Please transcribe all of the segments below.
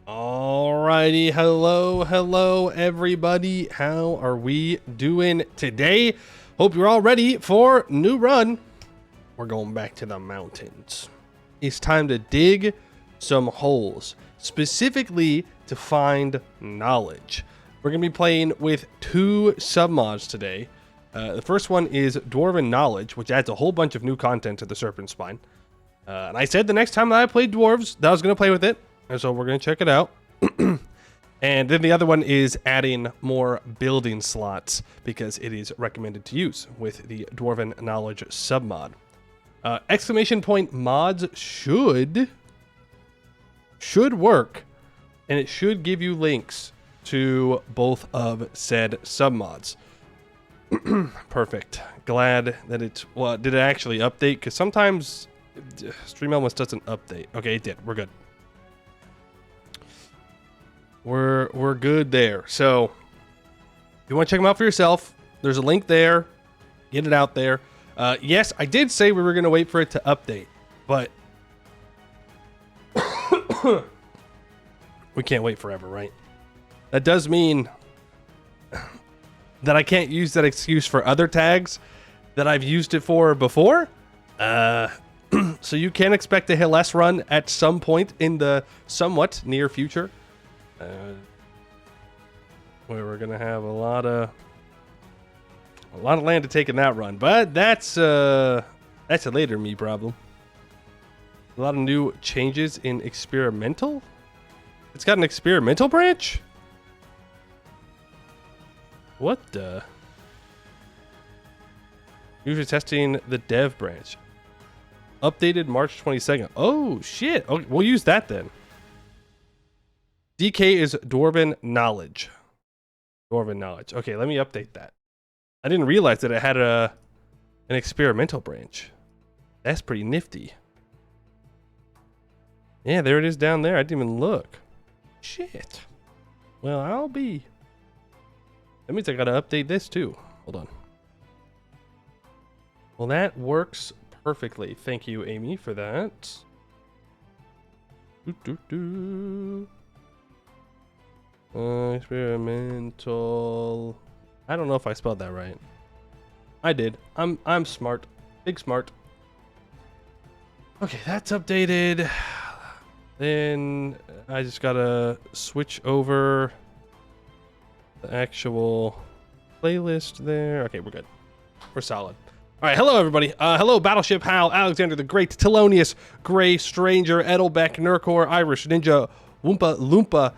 Alrighty, hello everybody. How are we doing today? Hope you're all ready for new run. We're going back to the mountains. It's time to dig some holes, specifically to find knowledge. We're gonna be playing with two submods today. The first one is Dwarven Knowledge, which adds a whole bunch of new content to the Serpent Spine. And I said the next time that I played dwarves that I was gonna play with it. And so we're going to check it out. And then the other one is adding more building slots because it is recommended to use with the Dwarven Knowledge submod. Exclamation point mods should work, and it should give you links to both of said submods. Perfect. Glad that it's, well, did it actually update? Because sometimes Stream Elements doesn't update. Okay, it did. We're good. We're good there. So if you want to check them out for yourself, there's a link there. Get it out there. Yes, I did say we were going to wait for it to update, but we can't wait forever, right? That does mean that I can't use that excuse for other tags that I've used it for before. So you can expect a Hill S run at some point in the somewhat near future. Where we're gonna have a lot of land to take in that run, but that's a later me problem. A lot of new changes in experimental. It's got an experimental branch. What the? Usually testing the dev branch. Updated March 22nd. Oh shit! Okay, we'll use that then. DK is Dwarven Knowledge. Dwarven Knowledge. Okay, let me update that. I didn't realize that it had an experimental branch. That's pretty nifty. Yeah, there it is down there. I didn't even look. Shit. Well, I'll be... That means I gotta update this too. Hold on. Well, that works perfectly. Thank you, Amy, for that. Experimental. I don't know if I spelled that right. I did. I'm smart. Big smart. Okay, that's updated. Then I just gotta switch over the actual playlist there. Okay, we're good. We're solid. All right, hello everybody. Hello Battleship Hal, Alexander the Great, Telonius, Gray, Stranger, Edelbeck, Nurkor, Irish, Ninja, Woompa Loompa,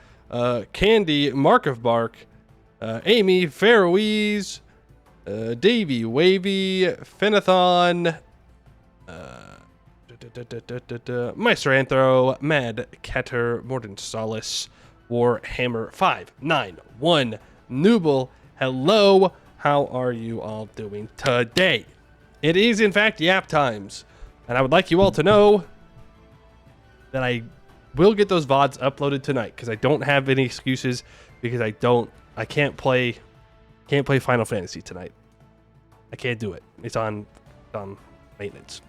Candy, Mark of Bark, Amy, Faroese, Davy, Wavy, Fenathon, Meister Anthro, Mad Catter, Mordant Solace, Warhammer 591, Nooble. Hello, how are you all doing today? It is in fact Yap times, and I would like you all to know that I will get those VODs uploaded tonight because I don't have any excuses because I can't play Final Fantasy tonight. I can't do it. It's on maintenance.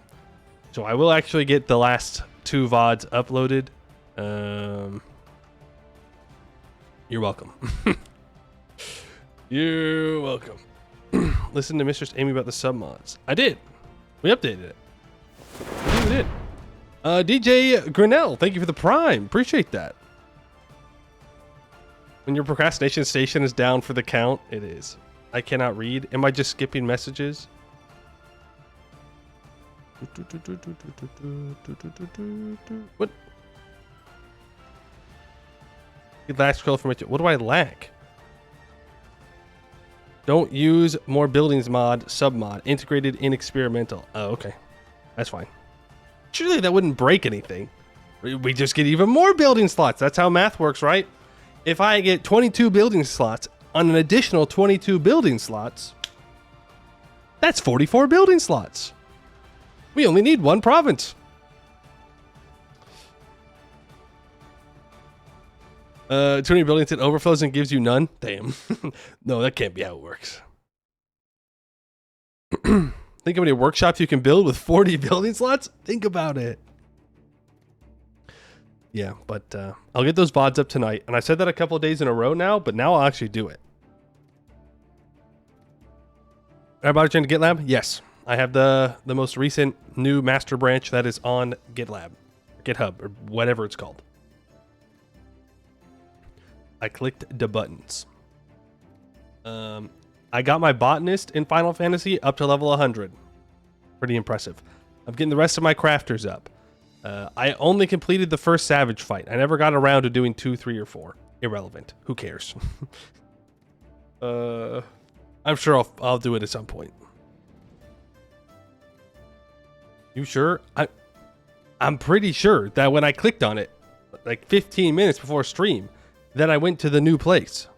So I will actually get the last two VODs uploaded. You're welcome. You're welcome. Listen to Mistress Amy about the submods. I did. We updated it. We did. DJ Grinnell, thank you for the Prime. Appreciate that. When your procrastination station is down for the count, it is. I cannot read. Am I just skipping messages? What? Last scroll from it. What do I lack? Don't use more buildings mod, submod, integrated in experimental. Oh, okay. That's fine. Surely that wouldn't break anything. We just get even more building slots. That's how math works, right? If I get 22 building slots on an additional 22 building slots, that's 44 building slots. We only need one province. Too many buildings, it overflows and gives you none? Damn. No, that can't be how it works. Think how many workshops you can build with 40 building slots? Think about it. Yeah, but I'll get those VODs up tonight. And I said that a couple of days in a row now, but now I'll actually do it. About to GitLab? Yes. I have the most recent new master branch that is on GitLab, GitHub, or whatever it's called. I clicked the buttons. I got my botanist in Final Fantasy up to level 100. Pretty impressive. I'm getting the rest of my crafters up. I only completed the first Savage fight. I never got around to doing 2, 3, or 4. Irrelevant. Who cares? I'm sure I'll do it at some point. You sure? I'm pretty sure that when I clicked on it, like 15 minutes before stream, then I went to the new place.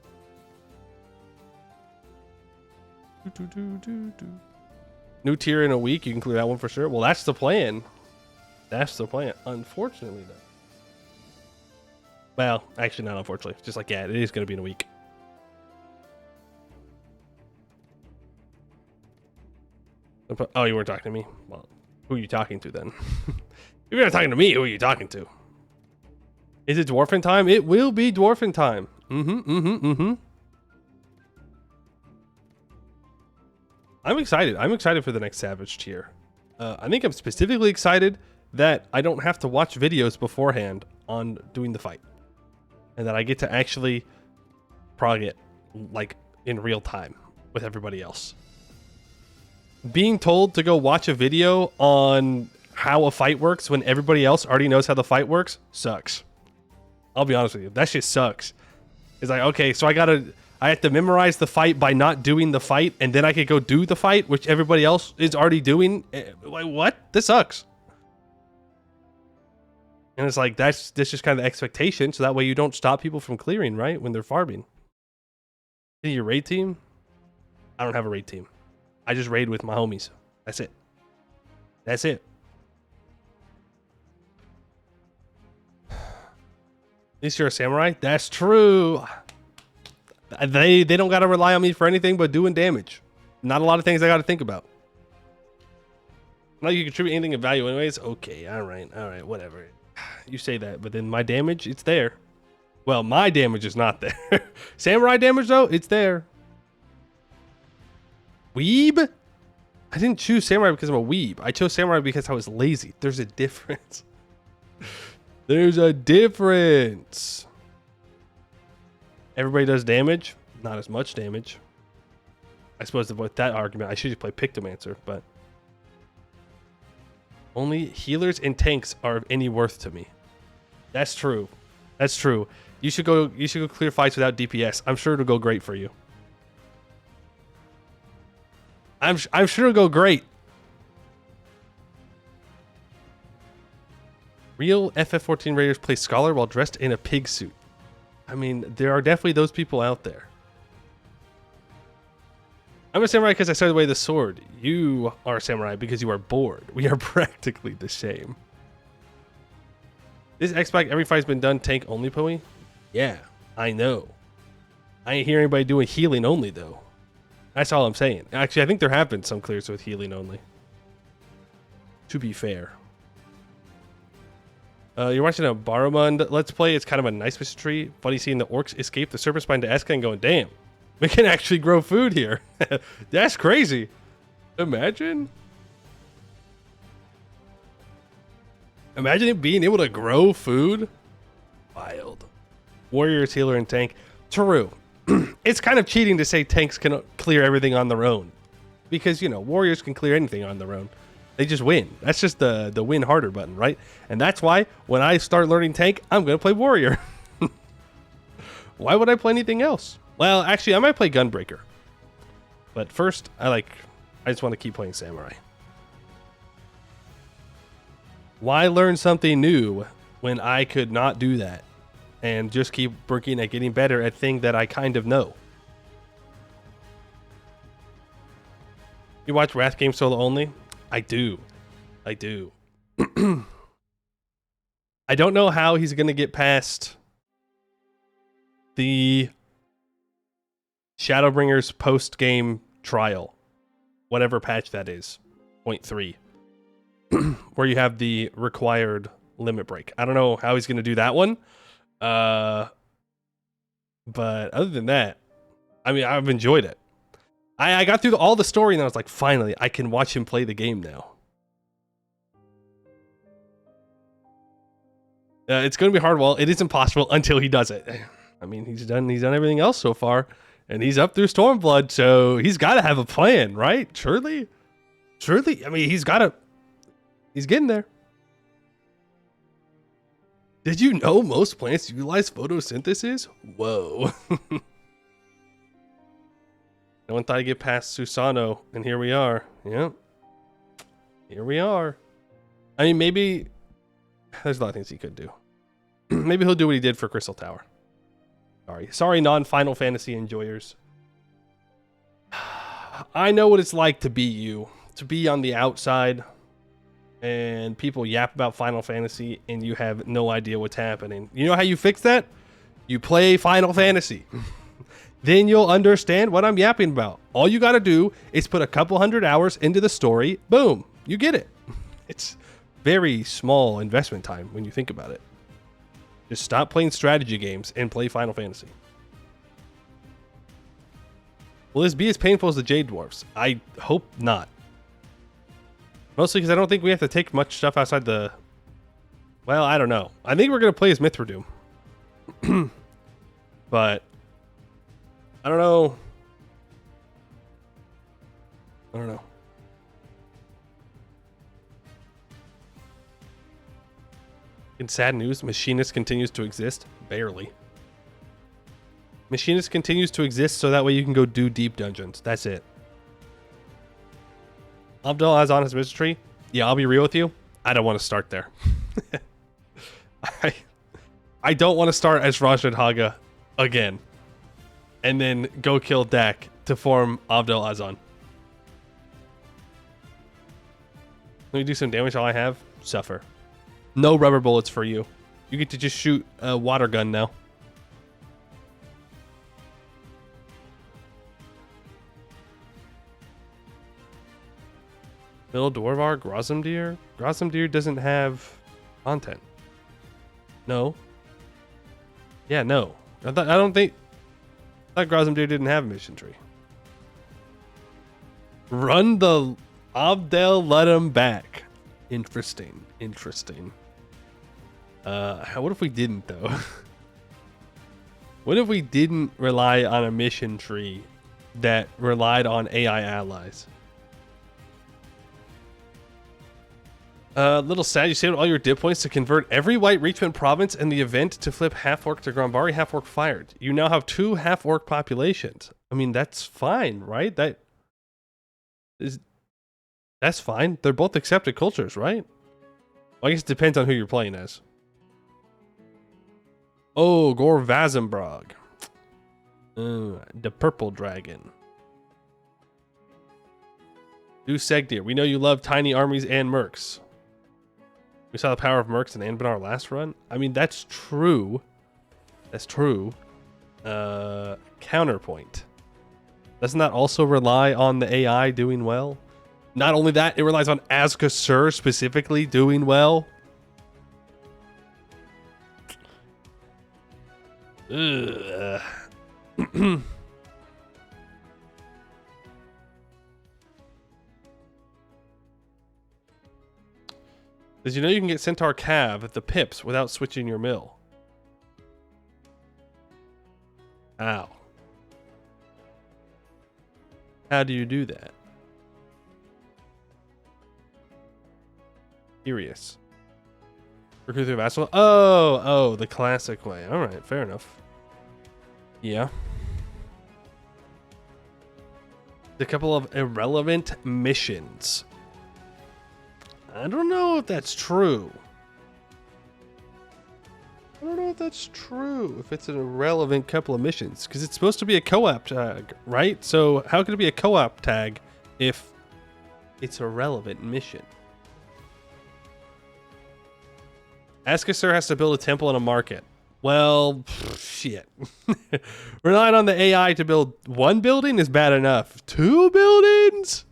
New tier in a week. You can clear that one for sure. Well, that's the plan. That's the plan. Unfortunately, though. Well, actually, not unfortunately. Just like, yeah, it is going to be in a week. Oh, you weren't talking to me? Well, who are you talking to then? If you're not talking to me, who are you talking to? Is it dwarfing time? It will be dwarfing time. I'm excited. I'm excited for the next Savage tier. I think I'm specifically excited that I don't have to watch videos beforehand on doing the fight. And that I get to actually prog it, like, in real time with everybody else. Being told to go watch a video on how a fight works when everybody else already knows how the fight works sucks. I'll be honest with you. That shit sucks. It's like, okay, so I have to memorize the fight by not doing the fight, and then I could go do the fight, which everybody else is already doing. Like, what? This sucks. And it's like, that's just kind of the expectation, so that way you don't stop people from clearing, right? When they're farming. Your raid team? I don't have a raid team. I just raid with my homies. That's it. That's it. At least you're a samurai? That's true. They don't got to rely on me for anything but doing damage. Not a lot of things I got to think about. Like you contribute anything of value anyways? Okay, all right, whatever. You say that, but then my damage, it's there. Well, my damage is not there. Samurai damage, though, it's there. Weeb? I didn't choose samurai because I'm a weeb. I chose samurai because I was lazy. There's a difference. There's a difference. Everybody does damage. Not as much damage. I suppose with that argument, I should just play Pictomancer, but only healers and tanks are of any worth to me. That's true. That's true. You should go clear fights without DPS. I'm sure it'll go great for you. I'm sure it'll go great. Real FF14 raiders play Scholar while dressed in a pig suit. I mean, there are definitely those people out there. I'm a samurai because I started away the sword. You are a samurai because you are bored. We are practically the same. This X-Pack, every fight's been done tank only, Poe? Yeah, I know. I ain't hear anybody doing healing only, though. That's all I'm saying. Actually, I think there have been some clears with healing only. To be fair. You're watching a Baromund Let's Play. It's kind of a nice mystery. Funny seeing the orcs escape the serpent spine to Eska and going, damn, we can actually grow food here. That's crazy. Imagine it being able to grow food. Wild. Warriors, healer, and tank. True. It's kind of cheating to say tanks can clear everything on their own. Because, you know, warriors can clear anything on their own. They just win. That's just the win harder button, right? And that's why when I start learning tank, I'm going to play warrior. Why would I play anything else? Well, actually, I might play gunbreaker. But first, I just want to keep playing samurai. Why learn something new when I could not do that? And just keep working at getting better at things that I kind of know. You watch Wrath Game solo only? I do. I don't know how he's going to get past the Shadowbringers post-game trial. Whatever patch that is. 0.3. Where you have the required limit break. I don't know how he's going to do that one. But other than that, I mean, I've enjoyed it. I got through all the story and I was like, finally, I can watch him play the game now. It's going to be hard. Well, it is impossible until he does it. I mean, he's done everything else so far, and he's up through Stormblood, so he's got to have a plan, right? Surely. I mean, he's getting there. Did you know most plants utilize photosynthesis? Whoa. No one thought I'd get past Susano, and here we are. Yep. Here we are. I mean, maybe there's a lot of things he could do. Maybe he'll do what he did for Crystal Tower. Sorry, non-Final Fantasy enjoyers. I know what it's like to be you, to be on the outside, and people yap about Final Fantasy, and you have no idea what's happening. You know how you fix that? You play Final Fantasy. Then you'll understand what I'm yapping about. All you got to do is put a couple 100 hours into the story. Boom, you get it. It's very small investment time when you think about it. Just stop playing strategy games and play Final Fantasy. Will this be as painful as the Jade Dwarfs? I hope not. Mostly because I don't think we have to take much stuff outside the... Well, I don't know. I think we're going to play as Mithradoom. But... I don't know. In sad news, Machinist continues to exist. Barely. Machinist continues to exist so that way you can go do deep dungeons. That's it. Abdel has on his mystery. Yeah, I'll be real with you. I don't want to start there. I don't want to start as Rajat Haga again. And then go kill Dak to form Abdel Azan. Let me do some damage all I have. Suffer. No rubber bullets for you. You get to just shoot a water gun now. Bill Dwarvar Grozamdir? Grozamdir doesn't have content. No. Yeah, no. I don't think... I thought Grozamdir didn't have a mission tree. Run the Abdel, let him back. Interesting. What if we didn't, though? What if we didn't rely on a mission tree that relied on AI allies? Little sad, you saved all your dip points to convert every white Reachment province in the event to flip half-orc to Grambari, half-orc fired. You now have 2 half-orc populations. I mean, that's fine, right? That's fine. They're both accepted cultures, right? Well, I guess it depends on who you're playing as. Oh, Gore Vazembrog. The purple dragon. Do Seghdihr. We know you love tiny armies and mercs. We saw the power of mercs in Anbennar last run. I mean, that's true. That's true. Counterpoint. Doesn't that also rely on the AI doing well? Not only that, it relies on Azka Sur specifically doing well. Ugh. Did you know you can get Centaur Cav at the Pips without switching your mill? Ow. How do you do that? Curious. Recruit through Vassal? Oh, the classic way. Alright, fair enough. Yeah. A couple of irrelevant missions. I don't know if that's true. If it's an irrelevant couple of missions. Because it's supposed to be a co-op tag, right? So how could it be a co-op tag if it's a relevant mission? Askasur has to build a temple and a market. Well, shit. Relying on the AI to build one building is bad enough. 2 buildings?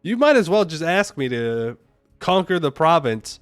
You might as well just ask me to conquer the province,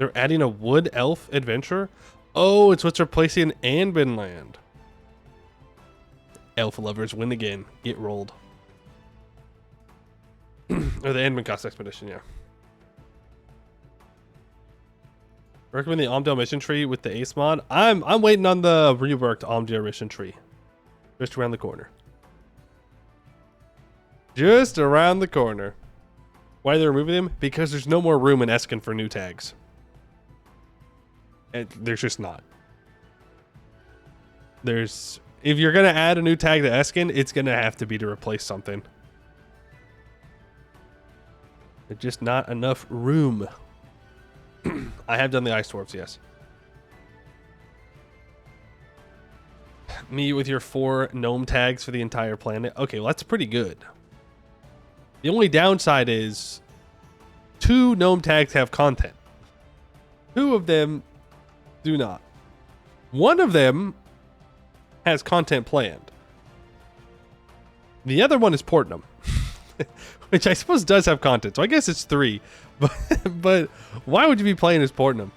They're adding a wood elf adventure. Oh, it's what's replacing Anbennar land. Elf lovers win again. Get rolled. Or the Anbennar cost expedition, yeah. Recommend the Omdale mission tree with the Ace mod. I'm waiting on the reworked Omdale mission tree. Just around the corner. Just around the corner. Why are they removing them? Because there's no more room in Eskin for new tags. And there's just not. If you're gonna add a new tag to Eskin, it's gonna have to be to replace something. There's just not enough room. I have done the ice dwarfs, yes. Me with your 4 gnome tags for the entire planet. Okay, well that's pretty good. The only downside is 2 gnome tags have content. 2 of them do not. 1 of them has content planned. The other one is Portnum, which I suppose does have content. So I guess it's 3. But why would you be playing as Portnum?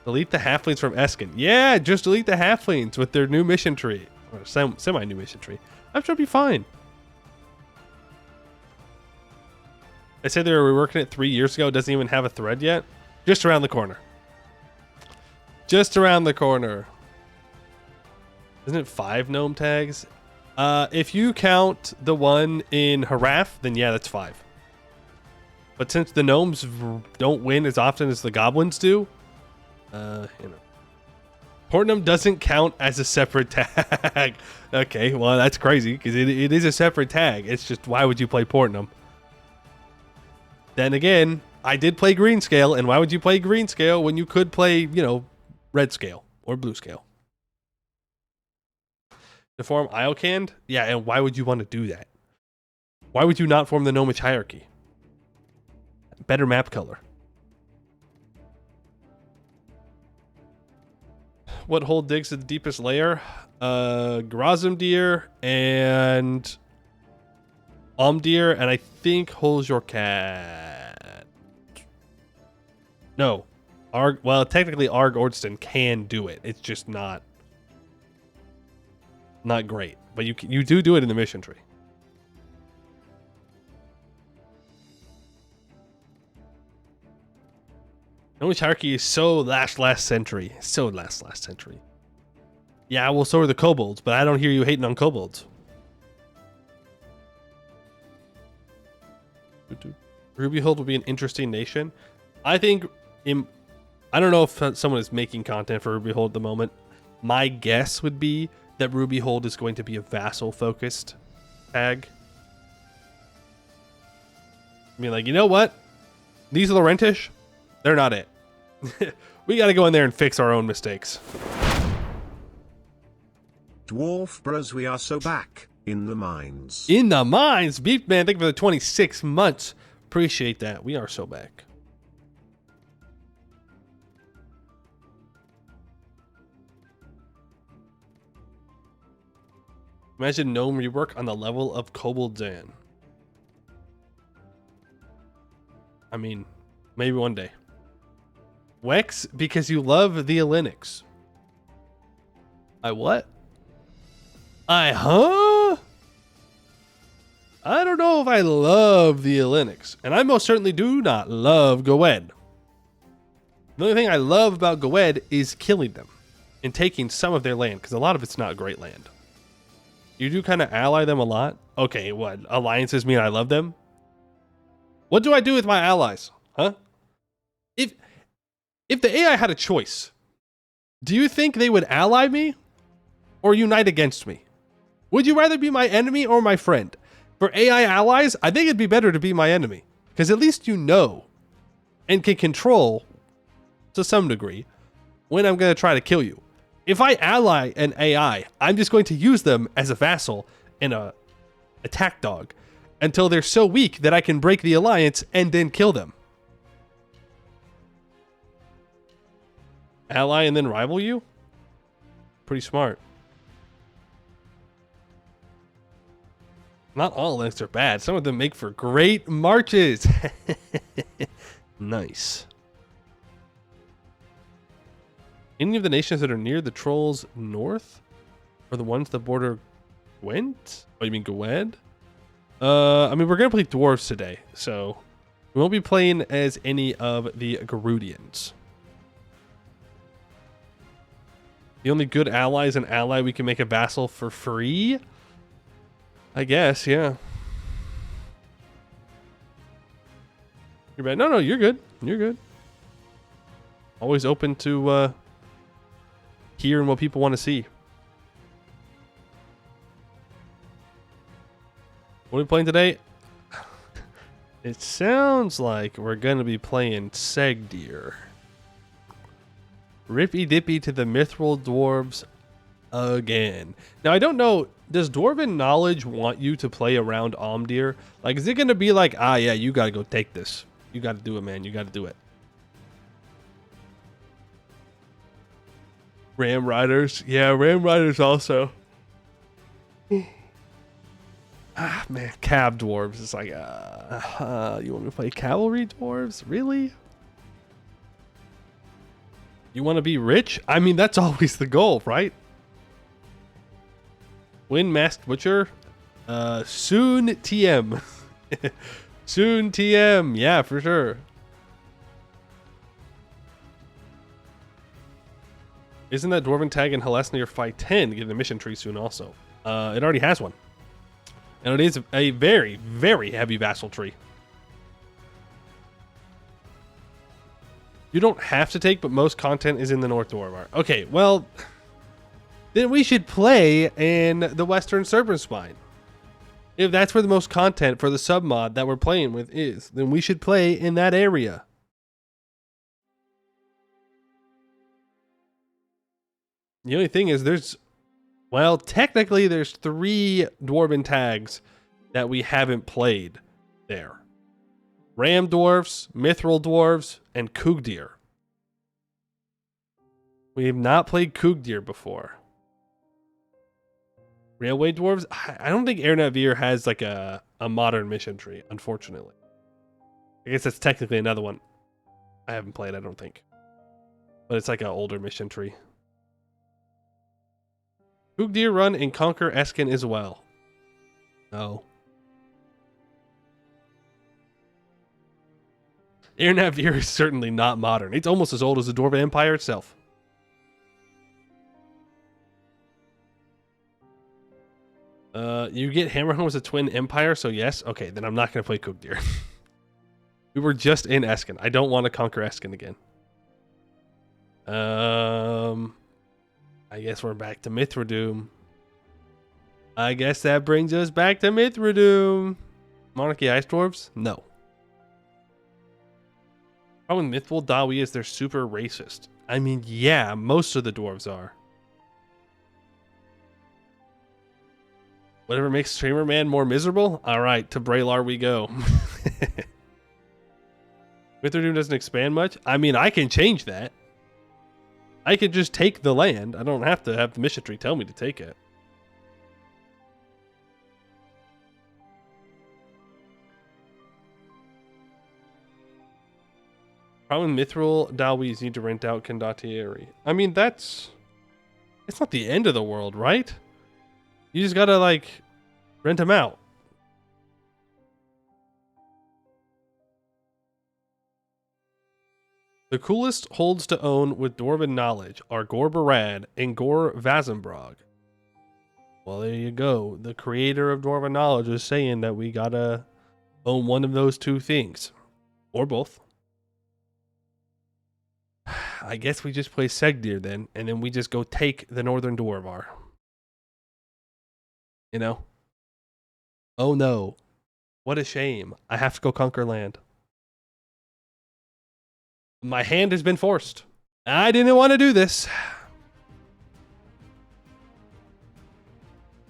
Delete the halflings from Eskin. Yeah, just delete the halflings with their new mission tree. Or semi-new mission tree. I'm sure it'll be fine. I said they were reworking it 3 years ago. It doesn't even have a thread yet. Just around the corner. Just around the corner. Isn't it 5 gnome tags? If you count the one in Haraf, then yeah, that's 5. But since the gnomes don't win as often as the goblins do, Portnum doesn't count as a separate tag. Okay, well, that's crazy because it is a separate tag. It's just, why would you play Portnum? Then again, I did play green scale, and why would you play green scale when you could play, red scale or blue scale? To form Iocand? Yeah, and why would you want to do that? Why would you not form the gnomish hierarchy? Better map color. What hole digs to the deepest layer? Seghdihr and Omdir, and I think holes your cat. No. Well, technically Arg Ordston can do it. It's just not great. But you do it in the mission tree. Gnomish hierarchy is so last century. So last century. Yeah, well, so are the kobolds, but I don't hear you hating on kobolds. Rubyhold would be an interesting nation. I think I don't know if someone is making content for Rubyhold at the moment. My guess would be that Rubyhold is going to be a vassal-focused tag. I mean, like, you know what? These Laurentish, they're not it. We got to go in there and fix our own mistakes. Dwarf Bros, we are so back in the mines. In the mines, Beef Man. Thank you for the 26 months. Appreciate that. We are so back. Imagine gnome rework on the level of Kobold Zan. I mean, maybe one day. Wex, because you love the Linux. I what? I don't know if I love the Linux. And I most certainly do not love Goed. The only thing I love about Goed is killing them and taking some of their land, because a lot of it's not great land. You do kind of ally them a lot. Okay, what? Alliances mean I love them? What do I do with my allies? Huh? If the AI had a choice, do you think they would ally me or unite against me? Would you rather be my enemy or my friend? For AI allies, I think it'd be better to be my enemy, because at least you know and can control, to some degree, when I'm going to try to kill you. If I ally an AI, I'm just going to use them as a vassal and a attack dog until they're so weak that I can break the alliance and then kill them. Ally and then rival you? Pretty smart. Not all links are bad. Some of them make for great marches. Nice. Any of the nations that are near the trolls north? Or the ones that border Gwent? Oh, you mean Gwed? I mean, we're going to play dwarves today, so we won't be playing as any of the Gerudians. The only good ally is an ally we can make a vassal for free? I guess, yeah. You're bad. No, you're good. You're good. Always open to hearing what people want to see. What are we playing today? It sounds like we're going to be playing Seghdihr. Rippy dippy to the mithril dwarves again. Now, I don't know, does Dwarven Knowledge want you to play around Omdir? Like, is it going to be like, ah, yeah, you got to go take this. You got to do it, man. You got to do it. Ram Riders. Yeah, Ram Riders also. Ah, man. Cab dwarves. It's like, you want me to play cavalry dwarves? Really? You want to be rich? I mean, that's always the goal, right? Win Masked Butcher. Soon TM. Soon TM. Yeah, for sure. Isn't that Dwarven tag in Helesnir Fight 10 getting a mission tree soon also? It already has one. And it is a very, very heavy vassal tree. You don't have to take, but most content is in the North Dwarvar. Okay, well, then we should play in the Western Serpent Spine. If that's where the most content for the submod that we're playing with is, then we should play in that area. The only thing is well, technically there's 3 Dwarven tags that we haven't played there. Ram Dwarfs, Mithril Dwarves, and Seghdihr. We have not played Seghdihr before. Railway Dwarves? I don't think Airnavir has like a modern mission tree, unfortunately. I guess that's technically another one I haven't played, I don't think. But it's like an older mission tree. Seghdihr run and conquer Eskin as well. Oh. Airnavir is certainly not modern. It's almost as old as the Dwarven Empire itself. You get Hammerhome as a twin empire, so yes. Okay, then I'm not going to play Seghdihr. We were just in Eskin. I don't want to conquer Eskin again. I guess we're back to Mithradoom. I guess that brings us back to Mithradoom. Monarchy Ice Dwarves? No. Problem with Mythful Dawi is they're super racist. I mean, yeah, most of the dwarves are. Whatever makes Streamer Man more miserable? Alright, to Braylar we go. Mithradoom doesn't expand much? I mean, I can change that. I can just take the land. I don't have to have the mission tree tell me to take it. Problem Mithril Dawis need to rent out Condottieri. I mean, it's not the end of the world, right? You just gotta, like, rent them out. The coolest holds to own with Dwarven Knowledge are Gor Barad and Gor Vazenbrog. Well, there you go. The creator of Dwarven Knowledge is saying that we gotta own one of those 2 things. Or both. I guess we just play Seghdihr then, and then we just go take the Northern Dwarvar. You know? Oh no. What a shame. I have to go conquer land. My hand has been forced. I didn't want to do this.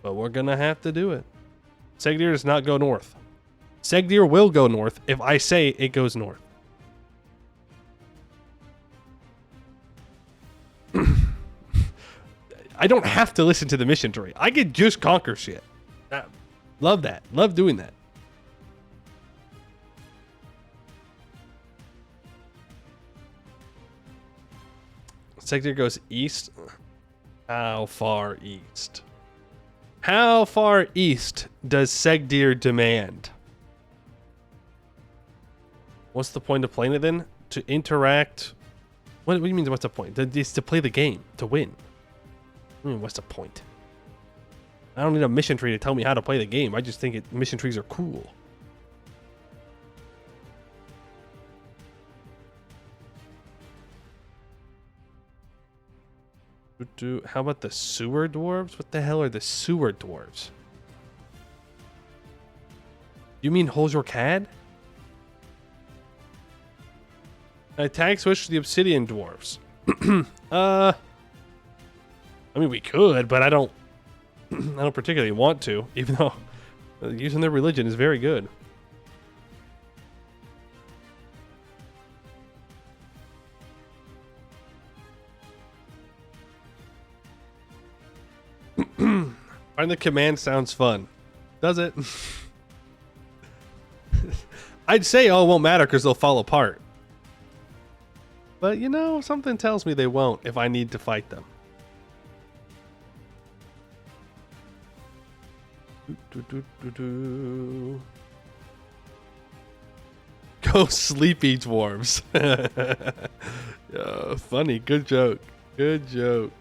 But we're gonna have to do it. Seghdihr does not go north. Seghdihr will go north if I say it goes north. I don't have to listen to the mission tree. I could just conquer shit. Love that. Love doing that. Seghdihr goes east. How far east? How far east does Seghdihr demand? What's the point of playing it then? To interact. What do you mean? What's the point? It's to play the game to win. I mean, what's the point? I don't need a mission tree to tell me how to play the game. I just think mission trees are cool. How about the sewer dwarves? What the hell are the sewer dwarves? You mean Holzor Cad? I tag switch to the obsidian dwarves. I mean, we could, but I don't particularly want to, even though using their religion is very good. Find the command sounds fun. Does it? I'd say, oh, it won't matter because they'll fall apart. But, you know, something tells me they won't if I need to fight them. Go sleepy dwarves. Yeah, funny. Good joke. Good joke.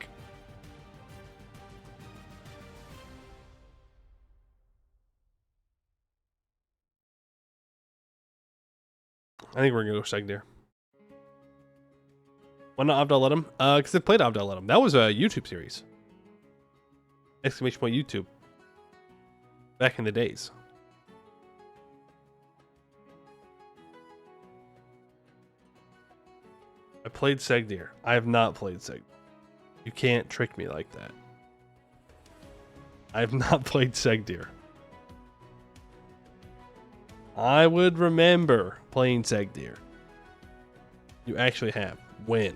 I think we're going to go Seghdihr. Why not Abdaletum? Because they played Abdaletum. That was a YouTube series. Exclamation point YouTube. Back in the days. I played Seghdihr. I have not played Seghdihr. You can't trick me like that. I have not played Seghdihr. I would remember playing Seghdihr. You actually have. When?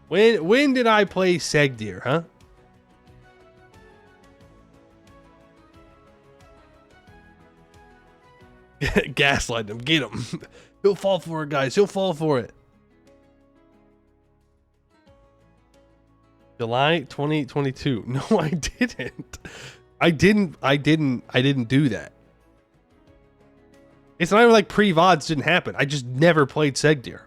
When did I play Seghdihr, huh? Gaslight him. Get him. He'll fall for it, guys. He'll fall for it. July 2022. No, I didn't. I didn't do that. It's not even like pre-VODs didn't happen. I just never played Seghdihr.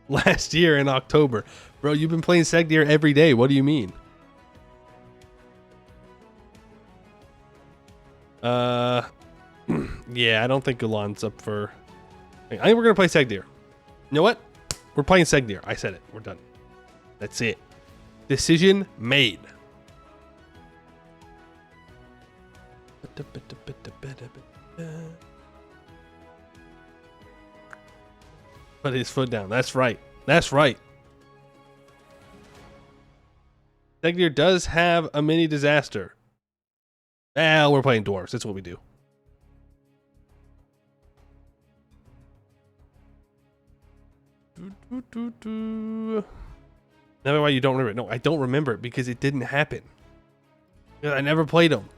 Last year in October. Bro, you've been playing Seghdihr every day. What do you mean? Yeah, I don't think Galan's up for... I think we're going to play Seghdihr. You know what? We're playing Seghdihr. I said it. We're done. That's it. Decision made. Put his foot down. That's right. That's right. Seghdihr does have a mini disaster. Well, we're playing dwarves. That's what we do. Never why you don't remember it. No, I don't remember it because it didn't happen. I never played them.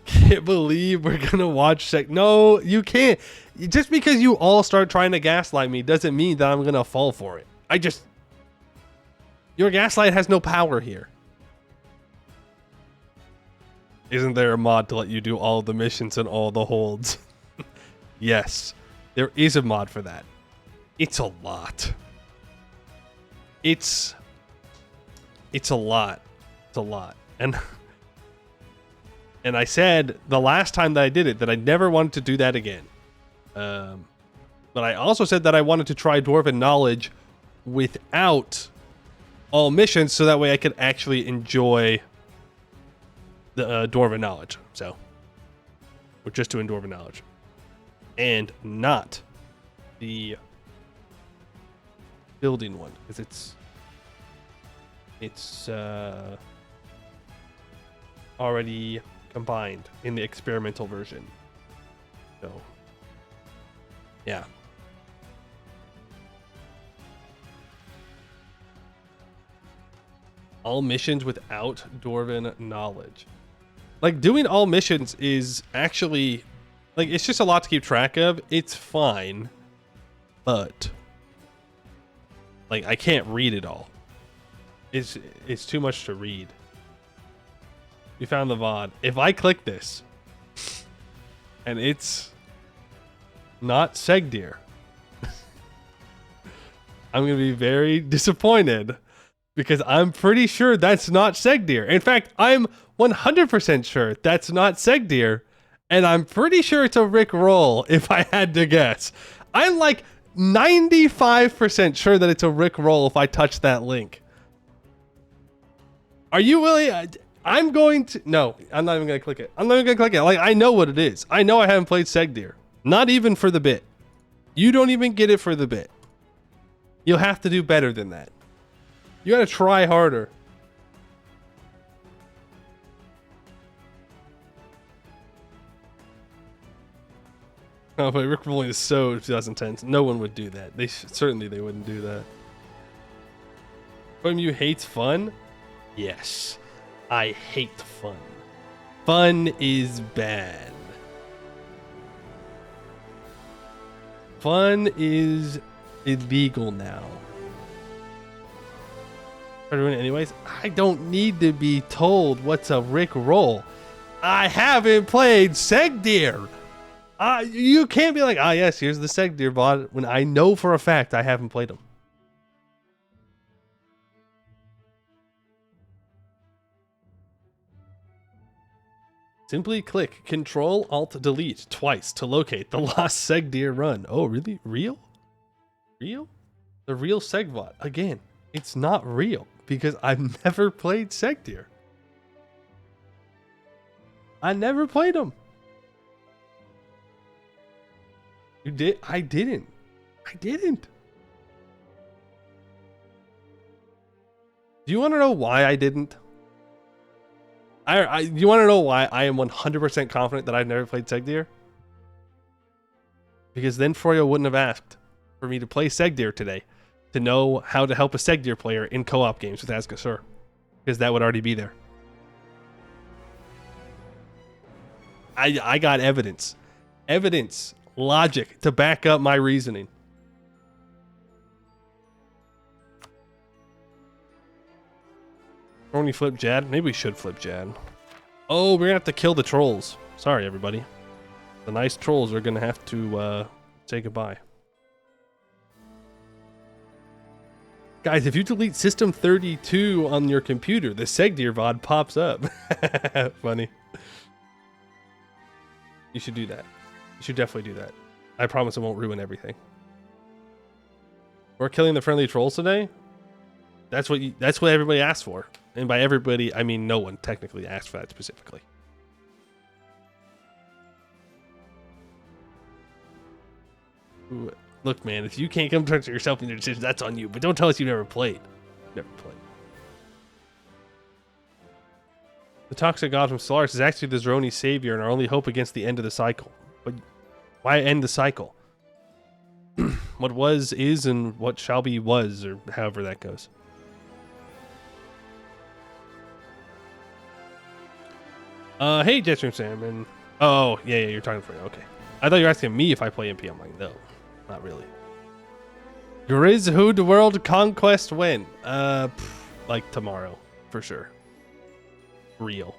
Can't believe we're gonna watch No, you can't. Just because you all start trying to gaslight me doesn't mean that I'm gonna fall for it. Your gaslight has no power here. Isn't there a mod to let you do all the missions and all the holds? Yes, there is a mod for that. It's a lot. It's a lot. It's a lot. And I said the last time that I did it that I never wanted to do that again. But I also said that I wanted to try Dwarven Knowledge without all missions so that way I could actually enjoy the Dwarven Knowledge. So we're just doing Dwarven Knowledge. And not the building one. Because it's already combined in the experimental version. So, yeah. All missions without Dwarven Knowledge. Like, doing all missions is actually... Like, it's just a lot to keep track of. It's fine. but like I can't read it all. It's too much to read. We found the VOD. If I click this and it's not Seghdihr, I'm going to be very disappointed because I'm pretty sure that's not Seghdihr. In fact, I'm 100% sure that's not Seghdihr, and I'm pretty sure it's a Rick roll if I had to guess. I'm like 95% sure that it's a Rick roll if I touch that link. Are you willing? I'm going to... No, I'm not even going to click it. I'm not even going to click it. Like, I know what it is. I know I haven't played Seghdihr. Not even for the bit. You don't even get it for the bit. You'll have to do better than that. You got to try harder. Oh, but Rick rolling is so 2010. No one would do that. Certainly they wouldn't do that. From you hates fun? Yes. I hate fun. Fun is bad. Fun is illegal now. Are doing it anyways? I don't need to be told what's a Rick roll. I haven't played Seghdihr. You can't be like, yes, here's the Seghdihr VOD when I know for a fact I haven't played them. Simply click Control-Alt-Delete twice to locate the lost Seghdihr run. Oh, really? Real? Real? The real Segvod. Again, it's not real because I've never played Seghdihr. I never played them. You did? I didn't. I didn't. Do you want to know why I didn't? You want to know why I am 100% confident that I've never played Seghdihr? Because then Froyo wouldn't have asked for me to play Seghdihr today to know how to help a Seghdihr player in co-op games with Asgasur. Because that would already be there. I got evidence. Evidence. Logic to back up my reasoning. Or when you flip Jad? Maybe we should flip Jad. Oh, we're gonna have to kill the trolls. Sorry, everybody. The nice trolls are gonna have to say goodbye. Guys, if you delete System 32 on your computer, the Seghdihr VOD pops up. Funny. You should do that. You should definitely do that. I promise it won't ruin everything. We're killing the friendly trolls today? That's what everybody asked for. And by everybody, I mean no one technically asked for that specifically. Ooh, look, man, if you can't come to yourself in your decisions, that's on you. But don't tell us you never played. Never played. The toxic god from Solaris is actually the Zroni savior and our only hope against the end of the cycle. But why end the cycle? What was is and what shall be was, or however that goes. Hey, Jetstream Sam, and oh yeah, you're talking for me. Okay, I thought you were asking me if I play MP. I'm like, no, not really. Grizz Hood World Conquest when? Like tomorrow, for sure. Real.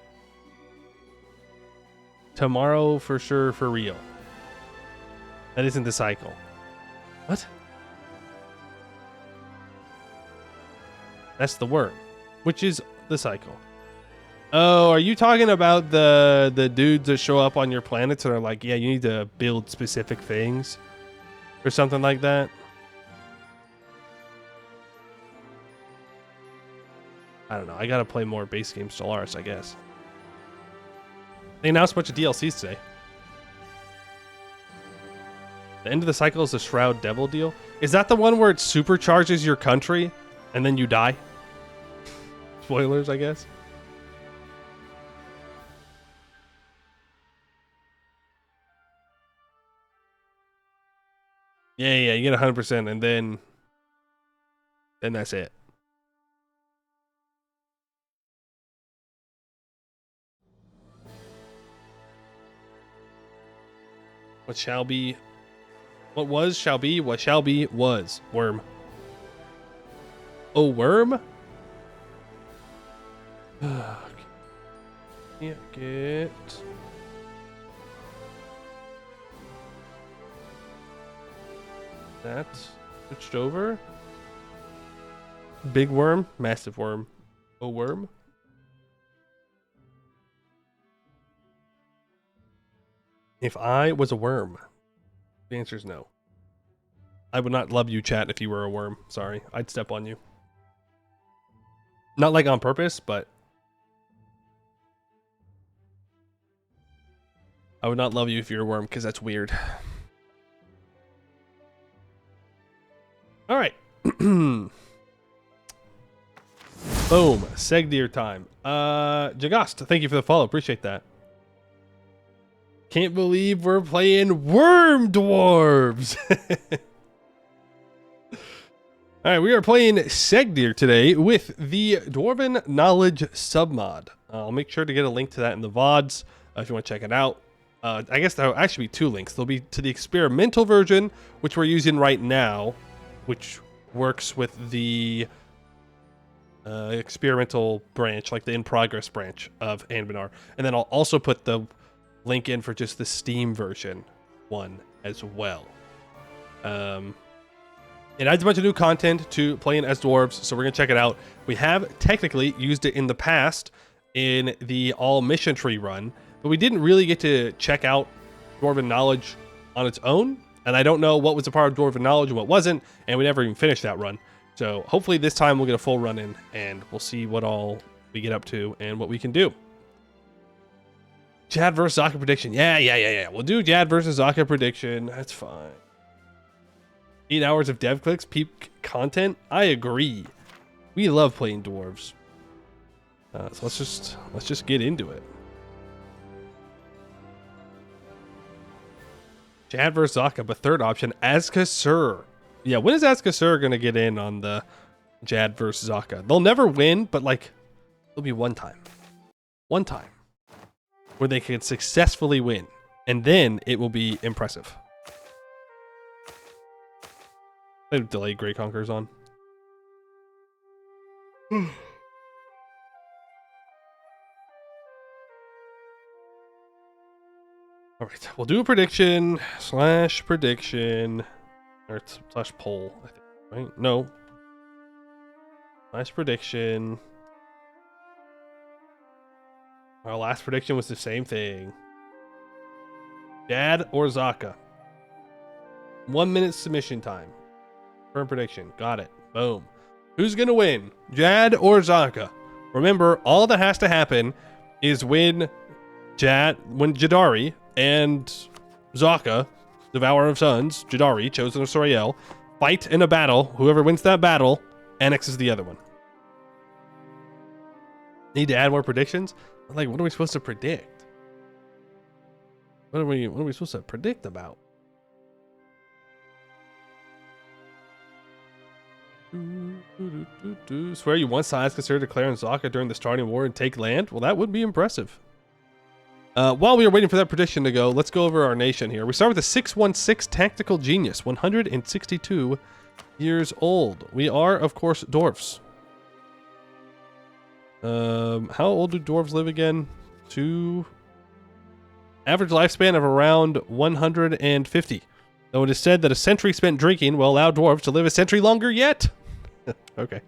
Tomorrow for sure, for real. That isn't the cycle. What? That's the worm, which is the cycle. Oh, are you talking about the dudes that show up on your planets and are like, yeah, you need to build specific things or something like that? I don't know. I gotta play more base game Stellaris, I guess. They announced a bunch of DLCs today. The end of the cycle is the Shroud Devil deal. Is that the one where it supercharges your country and then you die? Spoilers, I guess. Yeah, you get 100% and then that's it. What shall be What was shall be. What shall be was. Worm. Oh, worm? Can't get... that switched over. Big worm, massive worm. Oh, worm. If I was a worm, the answer is no. I would not love you, chat, if you were a worm. Sorry, I'd step on you. Not like on purpose, but I would not love you if you're a worm, because that's weird. All right. Boom. Seghdihr time. Jagast, thank you for the follow. Appreciate that. Can't believe we're playing worm dwarves. All right, we are playing Seghdihr today with the Dwarven Knowledge submod. I'll make sure to get a link to that in the VODs if you want to check it out. I guess there'll actually be 2 links. There'll be to the experimental version, which we're using right now, which works with the experimental branch, like the in-progress branch of Anbennar. And then I'll also put the link in for just the Steam version one as well. It adds a bunch of new content to playing as dwarves, so we're going to check it out. We have technically used it in the past in the all mission tree run, but we didn't really get to check out Dwarven Knowledge on its own, and I don't know what was a part of Dwarven Knowledge and what wasn't, and we never even finished that run. So hopefully this time we'll get a full run in, and we'll see what all we get up to and what we can do. Jad versus Zaka prediction. Yeah. We'll do Jad versus Zaka prediction. That's fine. 8 hours of dev clicks, peak content. I agree. We love playing dwarves. So let's just get into it. Jad versus Zaka, but third option, Azkasur. Yeah, when is Azkasur gonna get in on the Jad versus Zaka? They'll never win, but like, there'll be one time where they can successfully win, and then it will be impressive. They've delayed Great Conquerors on. All right, we'll do a prediction / prediction or / poll, I think, right? No. / prediction. Our last prediction was the same thing. Jad or Zaka? 1 minute submission time. Current prediction. Got it. Boom. Who's gonna win? Jad or Zaka? Remember, all that has to happen is when Jadari and Zaka, Devourer of Suns, Jadari, Chosen of Soriel, fight in a battle. Whoever wins that battle annexes the other one. Need to add more predictions? Like, what are we supposed to predict? What are we supposed to predict about? Swear you once saw Azkasur declare on Zaka during the starting war and take land? Well, that would be impressive. While we are waiting for that prediction to go, let's go over our nation here. We start with a 616 Tactical Genius, 162 years old. We are, of course, dwarfs. How old do dwarves live again? Average lifespan of around 150. Though it is said that a century spent drinking will allow dwarves to live a century longer yet. Okay.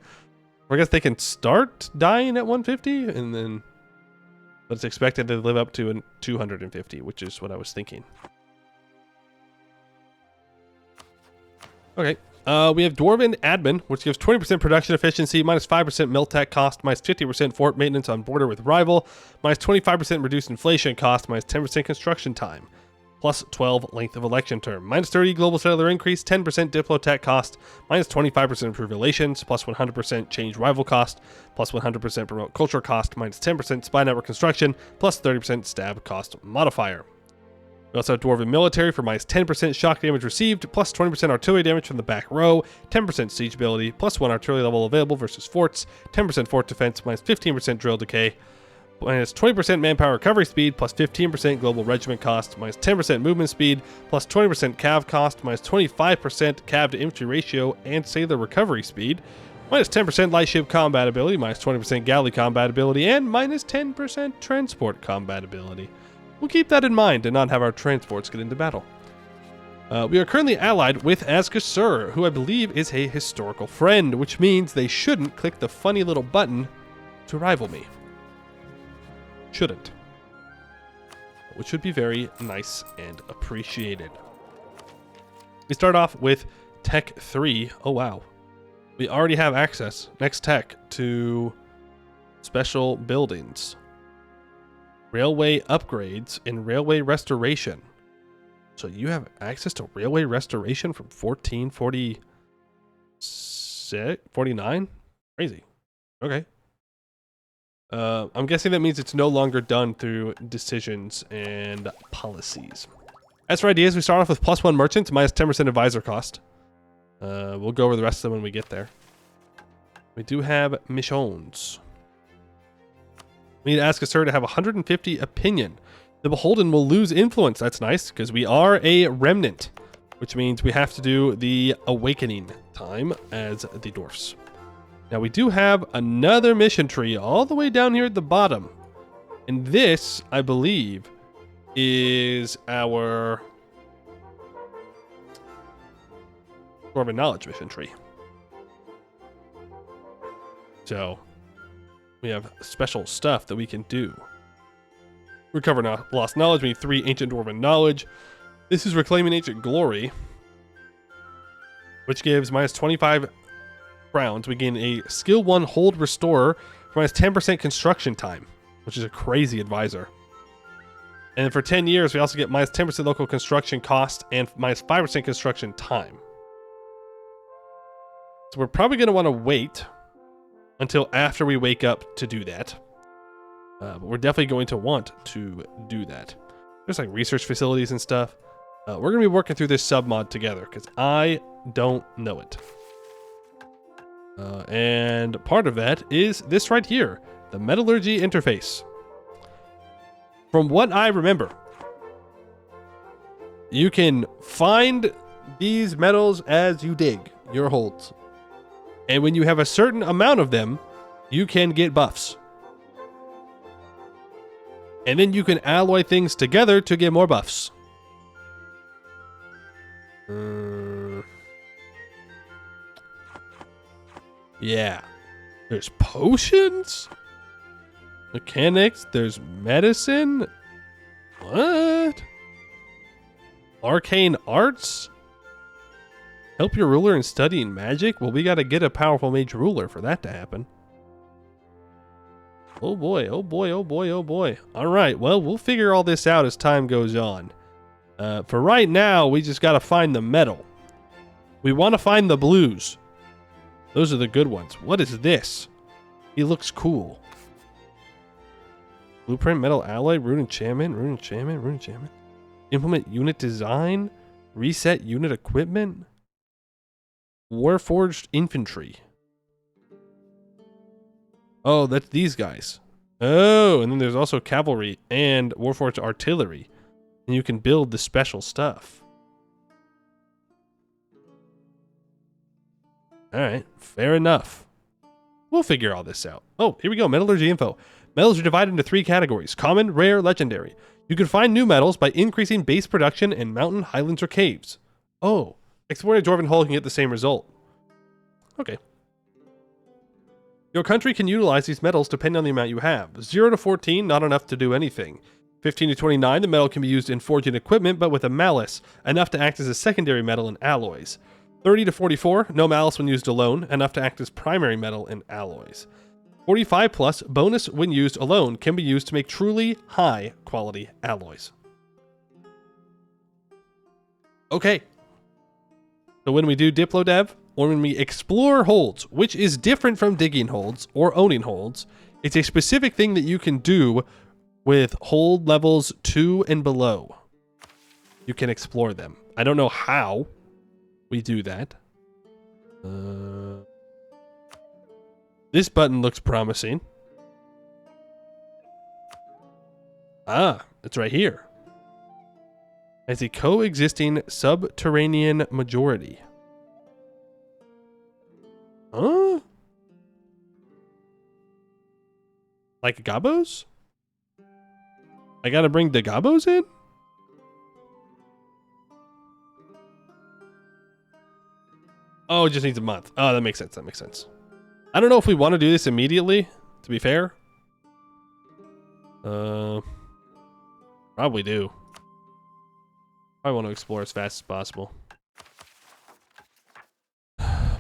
I guess they can start dying at 150 and then... but it's expected to live up to 250, which is what I was thinking. Okay. We have Dwarven Admin, which gives 20% production efficiency, minus 5% mill tech cost, minus 50% fort maintenance on border with rival, minus 25% reduced inflation cost, minus 10% construction time, plus 12 length of election term, minus 30 global settler increase, 10% diplo tech cost, minus 25% improved relations, plus 100% change rival cost, plus 100% promote culture cost, minus 10% spy network construction, plus 30% stab cost modifier. We also have Dwarven Military for minus 10% shock damage received, plus 20% artillery damage from the back row, 10% siege ability, plus 1 artillery level available versus forts, 10% fort defense, minus 15% drill decay, minus 20% manpower recovery speed, plus 15% global regiment cost, minus 10% movement speed, plus 20% cav cost, minus 25% cav to infantry ratio and sailor recovery speed, minus 10% light ship combat ability, minus 20% galley combat ability, and minus 10% transport combat ability. We'll keep that in mind and not have our transports get into battle. We are currently allied with Seghdihr, who I believe is a historical friend, which means they shouldn't click the funny little button to rival me. Shouldn't. Which should be very nice and appreciated. We start off with Tech 3. Oh, wow. We already have access, next tech, to special buildings, railway upgrades, and railway restoration. So you have access to railway restoration from 1449? Crazy. Okay. I'm guessing that means it's no longer done through decisions and policies. As for ideas, we start off with +1 merchants, minus 10% advisor cost. We'll go over the rest of them when we get there. We do have missions. We need to ask Seghdihr to have 150 opinion. The Beholden will lose influence. That's nice, because we are a remnant, which means we have to do the awakening time as the dwarfs. Now, we do have another mission tree all the way down here at the bottom. And this, I believe, is our Dwarven Knowledge mission tree. So, we have special stuff that we can do. Recover lost knowledge. We need 3 ancient Dwarven knowledge. This is reclaiming ancient glory, which gives minus 25 crowns. We gain a skill 1 hold restorer for minus 10% construction time, which is a crazy advisor. And for 10 years, we also get minus 10% local construction cost and minus 5% construction time. So we're probably going to want to wait until after we wake up to do that. But we're definitely going to want to do that. There's like research facilities and stuff. We're going to be working through this submod together because I don't know it. And part of that is this right here, the metallurgy interface. From what I remember, you can find these metals as you dig your holds. And when you have a certain amount of them, you can get buffs. And then you can alloy things together to get more buffs. Yeah. There's potions? Mechanics? There's medicine? What? Arcane arts? Help your ruler in studying magic? Well, we gotta get a powerful mage ruler for that to happen. Oh boy, oh boy, oh boy, oh boy. Alright, well, we'll figure all this out as time goes on. For right now, we just gotta find the metal. We want to find the blues. Those are the good ones. What is this? He looks cool. Blueprint, metal alloy, rune enchantment, rune enchantment, rune enchantment. Implement unit design, reset unit equipment. Warforged infantry. Oh, that's these guys. Oh, and then there's also cavalry and warforged artillery. And you can build the special stuff. Alright, fair enough. We'll figure all this out. Oh, here we go, metallurgy info. Metals are divided into 3 categories: common, rare, legendary. You can find new metals by increasing base production in mountain, highlands, or caves. Oh, exploring a Dwarven hull can get the same result. Okay. Your country can utilize these metals depending on the amount you have. 0 to 14, not enough to do anything. 15 to 29, the metal can be used in forging equipment, but with a malice, enough to act as a secondary metal in alloys. 30 to 44, no malice when used alone, enough to act as primary metal in alloys. 45 plus, bonus when used alone, can be used to make truly high quality alloys. Okay. So when we do Diplo Dev, or when we explore holds, which is different from digging holds or owning holds, it's a specific thing that you can do with hold levels 2 and below. You can explore them. I don't know how we do that. This button looks promising. Ah, it's right here. As a coexisting subterranean majority. Huh? Like Gabos? I gotta bring the Gabos in? Oh, it just needs a month. Oh, that makes sense. That makes sense. I don't know if we want to do this immediately, to be fair. Probably do. I want to explore as fast as possible.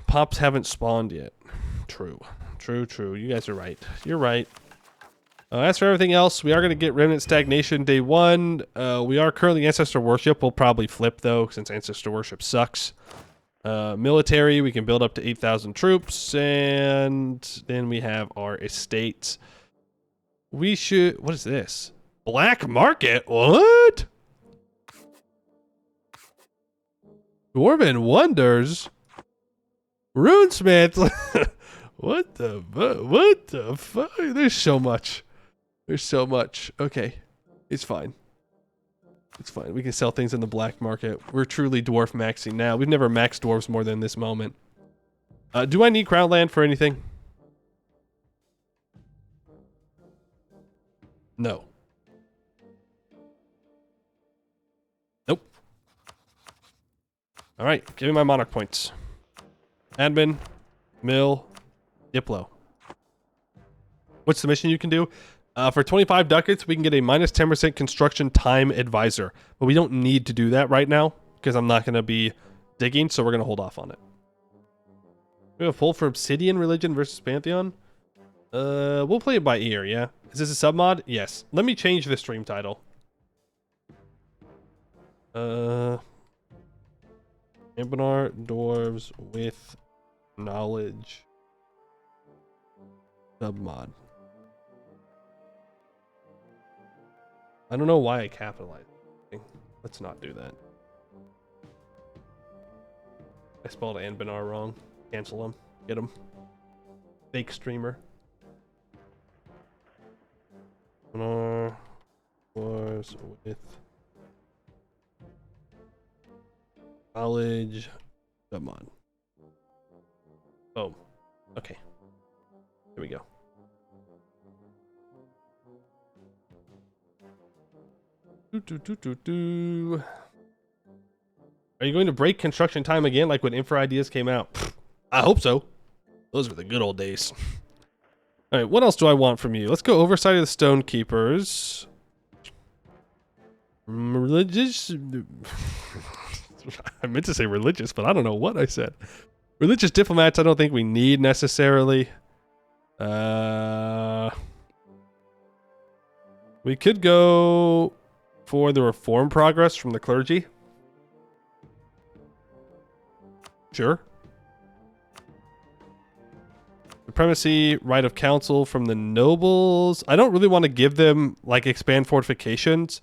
Pops haven't spawned yet. True. True, true. You guys are right. You're right. As for everything else, we are going to get Remnant Stagnation day 1. We are currently Ancestor Worship. We'll probably flip, though, since Ancestor Worship sucks. Military, we can build up to 8,000 troops. And then we have our estates. We should... What is this? Black Market? What? Dwarven Wonders? Runesmith? What the fuck? There's so much. There's so much. Okay. It's fine. It's fine. We can sell things in the black market. We're truly dwarf maxing now. We've never maxed dwarves more than this moment. Do I need crown land for anything? No. Nope. Alright. Give me my monarch points. Admin. Mill. Diplo. What's the mission you can do? For 25 ducats, we can get a minus 10% construction time advisor. But we don't need to do that right now, because I'm not going to be digging, so we're going to hold off on it. We have a poll for Obsidian Religion versus Pantheon. We'll play it by ear, yeah? Is this a submod? Yes. Let me change the stream title. Anbennar Dwarves with Knowledge. Submod. I don't know why I capitalized. Let's not do that. I spelled Anbennar wrong. Cancel him. Get him. Fake streamer. Anbennar was with knowledge. Come on. Boom. Okay. Here we go. Are you going to break construction time again like when Infra Ideas came out? I hope so. Those were the good old days. Alright, what else do I want from you? Let's go oversight of the Stone Keepers. Religious... I meant to say religious, but I don't know what I said. Religious diplomats I don't think we need necessarily. We could go for the reform progress from the clergy. Sure. Supremacy, right of council from the nobles. I don't really want to give them, like, expand fortifications,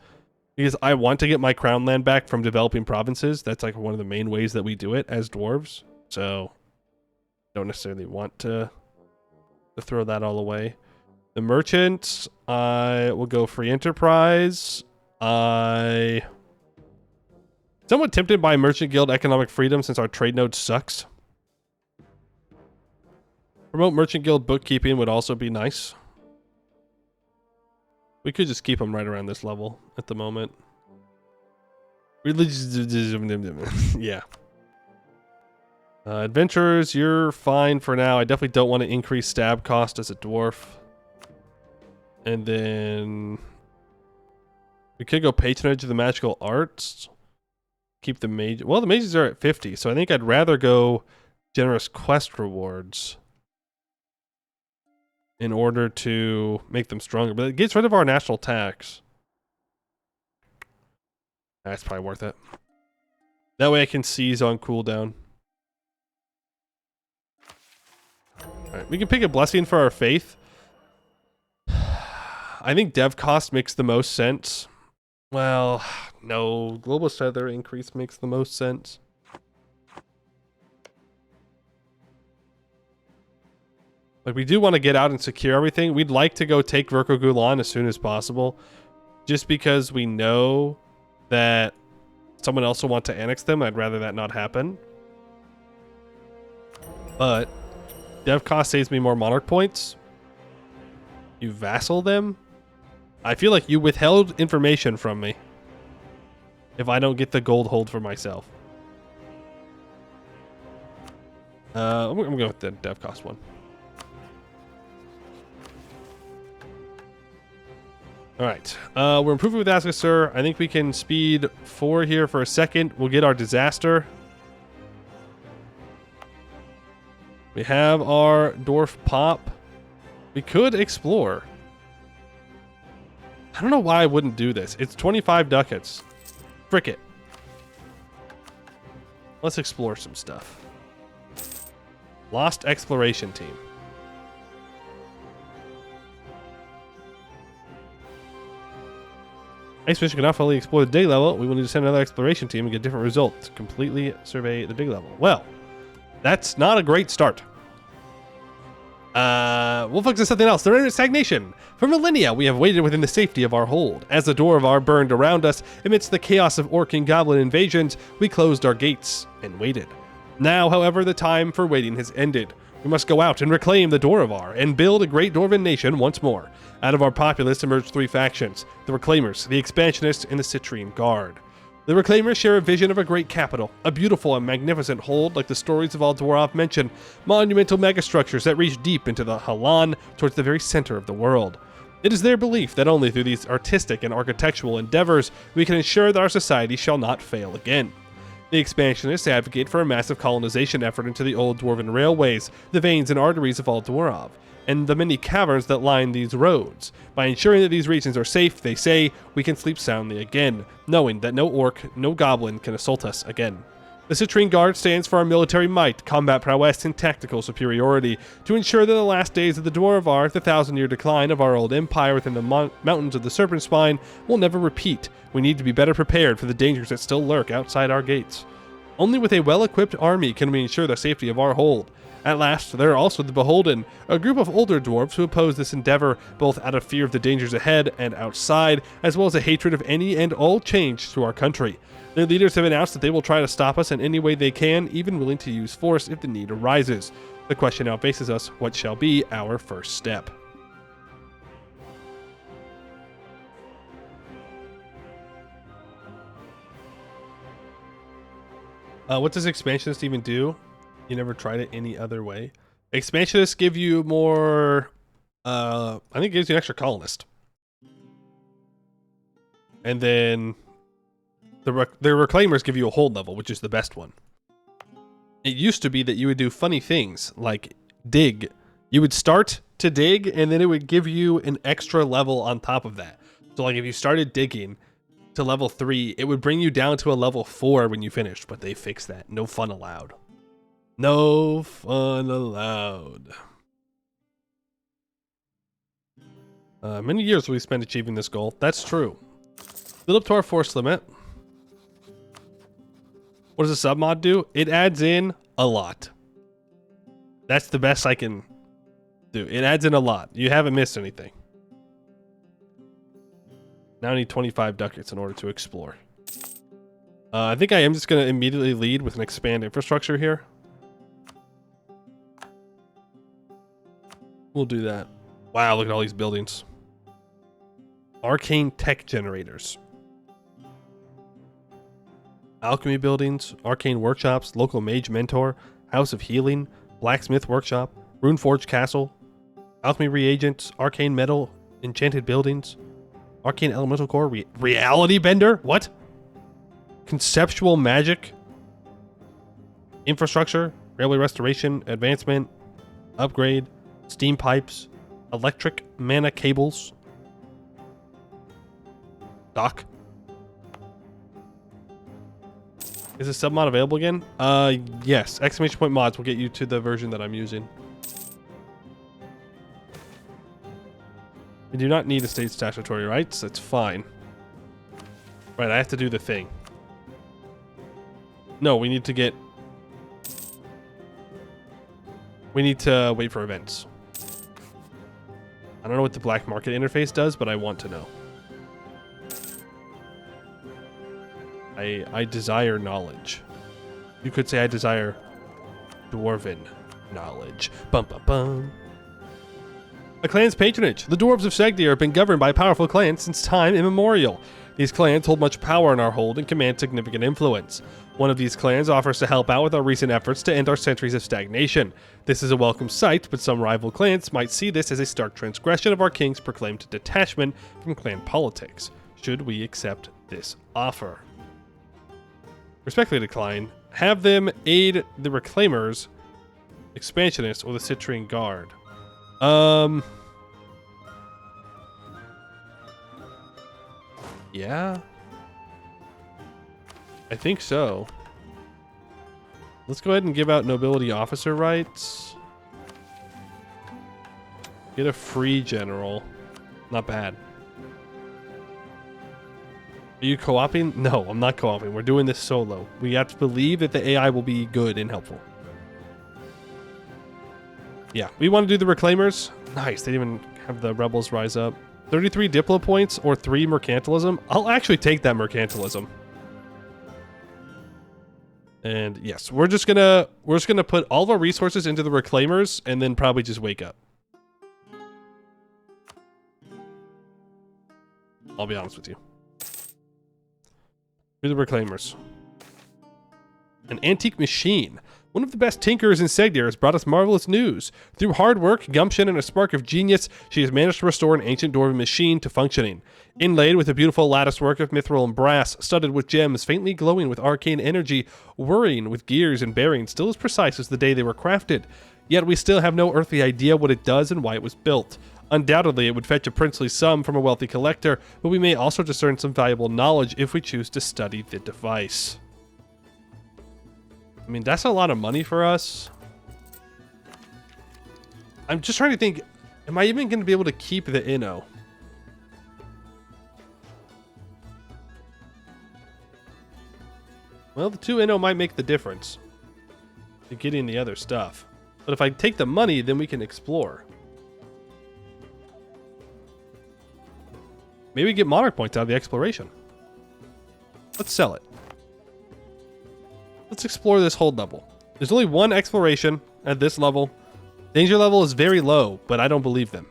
because I want to get my crown land back from developing provinces. That's, like, one of the main ways that we do it as dwarves. So, don't necessarily want to throw that all away. The merchants, I will go free enterprise. I... somewhat tempted by Merchant Guild economic freedom since our trade node sucks. Promote Merchant Guild bookkeeping would also be nice. We could just keep them right around this level at the moment. Religious... yeah. Adventurers, you're fine for now. I definitely don't want to increase stab cost as a dwarf. And then... we could go patronage of the magical arts. Keep the mage... well, the mages are at 50, so I think I'd rather go generous quest rewards in order to make them stronger. But it gets rid of our national tax. That's probably worth it. That way I can seize on cooldown. Alright, we can pick a blessing for our faith. I think dev cost makes the most sense. Well, no. Global feather increase makes the most sense. Like, we do want to get out and secure everything. We'd like to go take Verko Gulan as soon as possible. just because we know that someone else will want to annex them. I'd rather that not happen. But dev cost saves me more monarch points. You vassal them? I feel like you withheld information from me if I don't get the gold hold for myself. I'm going to go with the dev cost one. Alright, we're improving with Asgasur. I think we can speed 4 here for a second. We'll get our disaster. We have our dwarf pop. We could explore. I don't know why I wouldn't do this. It's 25 ducats. Frick it. Let's explore some stuff. Lost exploration team. Expedition cannot fully explore the dig level. We will need to send another exploration team and get different results. Completely survey the dig level. Well, that's not a great start. We'll focus on something else. They're in stagnation. For millennia, we have waited within the safety of our hold. As the Dwarvar burned around us, amidst the chaos of orc and goblin invasions, we closed our gates and waited. Now, however, the time for waiting has ended. We must go out and reclaim the Dwarvar and build a great Dwarven nation once more. Out of our populace emerged 3 factions: the Reclaimers, the Expansionists, and the Citrine Guard. The Reclaimers share a vision of a great capital, a beautiful and magnificent hold like the stories of all Dwarf mention, monumental megastructures that reach deep into the Halan towards the very center of the world. It is their belief that only through these artistic and architectural endeavors we can ensure that our society shall not fail again. The Expansionists advocate for a massive colonization effort into the old Dwarven railways, the veins and arteries of all Dwarov, and the many caverns that line these roads. By ensuring that these regions are safe, they say, we can sleep soundly again, knowing that no orc, no goblin can assault us again. The Citrine Guard stands for our military might, combat prowess, and tactical superiority, to ensure that the last days of the Dwarvar, the 1,000-year decline of our old empire within the mountains of the Serpent Spine, will never repeat. We need to be better prepared for the dangers that still lurk outside our gates. Only with a well-equipped army can we ensure the safety of our hold. At last, there are also the Beholden, a group of older dwarves who oppose this endeavor, both out of fear of the dangers ahead and outside, as well as a hatred of any and all change to our country. Their leaders have announced that they will try to stop us in any way they can, even willing to use force if the need arises. The question now faces us: what shall be our first step? What does Expansionist even do? You never tried it any other way. Expansionists give you more, I think it gives you an extra colonist. And then the Reclaimers give you a hold level, which is the best one. It used to be that you would do funny things like dig. You would start to dig and then it would give you an extra level on top of that. So like if you started digging to level 3, it would bring you down to a level 4 when you finished, but they fixed that. No fun allowed. No fun allowed. Many years will we spend achieving this goal. That's true. Build up to our force limit. What does a submod do? It adds in a lot. That's the best I can do. It adds in a lot. You haven't missed anything. Now I need 25 ducats in order to explore. I think I am just going to immediately lead with an expand infrastructure here. We'll do that. Wow, look at all these buildings. Arcane tech generators. Alchemy buildings, arcane workshops, local mage mentor, house of healing, blacksmith workshop, runeforge castle, alchemy reagents, arcane metal, enchanted buildings, arcane elemental core, reality bender? What? Conceptual magic, infrastructure, railway restoration, advancement, upgrade, steam pipes, electric mana cables, dock. Is a submod available again? Yes. Exclamation point mods will get you to the version that I'm using. We do not need estate statutory rights. That's fine. Right, I have to do the thing. No, we need to get... We need to wait for events. I don't know what the black market interface does, but I want to know. I desire knowledge. You could say I desire Dwarven Knowledge. Bum bum bum. A clan's patronage. The dwarves of Seghdihr have been governed by powerful clans since time immemorial. These clans hold much power in our hold and command significant influence. One of these clans offers to help out with our recent efforts to end our centuries of stagnation. This is a welcome sight, but some rival clans might see this as a stark transgression of our king's proclaimed detachment from clan politics. Should we accept this offer? Respectfully decline. Have them aid the Reclaimers, Expansionists, or the Citrian Guard. Yeah. I think so. Let's go ahead and give out nobility officer rights. Get a free general. Not bad. Are you co-oping? No, I'm not co-oping. We're doing this solo. We have to believe that the AI will be good and helpful. Yeah, we want to do the Reclaimers. Nice, they didn't even have the rebels rise up. 33 Diplo points or 3 Mercantilism. I'll actually take that Mercantilism. And yes, we're just gonna put all of our resources into the Reclaimers and then probably just wake up. I'll be honest with you. We're the Reclaimers. An antique machine. One of the best tinkers in Seghdihr has brought us marvelous news. Through hard work, gumption, and a spark of genius, she has managed to restore an ancient dwarven machine to functioning. Inlaid with a beautiful lattice work of mithril and brass, studded with gems faintly glowing with arcane energy, whirring with gears and bearings still as precise as the day they were crafted. Yet we still have no earthly idea what it does and why it was built. Undoubtedly, it would fetch a princely sum from a wealthy collector, but we may also discern some valuable knowledge if we choose to study the device. I mean, that's a lot of money for us. I'm just trying to think, am I even going to be able to keep the Inno? Well, the 2 Inno might make the difference to getting the other stuff. But if I take the money, then we can explore. Maybe get monarch points out of the exploration. Let's sell it. Let's explore this hold level. There's only 1 exploration at this level. Danger level is very low, but I don't believe them.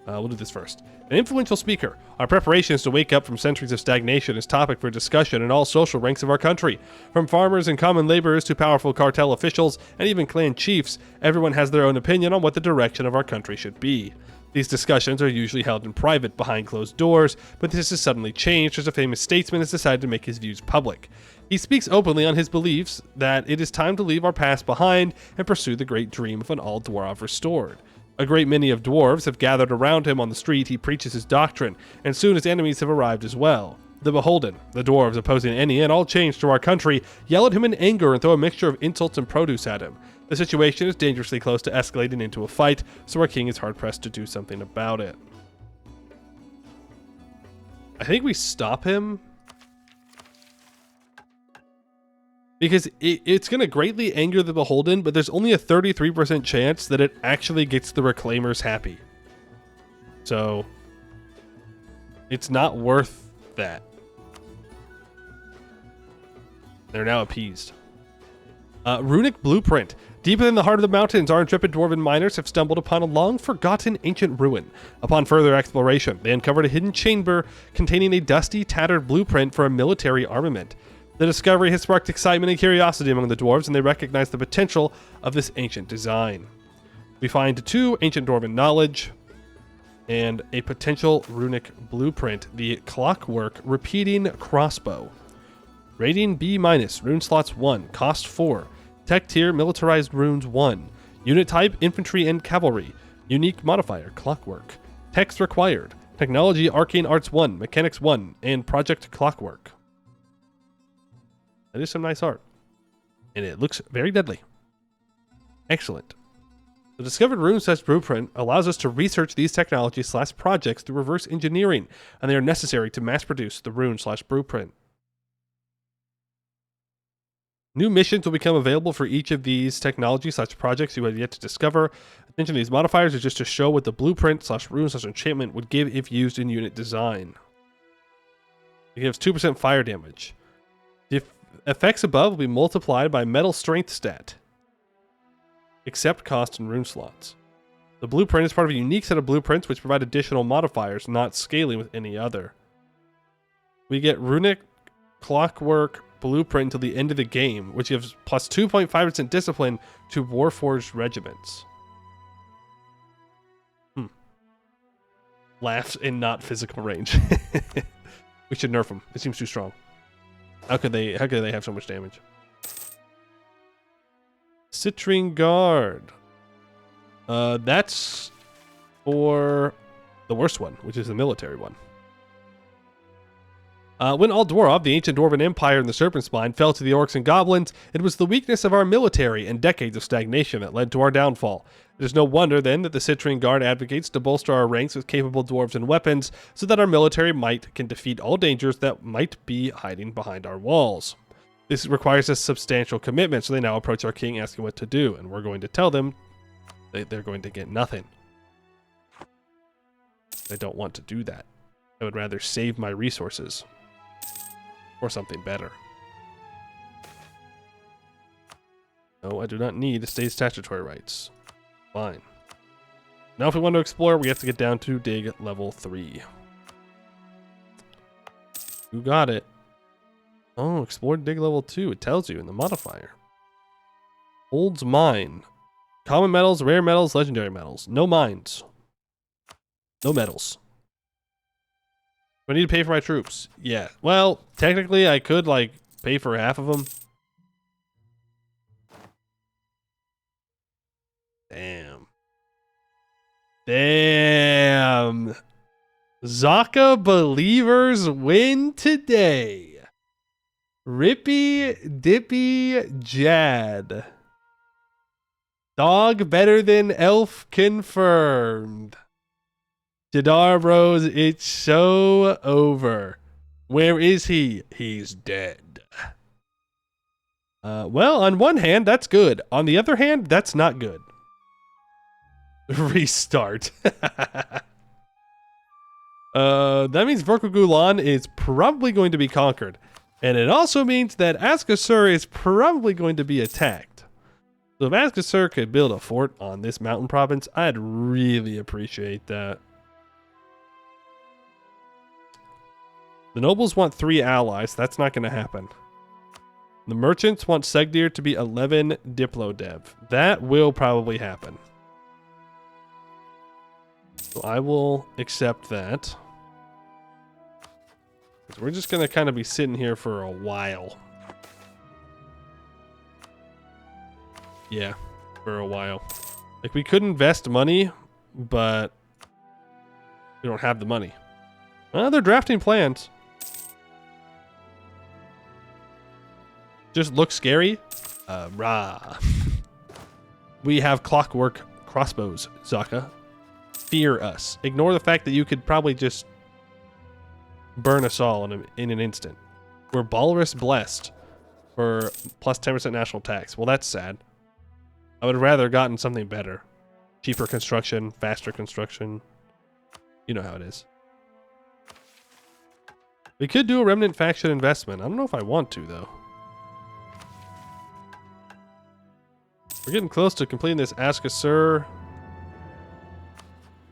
We'll do this first. An influential speaker. Our preparations to wake up from centuries of stagnation is topic for discussion in all social ranks of our country. From farmers and common laborers to powerful cartel officials and even clan chiefs, everyone has their own opinion on what the direction of our country should be. These discussions are usually held in private behind closed doors, but this has suddenly changed as a famous statesman has decided to make his views public. He speaks openly on his beliefs that it is time to leave our past behind and pursue the great dream of an all-dwarf restored. A great many of dwarves have gathered around him on the street. He preaches his doctrine, and soon his enemies have arrived as well. The beholden, the dwarves opposing any and all change to our country, yell at him in anger and throw a mixture of insults and produce at him. The situation is dangerously close to escalating into a fight, so our king is hard-pressed to do something about it. I think we stop him. Because it's going to greatly anger the beholden, but there's only a 33% chance that it actually gets the Reclaimers happy. So, it's not worth that. They're now appeased. Runic Blueprint. Deep within the heart of the mountains, our intrepid dwarven miners have stumbled upon a long-forgotten ancient ruin. Upon further exploration, they uncovered a hidden chamber containing a dusty, tattered blueprint for a military armament. The discovery has sparked excitement and curiosity among the dwarves, and they recognize the potential of this ancient design. We find 2 ancient dwarven knowledge and a potential runic blueprint, the Clockwork Repeating Crossbow. Rating B-, rune slots 1, cost 4. Tech tier, militarized runes 1. Unit type, infantry and cavalry. Unique modifier, clockwork. Text required. Technology, arcane arts 1, mechanics 1, and project clockwork. That is some nice art. And it looks very deadly. Excellent. The discovered rune/blueprint allows us to research these technologies/projects through reverse engineering, and they are necessary to mass produce the rune/blueprint. New missions will become available for each of these technology/projects you have yet to discover. Attention to these modifiers is just to show what the blueprint/rune/enchantment would give if used in unit design. It gives 2% fire damage. The effects above will be multiplied by metal strength stat. Accept cost and rune slots. The blueprint is part of a unique set of blueprints which provide additional modifiers, not scaling with any other. We get runic clockwork blueprint until the end of the game, which gives plus 2.5% discipline to warforged regiments. Laughs in not physical range. We should nerf him. It seems too strong. How could they have so much damage? Citrine Guard. That's for the worst one, which is the military one. When Aldorov, the ancient Dwarven Empire and the Serpent Spine, fell to the orcs and goblins, it was the weakness of our military and decades of stagnation that led to our downfall. It is no wonder, then, that the Citrine Guard advocates to bolster our ranks with capable dwarves and weapons, so that our military might can defeat all dangers that might be hiding behind our walls. This requires a substantial commitment, so they now approach our king asking what to do, and we're going to tell them that they're going to get nothing. I don't want to do that. I would rather save my resources. Or something better. No, I do not need state statutory rights. Fine. Now if we want to explore, we have to get down to dig level 3. You got it. Oh, explore dig level 2. It tells you in the modifier. Holds mine. Common metals, rare metals, legendary metals. No mines. No metals. Do I need to pay for my troops? Yeah. Well, technically I could, like, pay for half of them. Damn. Damn. Zaka believers win today. Rippy Dippy Jad. Dog better than elf confirmed. Jadar Bros, it's so over. Where is he? He's dead. Well, on one hand, that's good. On the other hand, that's not good. Restart. That means Vorkugulan is probably going to be conquered. And it also means that Askasur is probably going to be attacked. So if Askasur could build a fort on this mountain province, I'd really appreciate that. The nobles want 3 allies. That's not going to happen. The merchants want Seghdihr to be 11 Diplodev. That will probably happen. So I will accept that. Because we're just going to kind of be sitting here for a while. Yeah, for a while. Like, we could invest money, but we don't have the money. Well, they're drafting plans. Just look scary. Rah. We have clockwork crossbows, Zaka. Fear us. Ignore the fact that you could probably just burn us all in an instant. We're Balrus blessed for plus 10% national tax. Well, that's sad. I would have rather gotten something better. Cheaper construction, faster construction. You know how it is. We could do a remnant faction investment. I don't know if I want to, though. We're getting close to completing this Ask a Sir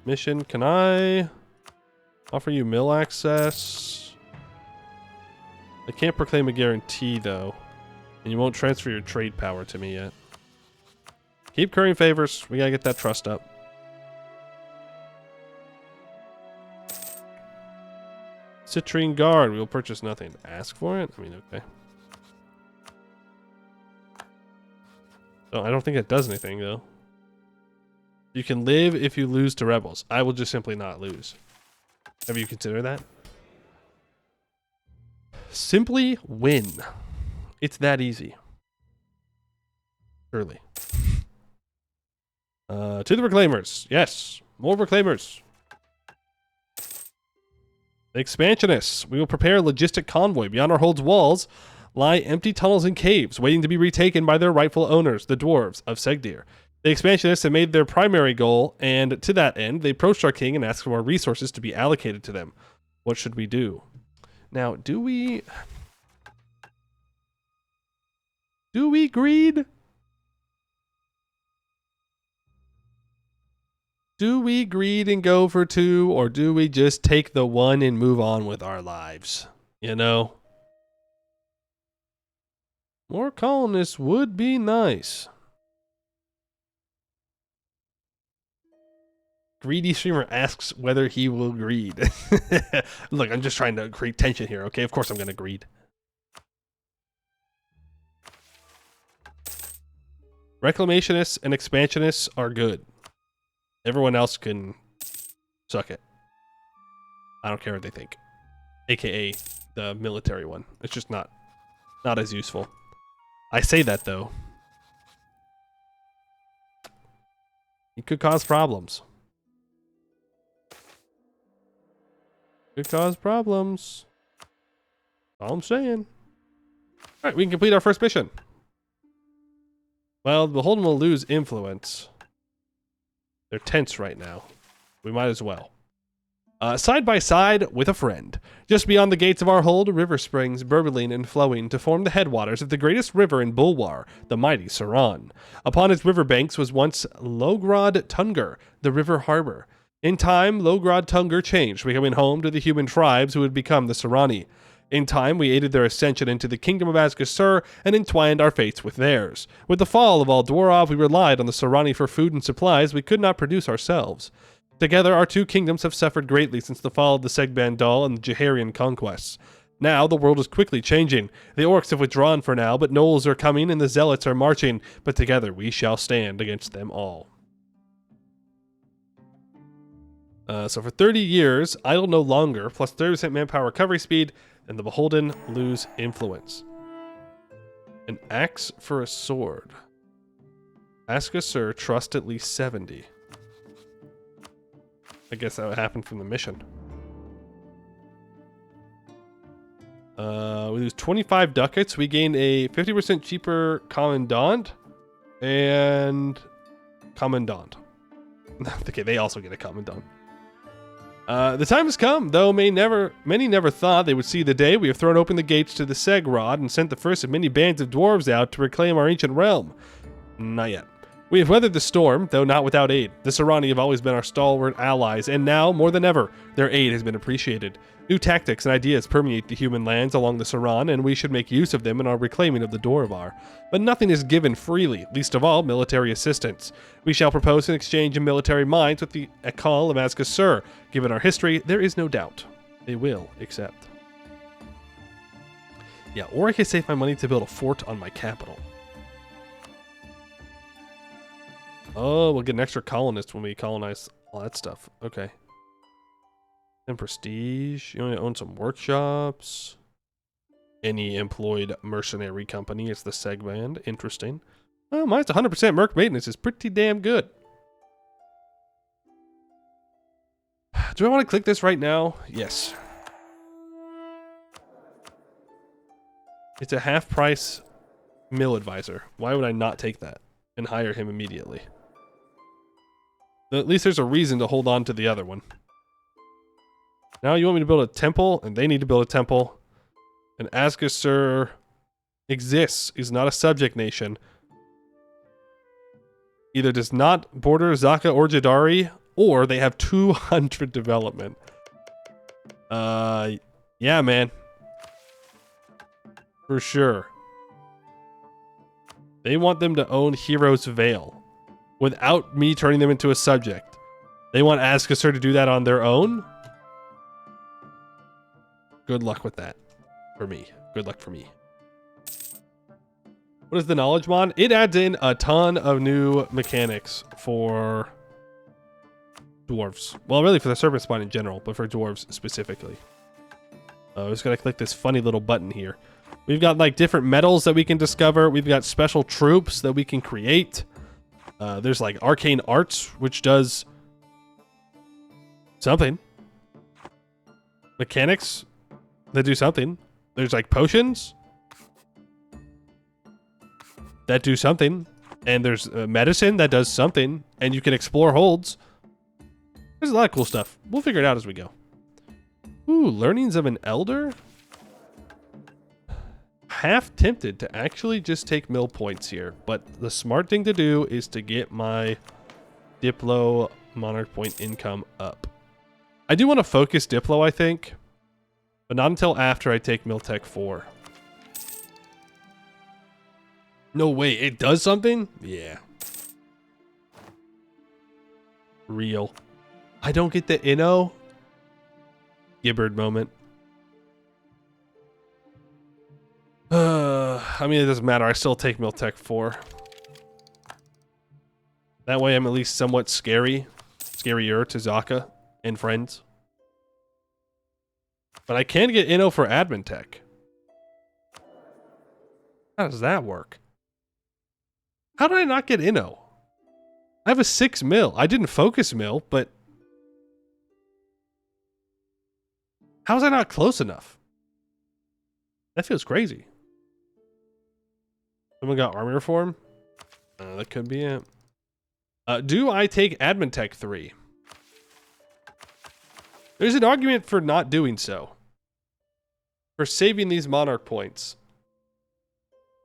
mission. Can I offer you mill access? I can't proclaim a guarantee, though. And you won't transfer your trade power to me yet. Keep currying favors. We gotta get that trust up. Citrine Guard. We will purchase nothing. Ask for it? I mean, okay. Oh, I don't think it does anything, though. You can live if you lose to rebels. I will just simply not lose. Have you considered that? Simply win. It's that easy. Surely. To the Reclaimers. Yes. More Reclaimers. Expansionists. We will prepare a logistic convoy. Beyond our hold's walls lie empty tunnels and caves, waiting to be retaken by their rightful owners, the dwarves of Seghdihr. The expansionists have made their primary goal, and to that end, they approached our king and asked for more resources to be allocated to them. What should we do? Now, do we greed? Do we greed and go for 2, or do we just take the 1 and move on with our lives? You know? More colonists would be nice. Greedy streamer asks whether he will greed. Look, I'm just trying to create tension here, okay? Of course I'm going to greed. Reclamationists and expansionists are good. Everyone else can suck it. I don't care what they think. AKA the military one. It's just not as useful. I say that though. It could cause problems. Could cause problems. All I'm saying. Alright, we can complete our first mission. Well, the Beholden will lose influence. They're tense right now. We might as well. Side by side with a friend. Just beyond the gates of our hold, a river springs, burbling and flowing to form the headwaters of the greatest river in Bulwar, the mighty Saran. Upon its riverbanks was once Logrod Tungur, the river harbor. In time, Logrod Tungur changed, becoming home to the human tribes who would become the Sarani. In time, we aided their ascension into the kingdom of Asgasur and entwined our fates with theirs. With the fall of all Dwarov, we relied on the Sarani for food and supplies we could not produce ourselves. Together, our two kingdoms have suffered greatly since the fall of the Seghdihr and the Jaharian conquests. Now, the world is quickly changing. The orcs have withdrawn for now, but gnolls are coming and the zealots are marching. But together, we shall stand against them all. So for 30 years, idle no longer, plus 30% manpower recovery speed, and the Beholden lose influence. An axe for a sword. Asgasur trust at least 70. I guess that would happen from the mission. We lose 25 ducats. We gain a 50% cheaper commandant and commandant. Okay, they also get a commandant. The time has come, though many never thought they would see the day. We have thrown open the gates to the Seghdihr and sent the first of many bands of dwarves out to reclaim our ancient realm. Not yet. We have weathered the storm, though not without aid. The Sarani have always been our stalwart allies, and now, more than ever, their aid has been appreciated. New tactics and ideas permeate the human lands along the Saran, and we should make use of them in our reclaiming of the Dwarvar. But nothing is given freely, least of all military assistance. We shall propose an exchange of military minds with the Ekal of Asgasur. Given our history, there is no doubt they will accept. Yeah, or I can save my money to build a fort on my capital. Oh, we'll get an extra colonist when we colonize all that stuff. Okay. And prestige. You only own some workshops. Any employed mercenary company. It's the Segband. Interesting. Well, mine's 100% merc maintenance is pretty damn good. Do I want to click this right now? Yes. It's a half price mill advisor. Why would I not take that and hire him immediately? At least there's a reason to hold on to the other one. Now you want me to build a temple, and they need to build a temple. And Asgasur exists, is not a subject nation. Either does not border Zaka or Jadari, or they have 200 development. Yeah, man. For sure. They want them to own Heroes Vale. Without me turning them into a subject. They want Asgasur to do that on their own? Good luck with that. For me. Good luck for me. What is the knowledge mod? It adds in a ton of new mechanics for dwarves. Well, really for the serpent spawn in general, but for dwarves specifically. I'm just going to click this funny little button here. We've got like different metals that we can discover. We've got special troops that we can create. There's like arcane arts, which does something. Mechanics that do something. There's like potions that do something. And there's medicine that does something. And you can explore holds. There's a lot of cool stuff. We'll figure it out as we go. Ooh, learnings of an elder? half tempted to actually just take mill points here, but the smart thing to do is to get my Diplo Monarch point income up. I do want to focus Diplo, I think, but not until after I take Mill Tech 4. No way, it does something? Yeah. Real. I don't get the Inno. Gibbard moment. I mean, it doesn't matter. I still take Mill Tech 4. That way I'm at least somewhat scarier to Zaka and friends. But I can get Inno for admin tech. How does that work? How did I not get Inno? I have a 6 mil. I didn't focus mill, but how was I not close enough? That feels crazy. Someone got armor reform? That could be it. Do I take admin tech 3? There's an argument for not doing so. For saving these monarch points.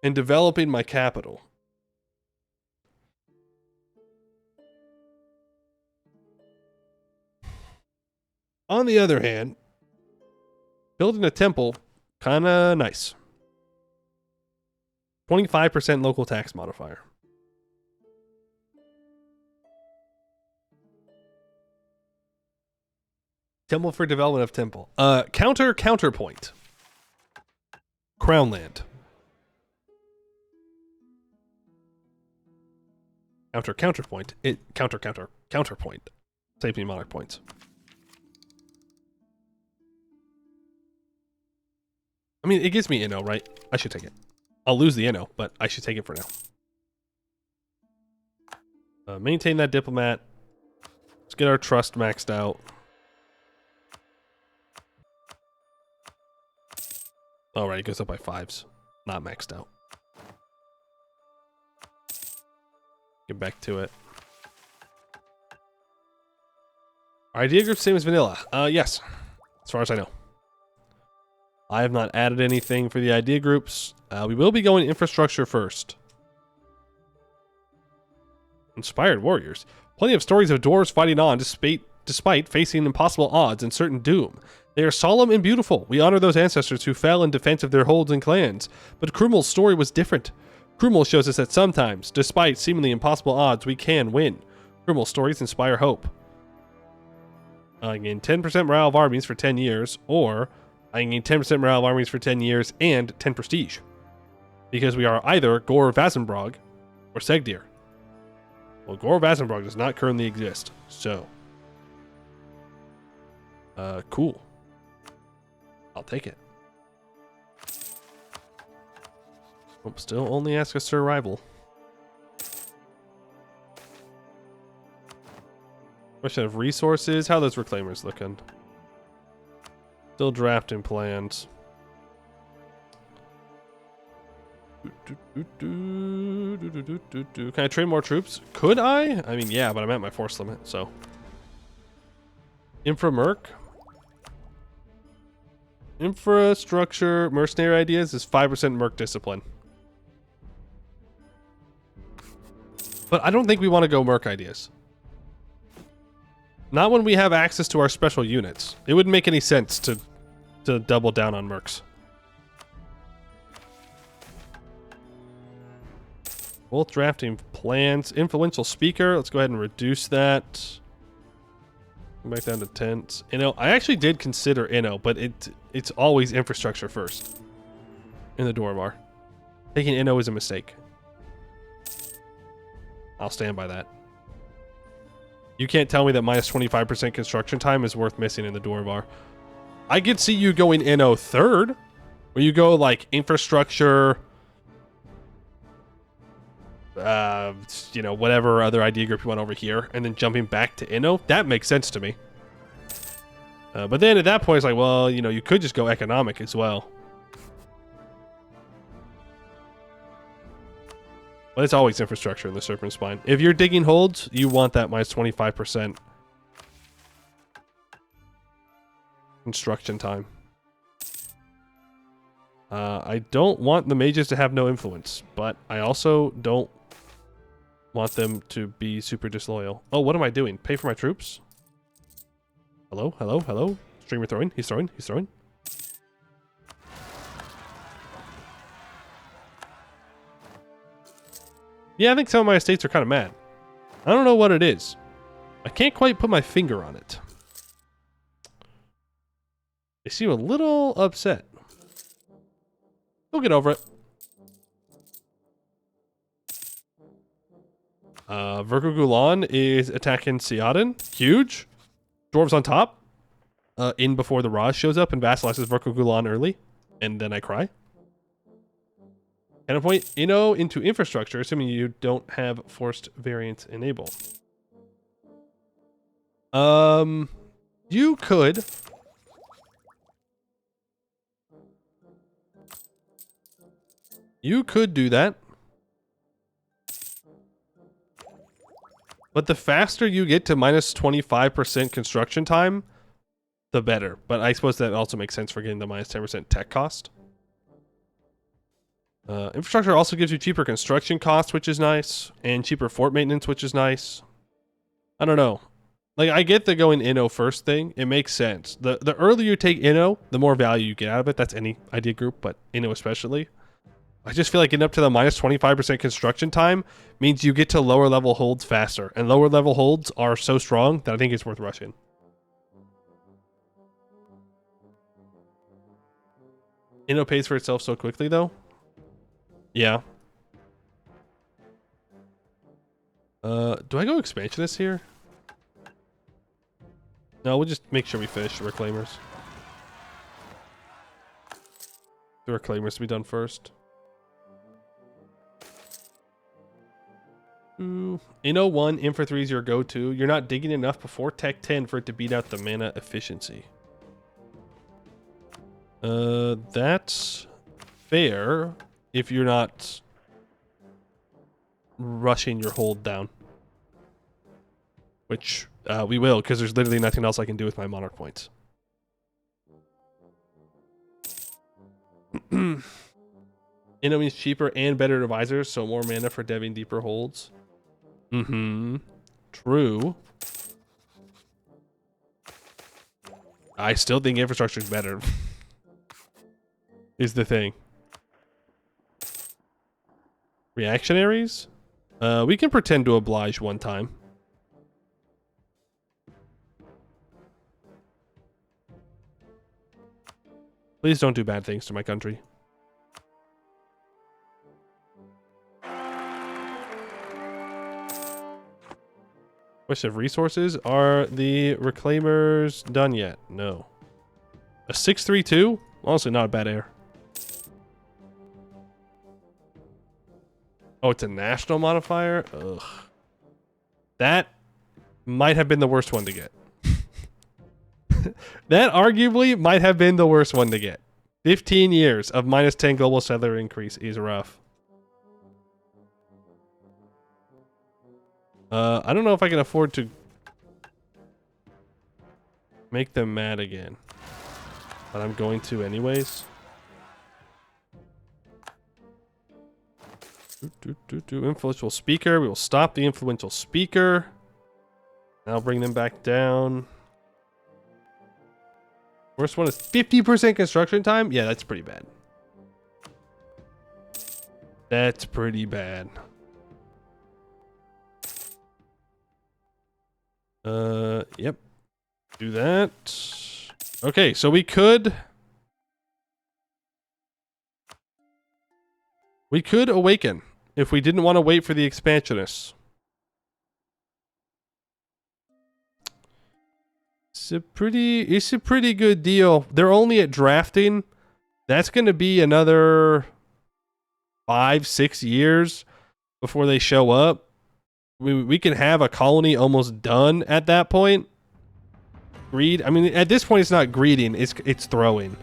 And developing my capital. On the other hand, building a temple, kinda nice. 25% local tax modifier. Temple for development of temple. Counterpoint. Crown land. Counterpoint. Counterpoint. Save me monarch points. I mean, it gives me Inno, right? I should take it. I'll lose the Inno, but I should take it for now. Maintain that diplomat. Let's get our trust maxed out. Alright, it goes up by 5s. Not maxed out. Get back to it. Idea group same as vanilla. Yes. As far as I know. I have not added anything for the idea groups. We will be going infrastructure first. Inspired warriors. Plenty of stories of dwarves fighting on despite facing impossible odds and certain doom. They are solemn and beautiful. We honor those ancestors who fell in defense of their holds and clans. But Krumel's story was different. Krumel shows us that sometimes, despite seemingly impossible odds, we can win. Krumel's stories inspire hope. I gain 10% morale of armies for 10 years, or I gain 10% morale of armies for 10 years and 10 prestige. Because we are either Gore Vazenbrog or Seghdihr. Well, Gore Vazenbrog does not currently exist, so. Cool. I'll take it. Oh, still only ask us to rival. Question of resources. How are those reclaimers looking? Still drafting plans. Can I train more troops? Could I? I mean, yeah, but I'm at my force limit, so. Infra Merc. Infrastructure mercenary ideas is 5% Merc discipline. But I don't think we want to go Merc ideas. Not when we have access to our special units. It wouldn't make any sense to double down on Mercs. Both drafting plans. Influential speaker. Let's go ahead and reduce that. Come back down to tents. Inno. I actually did consider Inno, but it's always infrastructure first. In the Dwarvar. Taking Inno is a mistake. I'll stand by that. You can't tell me that minus 25% construction time is worth missing in the Dwarvar. I could see you going Inno third, where you go like infrastructure, you know, whatever other idea group you want over here, and then jumping back to Inno. That makes sense to me. But then at that point, it's like, well, you know, you could just go economic as well. But it's always infrastructure in the Serpent Spine. If you're digging holds, you want that minus 25% construction time. I don't want the mages to have no influence, but I also don't want them to be super disloyal. Oh, what am I doing? Pay for my troops? Hello, hello, hello. Streamer throwing. He's throwing. He's throwing. Yeah, I think some of my estates are kind of mad. I don't know what it is. I can't quite put my finger on it. They seem a little upset. We'll get over it. Virgo Gulan is attacking Seghdihr. Huge. Dwarves on top. In before the Raj shows up and vassalizes Virgo Gulan early. And then I cry. And a point, into infrastructure, assuming you don't have forced variants enable. You could. You could do that. But the faster you get to minus 25% construction time, the better. But I suppose that also makes sense for getting the minus 10% tech cost. Infrastructure also gives you cheaper construction costs, which is nice. And cheaper fort maintenance, which is nice. I don't know. Like, I get the going Inno first thing. It makes sense. The earlier you take Inno, the more value you get out of it. That's any idea group, but Inno especially. I just feel like getting up to the minus 25% construction time means you get to lower level holds faster. And lower level holds are so strong that I think it's worth rushing. Inno pays for itself so quickly, though. Yeah. Do I go expansionist here? No, we'll just make sure we finish the reclaimers. The reclaimers to be done first. Inno 1, Infra 3 is your go-to. You're not digging enough before Tech 10 for it to beat out the mana efficiency. That's fair if you're not rushing your hold down. Which we will, because there's literally nothing else I can do with my monarch points. Inno means cheaper and better advisors, so more mana for deving deeper holds. True. I still think infrastructure is better. Is the thing. Reactionaries? We can pretend to oblige one time. Please don't do bad things to my country. Question of resources. Are the reclaimers done yet? No. A 632? Honestly, not a bad air. Oh, it's a national modifier? Ugh. That might have been the worst one to get. That arguably might have been the worst one to get. 15 years of minus 10 global settler increase is rough. I don't know if I can afford to make them mad again. But I'm going to anyways. Influential speaker. We will stop the influential speaker. I'll bring them back down. Worst one is 50% construction time? Yeah, that's pretty bad. That's pretty bad. Yep. Do that. Okay, so we could awaken if we didn't want to wait for the expansionists. It's a pretty good deal. They're only at drafting. That's going to be another 5-6 years before they show up. We can have a colony almost done at that point. Greed. I mean, at this point, it's not greeding. It's throwing.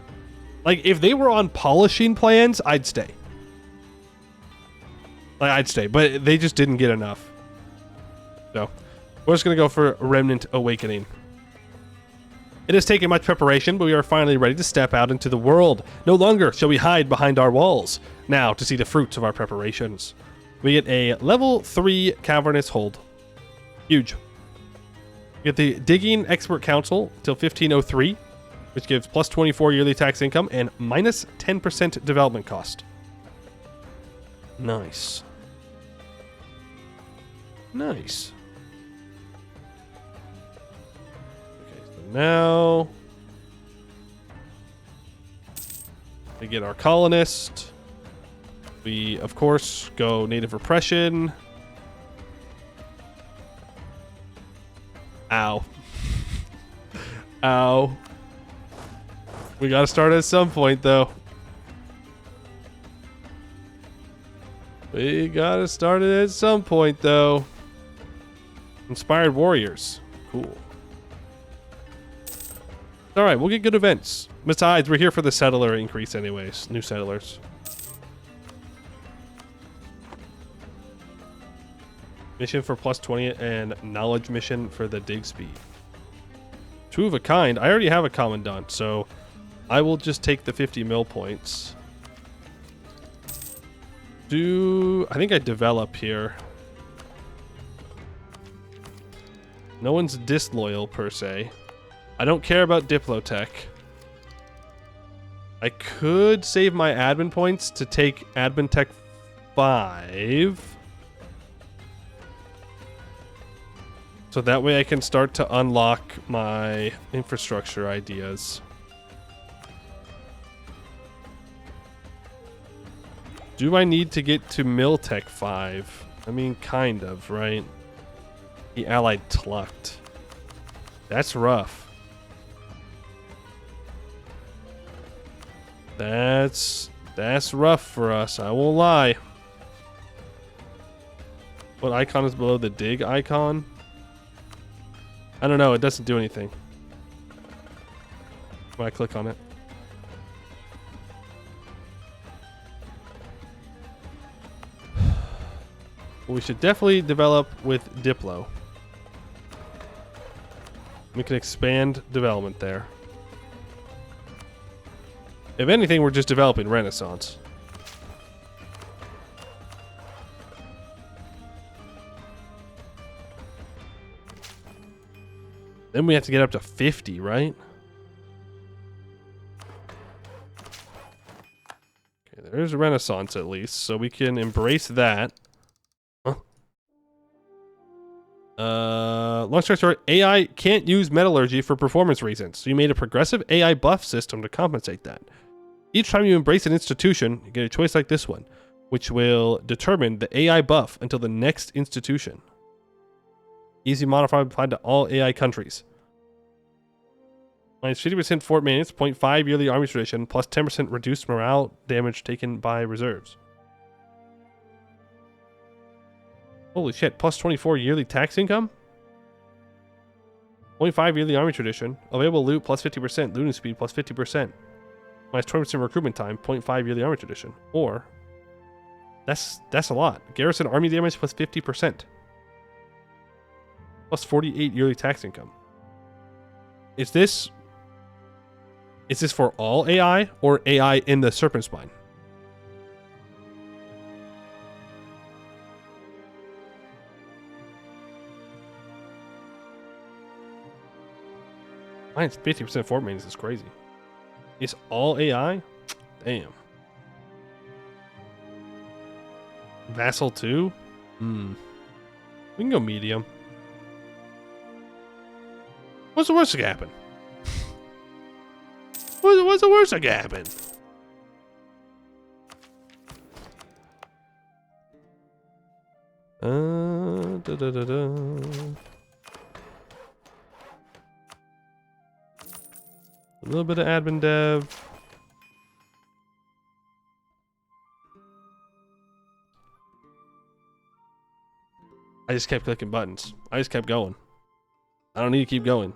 Like, if they were on polishing plans, I'd stay. Like, I'd stay. But they just didn't get enough. So, we're just going to go for Remnant Awakening. It has taken much preparation, but we are finally ready to step out into the world. No longer shall we hide behind our walls. Now, to see the fruits of our preparations. We get a level 3 cavernous hold. Huge. We get the Digging Expert Council till 1503, which gives plus 24 yearly tax income and minus 10% development cost. Nice. Nice. Now we get our colonist. We, of course, go native repression. Ow. Ow. We gotta start at some point, though. We gotta start it at some point, though. Inspired warriors. Cool. Alright, we'll get good events. Besides, we're here for the settler increase anyways. New settlers. Mission for plus 20 and knowledge mission for the dig speed. 2 of a kind. I already have a commandant, so I will just take the 50 mil points. I think I develop here. No one's disloyal per se. I don't care about Diplotech. I could save my admin points to take admin tech 5. So that way I can start to unlock my infrastructure ideas. Do I need to get to Mill Tech 5? I mean, kind of, right? The Allied Tluct. That's rough. That's rough for us, I won't lie. What icon is below the dig icon? I don't know, it doesn't do anything when I click on it. We should definitely develop with Diplo. We can expand development there. If anything, we're just developing Renaissance. Then we have to get up to 50, right? Okay, there's Renaissance at least, so we can embrace that. Huh? Long story short, AI can't use metallurgy for performance reasons, so you made a progressive AI buff system to compensate that. Each time you embrace an institution, you get a choice like this one, which will determine the AI buff until the next institution. Easy modifier applied to all AI countries. Minus 50% fort maintenance, 0.5 yearly army tradition, plus 10% reduced morale damage taken by reserves. Holy shit, plus 24 yearly tax income? 0.5 yearly army tradition, available loot plus 50%, looting speed plus 50%. Minus 20% recruitment time, 0.5 yearly army tradition. Or, that's a lot. Garrison army damage plus 50%. Plus 48 yearly tax income. Is this for all AI or AI in the Serpent Spine? Mine's 50% fort maintenance is crazy. It's all AI? Damn. Vassal 2? We can go medium. What's the worst that can happen? What's the worst that can happen? A little bit of admin dev. I just kept clicking buttons. I just kept going. I don't need to keep going.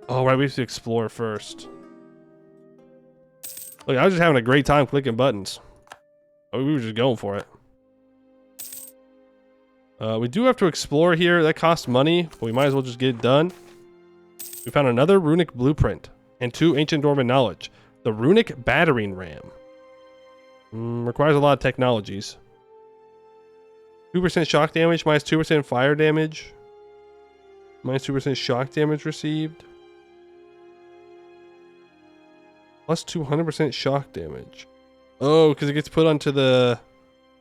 Oh, right, we have to explore first. Look, I was just having a great time clicking buttons. I mean, we were just going for it. We do have to explore here. That costs money, but we might as well just get it done. We found another runic blueprint and 2 ancient dwarven knowledge. The runic battering ram. Requires a lot of technologies. 2% shock damage, minus 2% fire damage. Minus 2% shock damage received. Plus 200% shock damage. Oh, because it gets put onto the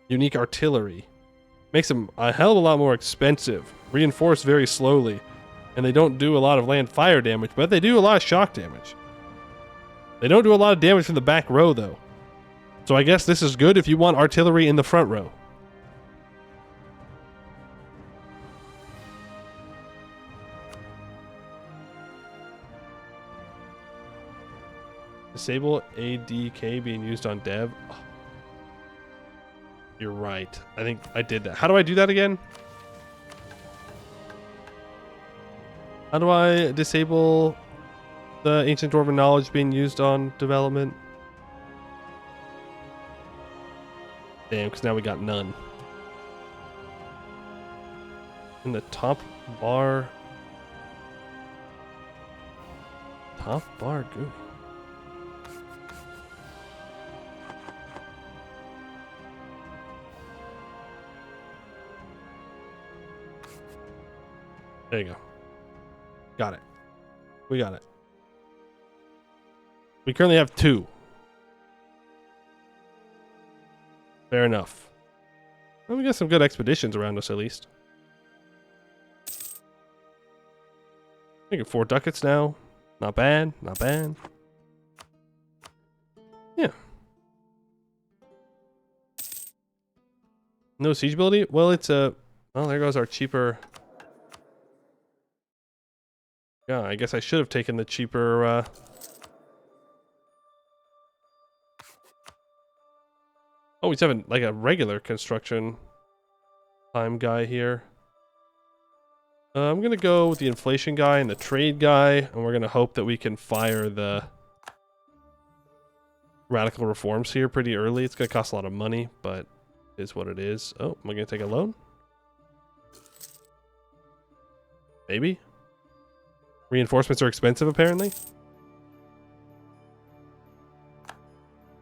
unique artillery. Makes them a hell of a lot more expensive. Reinforced very slowly. And they don't do a lot of land fire damage, but they do a lot of shock damage. They don't do a lot of damage from the back row, though. So I guess this is good if you want artillery in the front row. Disable ADK being used on dev. Oh. You're right. I think I did that. How do I do that again? How do I disable the ancient dwarven knowledge being used on development? Damn, because now we got none. In the top bar. Top bar GUI. There you go. Got it. We got it. We currently have 2. Fair enough. Well, we got some good expeditions around us, at least. I think 4 ducats now. Not bad. Not bad. Yeah. No siege ability? Well, it's a... Oh, there goes our cheaper... Yeah, I guess I should have taken the cheaper, Oh, he's having, like, a regular construction time guy here. I'm gonna go with the inflation guy and the trade guy, and we're gonna hope that we can fire the radical reforms here pretty early. It's gonna cost a lot of money, but it is what it is. Oh, am I gonna take a loan? Maybe? Reinforcements are expensive, apparently.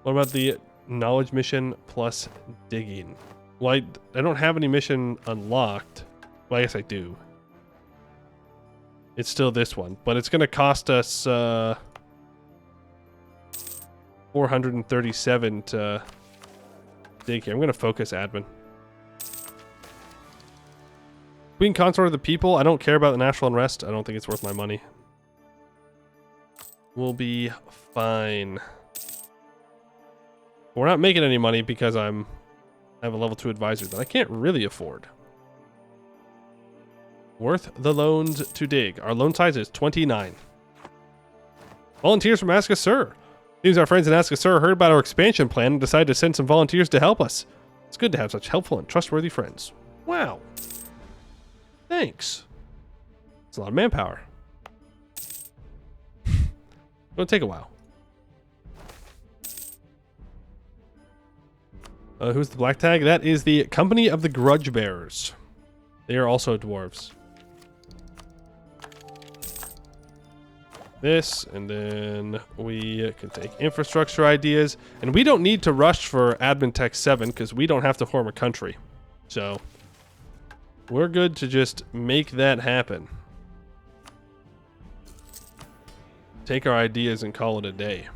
What about the knowledge mission plus digging? Well, I don't have any mission unlocked. Well, I guess I do. It's still this one, but it's going to cost us 437 to dig here. I'm going to focus admin. Queen consort of the people. I don't care about the national unrest. I don't think it's worth my money. We'll be fine. We're not making any money because I have a level 2 advisor that I can't really afford. Worth the loans to dig. Our loan size is 29. Volunteers from Ask a Sir. Seems our friends in Ask a Sir heard about our expansion plan and decided to send some volunteers to help us. It's good to have such helpful and trustworthy friends. Wow. Thanks. It's a lot of manpower. It'll take a while. Who's the black tag? That is the Company of the Grudge Bearers. They are also dwarves. This, and then we can take infrastructure ideas. And we don't need to rush for Admin Tech 7 because we don't have to form a country. So we're good to just make that happen. Take our ideas and call it a day.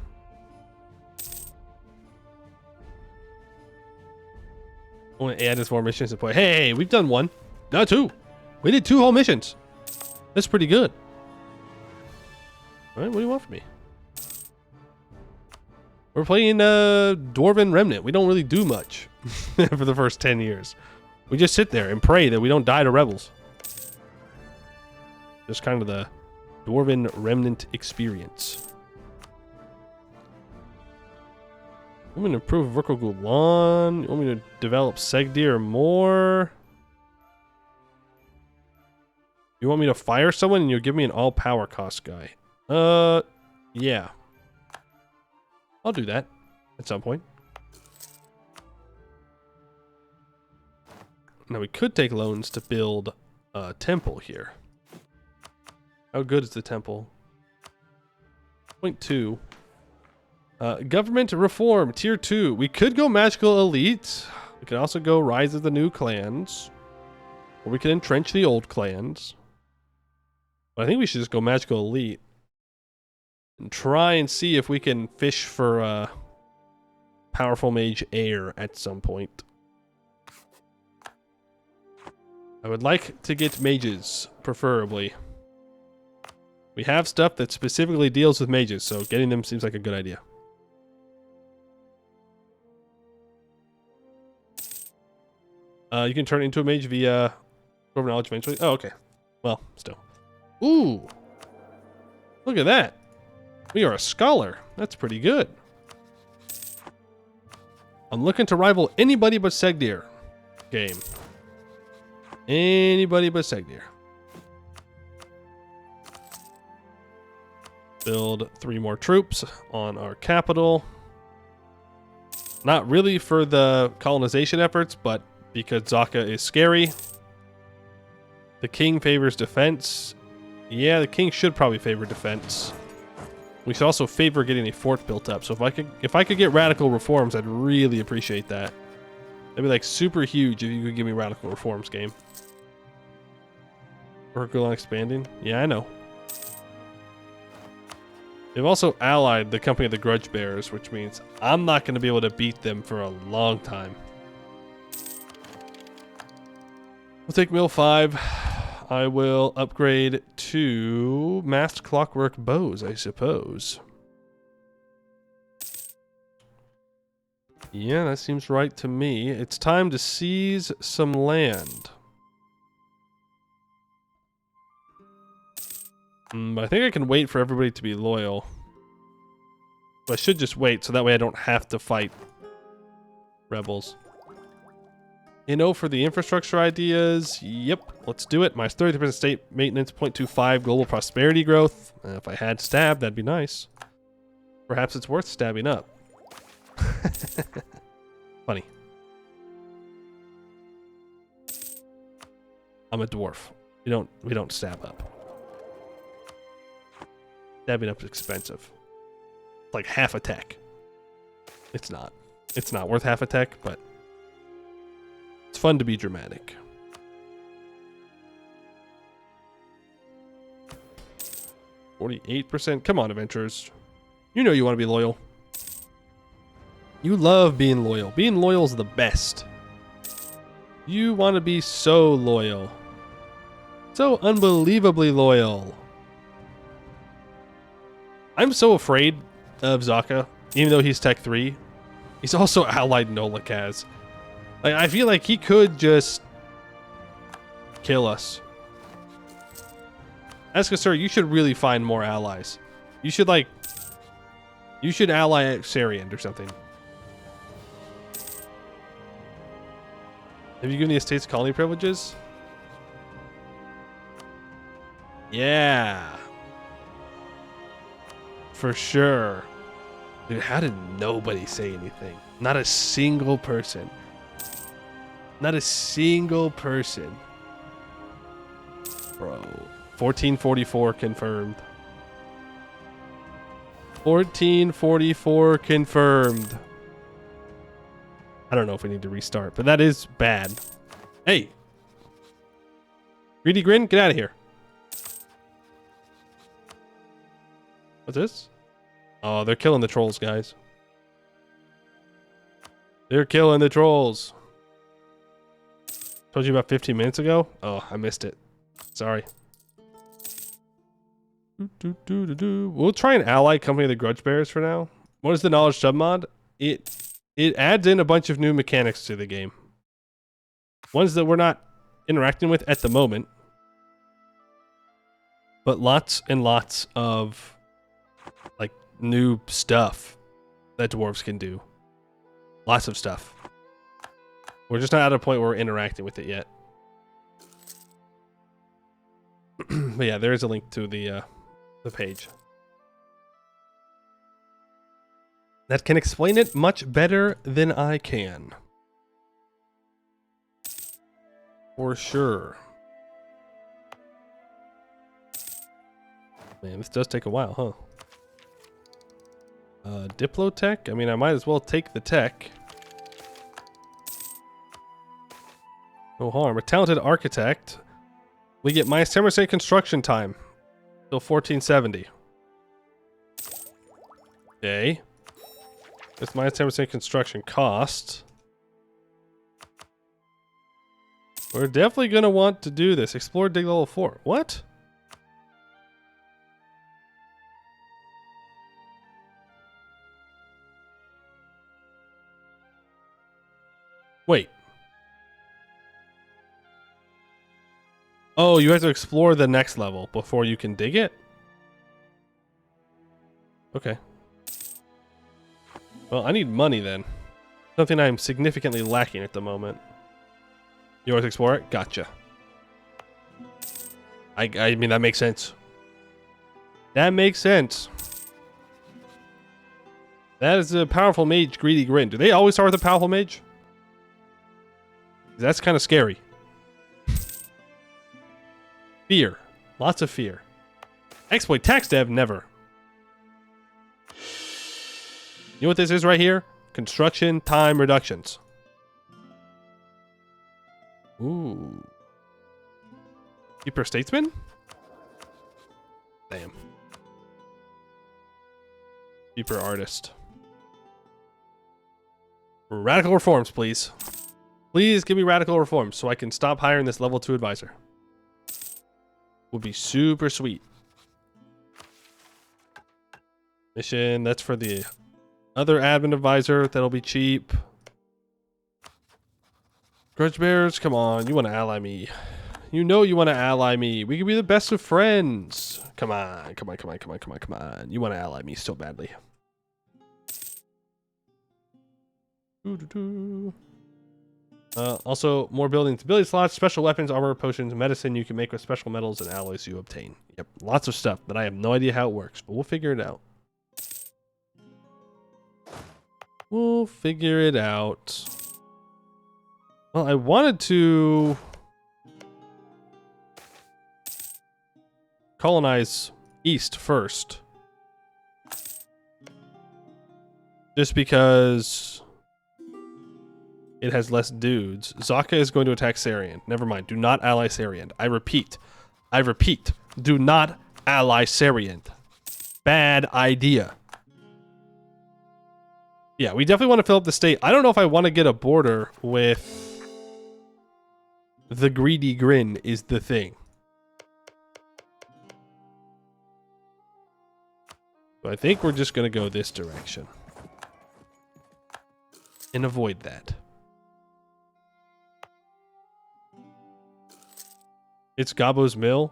I want to add us more missions to play. Hey, we've done 1. No, 2. We did 2 whole missions. That's pretty good. All right, what do you want from me? We're playing Dwarven Remnant. We don't really do much for the first 10 years. We just sit there and pray that we don't die to rebels. Just kind of the Dwarven Remnant experience. I'm going to improve Verkal Gulan. You want me to develop Seghdihr more? You want me to fire someone and you'll give me an all power cost guy? Yeah. I'll do that at some point. Now we could take loans to build a temple here. How good is the temple? 0.2. Government reform, tier 2. We could go magical elite. We could also go rise of the new clans. Or we could entrench the old clans. But I think we should just go magical elite. And try and see if we can fish for powerful mage heir at some point. I would like to get mages, preferably. We have stuff that specifically deals with mages, so getting them seems like a good idea. You can turn into a mage via Dwarven Knowledge eventually. Oh, okay. Well, still. Ooh! Look at that! We are a scholar. That's pretty good. I'm looking to rival anybody but Seghdihr. Game. Anybody but Seghdihr. Build 3 more troops on our capital. Not really for the colonization efforts, but because Zaka is scary. The king favors defense. Yeah, the king should probably favor defense. We should also favor getting a fort built up. So if I could get radical reforms, I'd really appreciate that. That'd be like super huge if you could give me radical reforms, game. Work on expanding? Yeah, I know. They've also allied the company of the Grudge Bearers, which means I'm not going to be able to beat them for a long time. We'll take Mill 5. I will upgrade to masked clockwork bows, I suppose. Yeah, that seems right to me. It's time to seize some land. But I think I can wait for everybody to be loyal. But I should just wait, so that way I don't have to fight rebels. You know, for the infrastructure ideas, yep, let's do it. Minus 30% state maintenance, 0.25 global prosperity growth. If I had stab, that'd be nice. Perhaps it's worth stabbing up. Funny. I'm a dwarf. We don't stab up. Stabbing up is expensive. It's like half a tech. It's not. It's not worth half a tech, but it's fun to be dramatic. %. Come on, adventurers. You know you want to be loyal. You love being loyal. Being loyal is the best. You want to be so loyal. So unbelievably loyal. I'm so afraid of Zaka, even though he's Tech 3. He's also allied Nolakaz. Like, I feel like he could just kill us. Aska, sir, you should really find more allies. You should ally Sarian or something. Have you given the estates colony privileges? Yeah. For sure. Dude, how did nobody say anything? Not a single person. Not a single person. Bro. 1444 confirmed. 1444 confirmed. I don't know if we need to restart, but that is bad. Hey. Greedy Grin, get out of here. What's this? Oh, they're killing the trolls, guys. They're killing the trolls. Told you about 15 minutes ago? Oh, I missed it. Sorry. We'll try and ally company of the Grudge Bearers for now. What is the knowledge submod? It adds in a bunch of new mechanics to the game. Ones that we're not interacting with at the moment. But lots and lots of like new stuff that dwarves can do. Lots of stuff. We're just not at a point where we're interacting with it yet. But yeah, there is a link to the page that can explain it much better than I can. For sure. Man, this does take a while, huh? Diplotech? I mean, I might as well take the tech. No harm. A talented architect. We get minus 10% construction time. Till 1470. Okay. It's minus 10% construction cost. We're definitely going to want to do this. Explore dig level 4. What? Wait. Oh, you have to explore the next level before you can dig it? Okay. Well, I need money then. Something I'm significantly lacking at the moment. You want to explore it? Gotcha. I mean, that makes sense. That makes sense. That is a powerful mage, Greedy Grin. Do they always start with a powerful mage? That's kind of scary. Fear. Lots of fear. Exploit tax dev, never. You know what this is right here? Construction time reductions. Ooh. Keeper Statesman? Damn. Keeper Artist. Radical reforms, please. Please give me radical reforms so I can stop hiring this level 2 advisor. Would be super sweet. Mission, that's for the other admin advisor. That'll be cheap. Grudge bearers, come on. You want to ally me. You know you want to ally me. We can be the best of friends. Come on. Come on, come on, come on, come on, come on. You want to ally me so badly. Also, more buildings, ability slots, special weapons, armor, potions, medicine you can make with special metals and alloys you obtain. Yep, lots of stuff, but I have no idea how it works, but we'll figure it out. We'll figure it out. Well, I wanted to colonize east first. Just because it has less dudes. Zaka is going to attack Sarian. Never mind. Do not ally Sarian. I repeat. Do not ally Sarian. Bad idea. Yeah, we definitely want to fill up the state. I don't know if I want to get a border with the Greedy Grin is the thing. So I think we're just going to go this direction. And avoid that. It's Gabbo's Mill.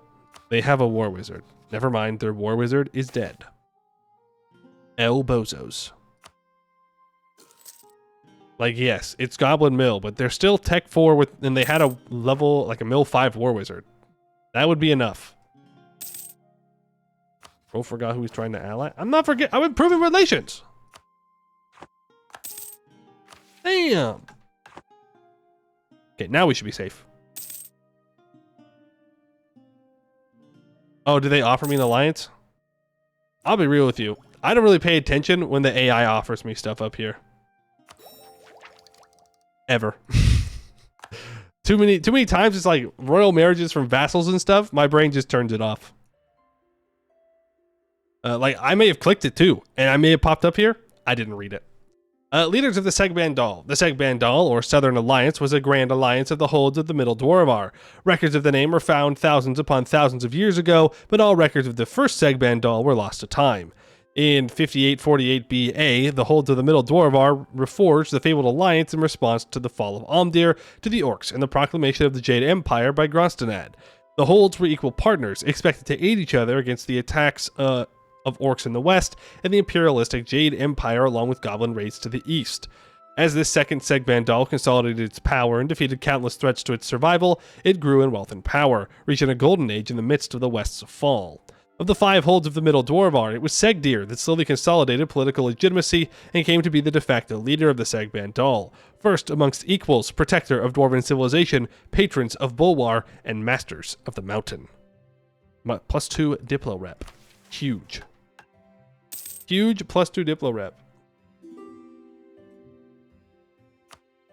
They have a war wizard. Never mind, their war wizard is dead. El Bozos. Like, yes, it's Goblin Mill, but they're still Tech 4 with, and they had a level, like a Mill 5 war wizard. That would be enough. Bro forgot who he's trying to ally. I'm improving relations. Damn. Okay, now we should be safe. Oh, do they offer me an alliance? I'll be real with you. I don't really pay attention when the AI offers me stuff up here. Ever. Too many times it's like royal marriages from vassals and stuff. My brain just turns it off. Like I may have clicked it too, and I may have popped up here. I didn't read it. Leaders of the Seghdihr. The Seghdihr, or Southern Alliance, was a grand alliance of the holds of the Middle Dwarvar. Records of the name were found thousands upon thousands of years ago, but all records of the first Seghdihr were lost to time. In 5848 BA, the holds of the Middle Dwarvar reforged the fabled alliance in response to the fall of Almdir to the Orcs and the proclamation of the Jade Empire by Grostadad. The holds were equal partners, expected to aid each other against the attacks of Orcs in the west and the imperialistic Jade Empire along with goblin raids to the east. As this second Seghdihr consolidated its power and defeated countless threats to its survival, it grew in wealth and power, reaching a golden age in the midst of the West's fall. Of the 5 holds of the Middle Dwarvar, it was Seghdihr that slowly consolidated political legitimacy and came to be the de facto leader of the Seghban Dal, first amongst equals, protector of Dwarven civilization, patrons of Bulwar, and masters of the mountain. +2 Diplo rep. Huge. Huge +2 Diplo rep.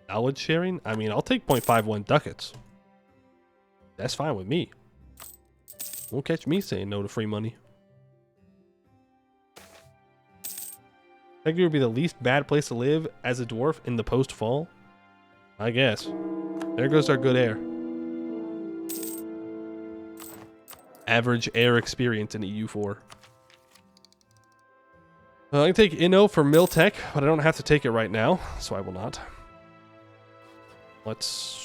Knowledge sharing? I mean, I'll take 0.51 ducats. That's fine with me. Won't catch me saying no to free money. Seghdihr would be the least bad place to live as a dwarf in the post-fall? I guess. There goes our good air. Average air experience in EU4. I can take Inno for Mill Tech, but I don't have to take it right now, so I will not. Let's...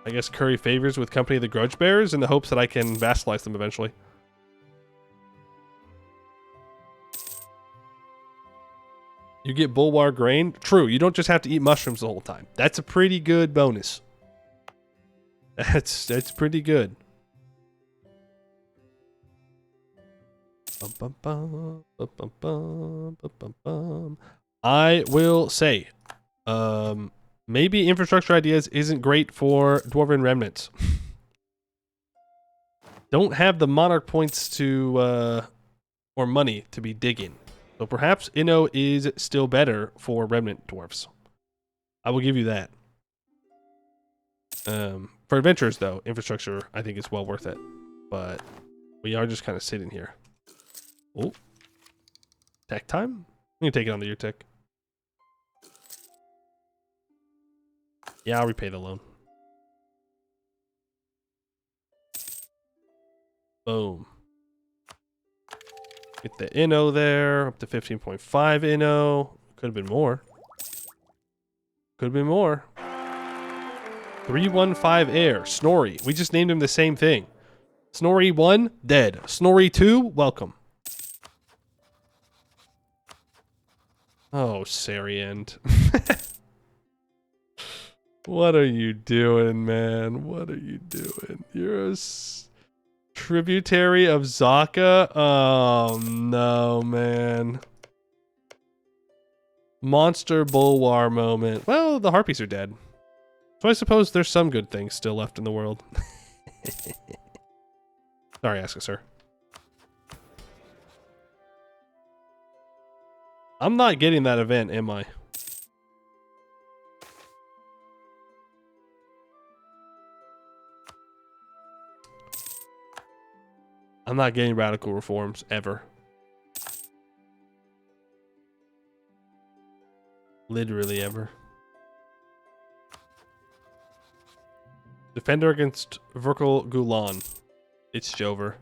I guess curry favors with Company of the Grudge Bearers in the hopes that I can vassalize them eventually. You get Bulwar grain. True, you don't just have to eat mushrooms the whole time. That's a pretty good bonus. That's pretty good. I will say, maybe infrastructure ideas isn't great for Dwarven remnants. Don't have the monarch points to, or money to be digging. So perhaps Inno is still better for remnant dwarfs. I will give you that. For adventurers, though, infrastructure I think is well worth it. But we are just kind of sitting here. Oh, tech time? I'm gonna take it on the year tech. Yeah, I'll repay the loan. Boom. Get the Inno there, up to 15.5 Inno. Could have been more. Could have been more. 315 Air, Snorri. We just named him the same thing. Snorri 1, dead. Snorri 2, welcome. Oh, Sariend. What are you doing, man? What are you doing? You're a tributary of Zaka? Oh, no, man. Monster Bulwar moment. Well, the Harpies are dead. So I suppose there's some good things still left in the world. Sorry, Aska, sir. I'm not getting that event, am I? I'm not getting radical reforms, ever. Literally ever. Defender against Verkal Gulan. It's Jover.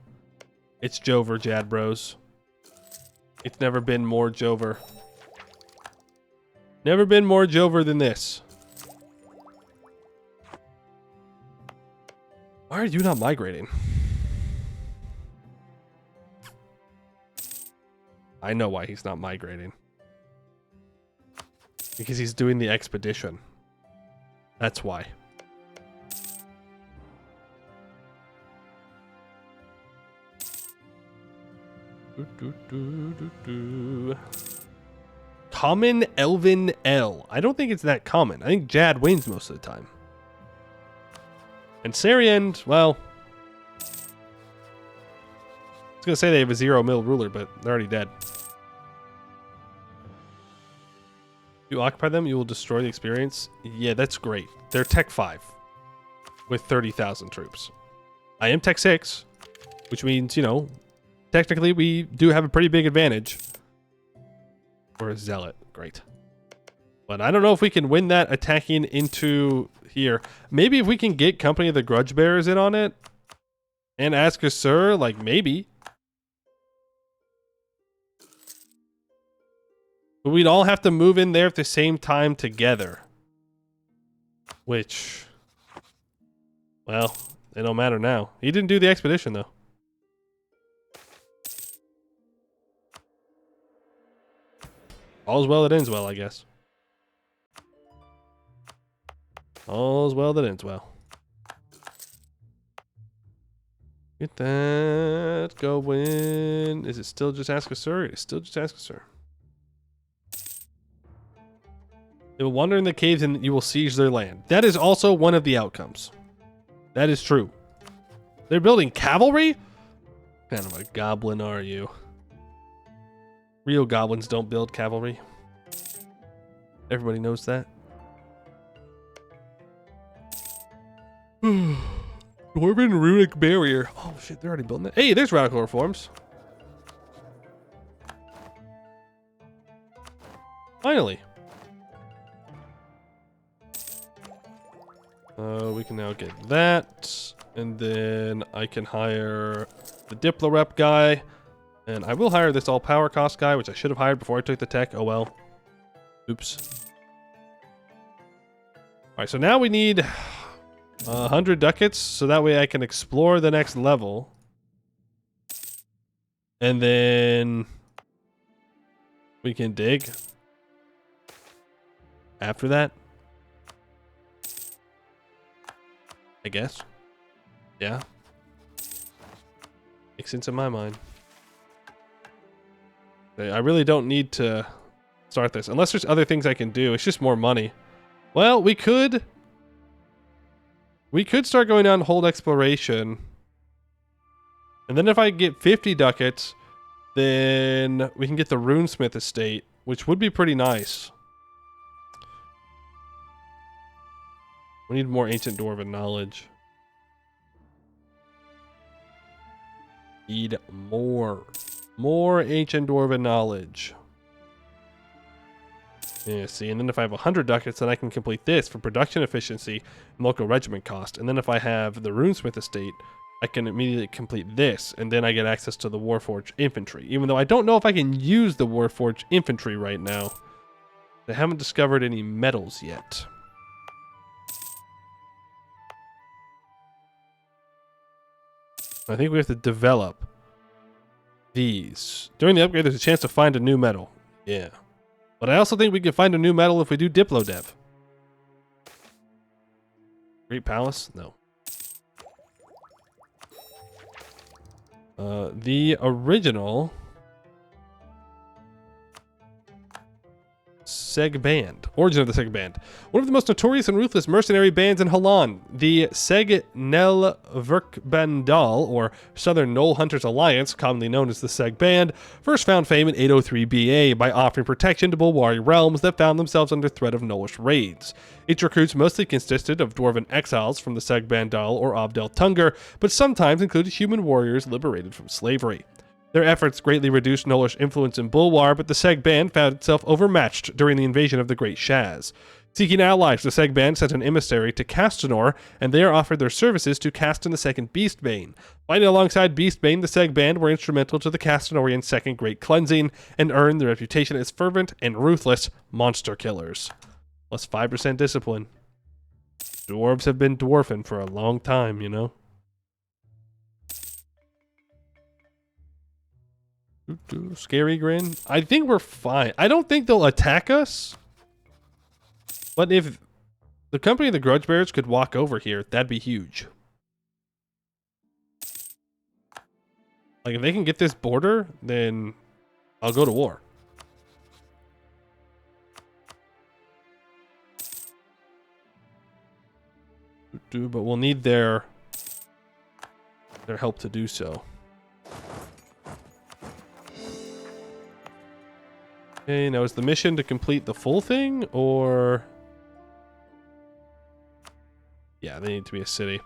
It's Jover, Jad Bros. It's never been more Jover. Never been more Jover than this. Why are you not migrating? I know why he's not migrating. Because he's doing the expedition. That's why. Common Elven L. I don't think it's that common. I think Jad wins most of the time. And Sariend, well... I was going to say they have a 0 mil ruler, but they're already dead. You occupy them, you will destroy the experience. Yeah, that's great. They're Tech 5 with 30,000 troops. I am Tech 6, which means, you know, technically we do have a pretty big advantage. Or a Zealot. Great. But I don't know if we can win that attacking into here. Maybe if we can get Company of the Grudge Bearers in on it and ask a sir, like maybe. But we'd all have to move in there at the same time together. Which, well, it don't matter now. He didn't do the expedition, though. All's well that ends well, I guess. All's well that ends well. Get that going. Is it still just ask a sir? It's still just ask a sir. They will wander in the caves and you will siege their land. That is also one of the outcomes. That is true. They're building cavalry? What kind of a goblin are you? Real goblins don't build cavalry. Everybody knows that. Dwarven runic barrier. Oh shit, they're already building it. Hey, there's radical reforms. Finally. We can now get that. And then I can hire the Diplo rep guy. And I will hire this all power cost guy, which I should have hired before I took the tech. Oh well. Oops. Alright, so now we need 100 ducats, so that way I can explore the next level. And then we can dig after that. I guess. Yeah. Makes sense in my mind. I really don't need to start this. Unless there's other things I can do. It's just more money. Well, we could start going down hold exploration. And then if I get 50 ducats, then we can get the runesmith estate, which would be pretty nice. We need more ancient dwarven knowledge. Need more ancient dwarven knowledge. Yeah, see, and then if I have 100 ducats, then I can complete this for production efficiency and local regiment cost. And then if I have the runesmith estate, I can immediately complete this, and then I get access to the Warforged infantry. Even though I don't know if I can use the Warforged infantry right now. They haven't discovered any metals yet. I think we have to develop these. During the upgrade, there's a chance to find a new metal. Yeah. But I also think we can find a new metal if we do Diplo Dev. Great Palace? No. The original Seg Band. Origin of the Seg Band. One of the most notorious and ruthless mercenary bands in Halan, the Seghdihr Verkbandal, or Southern Knoll Hunters Alliance, commonly known as the Seg Band, first found fame in 803 BA by offering protection to Bulwari realms that found themselves under threat of Knollish raids. Its recruits mostly consisted of dwarven exiles from the Segbandal or Abdel Tungur, but sometimes included human warriors liberated from slavery. Their efforts greatly reduced Knollish influence in Bulwar, but the Seg Band found itself overmatched during the invasion of the Great Shaz. Seeking allies, the Seg Band sent an emissary to Castanor, and there offered their services to Castan II Beastbane. Fighting alongside Beastbane, the Seg Band were instrumental to the Castanorian Second Great Cleansing, and earned their reputation as fervent and ruthless monster killers. Plus 5% discipline. Dwarves have been dwarfing for a long time, you know? Scary grin. I think we're fine. I don't think they'll attack us. But if the company of the Grudge Bears could walk over here, that'd be huge. Like, if they can get this border, then I'll go to war. But we'll need their help to do so. Okay, now is the mission to complete the full thing, or... Yeah, they need to be a city.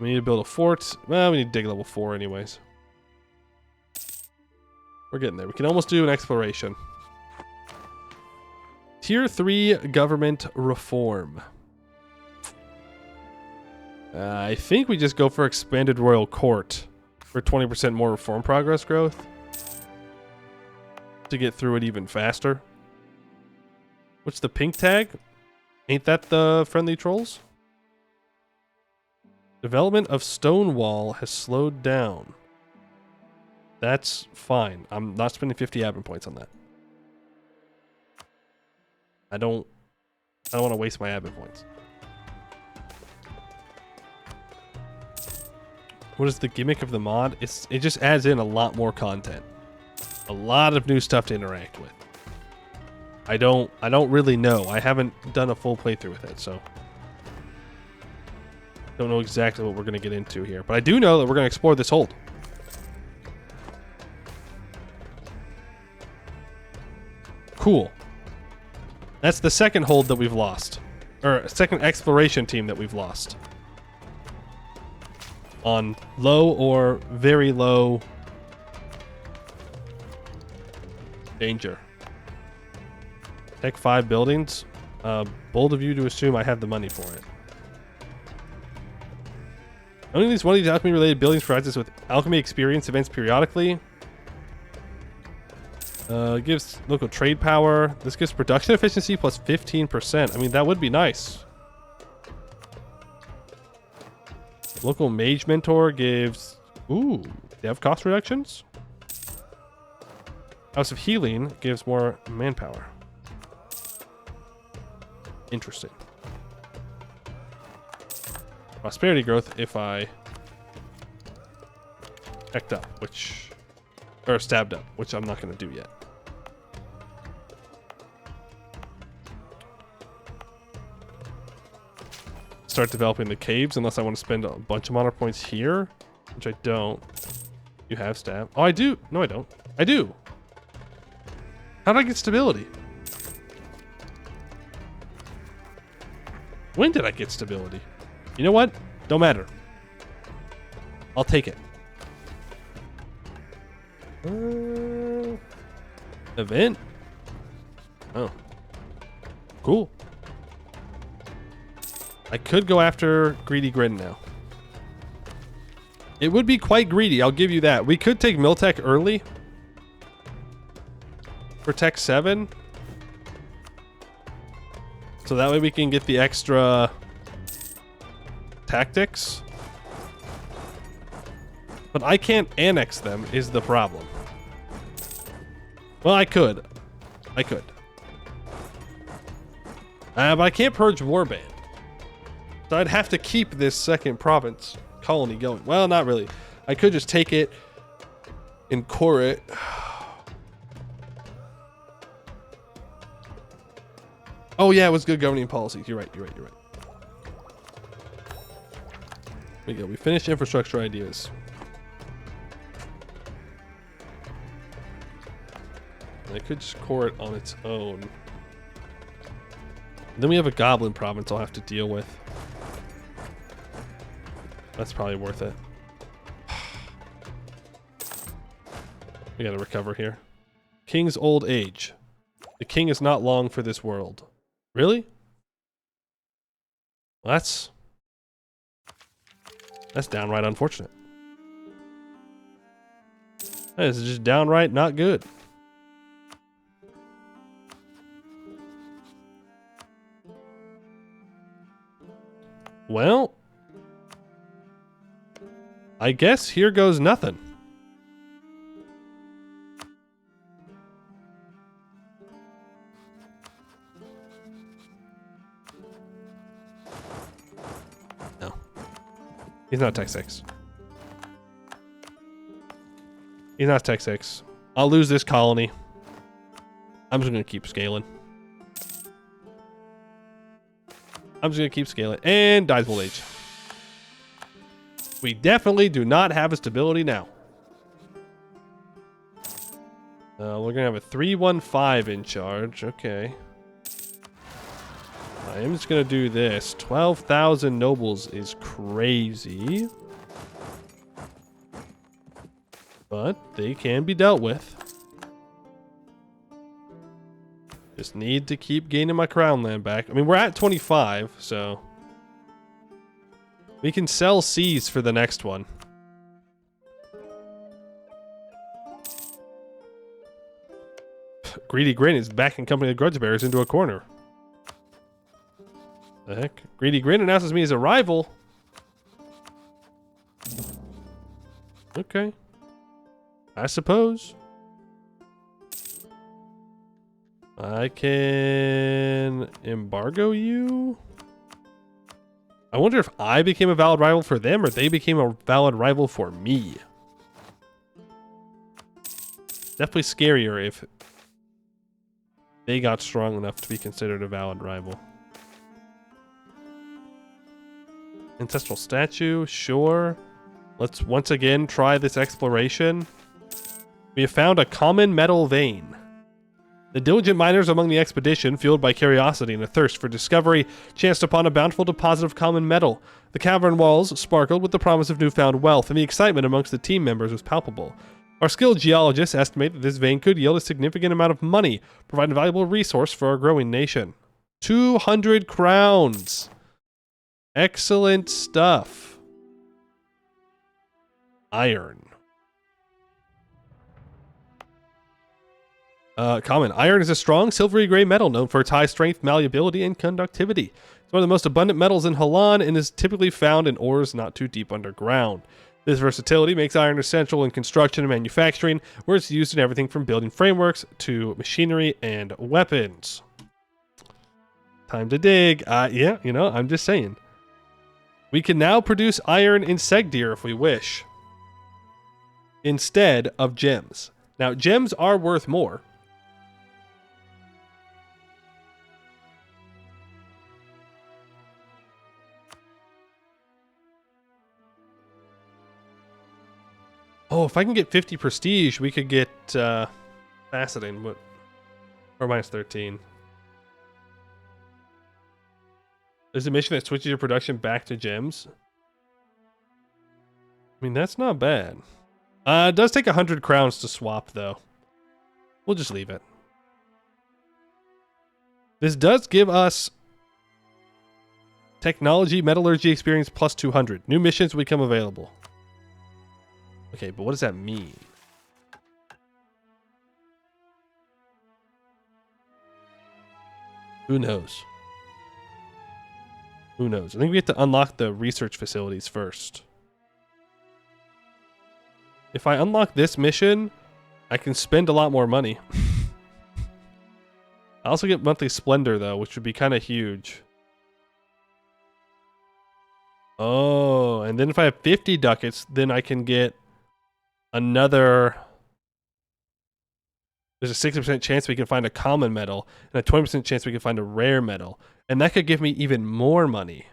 We need to build a fort. Well, we need to dig level 4 anyways. We're getting there. We can almost do an exploration. Tier 3 government reform. I think we just go for expanded royal court for 20% more reform progress growth. To get through it even faster. What's the pink tag? Ain't that the friendly trolls? Development of Stonewall has slowed down. That's fine. I'm not spending 50 admin points on that. I don't want to waste my admin points. What is the gimmick of the mod? It just adds in a lot more content. A lot of new stuff to interact with. I don't really know. I haven't done a full playthrough with it, so don't know exactly what we're going to get into here. But I do know that we're going to explore this hold. Cool. That's the second hold that we've lost. Or second exploration team that we've lost. On low or very low danger. Tech 5 buildings. Bold of you to assume I have the money for it. Only these one of these alchemy related buildings provides us with alchemy experience events periodically. Gives local trade power. This gives production efficiency plus 15%. I mean, that would be nice. Local mage mentor gives, ooh, dev cost reductions. House of healing gives more manpower. Interesting. Prosperity growth if I hecked up, or stabbed up, which I'm not going to do yet. Start developing the caves unless I want to spend a bunch of mana points here, which I don't. You have stab. Oh, I do. No, I don't. I do. How did I get stability? When did I get stability? You know what? Don't matter. I'll take it. Event? Oh. Cool. I could go after Greedy Grin now. It would be quite greedy, I'll give you that. We could take Miltech early. For Tech 7. So that way we can get the extra tactics. But I can't annex them is the problem. Well, I could. But I can't purge Warband. So I'd have to keep this second province colony going. Well, not really. I could just take it and core it. Oh yeah, it was good governing policies. You're right. There we go. We finished infrastructure ideas. I could just core it on its own. Then we have a goblin province I'll have to deal with. That's probably worth it. We gotta recover here. King's old age. The king is not long for this world. Really? Well, that's downright unfortunate. That is just downright not good. Well, I guess here goes nothing. No. He's not Tech 6. He's not Tech 6. I'll lose this colony. I'm just going to keep scaling. And dies old age. We definitely do not have a stability now. We're going to have a 315 in charge. Okay. I am just going to do this. 12,000 nobles is crazy. But they can be dealt with. Just need to keep gaining my crown land back. I mean, we're at 25, so we can sell seas for the next one. Greedy Grin is backing Company of Grudge Bearers into a corner. The heck? Greedy Grin announces me as a rival. Okay. I suppose. I can embargo you. I wonder if I became a valid rival for them or they became a valid rival for me. Definitely scarier if they got strong enough to be considered a valid rival. Ancestral statue, sure. Let's once again try this exploration. We have found a common metal vein. The diligent miners among the expedition, fueled by curiosity and a thirst for discovery, chanced upon a bountiful deposit of common metal. The cavern walls sparkled with the promise of newfound wealth, and the excitement amongst the team members was palpable. Our skilled geologists estimate that this vein could yield a significant amount of money, providing a valuable resource for our growing nation. 200 crowns! Excellent stuff. Iron. Common. Iron is a strong, silvery gray metal known for its high strength, malleability, and conductivity. It's one of the most abundant metals in Halan and is typically found in ores not too deep underground. This versatility makes iron essential in construction and manufacturing, where it's used in everything from building frameworks to machinery and weapons. Time to dig. Yeah, you know, I'm just saying. We can now produce iron in Seghdihr if we wish, instead of gems. Now, gems are worth more. Oh, if I can get 50 prestige, we could get faceting, but or minus 13. There's a mission that switches your production back to gems. I mean, that's not bad. It does take 100 crowns to swap, though. We'll just leave it. This does give us technology, metallurgy experience plus 200. New missions will become available. Okay, but what does that mean? Who knows? Who knows? I think we have to unlock the research facilities first. If I unlock this mission, I can spend a lot more money. I also get monthly splendor, though, which would be kind of huge. Oh, and then if I have 50 ducats, then I can get another... There's a 60% chance we can find a common metal, and a 20% chance we can find a rare metal. And that could give me even more money.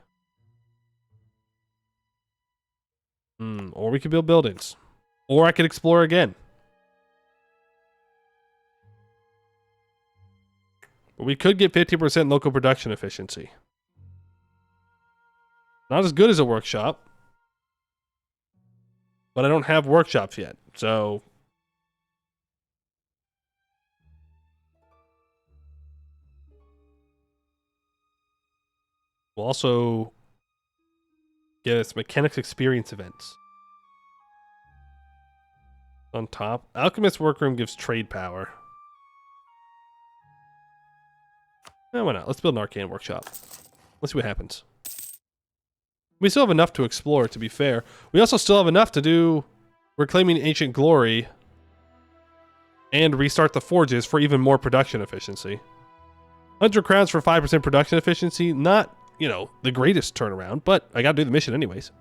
Or we could build buildings. Or I could explore again. But we could get 50% local production efficiency. Not as good as a workshop. But I don't have workshops yet, so... We'll also get us mechanics experience events. On top. Alchemist workroom gives trade power. Why not? Let's build an arcane workshop. Let's see what happens. We still have enough to explore, to be fair. We also still have enough to do Reclaiming Ancient Glory and restart the forges for even more production efficiency. 100 crowns for 5% production efficiency. Not, you know, the greatest turnaround, but I gotta do the mission anyways.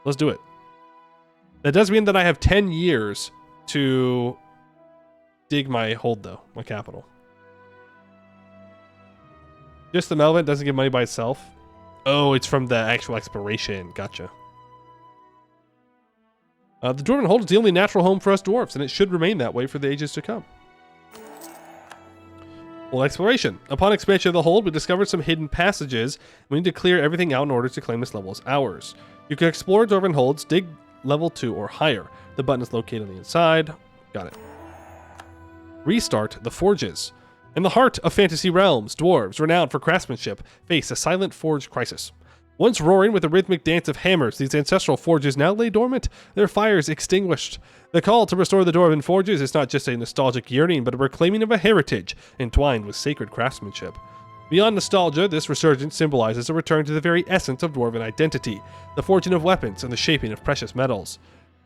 Let's do it. That does mean that I have 10 years to dig my hold, though, my capital. Just the Melvin doesn't give money by itself. Oh, it's from the actual exploration. Gotcha. The Dwarven Hold is the only natural home for us dwarves, and it should remain that way for the ages to come. Well, exploration. Upon expansion of the hold, we discovered some hidden passages. We need to clear everything out in order to claim this level as ours. You can explore Dwarven Holds, dig level 2 or higher. The button is located on the inside. Got it. Restart the forges. In the heart of fantasy realms, dwarves, renowned for craftsmanship, face a silent forge crisis. Once roaring with a rhythmic dance of hammers, these ancestral forges now lay dormant, their fires extinguished. The call to restore the Dwarven forges is not just a nostalgic yearning, but a reclaiming of a heritage entwined with sacred craftsmanship. Beyond nostalgia, this resurgence symbolizes a return to the very essence of Dwarven identity, the forging of weapons and the shaping of precious metals.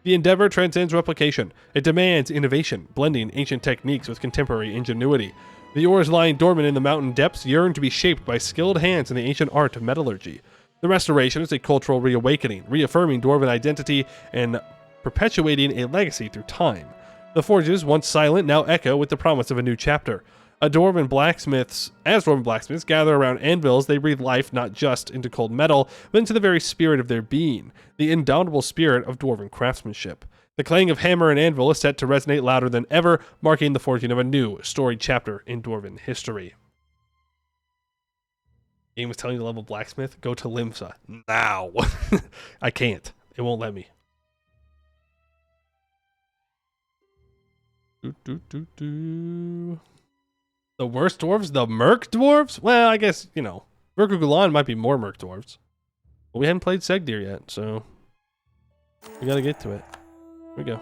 The endeavor transcends replication. It demands innovation, blending ancient techniques with contemporary ingenuity. The ores lying dormant in the mountain depths yearn to be shaped by skilled hands in the ancient art of metallurgy. The restoration is a cultural reawakening, reaffirming dwarven identity and perpetuating a legacy through time. The forges, once silent, now echo with the promise of a new chapter. As dwarven blacksmiths gather around anvils, they breathe life not just into cold metal, but into the very spirit of their being, the indomitable spirit of dwarven craftsmanship. The clang of hammer and anvil is set to resonate louder than ever, marking the forging of a new, storied chapter in dwarven history. Game was telling you to level blacksmith, go to Limsa. Now. I can't. It won't let me. The worst dwarves? The merc dwarves? Well, I guess, you know, Verkugulan might be more merc dwarves. But we haven't played Seghdihr yet, so we gotta get to it. Here we go.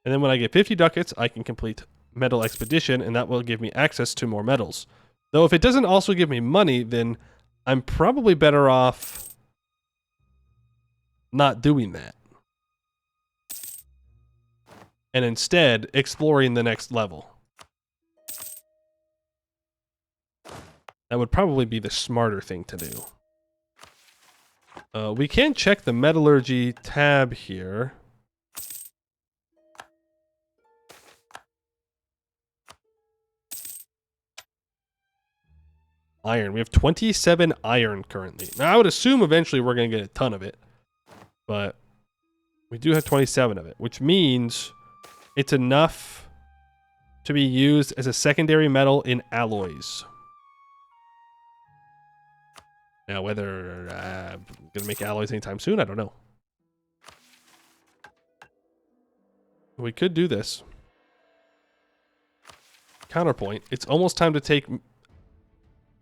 And then when I get 50 ducats, I can complete Metal Expedition, and that will give me access to more medals. Though if it doesn't also give me money, then I'm probably better off not doing that. And instead, exploring the next level. That would probably be the smarter thing to do. We can check the metallurgy tab here. Iron. We have 27 iron currently. Now, I would assume eventually we're going to get a ton of it. But we do have 27 of it, which means it's enough to be used as a secondary metal in alloys. Now, whether I'm going to make alloys anytime soon, I don't know. We could do this. Counterpoint. It's almost time to take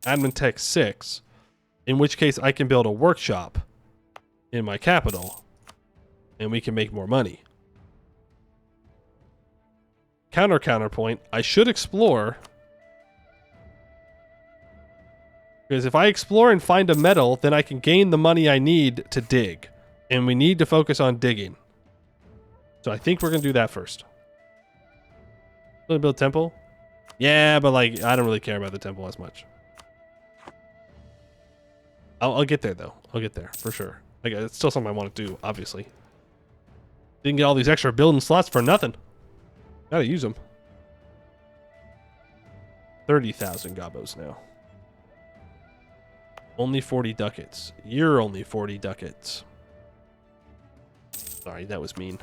Admin Tech 6, in which case I can build a workshop in my capital, and we can make more money. Counterpoint. I should explore. Because if I explore and find a metal, then I can gain the money I need to dig. And we need to focus on digging. So I think we're going to do that first. Build a temple? Yeah, but like, I don't really care about the temple as much. I'll get there, though. I'll get there, for sure. Like, it's still something I want to do, obviously. Didn't get all these extra building slots for nothing. Gotta use them. 30,000 gobos now. Only 40 ducats. You're only 40 ducats. Sorry, that was mean.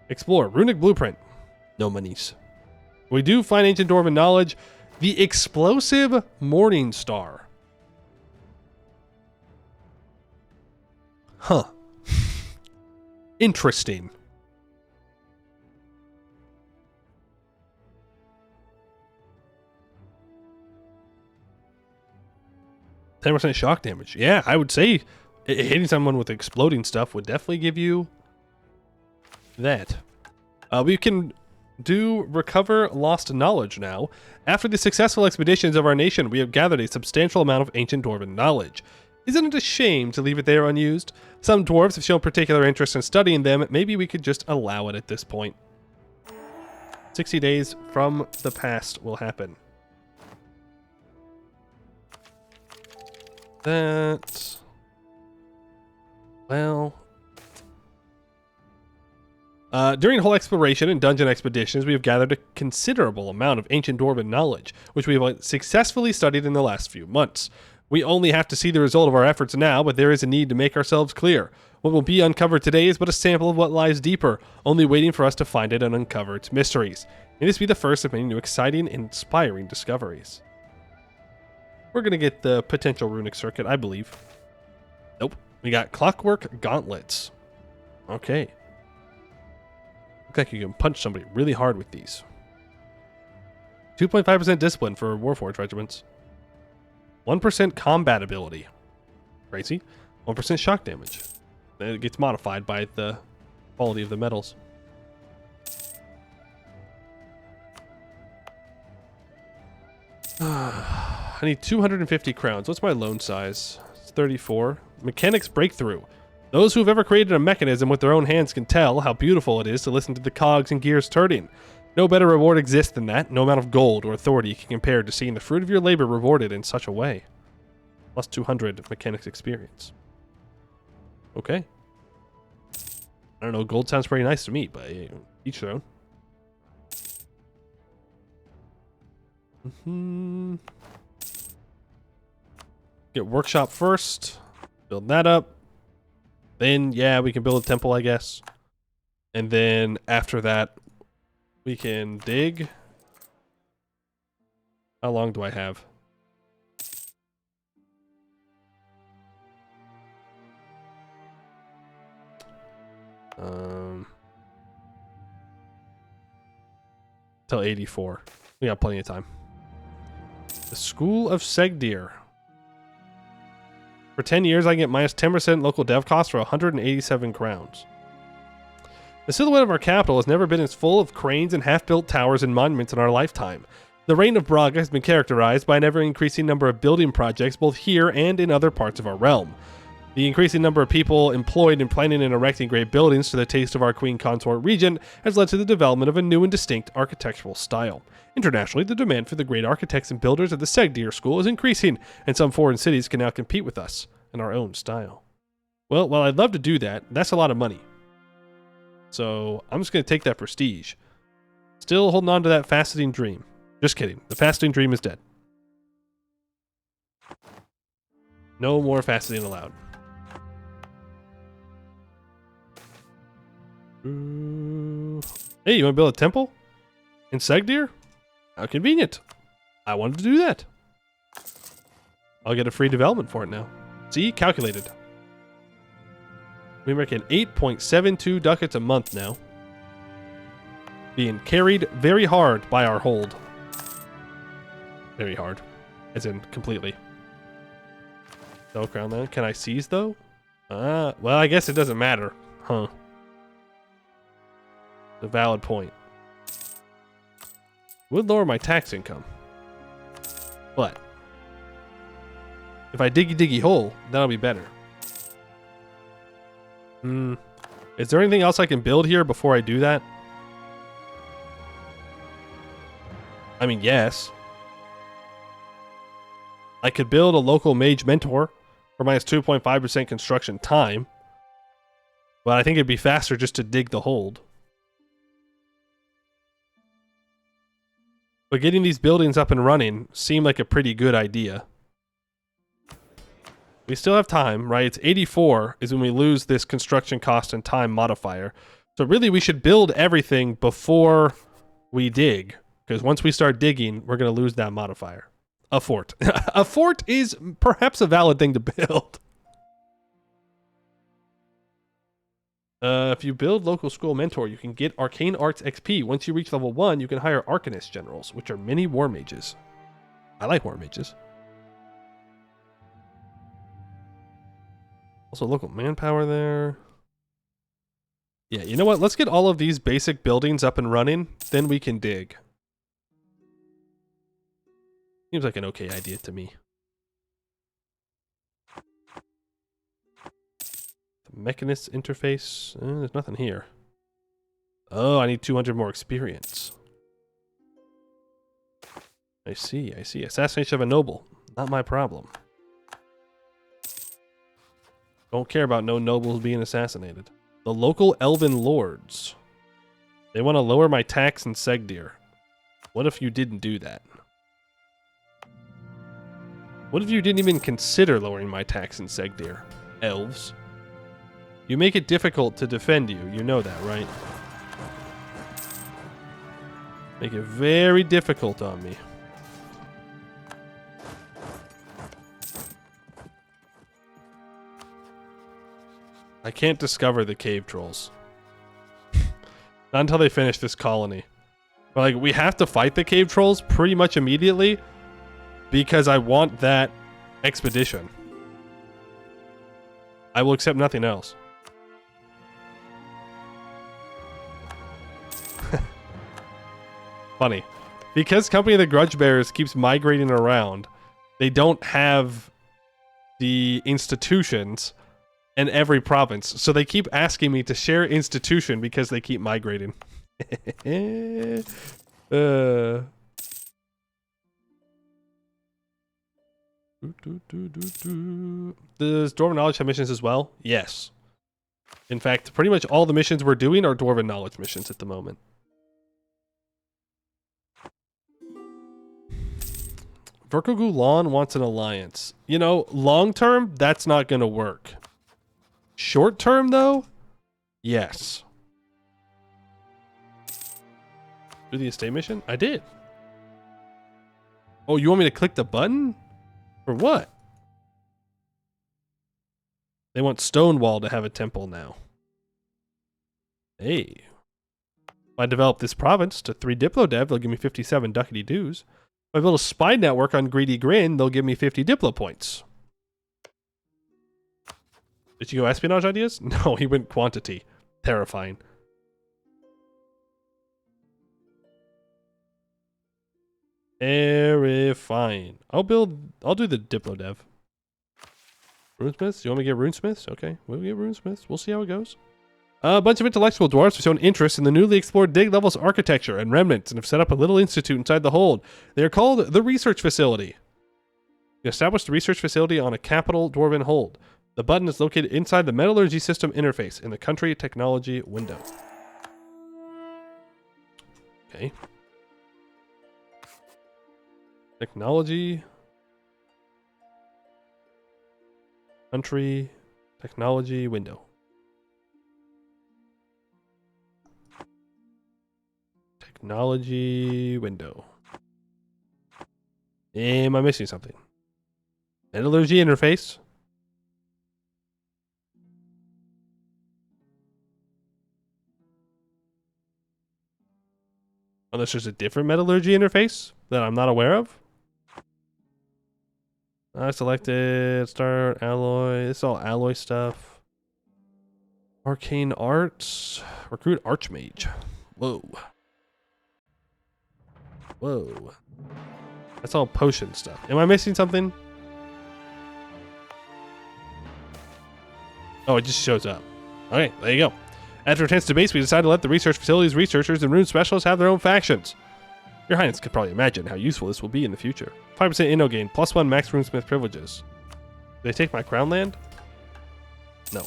Explore. Runic blueprint. No monies. We do find ancient Dwarven knowledge. The explosive morning star. Huh. Interesting. %10 shock damage. Yeah, I would say hitting someone with exploding stuff would definitely give you that. We can do recover lost knowledge now. After the successful expeditions of our nation, we have gathered a substantial amount of ancient Dwarven knowledge. Isn't it a shame to leave it there unused? Some dwarves have shown particular interest in studying them. Maybe we could just allow it at this point. 60 days from the past will happen. That... Well... during whole exploration and dungeon expeditions, we have gathered a considerable amount of ancient Dwarven knowledge, which we have successfully studied in the last few months. We only have to see the result of our efforts now, but there is a need to make ourselves clear. What will be uncovered today is but a sample of what lies deeper, only waiting for us to find it and uncover its mysteries. May this be the first of many new exciting and inspiring discoveries. We're going to get the potential runic circuit, I believe. Nope. We got clockwork gauntlets. Okay. Look like you can punch somebody really hard with these. 2.5% discipline for Warforged regiments. 1% combat ability. Crazy. 1% shock damage. It gets modified by the quality of the metals. I need 250 crowns. What's my loan size? It's 34. Mechanics breakthrough. Those who have ever created a mechanism with their own hands can tell how beautiful it is to listen to the cogs and gears turning. No better reward exists than that. No amount of gold or authority can compare to seeing the fruit of your labor rewarded in such a way. Plus 200 mechanics experience. Okay. I don't know, gold sounds pretty nice to me, but each their own. Get workshop first. Build that up. Then, yeah, we can build a temple, I guess. And then after that, we can dig. How long do I have? Till 84. We got plenty of time. The School of Seghdihr. For 10 years, I get minus 10% local dev costs for 187 crowns. The silhouette of our capital has never been as full of cranes and half-built towers and monuments in our lifetime. The reign of Braga has been characterized by an ever-increasing number of building projects both here and in other parts of our realm. The increasing number of people employed in planning and erecting great buildings to the taste of our Queen Consort region has led to the development of a new and distinct architectural style. Internationally, the demand for the great architects and builders of the Seghdihr school is increasing, and some foreign cities can now compete with us in our own style. Well, while I'd love to do that, that's a lot of money. So I'm just going to take that prestige. Still holding on to that fascinating dream. Just kidding. The fascinating dream is dead. No more fascinating allowed. Hey, you want to build a temple in Seghdihr? How convenient. I wanted to do that. I'll get a free development for it now. See? Calculated. We making 8.72 ducats a month now. Being carried very hard by our hold. Very hard. As in, completely. No crown land. Can I seize, though? Well, I guess it doesn't matter. Huh. A valid point. Would lower my tax income. But if I diggy hole, that'll be better. Is there anything else I can build here before I do that? I mean, yes. I could build a local mage mentor for minus 2.5% construction time. But I think it'd be faster just to dig the hold. But getting these buildings up and running seemed like a pretty good idea. We still have time, right? It's 84 is when we lose this construction cost and time modifier. So really we should build everything before we dig. Because once we start digging, we're going to lose that modifier. A fort. A fort is perhaps a valid thing to build. If you build local school mentor, you can get arcane arts XP. Once you reach level 1, you can hire arcanist generals, which are mini war mages. I like war mages. Also local manpower there. Yeah, you know what? Let's get all of these basic buildings up and running, then we can dig. Seems like an okay idea to me. The mechanist interface. There's nothing here. Oh, I need 200 more experience. I see, I see. Assassination of a noble. Not my problem. Don't care about no nobles being assassinated. The local elven lords. They want to lower my tax in Seghdihr. What if you didn't do that? What if you didn't even consider lowering my tax in Seghdihr? Elves. You make it difficult to defend you. You know that, right? Make it very difficult on me. I can't discover the cave trolls. Not until they finish this colony. But like, we have to fight the cave trolls pretty much immediately because I want that expedition. I will accept nothing else. Funny. Because Company of the Grudge Bearers keeps migrating around, they don't have the institutions in every province. So they keep asking me to share institution because they keep migrating. Does Dwarven Knowledge have missions as well? Yes. In fact, pretty much all the missions we're doing are Dwarven Knowledge missions at the moment. Verkogulan wants an alliance. You know, long term, that's not going to work. Short term, though, yes. Do the estate mission? I did. Oh, you want me to click the button? For what? They want Stonewall to have a temple now. Hey. If I develop this province to 3 Diplo Dev, they'll give me 57 ducats dues. If I build a spy network on Greedy Grin, they'll give me 50 Diplo points. Did you go espionage ideas? No, he went quantity. Terrifying. Terrifying. I'll do the Diplo Dev. Runesmiths? You want me to get runesmiths? Okay, we'll get runesmiths. We'll see how it goes. A bunch of intellectual dwarves have shown interest in the newly explored Dig Levels architecture and remnants and have set up a little institute inside the hold. They are called the Research Facility. We established the research facility on a capital Dwarven hold. The button is located inside the Metallurgy System interface in the Country Technology window. Okay. Technology. Country Technology window. Technology window. Am I missing something? Metallurgy interface. Unless there's a different metallurgy interface that I'm not aware of. I selected start alloy. This is all alloy stuff. Arcane arts. Recruit archmage. Whoa. Whoa. That's all potion stuff. Am I missing something? Oh, it just shows up. Okay, there you go. After intense debates, we decided to let the research facility's researchers and rune specialists have their own factions. Your Highness could probably imagine how useful this will be in the future. 5% inno gain, +1 max runesmith privileges. Did they take my crown land? No.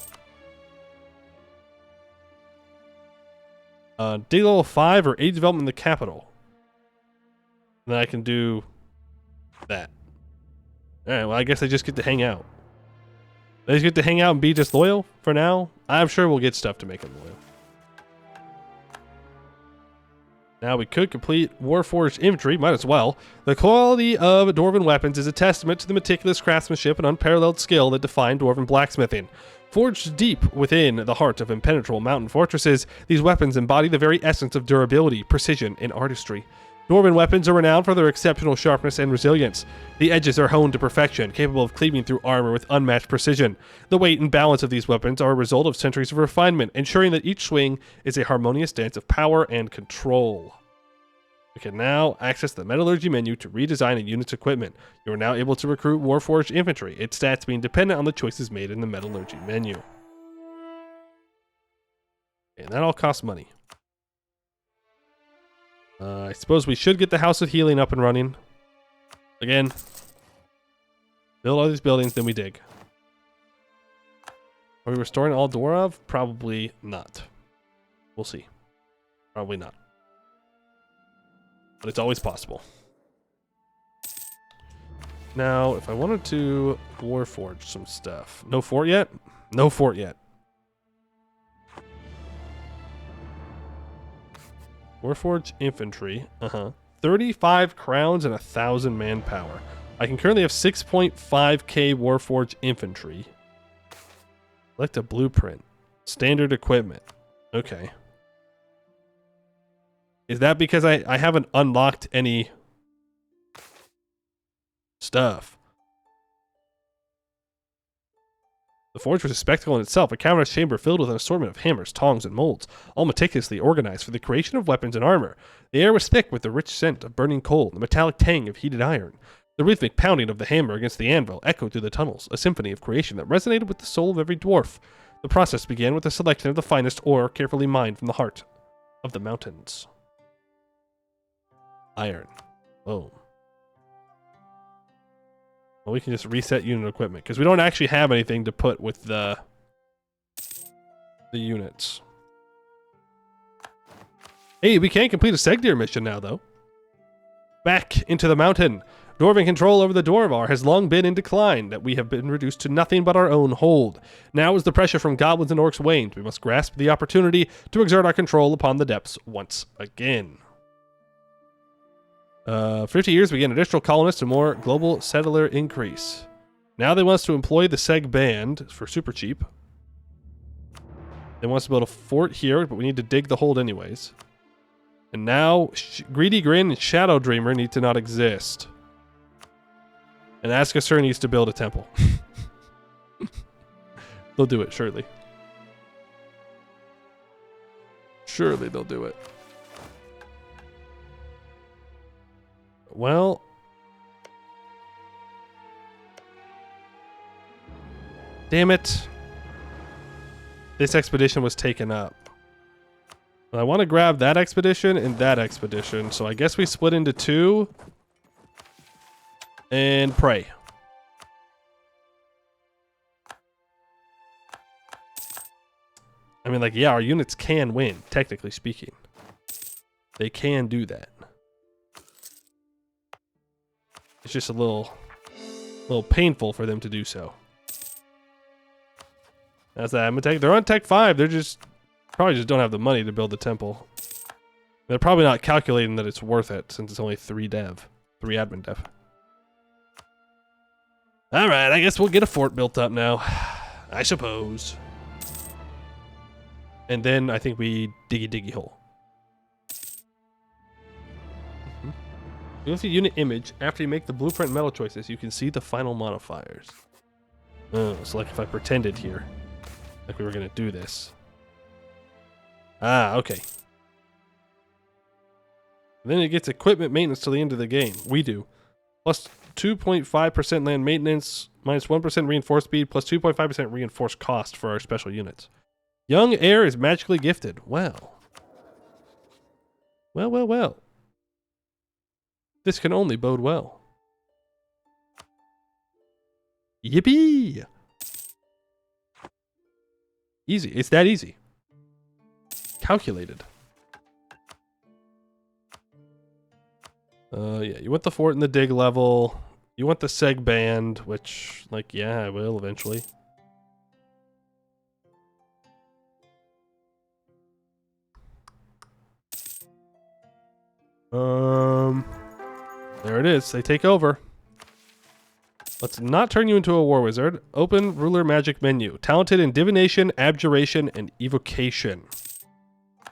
Dig level 5 or age development in the capital. And then I can do that. Alright, well I guess I just get to hang out. I just get to hang out and be disloyal for now. I'm sure we'll get stuff to make him loyal. Now we could complete Warforged infantry, might as well. The quality of Dwarven weapons is a testament to the meticulous craftsmanship and unparalleled skill that define Dwarven blacksmithing. Forged deep within the heart of impenetrable mountain fortresses, these weapons embody the very essence of durability, precision, and artistry. Dwarven weapons are renowned for their exceptional sharpness and resilience. The edges are honed to perfection, capable of cleaving through armor with unmatched precision. The weight and balance of these weapons are a result of centuries of refinement, ensuring that each swing is a harmonious dance of power and control. We can now access the Metallurgy menu to redesign a unit's equipment. You are now able to recruit Warforged infantry, its stats being dependent on the choices made in the Metallurgy menu. And that all costs money. I suppose we should get the House of Healing up and running. Again, build all these buildings, then we dig. Are we restoring all Dwarov? Probably not. We'll see. Probably not. But it's always possible. Now, if I wanted to Warforge some stuff. No fort yet? No fort yet. Warforged infantry, 35 crowns and 1,000 manpower. I can currently have 6.5k Warforged infantry. Select a blueprint. Standard equipment. Okay. Is that because I haven't unlocked any stuff? The forge was a spectacle in itself, a cavernous chamber filled with an assortment of hammers, tongs, and molds, all meticulously organized for the creation of weapons and armor. The air was thick with the rich scent of burning coal, the metallic tang of heated iron. The rhythmic pounding of the hammer against the anvil echoed through the tunnels, a symphony of creation that resonated with the soul of every dwarf. The process began with the selection of the finest ore carefully mined from the heart of the mountains. Iron. Boom. Well, we can just reset unit equipment because we don't actually have anything to put with the units. Hey, we can complete a Seghdihr mission now, though. Back into the mountain. Dwarven control over the Dwarvar has long been in decline, that we have been reduced to nothing but our own hold. Now as the pressure from goblins and orcs waned, we must grasp the opportunity to exert our control upon the depths once again. 50 years we gain additional colonists and more global settler increase. Now they want us to employ the Seg band for super cheap. They want us to build a fort here, but we need to dig the hold anyways. And now Greedy Grin and Shadow Dreamer need to not exist. And Askasur needs to build a temple. They'll do it, surely. Surely they'll do it. Well... damn it. This expedition was taken up. I want to grab that expedition and that expedition, so I guess we split into two. And pray. I mean, like, yeah, our units can win, technically speaking. They can do that. It's just a little painful for them to do so. That's that. They're on Tech 5. They're just probably just don't have the money to build the temple. They're probably not calculating that it's worth it since it's only 3 admin dev. Alright, I guess we'll get a fort built up now. I suppose. And then I think we diggy hole. With the unit image, after you make the blueprint metal choices, you can see the final modifiers. Oh, so like if I pretended here, like we were gonna do this. Ah, okay. And then it gets equipment maintenance till the end of the game. We do. Plus 2.5% land maintenance, minus 1% reinforced speed, plus 2.5% reinforced cost for our special units. Young heir is magically gifted. Well. Well. This can only bode well. Yippee! Easy. It's that easy. Calculated. Yeah, you want the fort and the dig level. You want the Seg band, which, like, yeah, I will eventually. There it is. They take over. Let's not turn you into a war wizard. Open ruler magic menu. Talented in divination, abjuration, and evocation.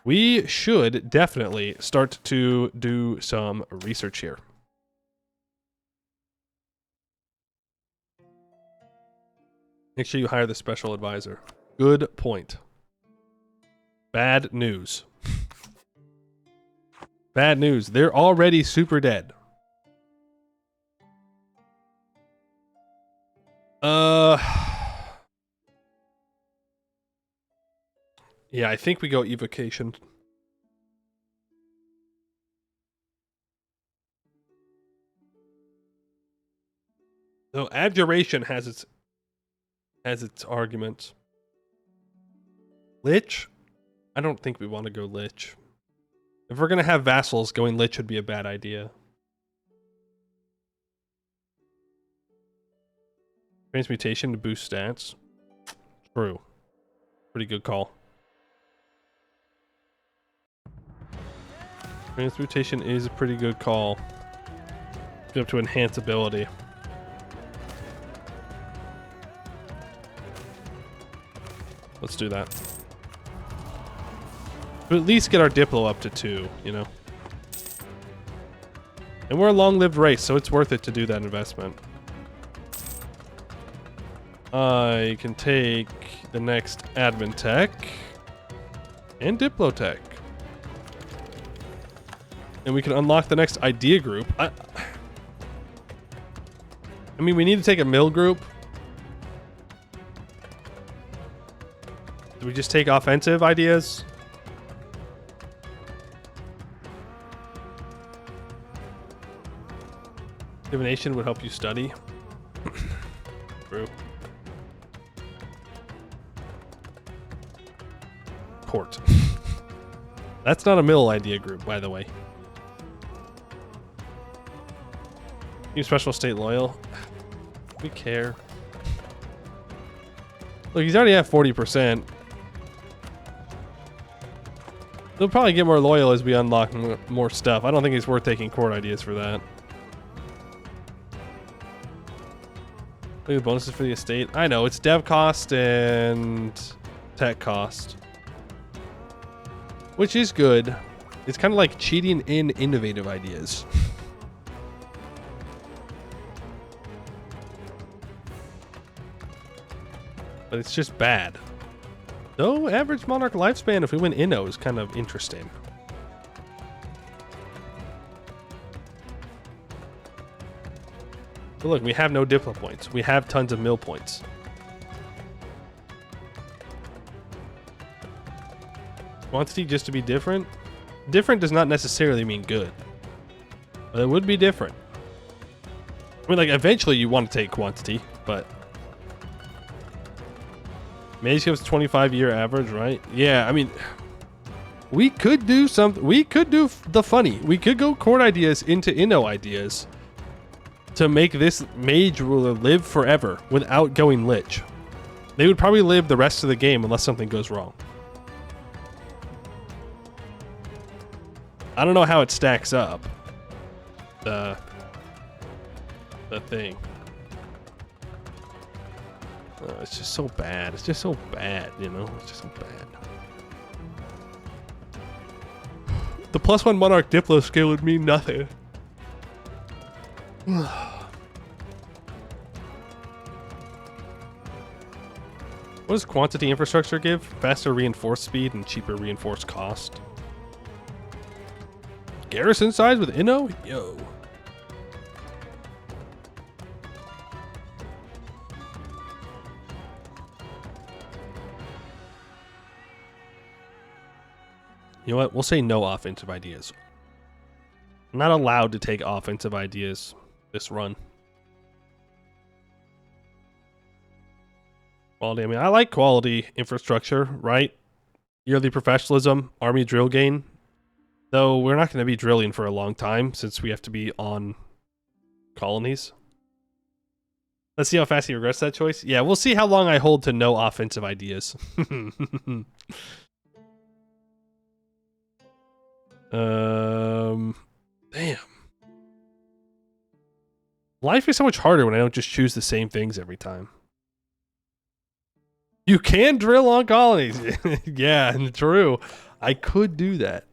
We should definitely start to do some research here. Make sure you hire the special advisor. Good point. Bad news. Bad news. They're already super dead. Yeah, I think we go evocation. So abjuration has its arguments. Lich? I don't think we want to go Lich. If we're gonna have vassals, going Lich would be a bad idea. Transmutation to boost stats. True. Pretty good call. Transmutation is a pretty good call. Get up to enhance ability. Let's do that. But at least get our Diplo up to 2, you know? And we're a long-lived race, so it's worth it to do that investment. I can take the next admin tech and Diplo tech. And we can unlock the next idea group. I mean, we need to take a mill group. Do we just take offensive ideas? Divination would help you study. True. Court. That's not a mill idea group, by the way. You special state loyal. We care. Look, he's already at 40%. They'll probably get more loyal as we unlock more stuff. I don't think it's worth taking court ideas for that. Look at the bonuses for the estate. I know, it's dev cost and tech cost. Which is good. It's kind of like cheating in innovative ideas. But it's just bad. Though average monarch lifespan, if we win Inno, is kind of interesting. But look, we have no Diplo points. We have tons of mill points. Quantity just to be different? Different does not necessarily mean good. But it would be different. I mean, like, eventually you want to take quantity, but... Mage gives 25-year average, right? Yeah, I mean... We could do something... We could do the funny. We could go court ideas into Inno ideas to make this mage ruler live forever without going lich. They would probably live the rest of the game unless something goes wrong. I don't know how it stacks up. The thing. Oh, it's just so bad. It's just so bad, you know? It's just so bad. The +1 Monarch Diplo skill would mean nothing. What does quantity infrastructure give? Faster reinforced speed and cheaper reinforced cost. Garrison size with Inno? Yo. You know what? We'll say no offensive ideas. I'm not allowed to take offensive ideas this run. Quality. I mean, I like quality infrastructure, right? Yearly professionalism, army drill gain. Though we're not going to be drilling for a long time since we have to be on colonies. Let's see how fast he regrets that choice. Yeah, we'll see how long I hold to no offensive ideas. Damn. Life is so much harder when I don't just choose the same things every time. You can drill on colonies. Yeah, true. I could do that.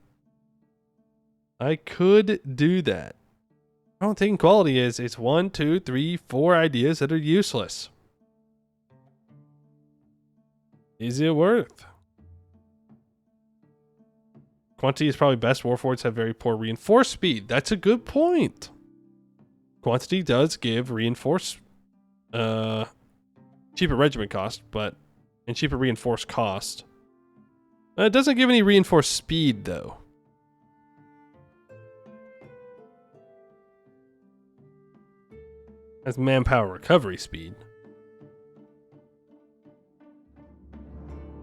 I could do that. I don't think quality is. It's 1, 2, 3, 4 ideas that are useless. Is it worth? Quantity is probably best. Warforgeds have very poor reinforced speed. That's a good point. Quantity does give reinforced, cheaper regiment cost, and cheaper reinforced cost. It doesn't give any reinforced speed though. Has manpower recovery speed.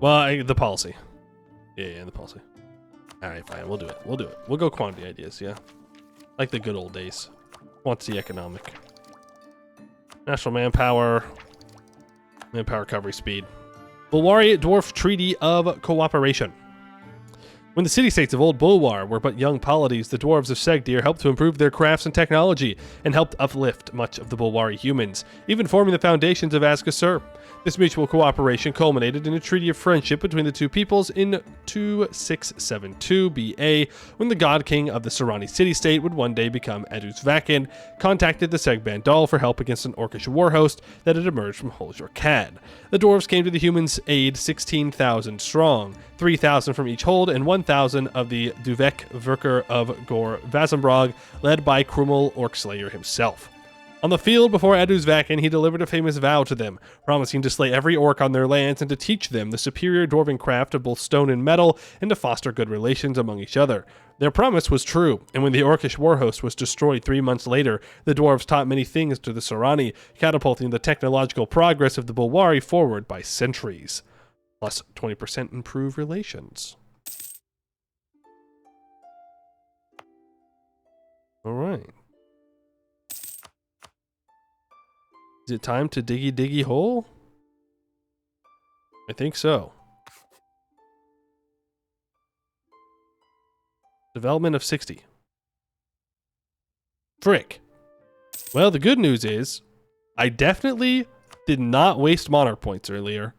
Well, the policy. Yeah, the policy. Alright, fine. We'll do it. We'll do it. We'll go quantity ideas, yeah. Like the good old days. Quantity economic. National manpower. Manpower recovery speed. Bulwari Dwarf Treaty of Cooperation. When the city-states of Old Bulwar were but young polities, the dwarves of Seghdihr helped to improve their crafts and technology, and helped uplift much of the Bulwari humans, even forming the foundations of Azkassur. This mutual cooperation culminated in a treaty of friendship between the two peoples in 2672 BA, when the god king of the Serani city-state would one day become Edus Vakin, contacted the Seghbandal for help against an orcish war host that had emerged from Holjor-Kad. The dwarves came to the humans' aid 16,000 strong, 3,000 from each hold, and 1,000 of the Duvek Verker of Gor Vazambrog, led by Krumel Orcslayer himself. On the field before Adusvakin, he delivered a famous vow to them, promising to slay every orc on their lands and to teach them the superior dwarven craft of both stone and metal and to foster good relations among each other. Their promise was true, and when the orcish war host was destroyed 3 months later, the dwarves taught many things to the Sorani, catapulting the technological progress of the Bulwari forward by centuries. Plus 20% improved relations. All right. Is it time to diggy hole? I think so. Development of 60. Frick. Well, the good news is, I definitely did not waste monarch points earlier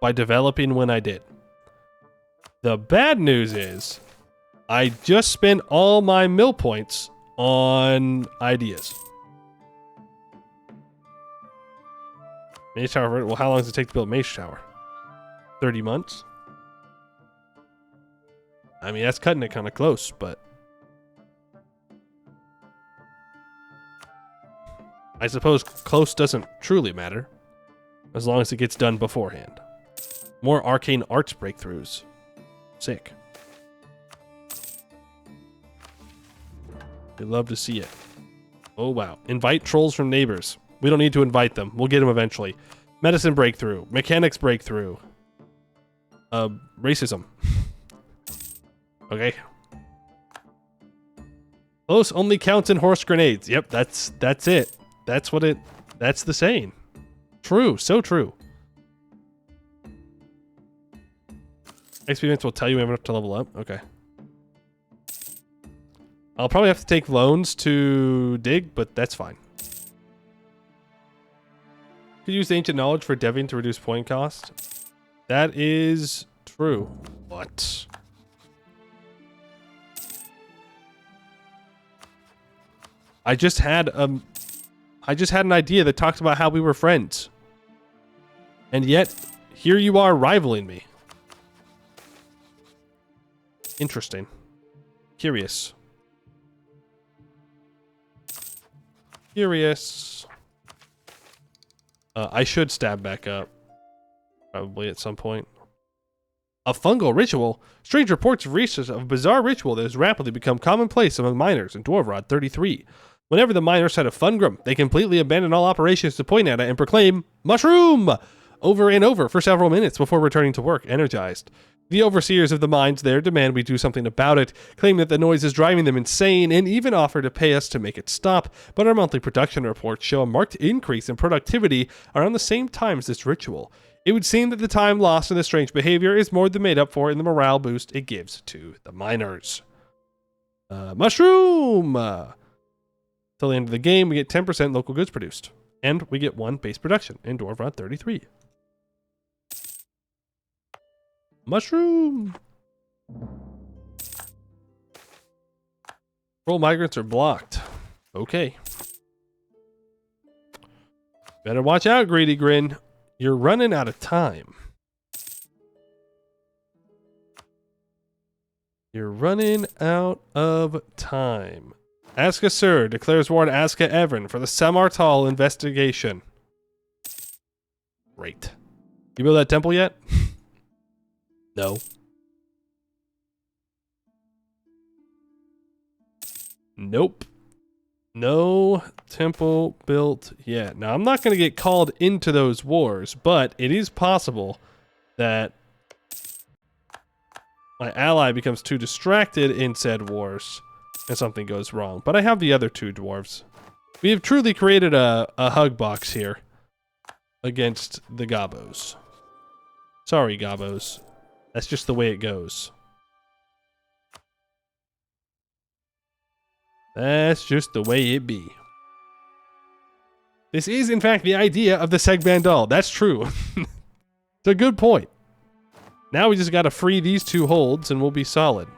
by developing when I did. The bad news is, I just spent all my mill points on ideas. Mage Tower, well, how long does it take to build a Mage Tower? 30 months? I mean, that's cutting it kind of close, but... I suppose close doesn't truly matter, as long as it gets done beforehand. More arcane arts breakthroughs. Sick. We'd love to see it. Oh, wow. Invite trolls from neighbors. We don't need to invite them. We'll get them eventually. Medicine breakthrough. Mechanics breakthrough. Racism. Okay. Close only counts in horse grenades. Yep, that's it. That's the saying. True, so true. Experience will tell you we have enough to level up. Okay. I'll probably have to take loans to dig, but that's fine. Could use ancient knowledge for deving to reduce point cost. That is true. What? I just had an idea that talked about how we were friends. And yet, here you are rivaling me. Interesting. Curious. Curious. I should stab back up. Probably at some point. A fungal ritual? Strange reports have reached us of a bizarre ritual that has rapidly become commonplace among miners in Dwarvrod 33. Whenever the miners had a fungrum, they completely abandoned all operations to point at it and proclaim, "Mushroom!" over and over for several minutes before returning to work, energized. The overseers of the mines there demand we do something about it, claim that the noise is driving them insane, and even offer to pay us to make it stop, but our monthly production reports show a marked increase in productivity around the same time as this ritual. It would seem that the time lost in this strange behavior is more than made up for in the morale boost it gives to the miners. Mushroom! Till the end of the game, we get 10% local goods produced, and we get 1 base production in Dwarvrod 33. Mushroom! Rural migrants are blocked. Okay. Better watch out, Greedy Grin. You're running out of time. You're running out of time. Aska Sir declares war on Aska Evern for the Samartal investigation. Great. You build that temple yet? No. Nope. No temple built yet. Now, I'm not going to get called into those wars, but it is possible that my ally becomes too distracted in said wars and something goes wrong. But I have the other 2 dwarves. We have truly created a hug box here against the Gobos. Sorry, Gobos. That's just the way it goes. That's just the way it be. This is, in fact, the idea of the Seghdihr. That's true. It's a good point. Now we just got to free these 2 holds and we'll be solid.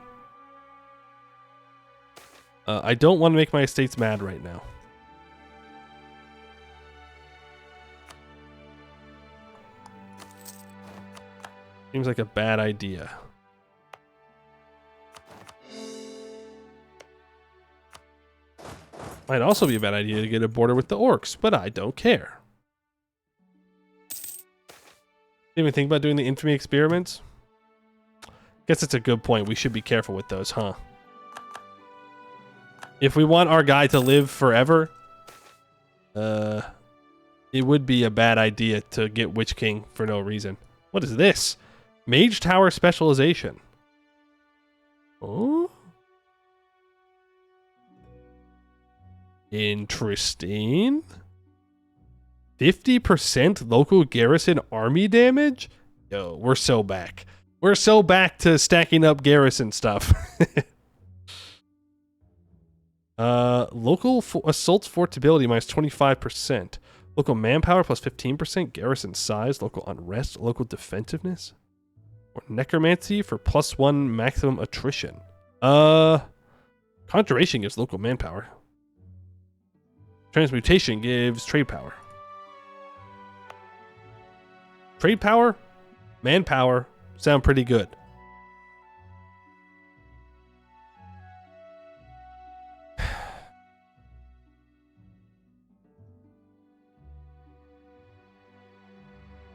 I don't want to make my estates mad right now. Seems like a bad idea. Might also be a bad idea to get a border with the orcs, but I don't care. Didn't even think about doing the infamy experiments? Guess it's a good point. We should be careful with those, huh? If we want our guy to live forever, it would be a bad idea to get Witch King for no reason. What is this? Mage Tower Specialization. Oh? Interesting. 50% local garrison army damage? Yo, we're so back. We're so back to stacking up garrison stuff. Local assault fort ability minus 25%. Local manpower plus 15%. Garrison size. Local unrest. Local defensiveness. Or necromancy for +1 maximum attrition. Conjuration gives local manpower. Transmutation gives trade power. Trade power, manpower sound pretty good. I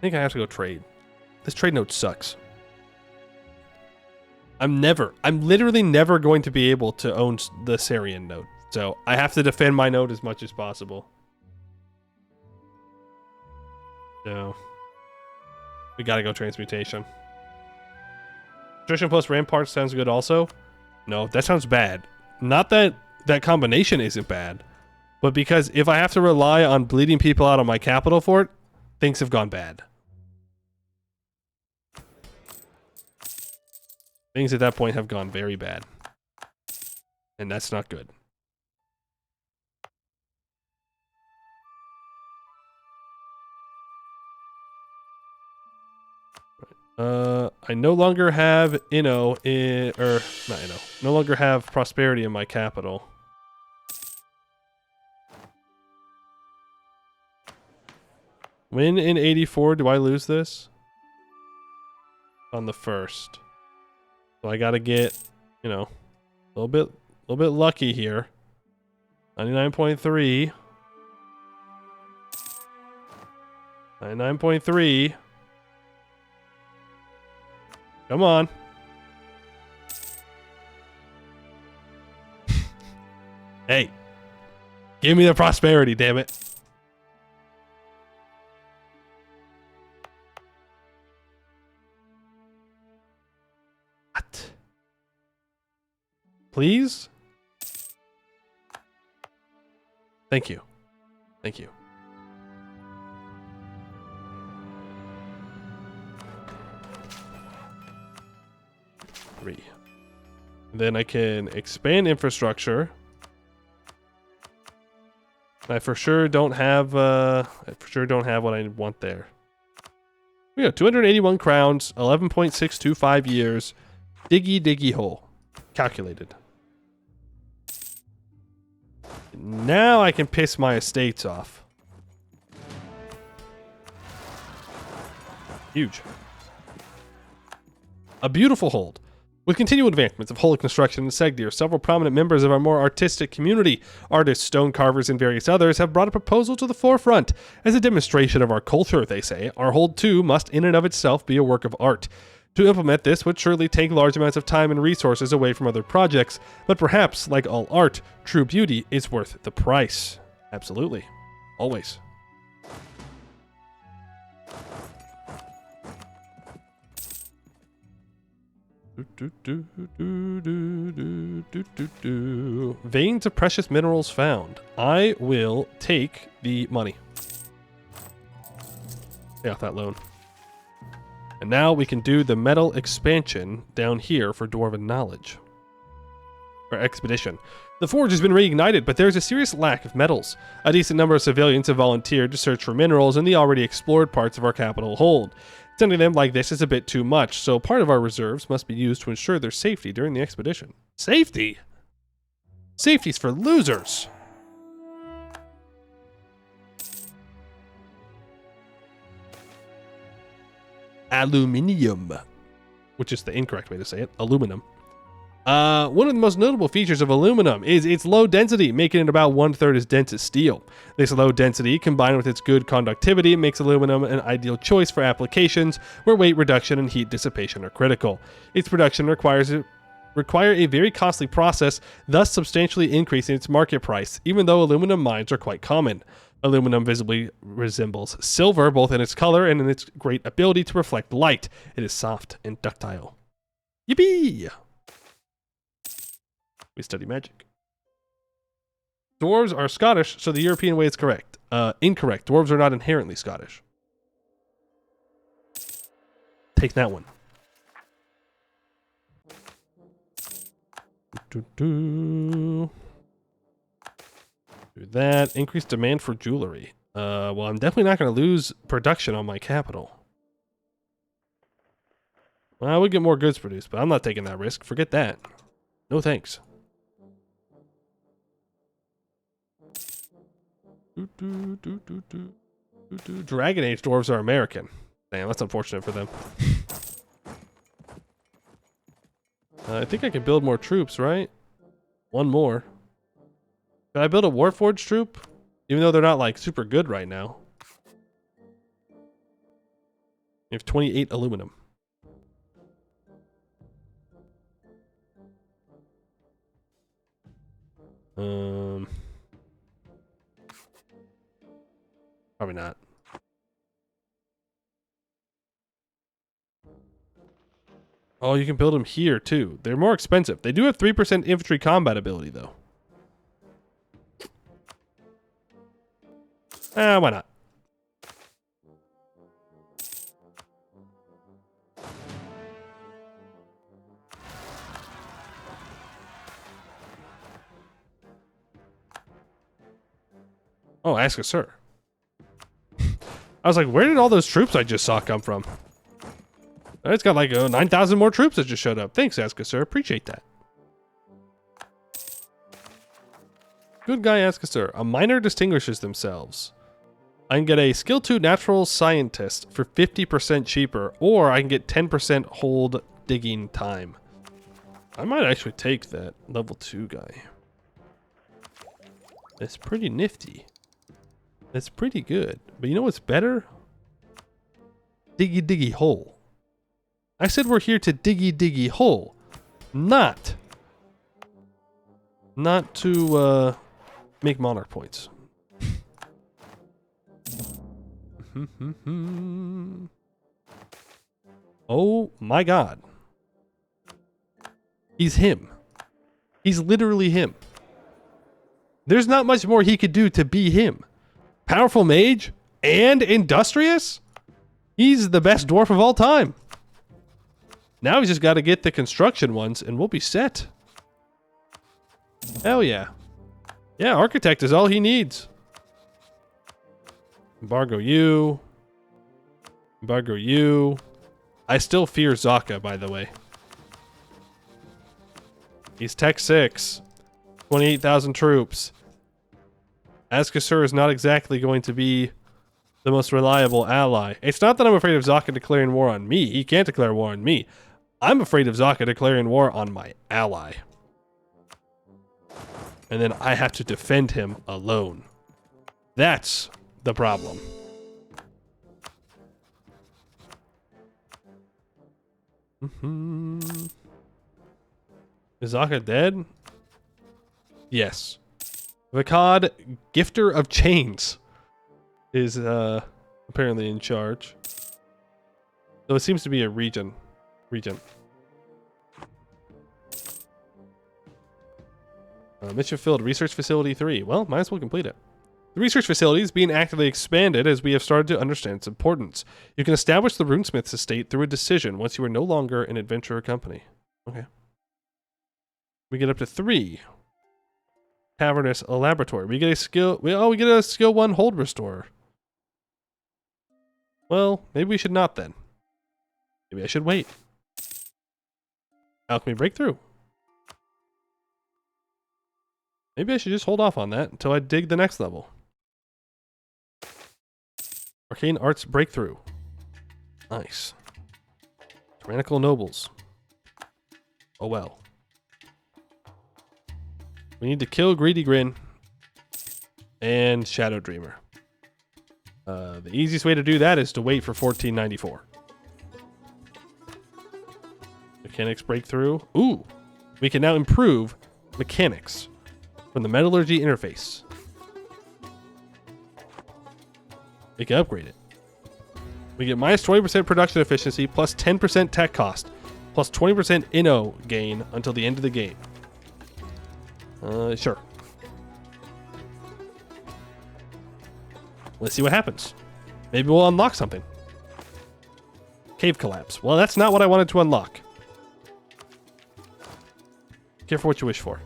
think I have to go trade. This trade note sucks. I'm literally never going to be able to own the Sarian note. So I have to defend my note as much as possible. So we gotta go transmutation. Attrition plus rampart sounds good also. No, that sounds bad. Not that that combination isn't bad, but because if I have to rely on bleeding people out on my capital fort, things have gone bad. Things at that point have gone very bad. And that's not good. I no longer have no longer have prosperity in my capital. When in 84 do I lose this? On the 1st. So I gotta get, a little bit lucky here. 99.3. 99.3. Come on. Hey. Give me the prosperity, damn it. What? Please? Thank you. Thank you. Then I can expand infrastructure. I for sure don't have what I want there. We got 281 crowns, 11.625 years. Diggy hole. Calculated. Now I can piss my estates off. Huge. A beautiful hold. With continual advancements of holy construction in Seghdihr, several prominent members of our more artistic community, artists, stone carvers, and various others, have brought a proposal to the forefront. As a demonstration of our culture, they say, our hold too must in and of itself be a work of art. To implement this would surely take large amounts of time and resources away from other projects, but perhaps, like all art, true beauty is worth the price. Absolutely. Always. Veins of precious minerals found. I will take the money. Pay off that loan. And now we can do the metal expansion down here for Dwarven Knowledge. Or expedition. The forge has been reignited, but there's a serious lack of metals. A decent number of civilians have volunteered to search for minerals in the already explored parts of our capital hold. Sending them like this is a bit too much, so part of our reserves must be used to ensure their safety during the expedition. Safety? Safety's for losers! Aluminium. Which is the incorrect way to say it. Aluminum. One of the most notable features of aluminum is its low density, making it about 1/3 as dense as steel. This low density, combined with its good conductivity, makes aluminum an ideal choice for applications where weight reduction and heat dissipation are critical. Its production require a very costly process, thus substantially increasing its market price, even though aluminum mines are quite common. Aluminum visibly resembles silver, both in its color and in its great ability to reflect light. It is soft and ductile. Yippee! We study magic. Dwarves are Scottish, so the European way is correct. Incorrect. Dwarves are not inherently Scottish. Take that one. Do that. Increased demand for jewelry. Well, I'm definitely not going to lose production on my capital. Well, I would get more goods produced, but I'm not taking that risk. Forget that. No thanks. Dragon Age dwarves are American. Damn, that's unfortunate for them. I think I can build more troops, right? One more. Can I build a Warforged troop? Even though they're not like super good right now. We have 28 aluminum. Probably not. Oh, you can build them here too. They're more expensive. They do have 3% infantry combat ability though. Why not? Oh, ask a sir. I was like, where did all those troops I just saw come from? It's got like 9,000 more troops that just showed up. Thanks, Ask a sir. Appreciate that. Good guy, Ask a sir. A miner distinguishes themselves. I can get a skill 2 natural scientist for 50% cheaper, or I can get 10% hold digging time. I might actually take that level 2 guy. That's pretty nifty. That's pretty good. But you know what's better? Diggy diggy hole. I said we're here to diggy diggy hole. Not to make monarch points. Oh my god. He's him. He's literally him. There's not much more he could do to be him. Powerful mage and industrious? He's the best dwarf of all time. Now he's just got to get the construction ones and we'll be set. Hell yeah. Yeah, architect is all he needs. Embargo you. Embargo you. I still fear Zaka, by the way. He's Tech 6. 28,000 troops. Askasur is not exactly going to be the most reliable ally. It's not that I'm afraid of Zaka declaring war on me. He can't declare war on me. I'm afraid of Zaka declaring war on my ally. And then I have to defend him alone. That's the problem. Is Zaka dead? Yes. Vakad, Gifter of Chains, is apparently in charge. Though it seems to be a region. Mission filled. Research Facility 3. Well, might as well complete it. The research facility is being actively expanded as we have started to understand its importance. You can establish the Runesmith's estate through a decision once you are no longer an adventurer company. Okay. We get up to 3. Cavernous Laboratory. We get a skill. We get a skill 1 hold restorer. Well, maybe we should not then. Maybe I should wait. Alchemy Breakthrough. Maybe I should just hold off on that until I dig the next level. Arcane Arts Breakthrough. Nice. Tyrannical Nobles. Oh well. We need to kill Greedy Grin and Shadow Dreamer. The easiest way to do that is to wait for 1494. Mechanics breakthrough. Ooh, we can now improve mechanics from the metallurgy interface. We can upgrade it. We get minus 20% production efficiency, plus 10% tech cost, plus 20% inno gain until the end of the game. Sure. Let's see what happens. Maybe we'll unlock something. Cave collapse. Well, that's not what I wanted to unlock. Careful what you wish for.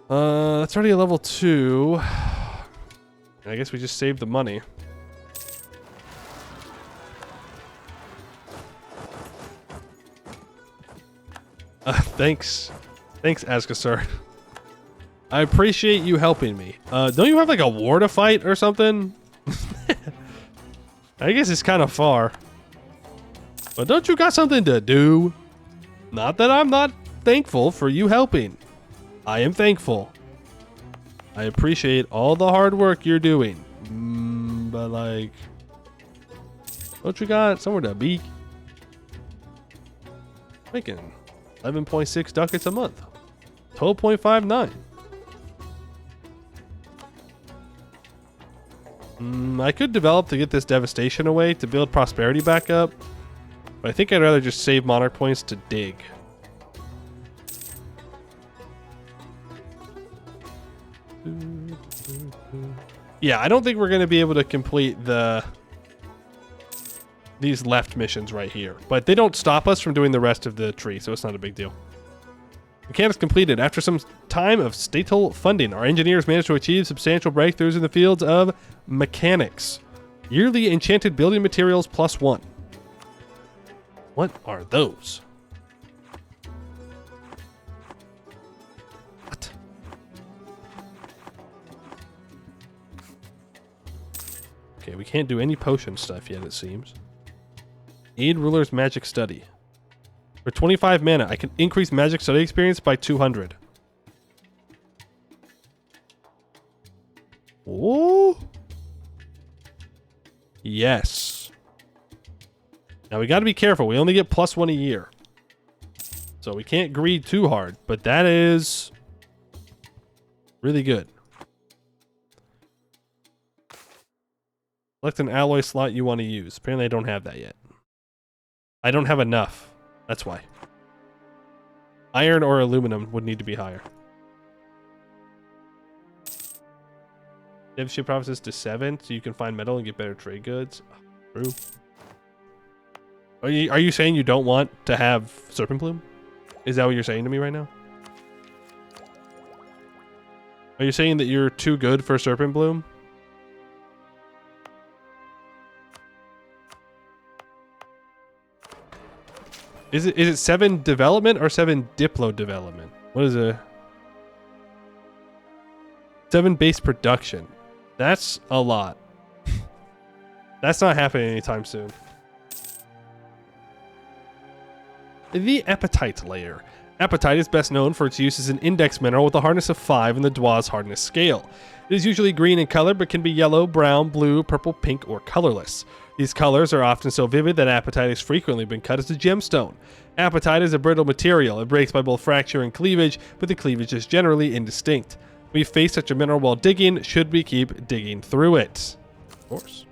That's already a level 2. I guess we just saved the money. Thanks. Thanks, Asgasur. I appreciate you helping me. Don't you have like a war to fight or something? I guess it's kind of far. But don't you got something to do? Not that I'm not thankful for you helping. I am thankful. I appreciate all the hard work you're doing. But like, don't you got somewhere to be? Making 11.6 ducats a month. 12.59. I could develop to get this devastation away to build prosperity back up. But I think I'd rather just save monarch points to dig. Yeah, I don't think we're going to be able to complete these left missions right here. But they don't stop us from doing the rest of the tree, so it's not a big deal. Mechanics completed. After some time of statal funding, our engineers managed to achieve substantial breakthroughs in the fields of mechanics. Yearly enchanted building materials +1. What are those? What? Okay, we can't do any potion stuff yet, it seems. Aid Ruler's Magic Study. For 25 mana, I can increase Magic Study experience by 200. Oh. Yes. Now we got to be careful. We only get +1 a year. So we can't greed too hard, but that is really good. Select an alloy slot you want to use. Apparently I don't have that yet. I don't have enough. That's why. Iron or aluminum would need to be higher. Devship promises to 7, so you can find metal and get better trade goods. True. Are you saying you don't want to have Serpent Bloom? Is that what you're saying to me right now? Are you saying that you're too good for Serpent Bloom? Is it 7 development or 7 Diplo development? What is a 7 base production? That's a lot. That's not happening anytime soon. The Apatite layer. Apatite is best known for its use as an index mineral with a hardness of 5 in the Dwarves hardness scale. It is usually green in color but can be yellow, brown, blue, purple, pink, or colorless. These colors are often so vivid that apatite has frequently been cut as a gemstone. Apatite is a brittle material. It breaks by both fracture and cleavage, but the cleavage is generally indistinct. We face such a mineral while digging. Should we keep digging through it? Of course.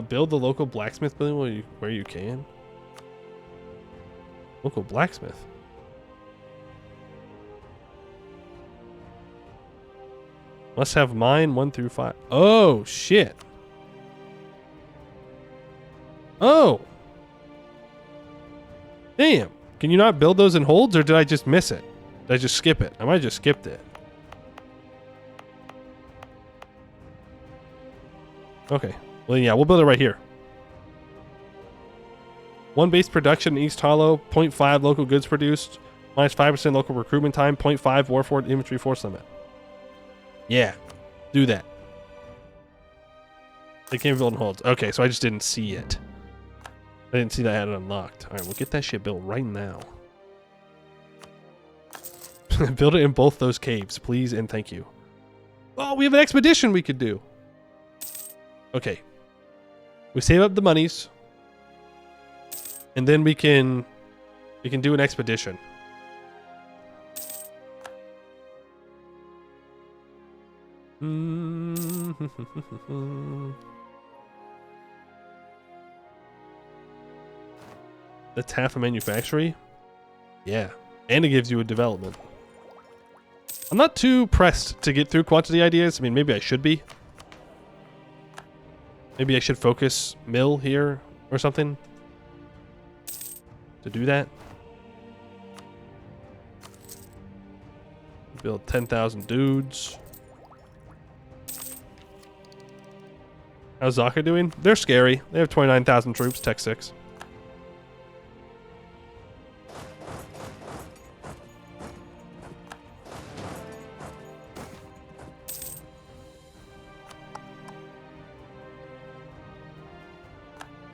Build the local blacksmith building where you can. Local blacksmith. Must have mine 1 through 5. Oh, shit. Oh. Damn. Can you not build those in holds, or did I just miss it? Did I just skip it? I might have just skipped it. Okay. Well, yeah, we'll build it right here. 1 base production in East Hollow, 0.5 local goods produced, minus 5% local recruitment time, 0.5 Warford inventory force limit. Yeah, do that. They can't build in holds. Okay, so I just didn't see it. I didn't see that I had it unlocked. Alright, we'll get that shit built right now. Build it in both those caves, please and thank you. Oh, we have an expedition we could do. Okay. We save up the monies. And then we can do an expedition. That's half a manufactory? Yeah. And it gives you a development. I'm not too pressed to get through quantity ideas. I mean, maybe I should be. Maybe I should focus mill here or something to do that. Build 10,000 dudes. How's Zaka doing? They're scary. They have 29,000 troops, Tech 6.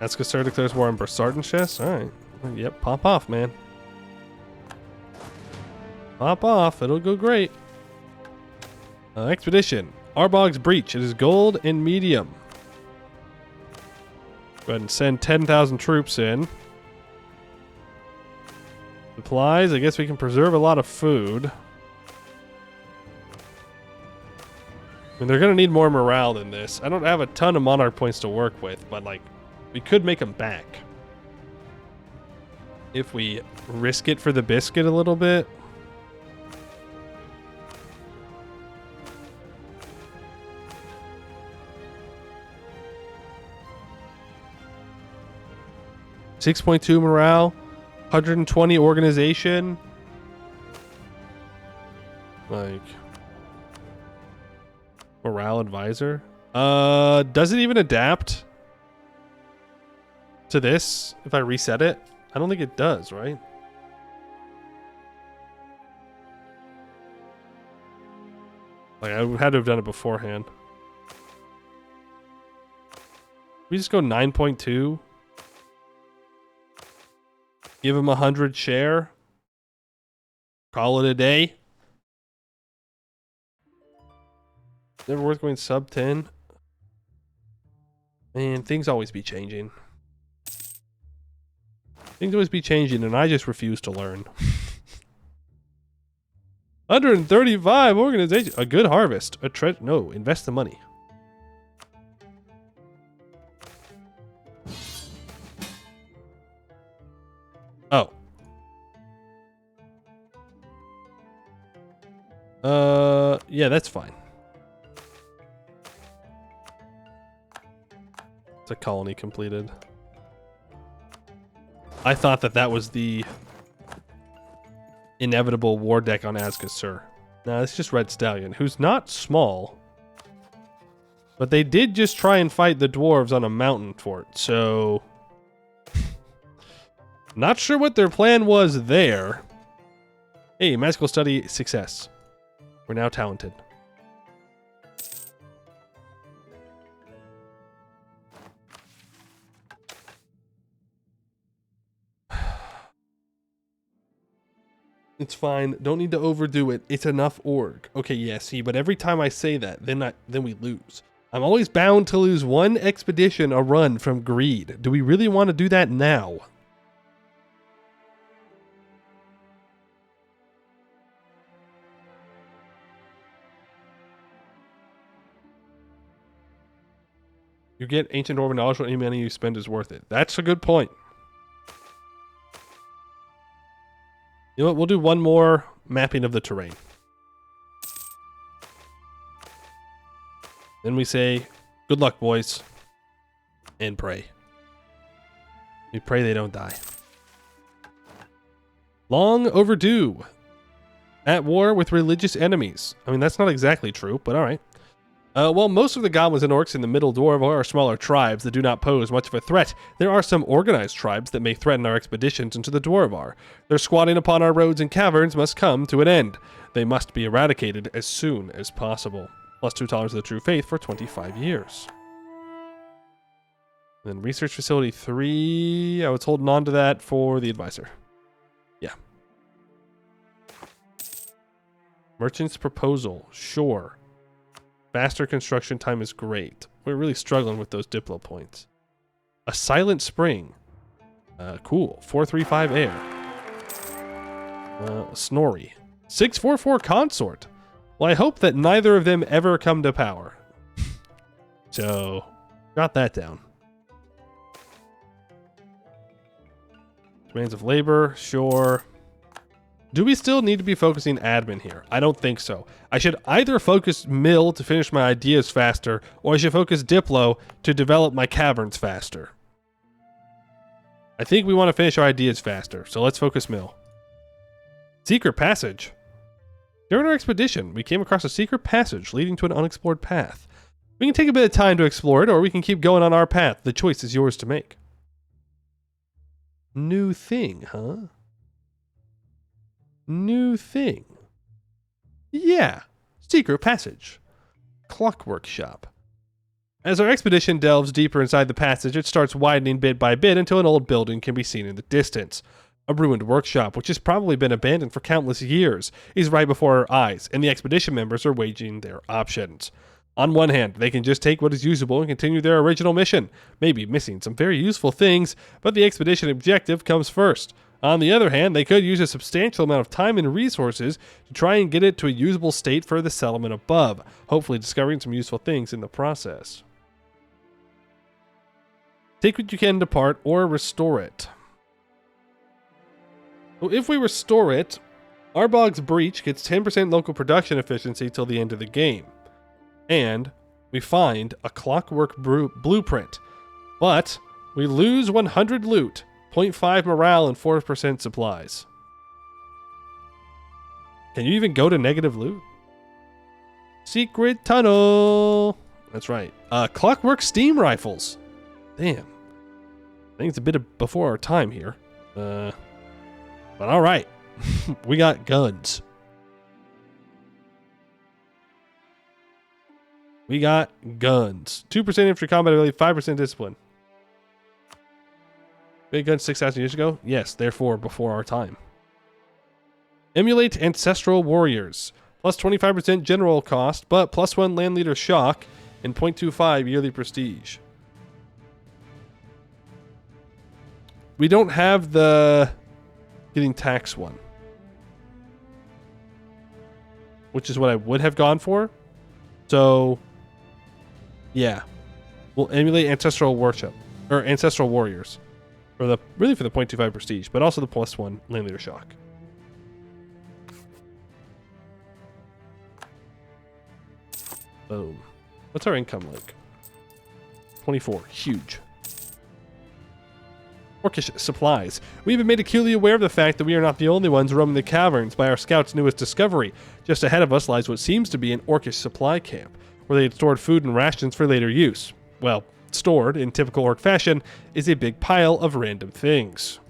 Ascasur declares war on Bersartan chess. Alright. Yep, pop off, man. Pop off. It'll go great. Expedition. Arbog's Breach. It is gold and medium. Go ahead and send 10,000 troops in. Supplies. I guess we can preserve a lot of food. I mean, they're going to need more morale than this. I don't have a ton of monarch points to work with, but like, we could make them back. If we risk it for the biscuit a little bit. .2 morale, 120 organization. Like morale advisor. Does it even adapt to this if I reset it? I don't think it does, right? Like, I had to have done it beforehand. We just go 9.2. Give him 100 share. Call it a day. Never worth going sub 10. Man, things always be changing. Things always be changing, and I just refuse to learn. 135 organizations. A good harvest. No, invest the money. Oh. Yeah, that's fine. It's a colony completed. I thought that that was the inevitable war deck on Ascasur. No, it's just Red Stallion, who's not small. But they did just try and fight the dwarves on a mountain fort, so... Not sure what their plan was there. Hey, magical study success. We're now talented. It's fine. Don't need to overdo it. It's enough org. Okay, yeah, see, but every time I say that, then we lose. I'm always bound to lose one expedition a run from greed. Do we really want to do that now? You get ancient Dwarven knowledge when any money you spend is worth it. That's a good point. You know what? We'll do one more mapping of the terrain. Then we say, good luck, boys. And pray. We pray they don't die. Long overdue. At war with religious enemies. I mean, that's not exactly true, but alright. While most of the goblins and orcs in the Middle Dwarf are smaller tribes that do not pose much of a threat, there are some organized tribes that may threaten our expeditions into the Dwarvar. Their squatting upon our roads and caverns must come to an end. They must be eradicated as soon as possible. Plus $2 of the true faith for 25 years. Then research facility 3. I was holding on to that for the advisor. Yeah. Merchant's proposal. Sure. Faster construction time is great. We're really struggling with those Diplo points. A silent spring. Cool. 435 air. Snorri. 644 consort. Well, I hope that neither of them ever come to power. So, got that down. Demands of labor, sure. Do we still need to be focusing admin here? I don't think so. I should either focus mill to finish my ideas faster, or I should focus Diplo to develop my caverns faster. I think we want to finish our ideas faster, so let's focus mill. Secret passage. During our expedition, we came across a secret passage leading to an unexplored path. We can take a bit of time to explore it, or we can keep going on our path. The choice is yours to make. New thing, huh? New thing. Yeah. Secret passage. Clockwork shop. As our expedition delves deeper inside the passage, it starts widening bit by bit until an old building can be seen in the distance. A ruined workshop, which has probably been abandoned for countless years, is right before our eyes, and the expedition members are weighing their options. On one hand, they can just take what is usable and continue their original mission, maybe missing some very useful things, but the expedition objective comes first. On the other hand, they could use a substantial amount of time and resources to try and get it to a usable state for the settlement above, hopefully discovering some useful things in the process. Take what you can depart or restore it. So if we restore it, Arbog's Breach gets 10% local production efficiency till the end of the game. And we find a clockwork blueprint. But we lose 100 loot, 0.5 morale, and 4% supplies. Can you even go to negative loot? Secret tunnel. That's right. Clockwork steam rifles. Damn. I think it's a bit before our time here. But all right. We got guns. We got guns. 2% infantry combat ability, 5% discipline. Big guns 6,000 years ago? Yes, therefore before our time. Emulate ancestral warriors. Plus 25% general cost, but plus 1 land leader shock and 0.25 yearly prestige. We don't have the getting tax one, which is what I would have gone for. So yeah, we'll emulate ancestral worship or ancestral warriors for the 0.25 prestige, but also the plus 1 land leader shock. Boom. What's our income like? 24. Huge. Orcish supplies. We've been made acutely aware of the fact that we are not the only ones roaming the caverns by our scout's newest discovery. Just ahead of us lies what seems to be an Orcish supply camp, where they had stored food and rations for later use. Well, stored, in typical Orc fashion, is a big pile of random things.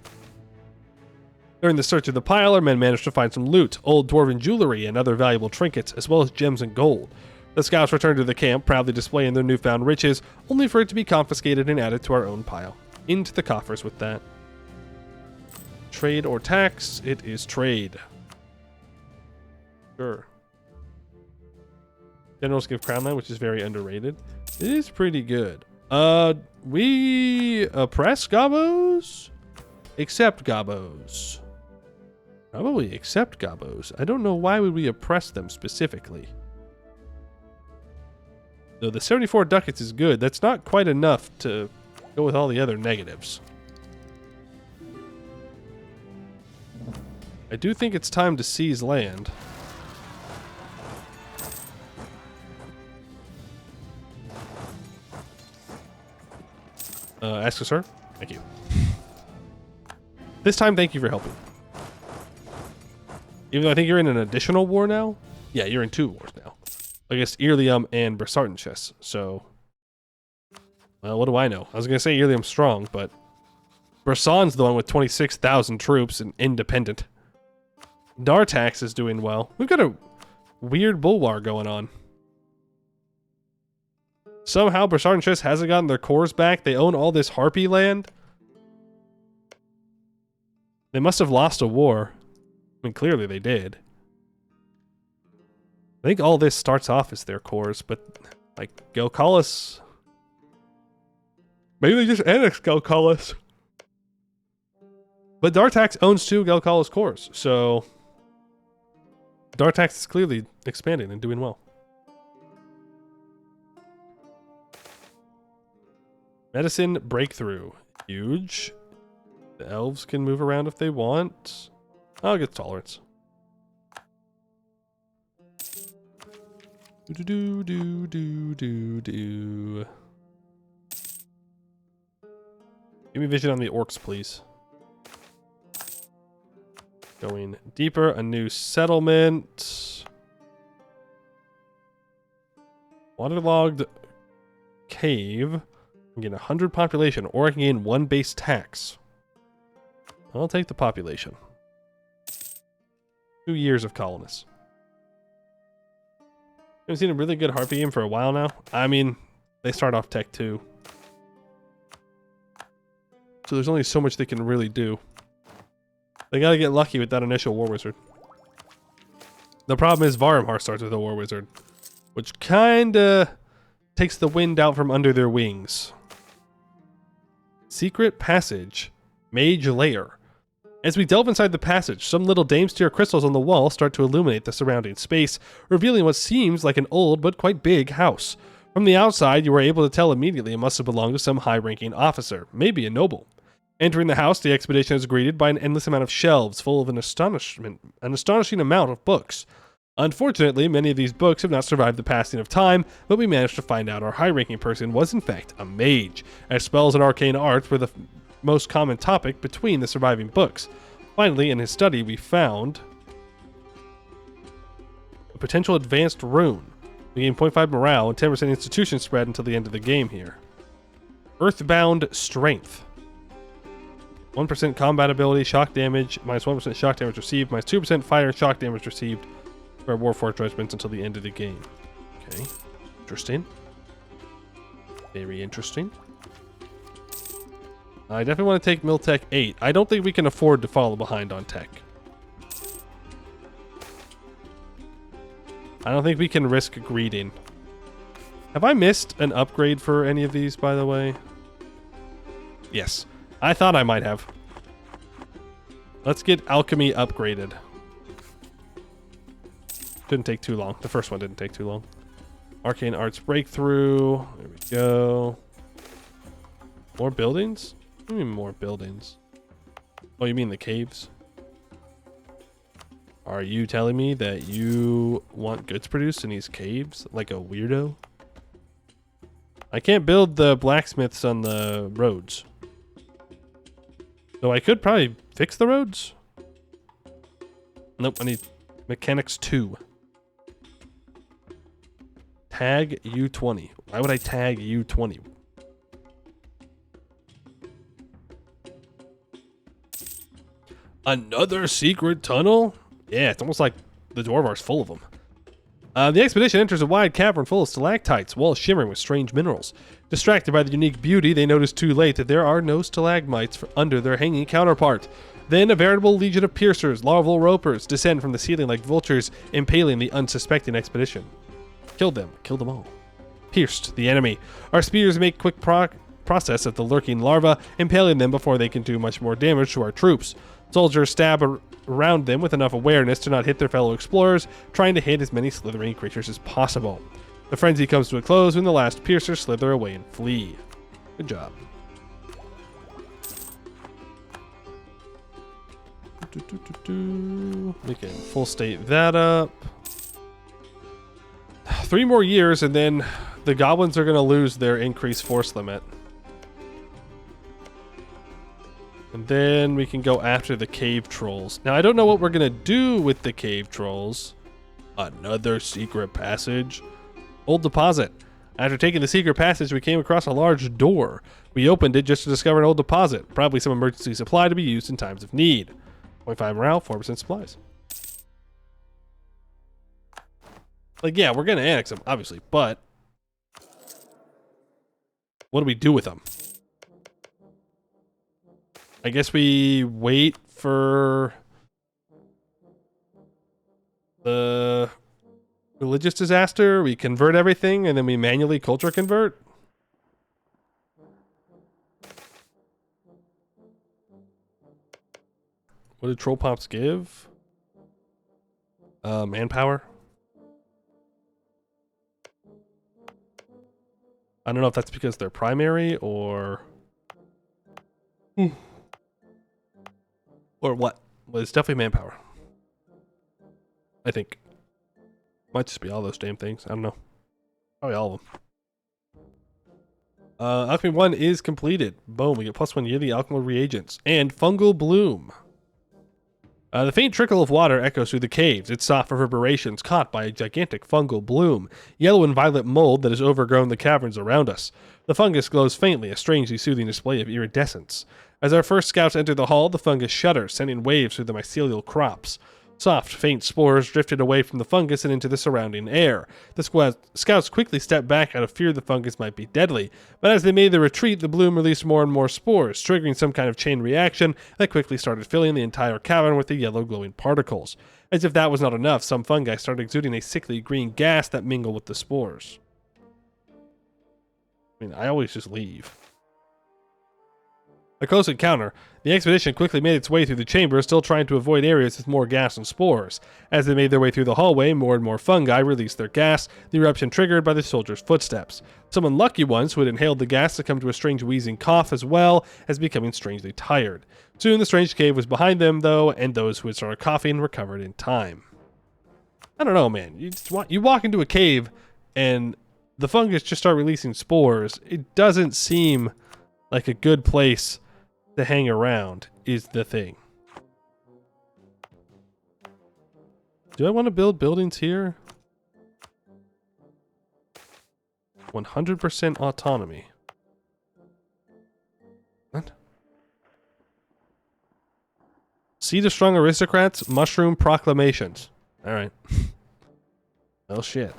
During the search of the pile, our men managed to find some loot, old dwarven jewelry, and other valuable trinkets, as well as gems and gold. The scouts returned to the camp, proudly displaying their newfound riches, only for it to be confiscated and added to our own pile. Into the coffers with that. Trade or tax? It is trade. Sure. Generals give Crownland, which is very underrated. It is pretty good. We oppress Gabos? Accept Gabos. Probably accept Gabos. I don't know why would we oppress them specifically. Though the 74 ducats is good, that's not quite enough to go with all the other negatives. I do think it's time to seize land. Ask us, sir. Thank you. This time, thank you for helping. Even though I think you're in an additional war now? Yeah, you're in 2 wars now. Against Irlium and Brisartenchess, so... Well, what do I know? I was going to say Irlium's strong, but... Brasan's the one with 26,000 troops and independent. Dartax is doing well. We've got a weird bulwar going on. Somehow, Bashar and Chiss hasn't gotten their cores back. They own all this Harpy land. They must have lost a war. I mean, clearly they did. I think all this starts off as their cores, but like Gelkalis. Maybe they just annexed Gelkalis. But Dartax owns 2 Gelkalis cores, so Dartax is clearly expanding and doing well. Medicine breakthrough. Huge. The elves can move around if they want. I'll get tolerance. Do do do do do do. Give me vision on the orcs, please. Going deeper, a new settlement. Waterlogged cave. I can gain 100 population, or I can gain 1 base tax. I'll take the population. 2 years of colonists. I've seen a really good Harpy game for a while now. I mean, they start off Tech 2. So there's only so much they can really do. They gotta get lucky with that initial War Wizard. The problem is Varumhar starts with a War Wizard, which kinda takes the wind out from under their wings. Secret Passage. Mage Lair. As we delve inside the passage, some little Damestier crystals on the wall start to illuminate the surrounding space, revealing what seems like an old but quite big house. From the outside, you were able to tell immediately it must have belonged to some high-ranking officer, maybe a noble. Entering the house, the expedition is greeted by an endless amount of shelves full of an astonishing amount of books. Unfortunately, many of these books have not survived the passing of time, but we managed to find out our high-ranking person was in fact a mage, as spells and arcane arts were the most common topic between the surviving books. Finally, in his study, we found a potential advanced rune. We gain 0.5 morale and 10% institution spread until the end of the game here. Earthbound Strength. 1% combat ability, shock damage, minus 1% shock damage received, minus 2% fire and shock damage received for Warforged regiments until the end of the game. Okay, interesting. Very interesting. I definitely want to take Miltech 8. I don't think we can afford to follow behind on tech. I don't think we can risk greeting. Have I missed an upgrade for any of these, by the way? Yes. I thought I might have. Let's get Alchemy upgraded. Didn't take too long. The first one didn't take too long. Arcane Arts Breakthrough. There we go. More buildings? What do you mean more buildings? Oh, you mean the caves? Are you telling me that you want goods produced in these caves like a weirdo? I can't build the blacksmiths on the roads. So I could probably fix the roads. Nope, I need mechanics 2. Tag U20. Why would I tag U20? Another secret tunnel? Yeah, it's almost like the Dwarvar's full of them. The expedition enters a wide cavern full of stalactites, walls shimmering with strange minerals. Distracted by the unique beauty, they notice too late that there are no stalagmites under their hanging counterpart. Then a veritable legion of piercers, larval ropers, descend from the ceiling like vultures, impaling the unsuspecting expedition. Killed them all. Pierced the enemy. Our spears make quick process of the lurking larvae, impaling them before they can do much more damage to our troops. Soldiers stab around them with enough awareness to not hit their fellow explorers, trying to hit as many slithering creatures as possible. The frenzy comes to a close when the last piercers slither away and flee. Good job. We can full state that up. 3 more years and then the goblins are going to lose their increased force limit. And then we can go after the cave trolls. Now, I don't know what we're going to do with the cave trolls. Another secret passage. Old deposit. After taking the secret passage, we came across a large door. We opened it just to discover an old deposit. Probably some emergency supply to be used in times of need. 0.5 morale, 4% supplies. Like, yeah, we're going to annex them, obviously, but What do we do with them? I guess we wait for the religious disaster. We convert everything, and then we manually culture convert. What did troll pops give? Manpower. I don't know if that's because they're primary or or what. Well, it's definitely manpower. I think. Might just be all those damn things. I don't know. Probably all of them. Alchemy 1 is completed. Boom, we get +1 yearly alchemical reagents. And fungal bloom. The faint trickle of water echoes through the caves, its soft reverberations caught by a gigantic fungal bloom, yellow and violet mold that has overgrown the caverns around us. The fungus glows faintly, a strangely soothing display of iridescence. As our first scouts enter the hall, the fungus shudders, sending waves through the mycelial crops. Soft, faint spores drifted away from the fungus and into the surrounding air. The scouts quickly stepped back out of fear the fungus might be deadly, but as they made the retreat, the bloom released more and more spores, triggering some kind of chain reaction that quickly started filling the entire cavern with the yellow glowing particles. As if that was not enough, some fungi started exuding a sickly green gas that mingled with the spores. I mean, I always just leave. A close encounter. The expedition quickly made its way through the chamber, still trying to avoid areas with more gas and spores. As they made their way through the hallway, more and more fungi released their gas, the eruption triggered by the soldiers' footsteps. Some unlucky ones who had inhaled the gas succumbed to a strange wheezing cough as well as becoming strangely tired. Soon the strange cave was behind them, though, and those who had started coughing recovered in time. I don't know, man. You walk into a cave and the fungus just start releasing spores. It doesn't seem like a good place to hang around is the thing. Do I want to build buildings here? 100% autonomy. What? Seed of strong aristocrats, mushroom proclamations. Alright. Well, shit.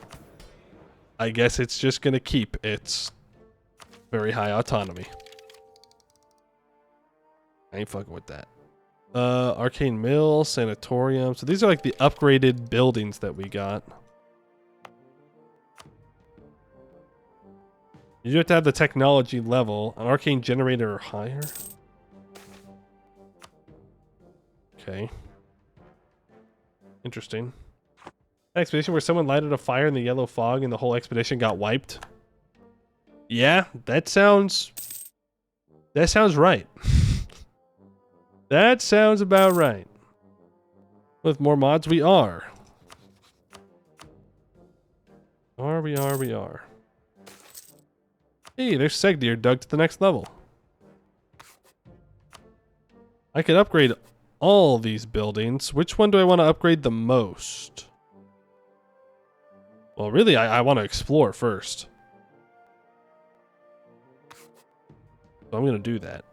I guess it's just gonna keep its very high autonomy. I ain't fucking with that. Arcane Mill, Sanatorium. So these are like the upgraded buildings that we got. You have to have the technology level. An arcane generator or higher. Okay. Interesting. Expedition where someone lighted a fire in the yellow fog and the whole expedition got wiped. Yeah, that sounds right. That sounds about right. With more mods, we are. We are. Hey, there's Seghdihr dug to the next level. I could upgrade all these buildings. Which one do I want to upgrade the most? Well, really, I want to explore first. So I'm going to do that.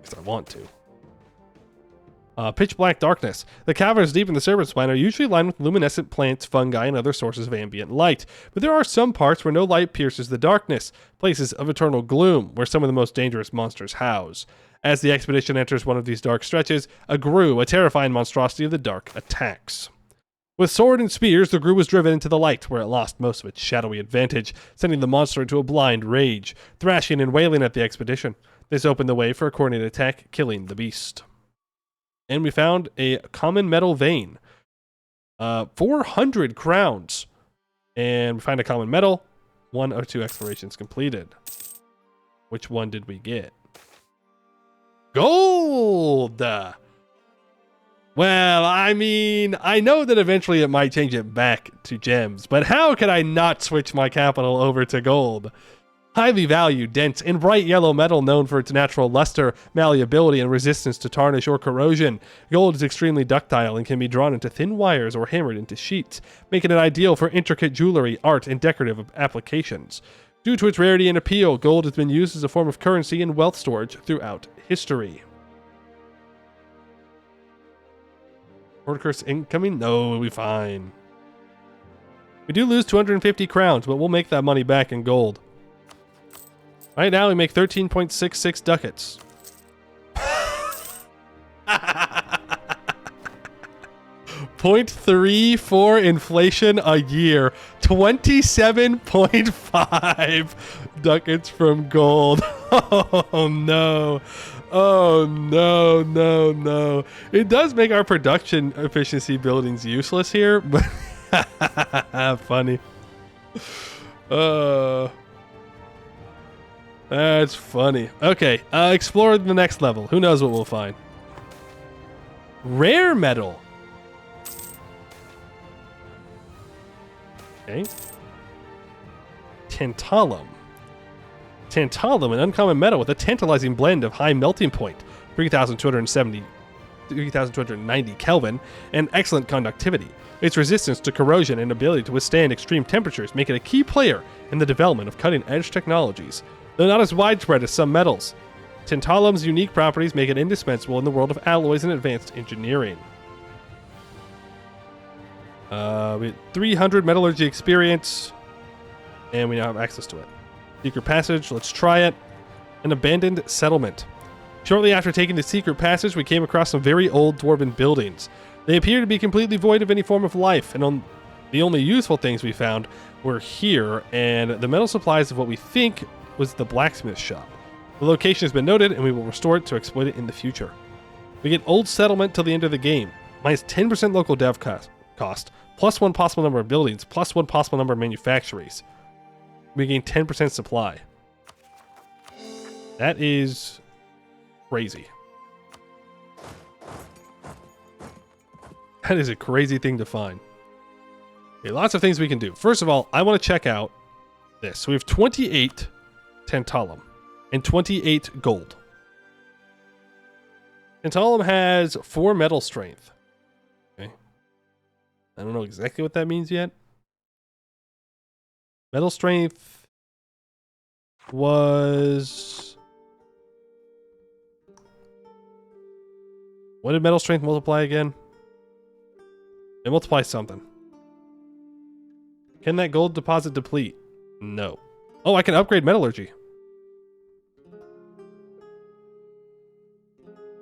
Because I want to. Pitch black darkness. The caverns deep in the serpent spine are usually lined with luminescent plants, fungi, and other sources of ambient light. But there are some parts where no light pierces the darkness, places of eternal gloom, where some of the most dangerous monsters house. As the expedition enters one of these dark stretches, a grue, a terrifying monstrosity of the dark, attacks. With sword and spears, the grue was driven into the light, where it lost most of its shadowy advantage, sending the monster into a blind rage, thrashing and wailing at the expedition. This opened the way for a coordinated attack, killing the beast. And we found a common metal vein. 400 crowns. And we find a common metal. 1 of 2 explorations completed. Which one did we get? Gold! Well, I mean, I know that eventually it might change it back to gems, but how could I not switch my capital over to gold? Highly valued, dense, and bright yellow metal known for its natural luster, malleability, and resistance to tarnish or corrosion. Gold is extremely ductile and can be drawn into thin wires or hammered into sheets, making it ideal for intricate jewelry, art, and decorative applications. Due to its rarity and appeal, gold has been used as a form of currency and wealth storage throughout history. Order curse incoming? No, we'll be fine. We do lose 250 crowns, but we'll make that money back in gold. Right now, we make 13.66 ducats. 0.34 inflation a year. 27.5 ducats from gold. Oh, no. Oh, no, no, no. It does make our production efficiency buildings useless here, but funny. That's funny. Okay, explore the next level. Who knows what we'll find? Rare metal. Okay. Tantalum. Tantalum, an uncommon metal with a tantalizing blend of high melting point, 3,290 Kelvin, and excellent conductivity. Its resistance to corrosion and ability to withstand extreme temperatures make it a key player in the development of cutting-edge technologies. Though not as widespread as some metals, tantalum's unique properties make it indispensable in the world of alloys and advanced engineering. We have 300 metallurgy experience, and we now have access to it. Secret passage, let's try it. An abandoned settlement. Shortly after taking the secret passage, we came across some very old dwarven buildings. They appear to be completely void of any form of life, and the only useful things we found were here, and the metal supplies of what we think was the blacksmith shop. The location has been noted, and we will restore it to exploit it in the future. We get old settlement till the end of the game, minus 10% local dev cost, plus 1 possible number of buildings, plus 1 possible number of manufactories. We gain 10% supply. That is crazy. That is a crazy thing to find. Okay, lots of things we can do. First of all, I want to check out this. So we have 28 tantalum and 28 gold. Tantalum has 4 metal strength. Okay. I don't know exactly what that means yet. Metal strength was... What did metal strength multiply again? It multiplies something. Can that gold deposit deplete? No. Oh, I can upgrade metallurgy.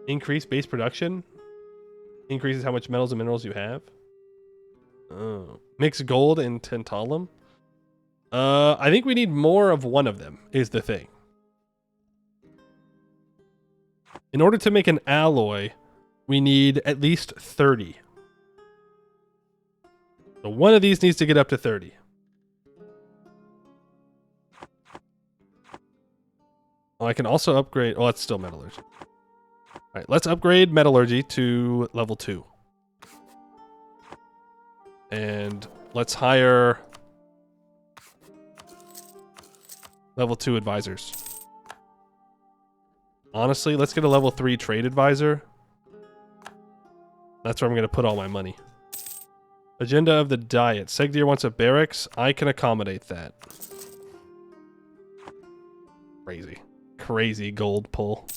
Increase base production. Increases how much metals and minerals you have. Oh. Mix gold and tantalum. I think we need more of one of them, is the thing. In order to make an alloy, we need at least 30. So one of these needs to get up to 30. Oh, I can also upgrade... Oh, that's still metallurgy. Alright, let's upgrade metallurgy to level 2. And let's hire... level 2 advisors. Honestly, let's get a level 3 trade advisor. That's where I'm going to put all my money. Agenda of the diet. Seghdihr wants a barracks. I can accommodate that. Crazy. Crazy gold pull.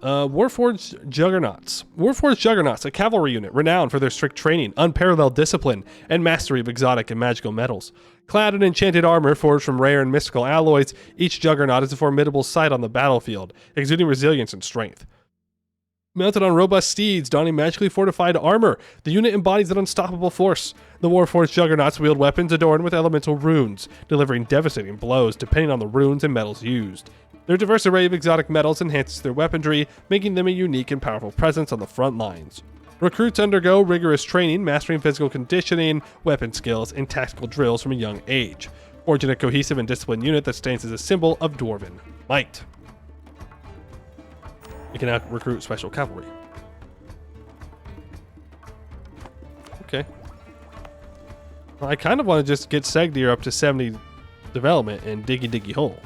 Warforged Juggernauts. Warforged Juggernauts, a cavalry unit renowned for their strict training, unparalleled discipline, and mastery of exotic and magical metals. Clad in enchanted armor forged from rare and mystical alloys, each Juggernaut is a formidable sight on the battlefield, exuding resilience and strength. Mounted on robust steeds, donning magically fortified armor, the unit embodies an unstoppable force. The Warforged Juggernauts wield weapons adorned with elemental runes, delivering devastating blows depending on the runes and metals used. Their diverse array of exotic metals enhances their weaponry, making them a unique and powerful presence on the front lines. Recruits undergo rigorous training, mastering physical conditioning, weapon skills, and tactical drills from a young age, forging a cohesive and disciplined unit that stands as a symbol of Dwarven might. We can now recruit special cavalry. Okay. Well, I kind of want to just get Seghdihr up to 70 development and diggy hole.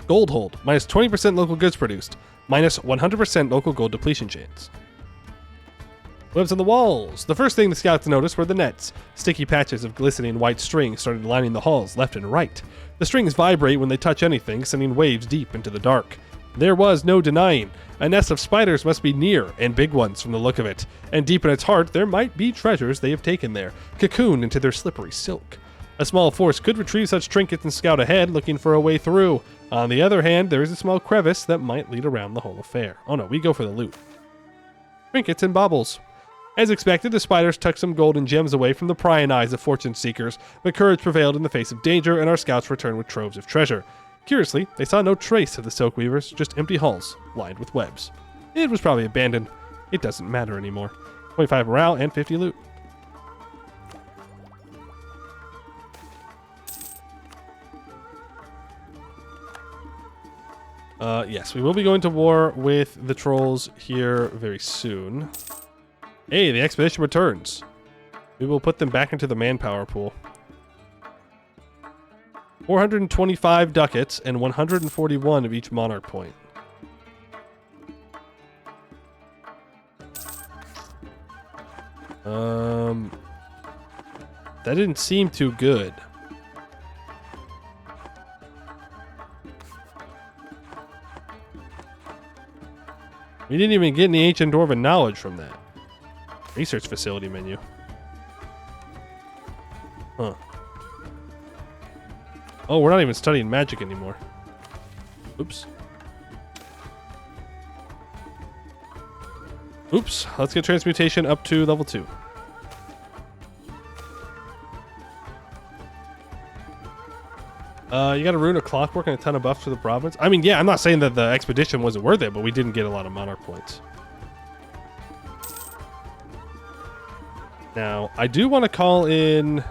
Gold hold. Minus 20% local goods produced. Minus 100% local gold depletion chance. Webs on the walls. The first thing the scouts noticed were the nets. Sticky patches of glistening white string started lining the halls left and right. The strings vibrate when they touch anything, sending waves deep into the dark. There was no denying. A nest of spiders must be near, and big ones from the look of it. And deep in its heart, there might be treasures they have taken there, cocooned into their slippery silk. A small force could retrieve such trinkets and scout ahead, looking for a way through. On the other hand, there is a small crevice that might lead around the whole affair. Oh no, we go for the loot. Trinkets and baubles. As expected, the spiders tucked some gold and gems away from the prying eyes of fortune seekers, but courage prevailed in the face of danger, and our scouts returned with troves of treasure. Curiously, they saw no trace of the silk weavers, just empty hulls, lined with webs. It was probably abandoned. It doesn't matter anymore. 25 morale and 50 loot. Yes, we will be going to war with the trolls here very soon. Hey, the expedition returns. We will put them back into the manpower pool. 425 ducats and 141 of each monarch point. That didn't seem too good. We didn't even get any ancient Dwarven knowledge from that. Research facility menu. Huh. Oh, we're not even studying magic anymore. Oops. Oops. Let's get transmutation up to level 2. You got a rune of clockwork and a ton of buffs for the province. I mean, yeah, I'm not saying that the expedition wasn't worth it, but we didn't get a lot of monarch points. Now, I do want to call in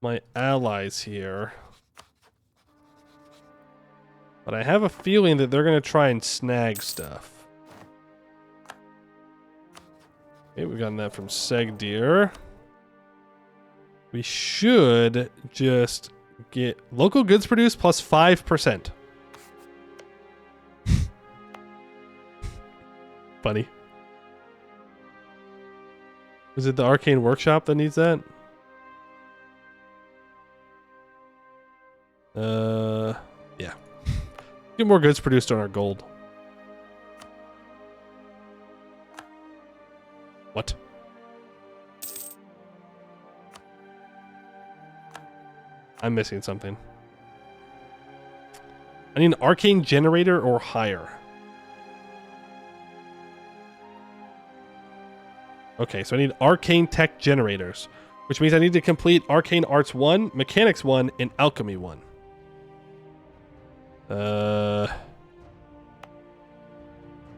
my allies here. But I have a feeling that they're going to try and snag stuff. Okay, we've gotten that from Seghdihr. We should just get local goods produced plus 5%. Funny. Is it the arcane workshop that needs that? Yeah. Get more goods produced on our gold. What? I'm missing something. I need an arcane generator or higher. Okay, so I need arcane tech generators, which means I need to complete arcane arts 1, mechanics 1, and alchemy 1.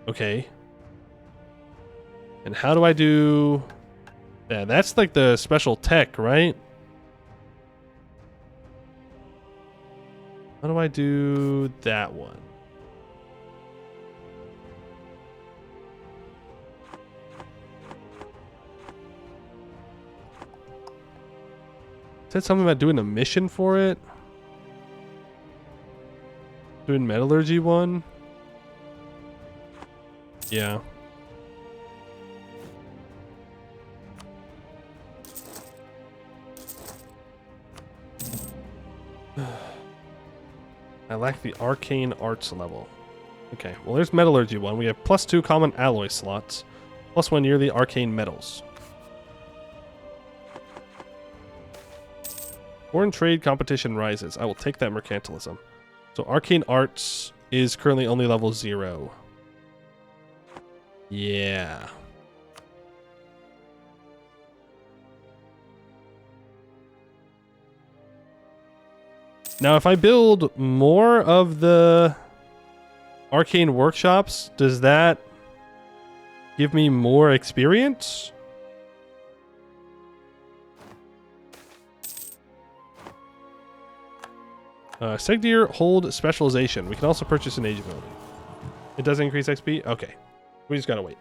Okay. And how do I do... Yeah, that's like the special tech, right? How do I do that one? Said something about doing a mission for it. Doing metallurgy one. Yeah. I lack the arcane arts level. Okay, well there's metallurgy one. We have +2 common alloy slots, +1 yearly arcane metals. Foreign trade competition rises. I will take that mercantilism. So arcane arts is currently only level 0. Yeah. Now, if I build more of the arcane workshops, does that give me more experience? Seghdihr hold specialization. We can also purchase an age ability. It does increase XP? Okay. We just gotta wait.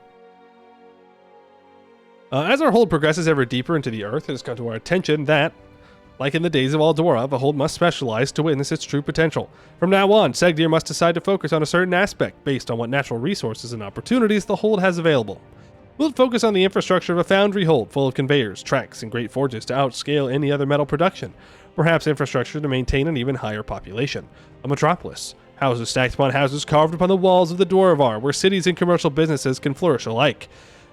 As our hold progresses ever deeper into the earth, it has come to our attention that, like in the days of Aldora, a hold must specialize to witness its true potential. From now on, Seghdihr must decide to focus on a certain aspect based on what natural resources and opportunities the hold has available. We'll focus on the infrastructure of a foundry hold full of conveyors, tracks, and great forges to outscale any other metal production. Perhaps infrastructure to maintain an even higher population. A metropolis. Houses stacked upon houses carved upon the walls of the Dwarvar, where cities and commercial businesses can flourish alike.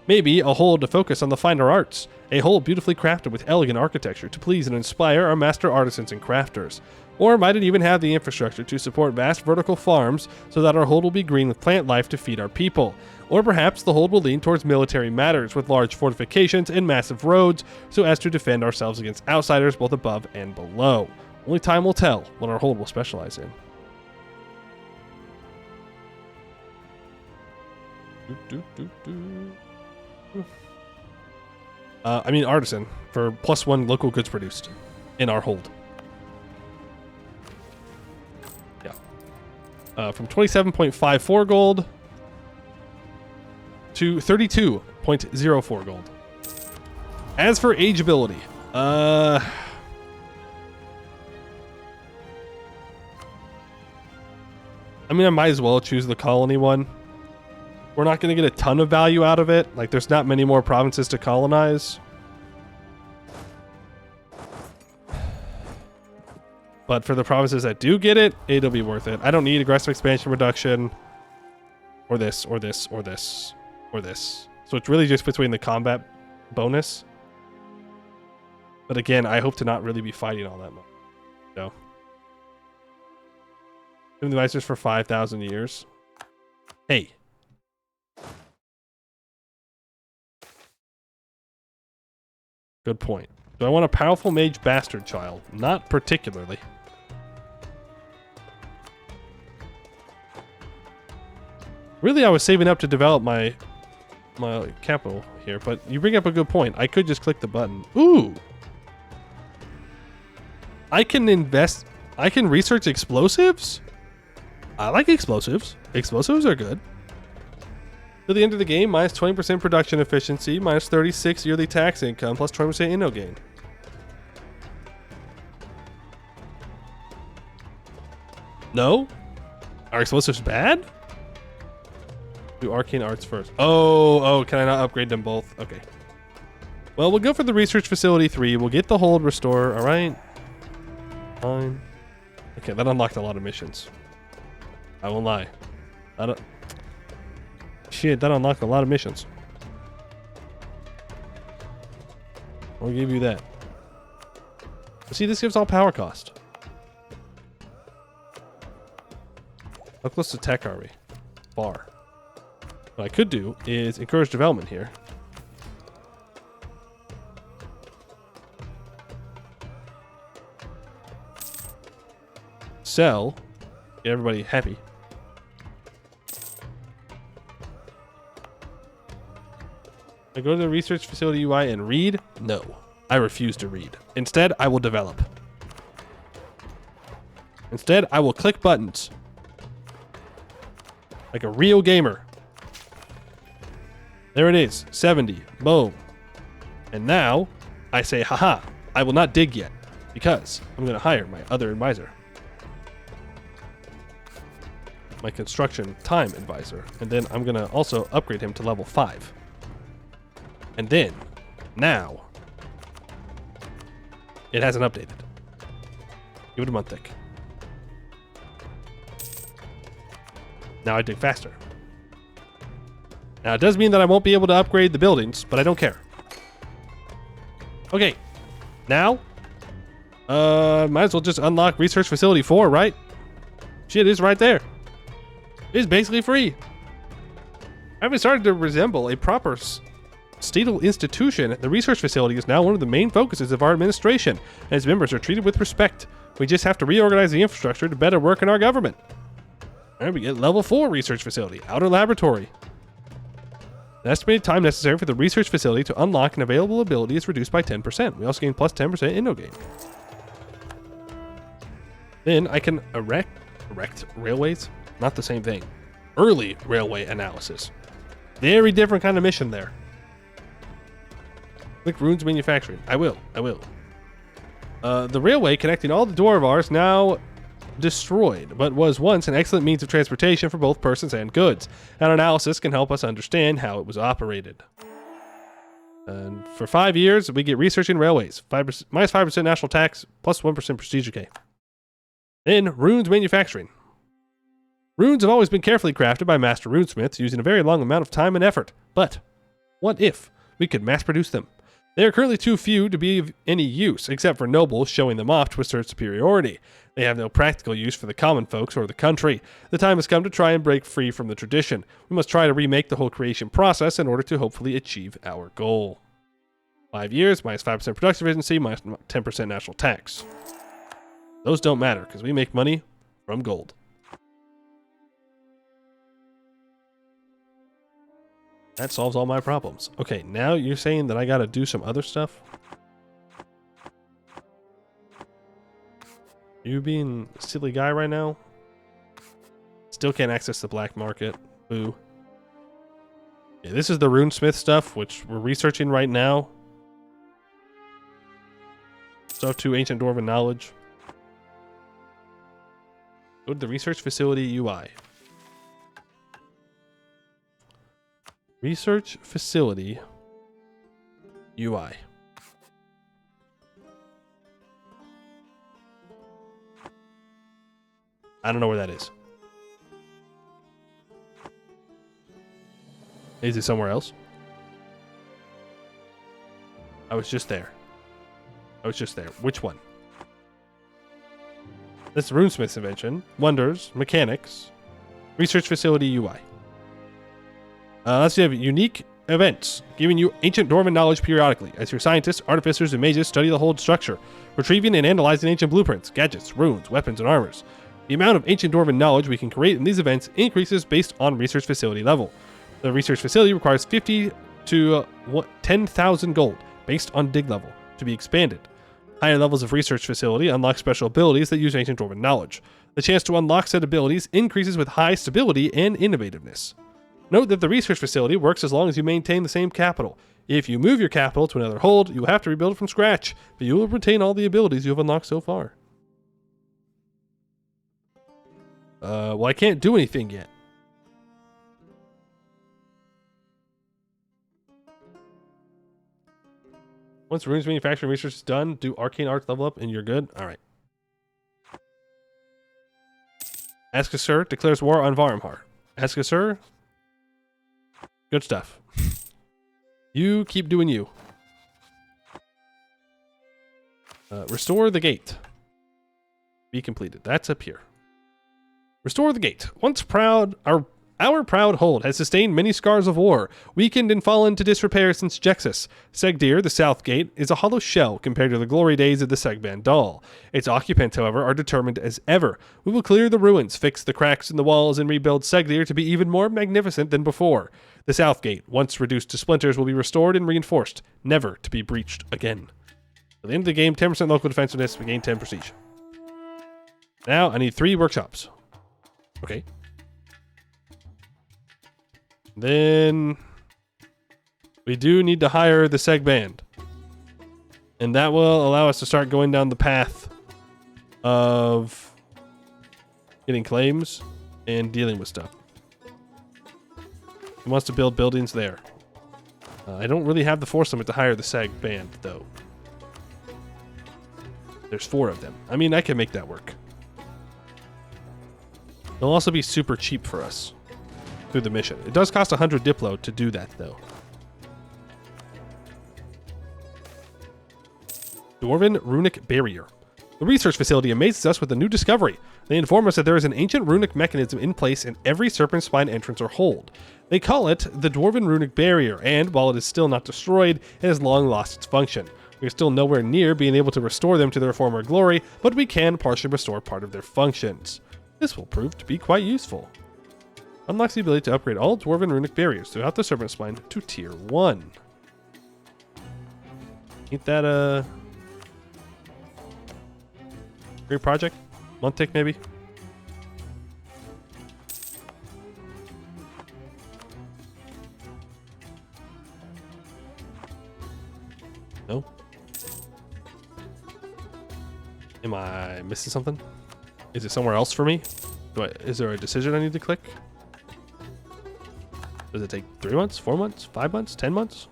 Maybe a hold to focus on the finer arts, a hold beautifully crafted with elegant architecture to please and inspire our master artisans and crafters. Or might it even have the infrastructure to support vast vertical farms so that our hold will be green with plant life to feed our people? Or perhaps the hold will lean towards military matters with large fortifications and massive roads so as to defend ourselves against outsiders both above and below. Only time will tell what our hold will specialize in. Artisan for +1 local goods produced in our hold. From 27.54 gold to 32.04 gold. As for age ability, I might as well choose the colony one. We're not going to get a ton of value out of it. Like, there's not many more provinces to colonize. But for the provinces that do get it, it'll be worth it. I don't need aggressive expansion reduction. Or this, or this, or this, or this. So it's really just between the combat bonus. But again, I hope to not really be fighting all that much. No. Give the advisors for 5,000 years. Hey. Good point. Do I want a powerful mage bastard child? Not particularly. Really, I was saving up to develop my capital here, but you bring up a good point. I could just click the button. Ooh! I can invest... I can research explosives? I like explosives. Explosives are good. To the end of the game, minus 20% production efficiency, minus 36 yearly tax income, plus 20% inno gain. No? Are explosives bad? Do arcane arts first. Oh, can I not upgrade them both? Okay. Well, we'll go for the research facility 3. We'll get the hold restore. All right. Fine. Okay, that unlocked a lot of missions. I won't lie. Shit, that unlocked a lot of missions. I'll give you that. See, this gives all power cost. How close to tech are we? Far. What I could do is encourage development here. Sell. Get everybody happy. I go to the research facility UI and read? No. I refuse to read. Instead, I will develop. Instead, I will click buttons. Like a real gamer. There it is. 70. Boom. And now, I say, haha, I will not dig yet. Because I'm going to hire my other advisor. My construction time advisor. And then I'm going to also upgrade him to level 5. And then, now, it hasn't updated. Give it a month tick. Now I dig faster. Now it does mean that I won't be able to upgrade the buildings, but I don't care. Okay, now, might as well just unlock Research Facility 4, right? Shit is right there. It's basically free. Having started to resemble a proper statal institution, the research facility is now one of the main focuses of our administration, and its members are treated with respect. We just have to reorganize the infrastructure to better work in our government. And we get level 4 research facility, outer laboratory. The estimated time necessary for the research facility to unlock an available ability is reduced by 10%. We also gain plus 10% inno gain. Then I can erect railways? Not the same thing. Early railway analysis. Very different kind of mission there. Click runes manufacturing. I will. The railway connecting all the Dwarvars now destroyed, but was once an excellent means of transportation for both persons and goods. An analysis can help us understand how it was operated. And for 5 years, we get researching railways. Minus 5% national tax, plus 1% prestige decay. Then, runes manufacturing. Runes have always been carefully crafted by master runesmiths using a very long amount of time and effort. But What if we could mass produce them? They are currently too few to be of any use, except for nobles showing them off to assert superiority. They have no practical use for the common folks or the country. The time has come to try and break free from the tradition. We must try to remake the whole creation process in order to hopefully achieve our goal. 5 years, minus 5% production efficiency, minus 10% national tax. Those don't matter, because we make money from gold. That solves all my problems. Okay, now you're saying that I gotta do some other stuff? You being a silly guy right now? Still can't access the black market. Boo. Yeah, this is the runesmith stuff, which we're researching right now. Stuff to ancient Dwarven knowledge. Go to the research facility UI. Research facility UI. I don't know where that is. Is it somewhere else? I was just there. Which one? This runesmith's invention. Wonders. Mechanics. Research facility UI. Let's have unique events, giving you ancient Dwarven knowledge periodically, as your scientists, artificers, and mages study the whole structure, retrieving and analyzing ancient blueprints, gadgets, runes, weapons, and armors. The amount of ancient Dwarven knowledge we can create in these events increases based on research facility level. The research facility requires 50 to 10,000 gold, based on dig level, to be expanded. Higher levels of research facility unlock special abilities that use ancient Dwarven knowledge. The chance to unlock said abilities increases with high stability and innovativeness. Note that the research facility works as long as you maintain the same capital. If you move your capital to another hold, you will have to rebuild it from scratch, but you will retain all the abilities you have unlocked so far. Well, I can't do anything yet. Once runes manufacturing research is done, do arcane arts level up and you're good? Alright. Askasur declares war on Varmhar. Askasur? Good stuff. You keep doing you. Restore the gate. Be completed. That's up here. Restore the gate. Once proud, our proud hold has sustained many scars of war, weakened and fallen to disrepair since Jexus. Seghdihr, the south gate, is a hollow shell compared to the glory days of the Seghdihr. Its occupants, however, are determined as ever. We will clear the ruins, fix the cracks in the walls, and rebuild Seghdihr to be even more magnificent than before. The south gate, once reduced to splinters, will be restored and reinforced, never to be breached again. At the end of the game, 10% local defensiveness, we gain 10 prestige. Now, I need 3 workshops. Okay. Then we do need to hire the Seg band. And that will allow us to start going down the path of getting claims and dealing with stuff. He wants to build buildings there. I don't really have the force limit to hire the Seg band, though. There's 4 of them. I mean, I can make that work. They'll also be super cheap for us through the mission. It does cost 100 Diplo to do that, though. Dwarven Runic Barrier. The research facility amazes us with a new discovery. They inform us that there is an ancient runic mechanism in place in every Serpent Spine entrance or hold. They call it the Dwarven Runic Barrier, and while it is still not destroyed, it has long lost its function. We are still nowhere near being able to restore them to their former glory, but we can partially restore part of their functions. This will prove to be quite useful. Unlocks the ability to upgrade all Dwarven Runic Barriers throughout the Serpent Spine to Tier 1. Ain't that a great project? Month tick, maybe? No? Am I missing something? Is it somewhere else for me? Is there a decision I need to click? Does it take 3 months, 4 months, 5 months, 10 months?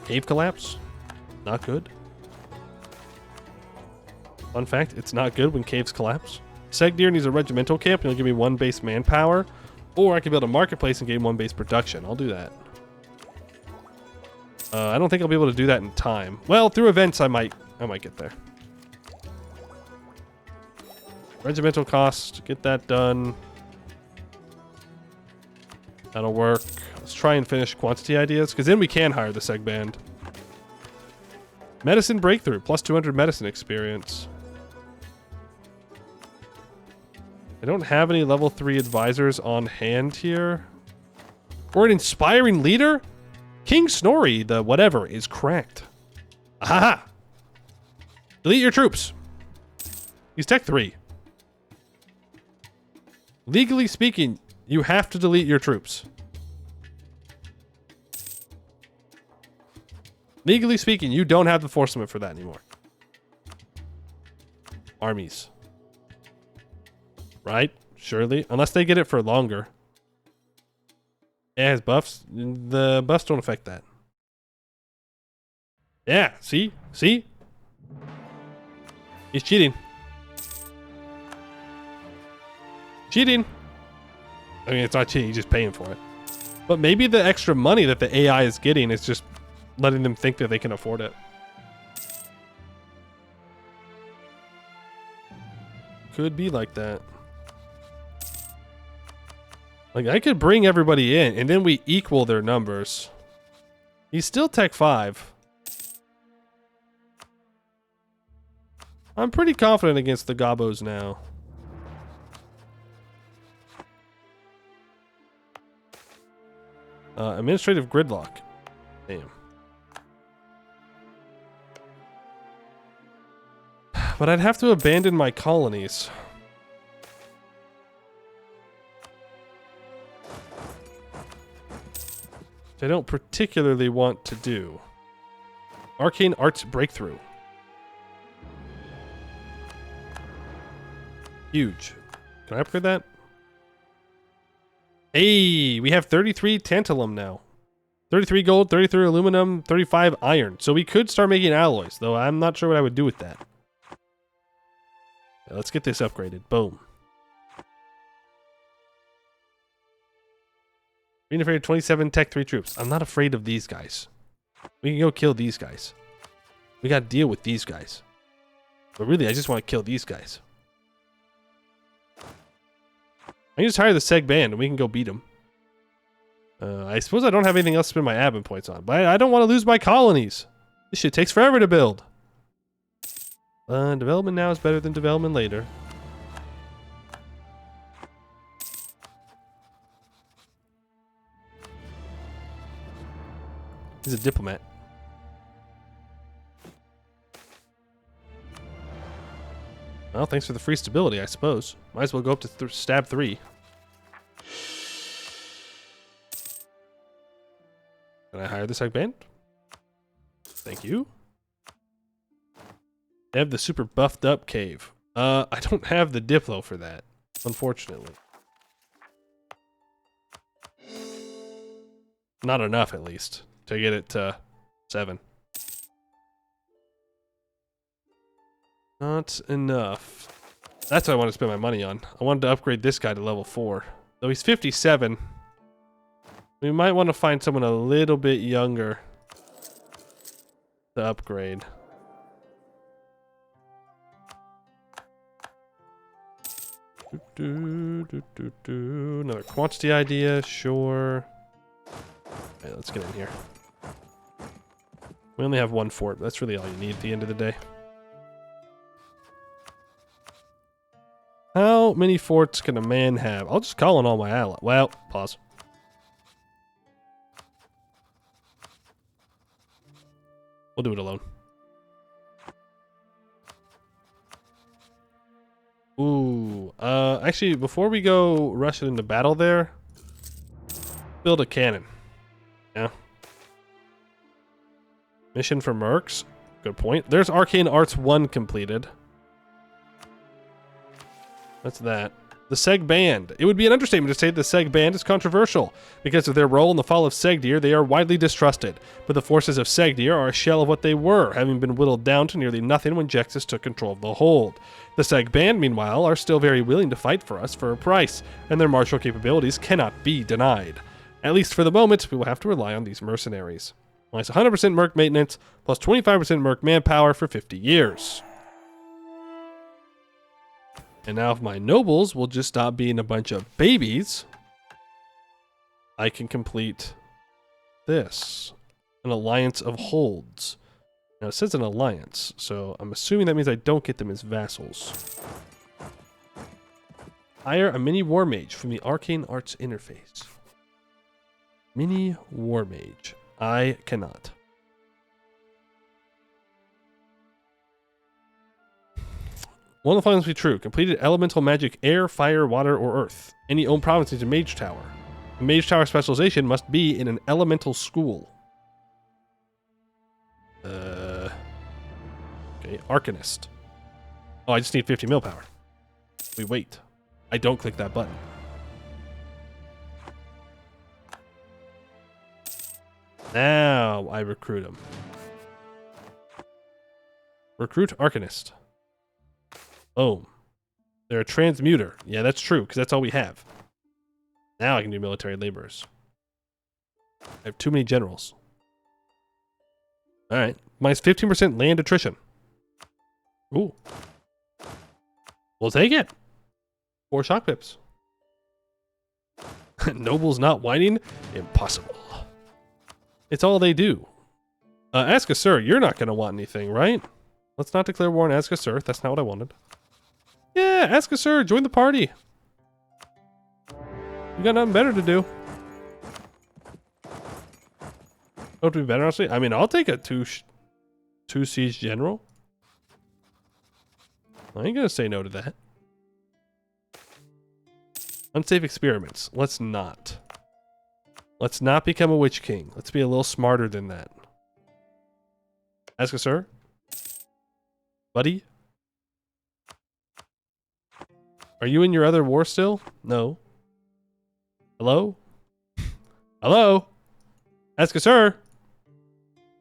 Cave collapse? Not good. Fun fact, it's not good when caves collapse. Seghdihr needs a regimental camp and it'll give me 1 base manpower. Or I could build a marketplace and gain 1 base production. I'll do that. I don't think I'll be able to do that in time. Well, through events, I might get there. Regimental cost, get that done. That'll work. Let's try and finish quantity ideas, because then we can hire the Seg Band. Medicine breakthrough, plus 200 medicine experience. I don't have any level 3 advisors on hand here. Or an inspiring leader? King Snorri, the whatever, is cracked. Aha! Delete your troops. He's tech 3. Legally speaking, you have to delete your troops. Legally speaking, you don't have the force limit for that anymore. Armies. Right? Surely. Unless they get it for longer. Yeah, his buffs. The buffs don't affect that. Yeah, see? See? He's cheating. Cheating. I mean, it's not cheating, he's just paying for it. But maybe the extra money that the AI is getting is just letting them think that they can afford it. Could be like that. Like, I could bring everybody in, and then we equal their numbers. He's still Tech 5. I'm pretty confident against the Gobos now. Administrative gridlock. Damn. But I'd have to abandon my colonies. Which I don't particularly want to do. Arcane Arts Breakthrough. Huge. Can I upgrade that? Hey, we have 33 tantalum now. 33 gold, 33 aluminum, 35 iron. So we could start making alloys, though I'm not sure what I would do with that. Yeah, let's get this upgraded. Boom. Being afraid of 27 tech 3 troops. I'm not afraid of these guys. We can go kill these guys. We gotta deal with these guys. But really, I just want to kill these guys. I can just hire the Seg Band and we can go beat them. I suppose I don't have anything else to spend my admin points on. But I don't want to lose my colonies. This shit takes forever to build. Development now is better than development later. He's a diplomat. Well, thanks for the free stability, I suppose. Might as well go up to stab 3. Can I hire the Seg Band? Thank you. They have the super buffed up cave. I don't have the Diplo for that, unfortunately. Not enough, at least, to get it to 7. Not enough. That's what I want to spend my money on. I wanted to upgrade this guy to level 4. Though he's 57. We might want to find someone a little bit younger to upgrade. Another quantity idea, sure. Okay, let's get in here. We only have 1 fort. That's really all you need at the end of the day. How many forts can a man have? I'll just call on all my allies. Well, pause. We'll do it alone. Ooh, actually, before we go rushing into battle there, build a cannon. Yeah. Mission for mercs. Good point. There's Arcane Arts 1 completed. That's that. The Seg Band. It would be an understatement to say the Seg Band is controversial. Because of their role in the fall of Seghdihr, they are widely distrusted. But the forces of Seghdihr are a shell of what they were, having been whittled down to nearly nothing when Jexus took control of the hold. The Seg Band, meanwhile, are still very willing to fight for us for a price, and their martial capabilities cannot be denied. At least for the moment, we will have to rely on these mercenaries. Minus 100% merc maintenance, plus 25% merc manpower for 50 years. And now if my nobles will just stop being a bunch of babies, I can complete this. An alliance of holds. Now it says an alliance, so I'm assuming that means I don't get them as vassals. Hire a mini war mage from the Arcane Arts interface. Mini war mage. I cannot. One of the following must be true. Completed elemental magic air, fire, water, or earth. Any own province needs a mage tower. A mage tower specialization must be in an elemental school. Okay, Arcanist. Oh, I just need 50 mil power. We wait. I don't click that button. Now I recruit him. Recruit Arcanist. Boom. They're a transmuter. Yeah, that's true, because that's all we have. Now I can do military laborers. I have too many generals. Alright. Minus 15% land attrition. Ooh. We'll take it. 4 shock pips. Nobles not whining? Impossible. It's all they do. Askasur, you're not going to want anything, right? Let's not declare war on Askasur. That's not what I wanted. Yeah, Askasur, join the party. You got nothing better to do. What would be better, honestly? I mean, I'll take a 2 siege general. I ain't gonna say no to that. Unsafe experiments. Let's not. Let's not become a Witch King. Let's be a little smarter than that. Askasur? Buddy? Are you in your other war still? No. Hello? Hello? Askasur?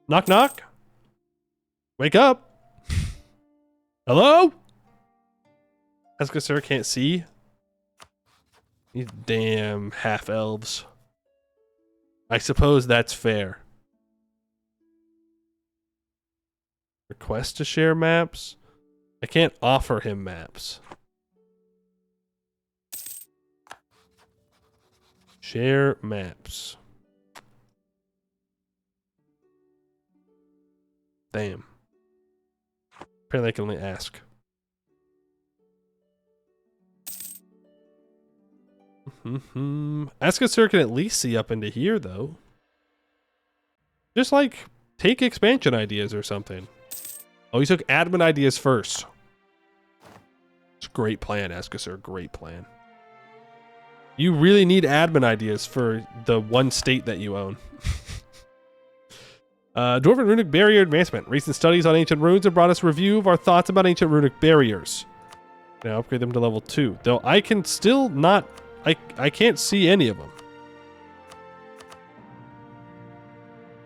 Knock knock? Wake up? Hello? Askasur can't see? These damn half-elves. I suppose that's fair. Request to share maps? I can't offer him maps. Share maps. Damn. Apparently I can only ask. Askasur can at least see up into here, though. Just like, take expansion ideas or something. Oh, he took admin ideas first. It's a great plan, Askasur. Great plan. You really need admin ideas for the one state that you own. Dwarven Runic Barrier Advancement. Recent studies on ancient runes have brought us a review of our thoughts about ancient runic barriers. Now upgrade them to level 2. Though I can still not... I can't see any of them.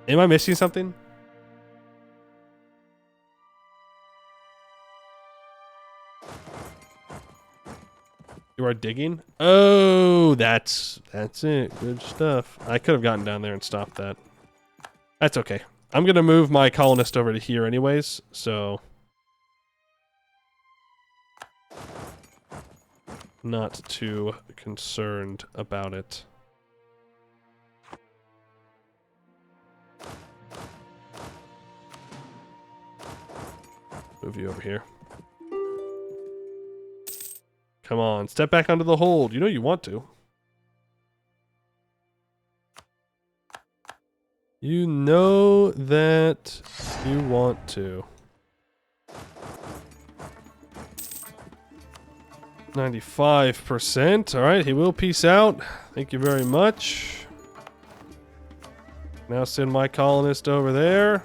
Am I missing something? You are digging? Oh, that's it. Good stuff. I could have gotten down there and stopped that. That's okay. I'm going to move my colonist over to here anyways, so... Not too concerned about it. Move you over here. Come on, step back onto the hold. You know you want to. You know that you want to. 95%. Alright, he will peace out. Thank you very much. Now send my colonist over there.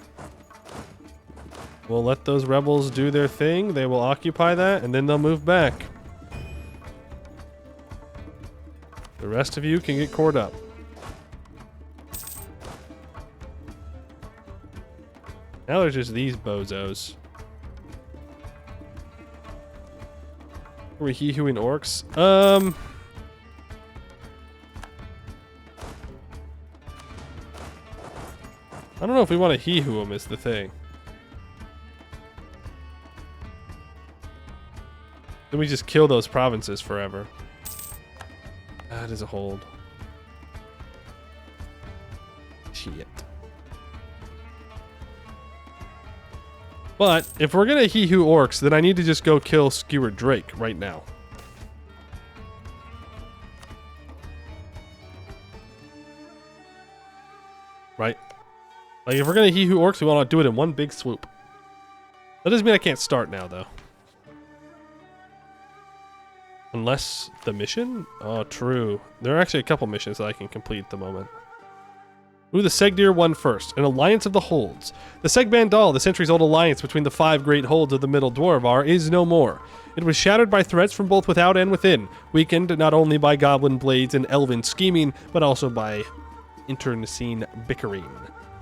We'll let those rebels do their thing. They will occupy that, and then they'll move back. The rest of you can get cored up. Now there's just these bozos. Are we he-hooing orcs? I don't know if we want to he-hoo them is the thing. Then we just kill those provinces forever. That is a hold. Shit. But if we're gonna he-hoo orcs, then I need to just go kill Skewer Drake right now. Right? Like, if we're gonna he-hoo orcs, we want to do it in one big swoop. That doesn't mean I can't start now, though. Unless the mission? Oh, true. There are actually a couple missions that I can complete at the moment. Ooh, the Seghdihr won first. An alliance of the holds. The Seghdihr, the centuries-old alliance between the 5 great holds of the Middle Dwarvar, is no more. It was shattered by threats from both without and within, weakened not only by goblin blades and elven scheming, but also by internecine bickering.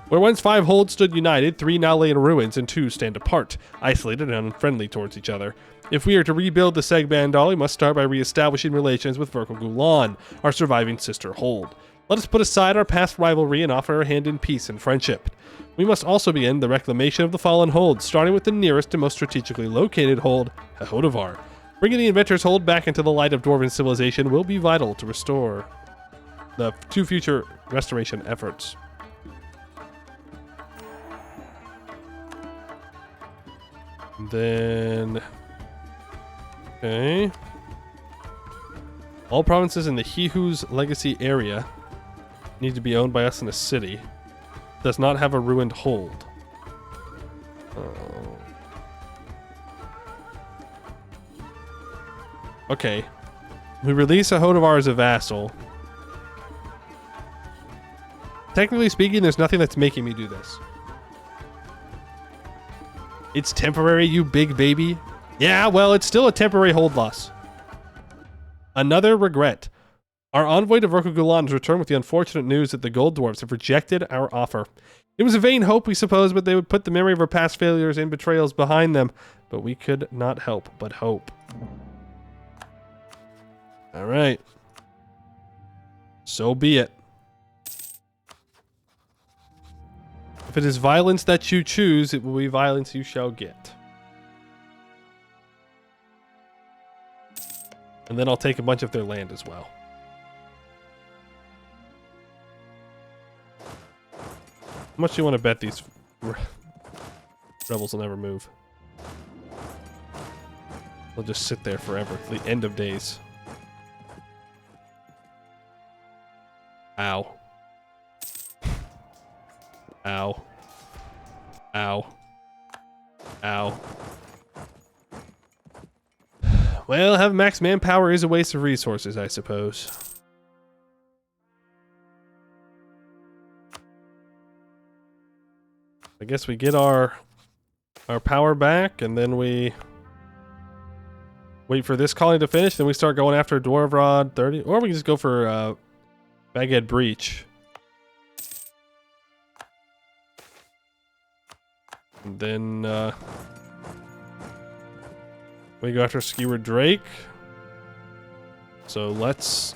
Where once 5 holds stood united, 3 now lay in ruins and 2 stand apart, isolated and unfriendly towards each other. If we are to rebuild the Seghdihr, we must start by re-establishing relations with Verklegulan, our surviving sister hold. Let us put aside our past rivalry and offer our hand in peace and friendship. We must also begin the reclamation of the fallen holds, starting with the nearest and most strategically located hold, Seghdihr. Bringing the Inventor's Hold back into the light of Dwarven civilization will be vital to restore the 2 future restoration efforts. Then... okay. All provinces in the He-Who's Legacy area need to be owned by us in a city. Does not have a ruined hold. Okay. We release a Seghdihr as a vassal. Technically speaking, there's nothing that's making me do this. It's temporary, you big baby. Yeah, well, it's still a temporary hold loss. Another regret. Our envoy to Verklegulan has returned with the unfortunate news that the Gold Dwarfs have rejected our offer. It was a vain hope, we suppose, but they would put the memory of our past failures and betrayals behind them. But we could not help but hope. All right. So be it. If it is violence that you choose, it will be violence you shall get. And then I'll take a bunch of their land as well. How much do you want to bet these rebels will never move? They'll just sit there forever. The end of days. Ow. Ow. Ow. Ow. Well, having max manpower is a waste of resources, I suppose. I guess we get our power back, and then we wait for this colony to finish, then we start going after Dwarvrod 30, or we can just go for Baghead Breach. And then we go after Skewer Drake. So let's...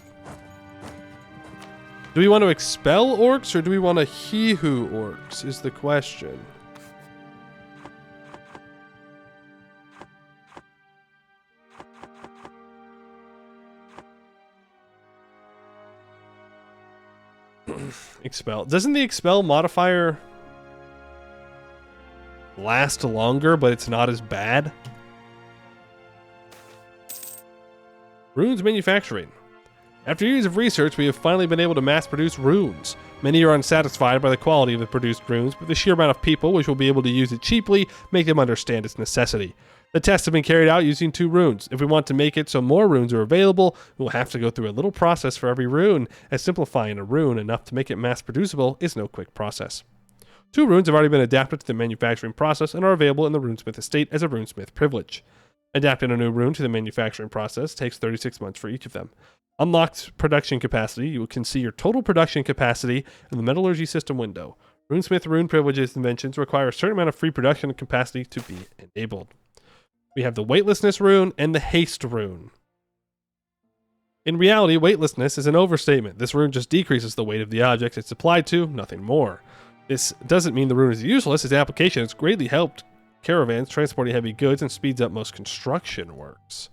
do we want to expel orcs or do we want to he-hoo orcs is the question. Expel. Doesn't the expel modifier last longer, but it's not as bad? Runes manufacturing. After years of research, we have finally been able to mass-produce runes. Many are unsatisfied by the quality of the produced runes, but the sheer amount of people which will be able to use it cheaply make them understand its necessity. The tests have been carried out using 2 runes. If we want to make it so more runes are available, we will have to go through a little process for every rune, as simplifying a rune enough to make it mass-producible is no quick process. 2 runes have already been adapted to the manufacturing process and are available in the runesmith estate as a runesmith privilege. Adapting a new rune to the manufacturing process takes 36 months for each of them. Unlocked production capacity. You can see your total production capacity in the metallurgy system window. Runesmith rune privileges inventions require a certain amount of free production capacity to be enabled. We have the weightlessness rune and the haste rune. In reality, weightlessness is an overstatement. This rune just decreases the weight of the object it's applied to, nothing more. This doesn't mean the rune is useless. Its application has greatly helped caravans transporting heavy goods and speeds up most construction works.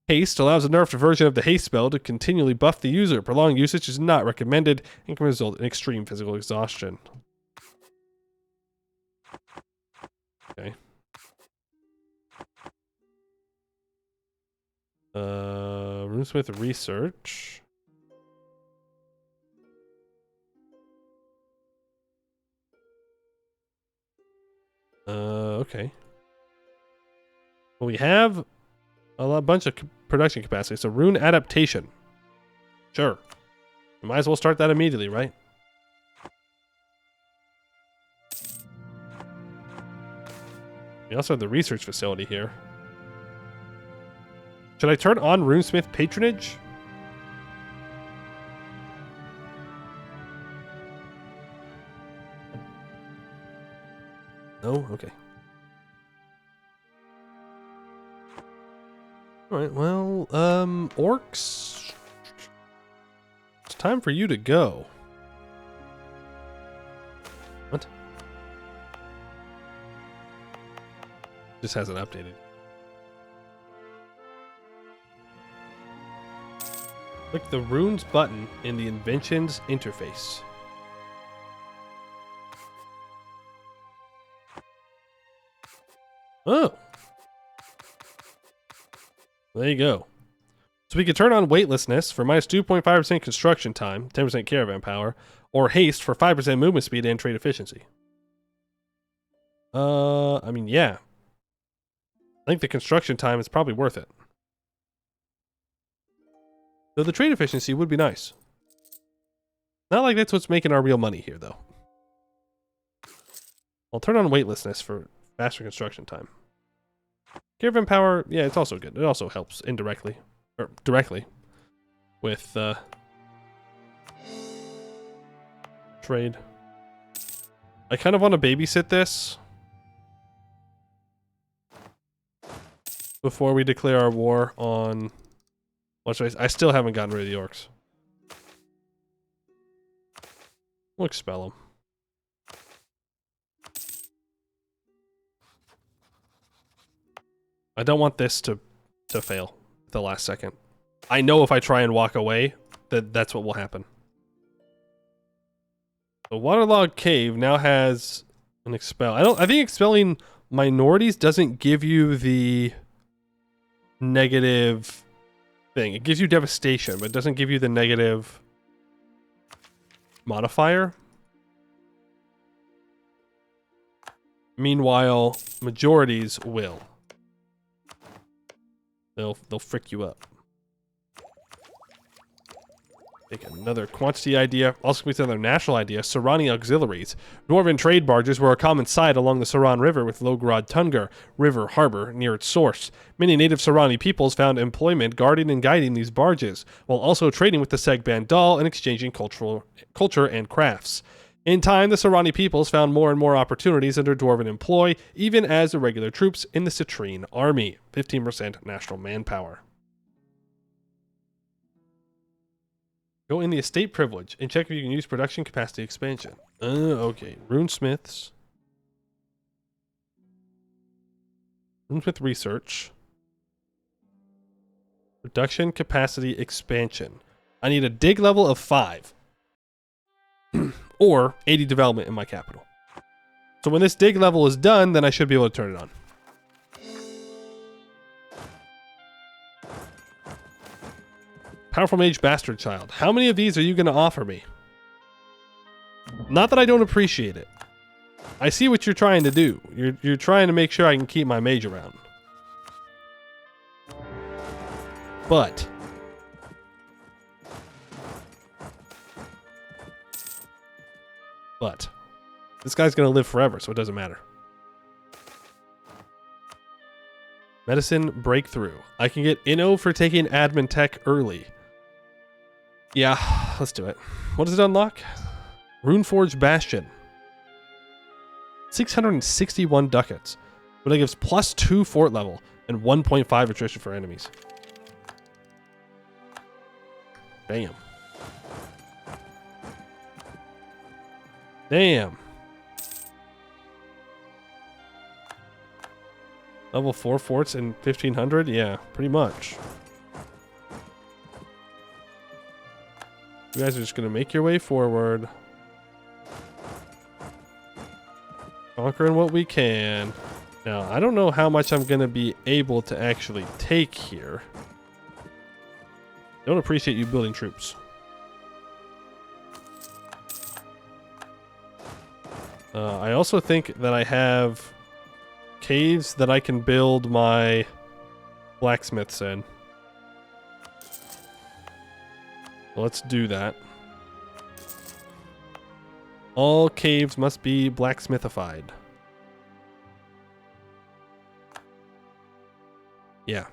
Haste allows a nerfed version of the haste spell to continually buff the user. Prolonged usage is not recommended and can result in extreme physical exhaustion. Okay. Runesmith research. Okay. Well, we have a bunch of production capacity. So rune adaptation. Sure. We might as well start that immediately, right? We also have the research facility here. Should I turn on Runesmith patronage? No? Okay. Alright, well, orcs. It's time for you to go. What? Just hasn't updated. Click the runes button in the inventions interface. Oh. There you go. So we could turn on weightlessness for minus 2.5% construction time, 10% caravan power, or haste for 5% movement speed and trade efficiency. I mean, yeah. I think the construction time is probably worth it. Though the trade efficiency would be nice. Not like that's what's making our real money here, though. I'll turn on weightlessness for faster construction time. Caravan power, yeah, it's also good. It also helps indirectly, or directly, with trade. I kind of want to babysit this before we declare our war on... I still haven't gotten rid of the orcs. We'll expel them. I don't want this to fail at the last second. I know if I try and walk away, that's what will happen. The Waterlogged Cave now has an expel. I think expelling minorities doesn't give you the negative thing. It gives you devastation, but it doesn't give you the negative modifier. Meanwhile, majorities will. They'll frick you up. Take another quantity idea. Also with another national idea. Sarani auxiliaries. Dwarven trade barges were a common sight along the Saran River with Logrod Tungar River harbor near its source. Many native Sarani peoples found employment guarding and guiding these barges, while also trading with the Seghdihr and exchanging culture and crafts. In time, the Sarani peoples found more and more opportunities under Dwarven employ, even as irregular troops in the Citrine army. 15% national manpower. Go in the estate privilege and check if you can use production capacity expansion. Okay. Runesmiths. Runesmith research. Production capacity expansion. I need a dig level of 5. Or 80 development in my capital. So when this dig level is done, then I should be able to turn it on. Powerful Mage Bastard Child. How many of these are you going to offer me? Not that I don't appreciate it. I see what you're trying to do. You're trying to make sure I can keep my mage around. But... this guy's going to live forever, so it doesn't matter. Medicine breakthrough. I can get Inno for taking admin tech early. Yeah, let's do it. What does it unlock? Runeforge Bastion. 661 ducats. But it gives +2 fort level and 1.5 attrition for enemies. Bam. Damn. Level 4 forts in 1500? Yeah, pretty much. You guys are just going to make your way forward. Conquering what we can. Now, I don't know how much I'm going to be able to actually take here. Don't appreciate you building troops. I also think that I have caves that I can build my blacksmiths in. Let's do that. All caves must be blacksmithified. Yeah.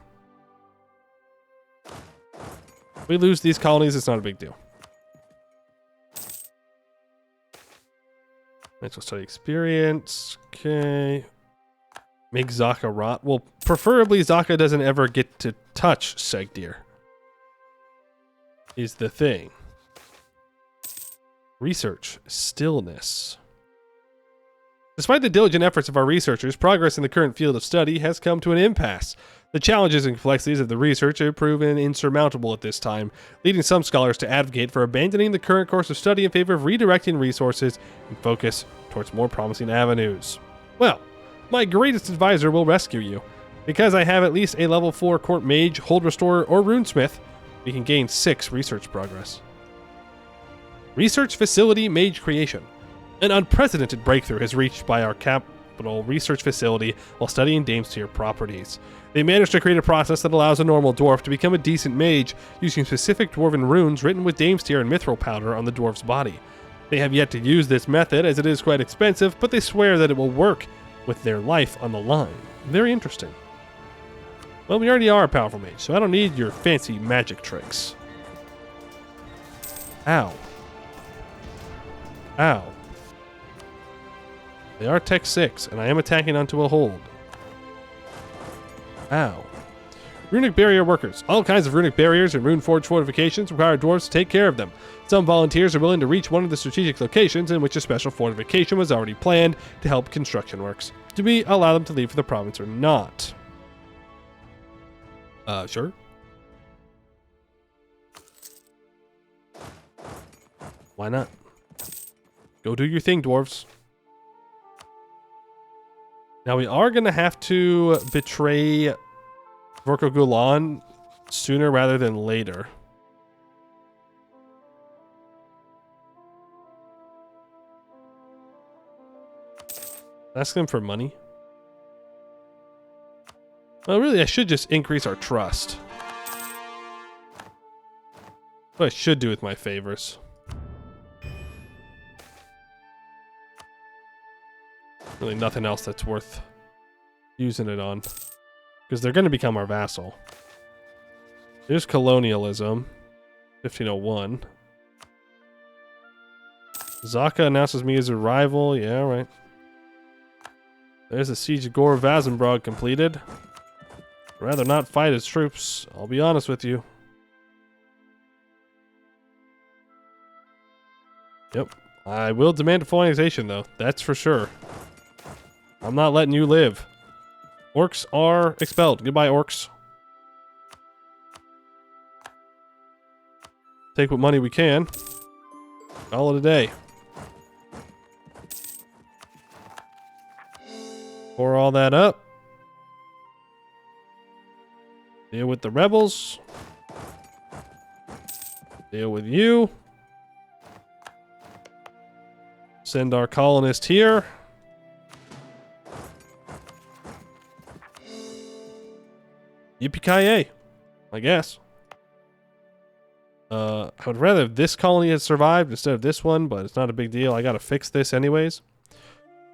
If we lose these colonies, it's not a big deal. Natural study experience. Okay. Make Zaka rot. Well, preferably Zaka doesn't ever get to touch Seghdihr. Is the thing. Research. Stillness. Despite the diligent efforts of our researchers, progress in the current field of study has come to an impasse. The challenges and complexities of the research have proven insurmountable at this time, leading some scholars to advocate for abandoning the current course of study in favor of redirecting resources and focus towards more promising avenues. Well, my greatest advisor will rescue you. Because I have at least a level 4 court mage, hold restorer, or runesmith, we can gain 6 research progress. Research facility mage creation. An unprecedented breakthrough has reached by our capital research facility while studying Damestier properties. They managed to create a process that allows a normal dwarf to become a decent mage using specific dwarven runes written with Damestier and mithril powder on the dwarf's body. They have yet to use this method as it is quite expensive, but they swear that it will work with their life on the line. Very interesting. Well, we already are a powerful mage, so I don't need your fancy magic tricks. Ow. Ow. They are Tech 6, and I am attacking onto a hold. Ow. Runic barrier workers. All kinds of runic barriers and runeforge fortifications require dwarves to take care of them. Some volunteers are willing to reach one of the strategic locations in which a special fortification was already planned to help construction works. Do we allow them to leave for the province or not? Sure. Why not? Go do your thing, dwarves. Now we are going to have to betray Vorko Gulan sooner rather than later. Ask them for money. Well, really, I should just increase our trust. What I should do with my favors. Really nothing else that's worth using it on. Because they're going to become our vassal. There's colonialism. 1501. Zaka announces me as a rival. Yeah, right. There's the siege of Gore Vazenbrog completed. I'd rather not fight his troops, I'll be honest with you. Yep. I will demand a full annexation, though. That's for sure. I'm not letting you live. Orcs are expelled. Goodbye, orcs. Take what money we can. Call it a day. Pour all that up. Deal with the rebels. Deal with you. Send our colonist here. Yippee-ki-yay, I guess. I would rather this colony had survived instead of this one, but it's not a big deal. I gotta fix this anyways.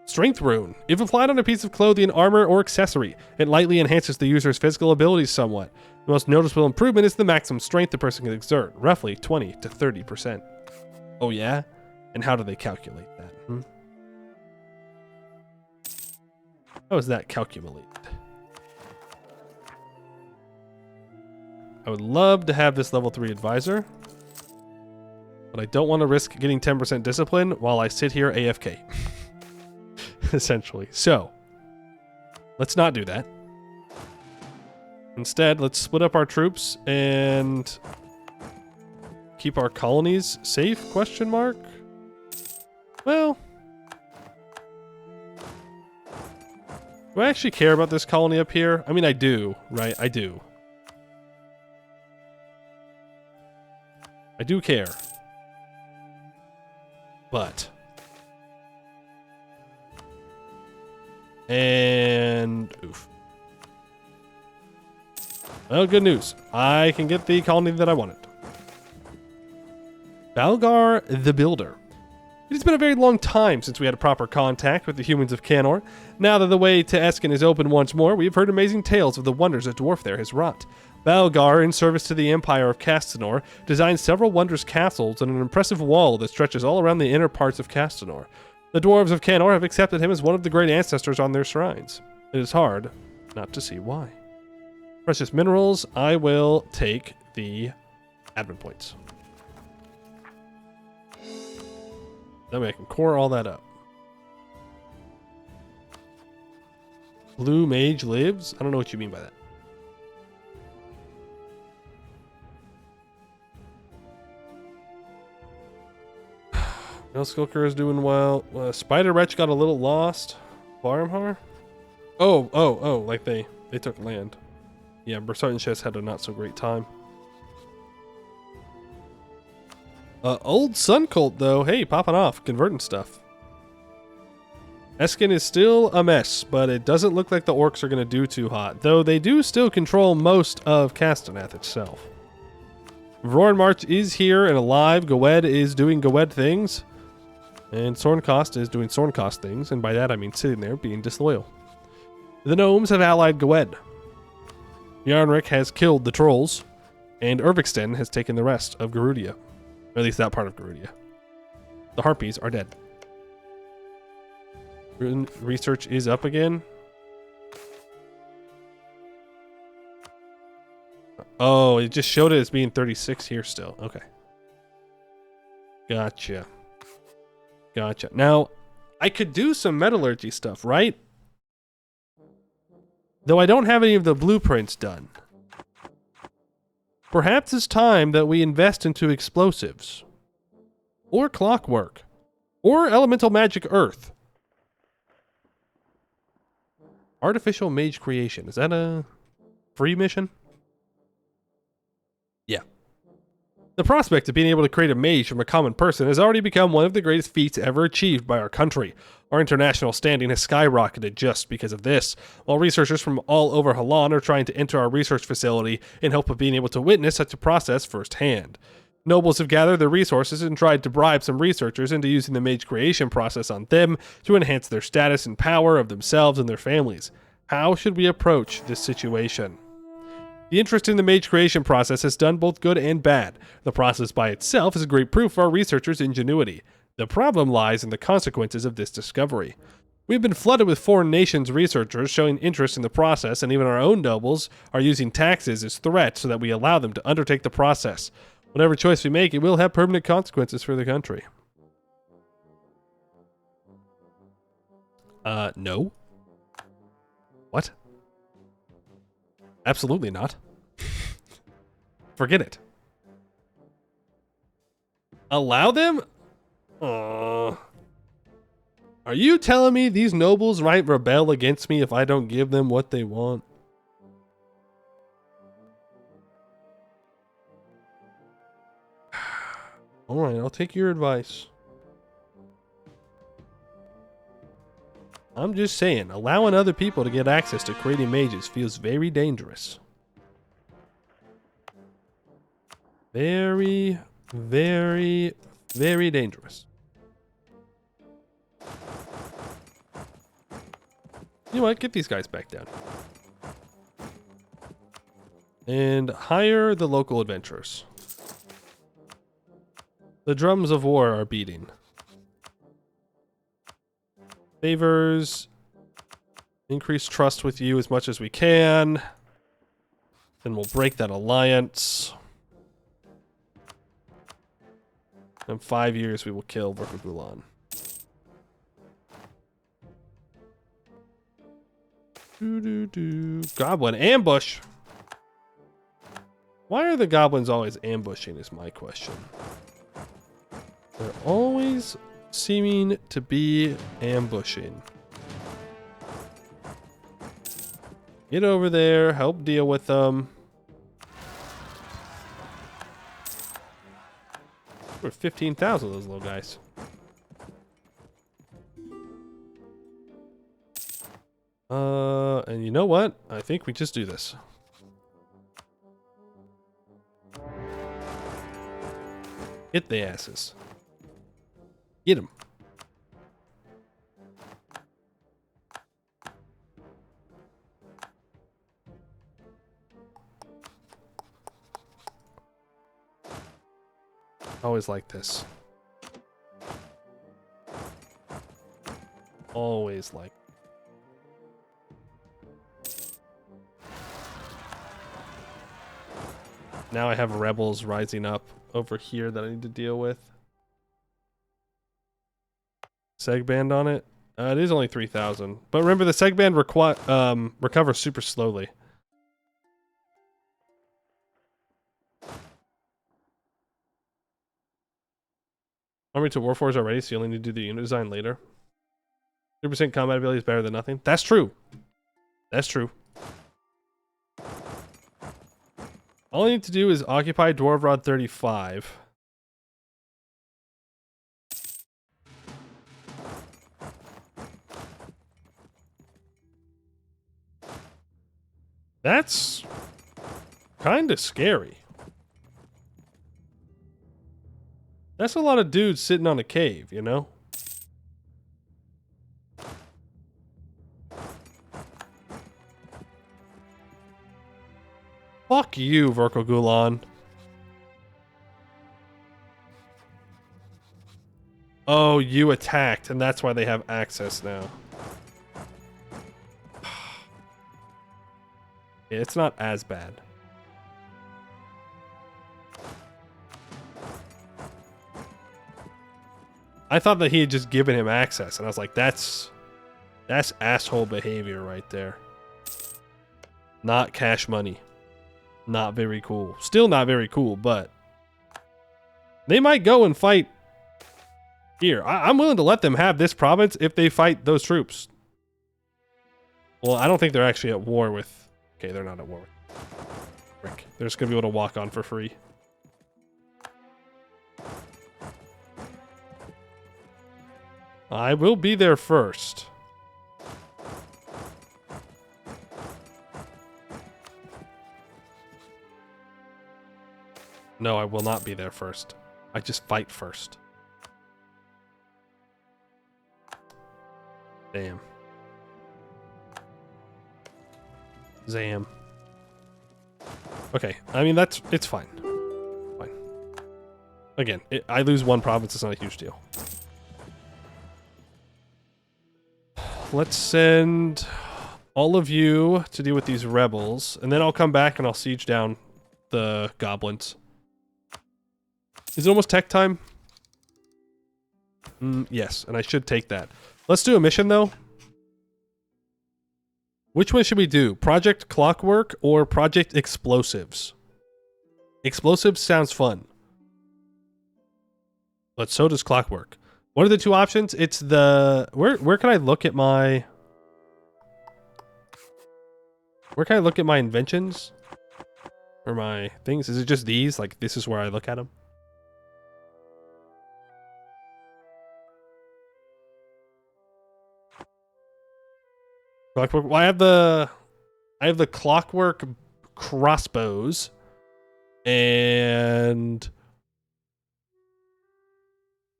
Strength Rune. If applied on a piece of clothing, armor, or accessory, it lightly enhances the user's physical abilities somewhat. The most noticeable improvement is the maximum strength the person can exert, roughly 20 to 30%. Oh yeah? And how do they calculate that? How is that calculated? I would love to have this level 3 advisor, but I don't want to risk getting 10% discipline while I sit here AFK. Essentially. So, let's not do that. Instead, let's split up our troops and keep our colonies safe, question mark? Well, do I actually care about this colony up here? I mean, I do, right? I do. I do care. But. And oof. Well, good news. I can get the colony that I wanted. Balgar the Builder. It has been a very long time since we had a proper contact with the humans of Canor. Now that the way to Eskin is open once more, we have heard amazing tales of the wonders a dwarf there has wrought. Balgar, in service to the Empire of Castanor, designed several wondrous castles and an impressive wall that stretches all around the inner parts of Castanor. The dwarves of Canor have accepted him as one of the great ancestors on their shrines. It is hard not to see why. Precious minerals, I will take the admin points. That way I can core all that up. Blue mage lives? I don't know what you mean by that. Skulker is doing well. Spider Wretch got a little lost. Varmhar? Oh, like they took land. Yeah, Bersart and Chess had a not so great time. Old Sun Cult, though, hey, popping off, converting stuff. Eskin is still a mess, but it doesn't look like the orcs are going to do too hot, though they do still control most of Castanet itself. Vroren March is here and alive. Goed is doing Goed things. And Sornkost is doing Sornkost things, and by that I mean sitting there being disloyal. The gnomes have allied Goed. Yarnrick has killed the trolls, and Urviksten has taken the rest of Garudia. Or at least that part of Garudia. The Harpies are dead. Research is up again. Oh, it just showed it as being 36 here still. Okay. Gotcha. Now, I could do some metallurgy stuff, right? Though I don't have any of the blueprints done. Perhaps it's time that we invest into explosives. Or clockwork. Or elemental magic earth. Artificial mage creation. Is that a free mission? Yeah. The prospect of being able to create a mage from a common person has already become one of the greatest feats ever achieved by our country. Our international standing has skyrocketed just because of this, while researchers from all over Halan are trying to enter our research facility in hope of being able to witness such a process firsthand. Nobles have gathered their resources and tried to bribe some researchers into using the mage creation process on them to enhance their status and power of themselves and their families. How should we approach this situation? The interest in the mage creation process has done both good and bad. The process by itself is a great proof of our researchers' ingenuity. The problem lies in the consequences of this discovery. We've been flooded with foreign nations' researchers showing interest in the process, and even our own nobles are using taxes as threats so that we allow them to undertake the process. Whatever choice we make, it will have permanent consequences for the country. No. What? Absolutely not. Forget it. Allow them? Are you telling me these nobles might rebel against me if I don't give them what they want? Alright, I'll take your advice. I'm just saying, allowing other people to get access to creating mages feels very dangerous. Very, very, very dangerous. You know what? Get these guys back down. And hire the local adventurers. The drums of war are beating. Favors. Increase trust with you as much as we can. Then we'll break that alliance. In 5 years, we will kill Verkagulan. Goblin ambush. Why are the goblins always ambushing is my question. They're always seeming to be ambushing. Get over there, help deal with them. We're 15,000 of those little guys. And you know what? I think we just do this. Hit the asses. Get them. Always like this. Always like. Now I have rebels rising up over here that I need to deal with. Segband on it. It is only 3,000. But remember, the Segband recovers super slowly. Army to Warforged already, so you only need to do the unit design later. 3% combat ability is better than nothing. That's true. That's true. All I need to do is occupy Dwarvrod 35. That's kind of scary. That's a lot of dudes sitting on a cave, you know? Fuck you, Verkagulan. Oh, you attacked, and that's why they have access now. Yeah, it's not as bad. I thought that he had just given him access, and I was like, that's asshole behavior right there. Not cash money. Not very cool. Still not very cool, but they might go and fight here. I'm willing to let them have this province if they fight those troops. Well, I don't think they're actually at war with... Okay, they're not at war with Rick. They're just going to be able to walk on for free. I will be there first. No, I will not be there first. I just fight first. Damn. Zam. Okay, I mean, it's fine. Fine. Again, I lose one province, it's not a huge deal. Let's send all of you to deal with these rebels, and then I'll come back and I'll siege down the goblins. Is it almost tech time? Yes, and I should take that. Let's do a mission, though. Which one should we do? Project Clockwork or Project Explosives? Explosives sounds fun. But so does Clockwork. What are the two options? It's the... Where can I look at my... Where can I look at my inventions? Or my things? Is it just these? Like, this is where I look at them? Clockwork. Well, I have the Clockwork crossbows, and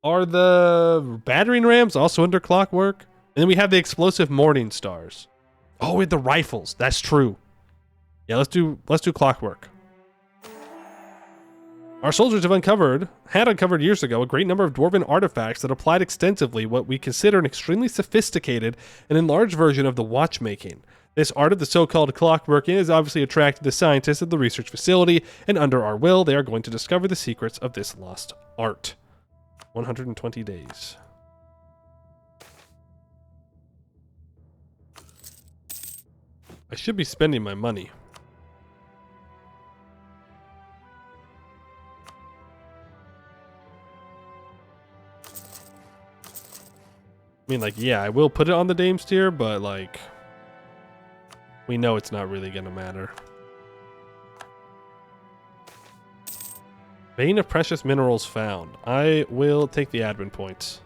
are the battering rams also under Clockwork? And then we have the explosive morning stars. Oh, with the rifles. That's true. Yeah, let's do clockwork. Our soldiers had uncovered years ago a great number of dwarven artifacts that applied extensively what we consider an extremely sophisticated and enlarged version of the watchmaking. This art of the so-called clockworking has obviously attracted the scientists at the research facility, and under our will, they are going to discover the secrets of this lost art. 120 days. I should be spending my money. I mean, like, yeah, I will put it on the Dame's tier, but, like, we know it's not really going to matter. Vein of precious minerals found. I will take the admin points.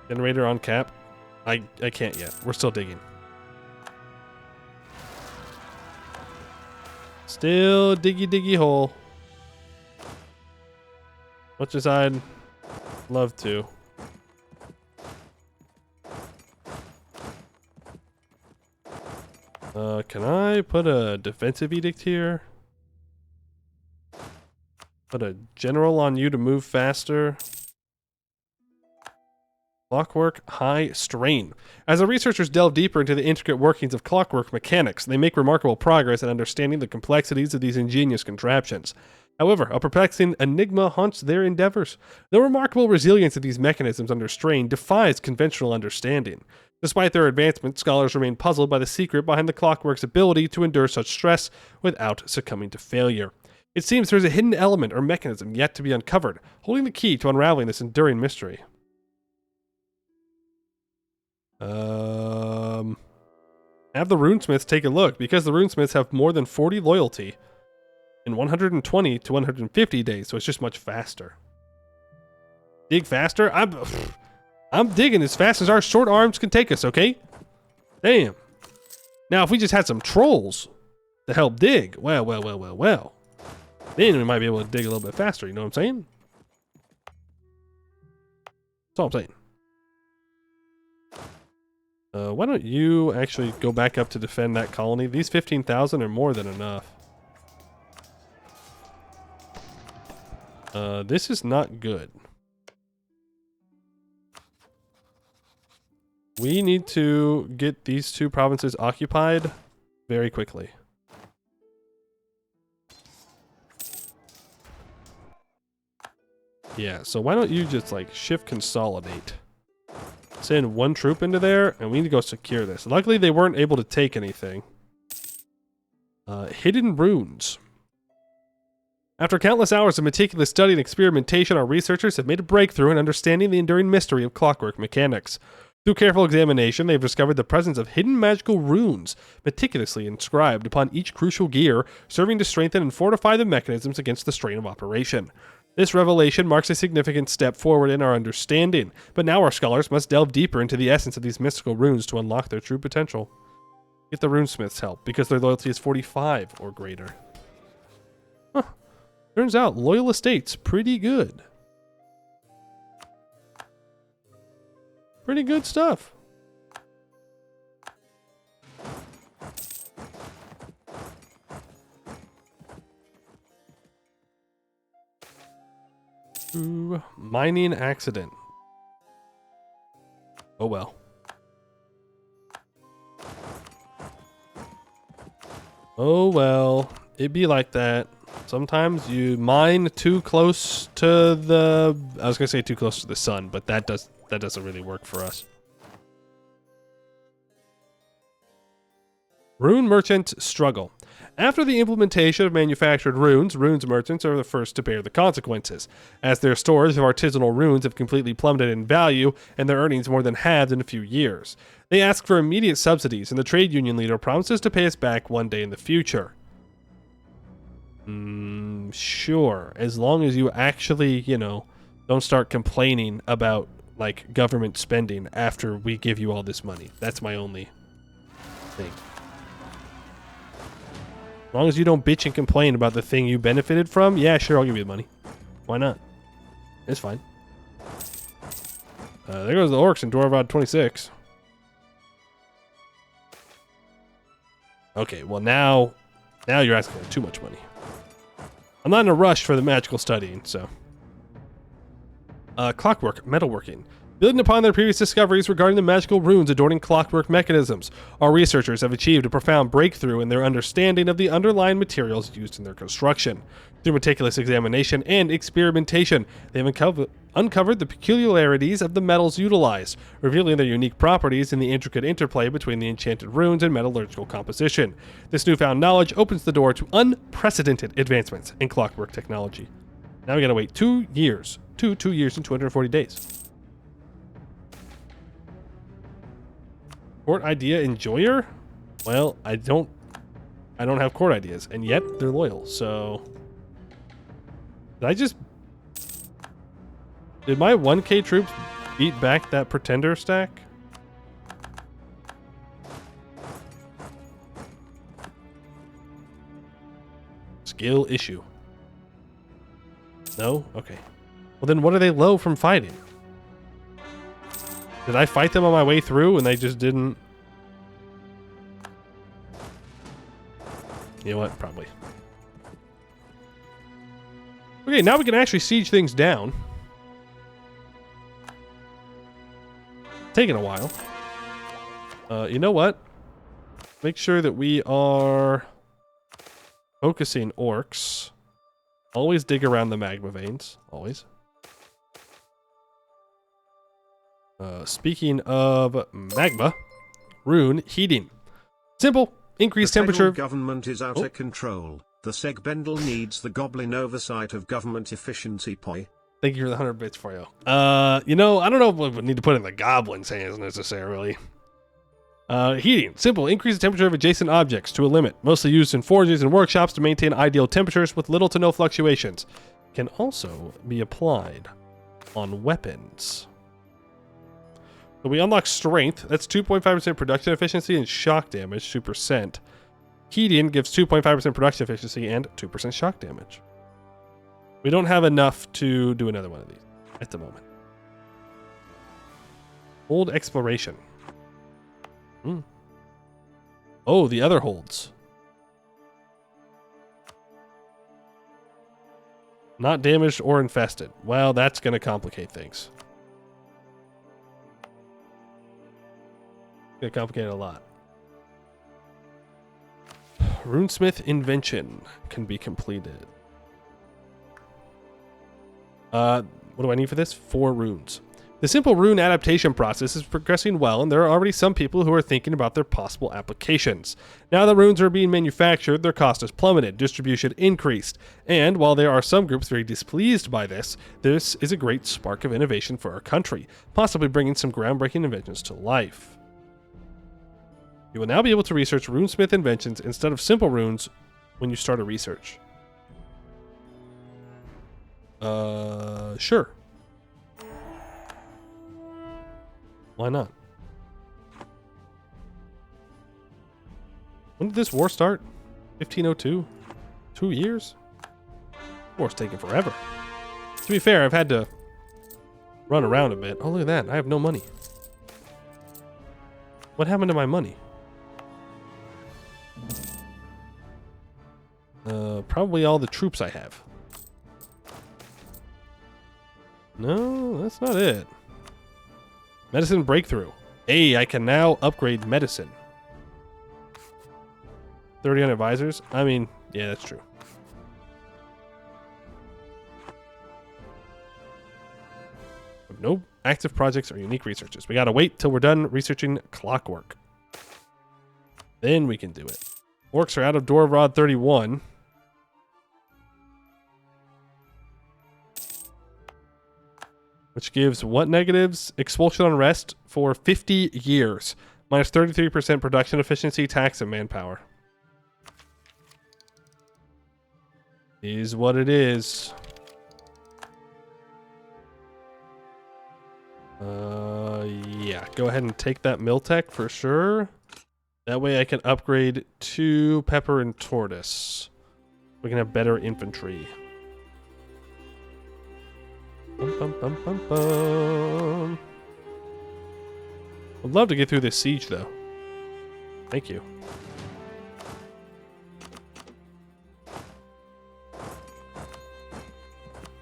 Generator on cap. I can't yet. We're still digging. Still diggy hole. Much as I'd love to. Can I put a defensive edict here? Put a general on you to move faster. Clockwork high strain. As the researchers delve deeper into the intricate workings of clockwork mechanics, they make remarkable progress in understanding the complexities of these ingenious contraptions. However, a perplexing enigma haunts their endeavors. The remarkable resilience of these mechanisms under strain defies conventional understanding. Despite their advancement, scholars remain puzzled by the secret behind the clockwork's ability to endure such stress without succumbing to failure. It seems there is a hidden element or mechanism yet to be uncovered, holding the key to unraveling this enduring mystery. Have the runesmiths take a look, because the runesmiths have more than 40 loyalty in 120 to 150 days, so it's just much faster. Dig faster? I'm digging as fast as our short arms can take us, okay? Damn. Now, if we just had some trolls to help dig, well, then we might be able to dig a little bit faster, you know what I'm saying? That's all I'm saying. Why don't you actually go back up to defend that colony? These 15,000 are more than enough. This is not good. We need to get these two provinces occupied very quickly. Yeah, so why don't you just like shift consolidate? Send one troop into there, and we need to go secure this. Luckily, they weren't able to take anything. Hidden runes. After countless hours of meticulous study and experimentation, our researchers have made a breakthrough in understanding the enduring mystery of clockwork mechanics. Through careful examination, they've discovered the presence of hidden magical runes, meticulously inscribed upon each crucial gear, serving to strengthen and fortify the mechanisms against the strain of operation. This revelation marks a significant step forward in our understanding, but now our scholars must delve deeper into the essence of these mystical runes to unlock their true potential. Get the runesmiths' help, because their loyalty is 45 or greater. Huh. Turns out, loyal estate's pretty good. Pretty good stuff. Ooh, mining accident. Oh well. Oh well. It'd be like that. Sometimes you mine too close to the... I was gonna say too close to the sun, but that doesn't really work for us. Rune merchants struggle. After the implementation of manufactured runes merchants are the first to bear the consequences, as their stores of artisanal runes have completely plummeted in value and their earnings more than halved in a few years. They ask for immediate subsidies, and the trade union leader promises to pay us back one day in the future. Sure, as long as you actually, don't start complaining about, like, government spending after we give you all this money. That's my only thing. As long as you don't bitch and complain about the thing you benefited from, yeah, sure, I'll give you the money. Why not? It's fine. There goes the orcs in Dwarven 26. Okay, well now you're asking for too much money. I'm not in a rush for the magical studying, so. Clockwork, metalworking. Building upon their previous discoveries regarding the magical runes adorning clockwork mechanisms, our researchers have achieved a profound breakthrough in their understanding of the underlying materials used in their construction. Through meticulous examination and experimentation, they have uncovered the peculiarities of the metals utilized, revealing their unique properties in the intricate interplay between the enchanted runes and metallurgical composition. This newfound knowledge opens the door to unprecedented advancements in clockwork technology. Now we gotta wait 2 years. 2 years and 240 days. Court idea enjoyer? Well, I don't have court ideas, and yet they're loyal, so. Did my 1k troops beat back that pretender stack? Skill issue. No? Okay. Well then what are they low from fighting? Did I fight them on my way through and they just didn't? You know what? Probably. Okay, now we can actually siege things down. Taking a while. You know what? Make sure that we are focusing orcs. Always dig around the magma veins. Always. Speaking of magma, rune heating. Simple. Increased temperature. The government is out of control. The Seghdihr needs the goblin oversight of government efficiency. Poi. Thank you for the 100 bits for you. You know, I don't know if we need to put in the goblin's hands necessarily. Heating. Simple. Increase the temperature of adjacent objects to a limit. Mostly used in forges and workshops to maintain ideal temperatures with little to no fluctuations. Can also be applied on weapons. So we unlock strength. That's 2.5% production efficiency and shock damage, 2%. Heating gives 2.5% production efficiency and 2% shock damage. We don't have enough to do another one of these at the moment. Hold exploration. Oh, the other holds. Not damaged or infested. Well, that's going to complicate things. Going to complicate it a lot. Runesmith invention can be completed. What do I need for this? 4 runes. The simple rune adaptation process is progressing well, and there are already some people who are thinking about their possible applications. Now that runes are being manufactured, their cost has plummeted, distribution increased, and while there are some groups very displeased by this, this is a great spark of innovation for our country, possibly bringing some groundbreaking inventions to life. You will now be able to research runesmith inventions instead of simple runes when you start a research. Sure. Why not? When did this war start? 1502? 2 years? War's taking forever. To be fair, I've had to run around a bit. Oh, look at that. I have no money. What happened to my money? Probably all the troops I have. No, that's not it. Medicine breakthrough. Hey, I can now upgrade medicine. 30 on advisors? I mean, yeah, that's true. No active projects or unique researches. We gotta wait till we're done researching clockwork. Then we can do it. Orcs are out of Dwarven 31. Which gives what negatives? Expulsion on rest for 50 years. Minus 33% production efficiency, tax, and manpower. Is what it is. Yeah. Go ahead and take that mill tech for sure. That way I can upgrade to pepper and tortoise. We can have better infantry. Bum, bum, bum, bum, bum. Would love to get through this siege, though. Thank you.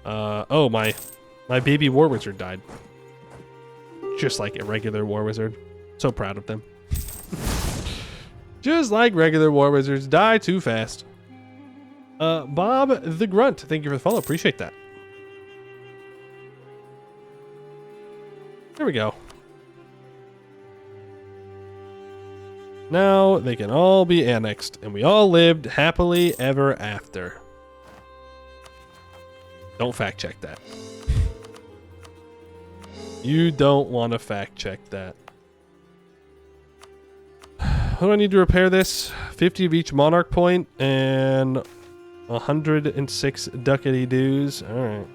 Oh, my baby war wizard died. Just like a regular war wizard. So proud of them. Just like regular war wizards, die too fast. Bob the Grunt, thank you for the follow. Appreciate that. There we go. Now they can all be annexed, and we all lived happily ever after. Don't fact check that. You don't want to fact check that. What do I need to repair this? 50 of each monarch point and 106 ducats dues. Alright.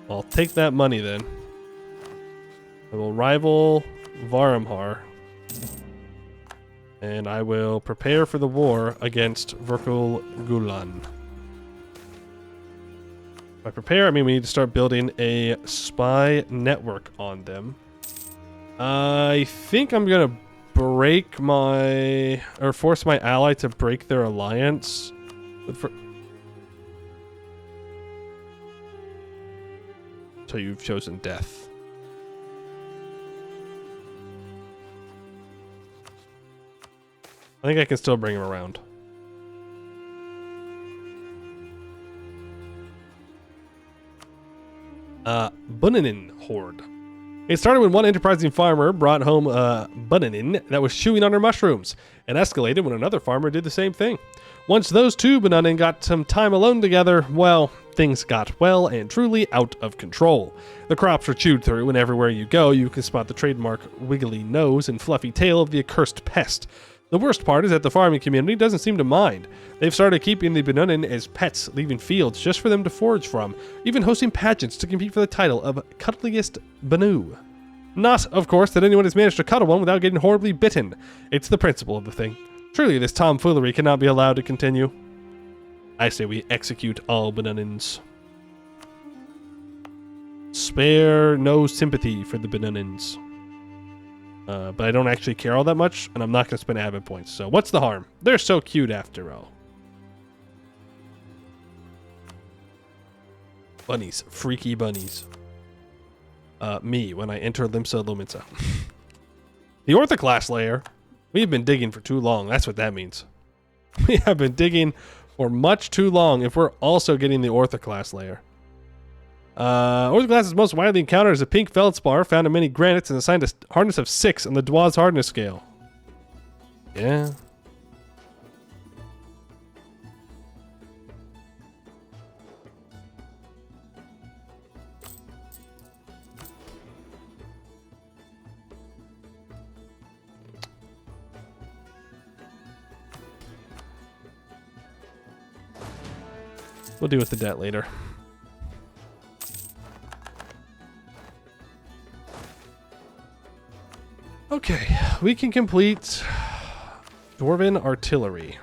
I'll take that money then. I will rival Varamhar. And I will prepare for the war against Verkul Gulan. By prepare, I mean we need to start building a spy network on them. I think I'm gonna break my... or force my ally to break their alliance with... So you've chosen death. I think I can still bring him around. Bunanin Horde. It started when one enterprising farmer brought home a Bunanin that was chewing on her mushrooms, and escalated when another farmer did the same thing. Once those two Bunanin got some time alone together, well, things got well and truly out of control. The crops were chewed through, and everywhere you go, you can spot the trademark wiggly nose and fluffy tail of the accursed pest. The worst part is that the farming community doesn't seem to mind. They've started keeping the Bunanin as pets, leaving fields just for them to forage from, even hosting pageants to compete for the title of Cuddliest Banu. Not, of course, that anyone has managed to cuddle one without getting horribly bitten. It's the principle of the thing. Surely this tomfoolery cannot be allowed to continue. I say we execute all Bunanins. Spare no sympathy for the Bunanins. But I don't actually care all that much, and I'm not going to spend admin points. So what's the harm? They're so cute after all. Bunnies. Freaky bunnies. Me, when I enter Limsa Luminsa. The Orthoclast layer. We've been digging for too long. That's what that means. We have been digging for much too long if we're also getting the Orthoclast layer. Orthoclast is most widely encountered as a pink feldspar found in many granites and assigned a hardness of 6 on the Dwarves hardness scale. Yeah. We'll deal with the debt later. Okay, we can complete Dwarven Artillery.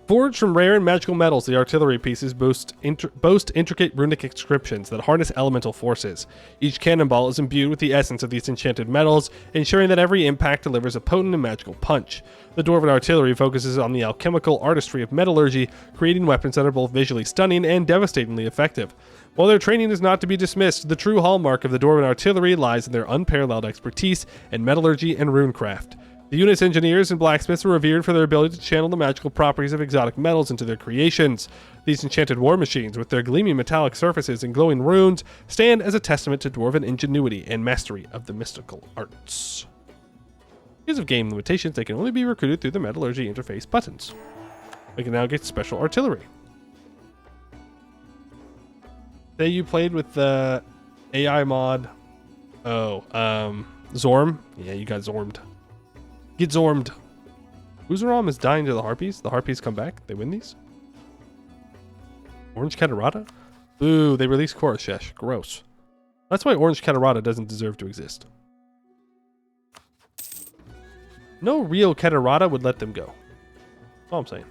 Forged from rare and magical metals, the artillery pieces boast intricate runic inscriptions that harness elemental forces. Each cannonball is imbued with the essence of these enchanted metals, ensuring that every impact delivers a potent and magical punch. The Dwarven artillery focuses on the alchemical artistry of metallurgy, creating weapons that are both visually stunning and devastatingly effective. While their training is not to be dismissed, the true hallmark of the Dwarven artillery lies in their unparalleled expertise in metallurgy and runecraft. The unit's engineers and blacksmiths are revered for their ability to channel the magical properties of exotic metals into their creations. These enchanted war machines, with their gleaming metallic surfaces and glowing runes, stand as a testament to Dwarven ingenuity and mastery of the mystical arts. Because of game limitations, they can only be recruited through the metallurgy interface buttons. We can now get special artillery. Say you played with the AI mod. Oh, Zorm? Yeah, you got Zormed. Get Zormed. Uzaram is dying to the Harpies. The Harpies come back. They win these. Orange Catarata? Boo, they released Koroshesh. Gross. That's why Orange Catarata doesn't deserve to exist. No real Catarata would let them go. That's all I'm saying.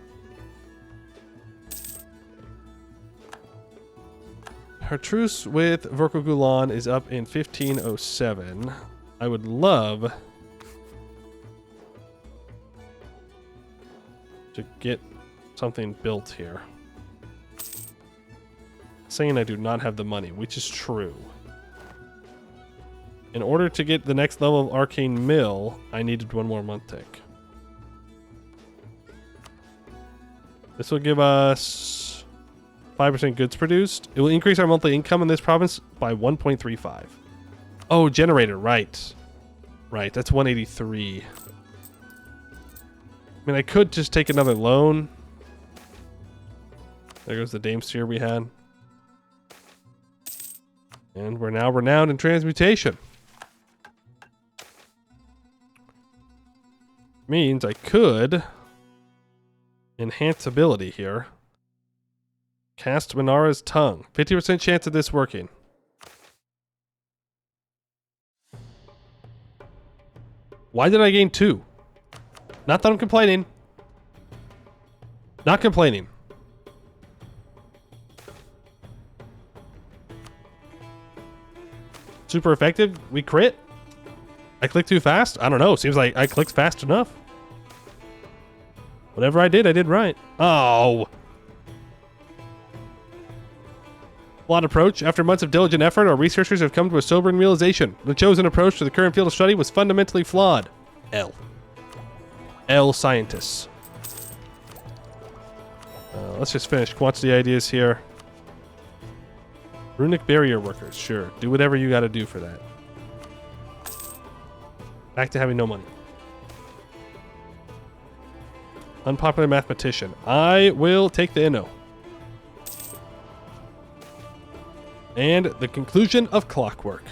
Her truce with Vorkogulan is up in 1507. I would love to get something built here. Saying I do not have the money, which is true. In order to get the next level of Arcane Mill, I needed one more month tick. This will give us 5% goods produced. It will increase our monthly income in this province by 1.35. Oh, generator, right. Right, that's 183. I mean, I could just take another loan. There goes the Dame Sphere we had. And we're now renowned in transmutation. Means I could enhance ability here. Cast Minara's Tongue. 50% chance of this working. Why did I gain 2? Not that I'm complaining. Not complaining. Super effective. We crit. I clicked too fast? I don't know. Seems like I clicked fast enough. Whatever I did right. Oh. Flawed approach. After months of diligent effort, our researchers have come to a sobering realization. The chosen approach to the current field of study was fundamentally flawed. L scientists. Let's just finish quantity ideas here. Runic barrier workers. Sure. Do whatever you got to do for that. Back to having no money. Unpopular mathematician. I will take the Inno. And the conclusion of clockwork.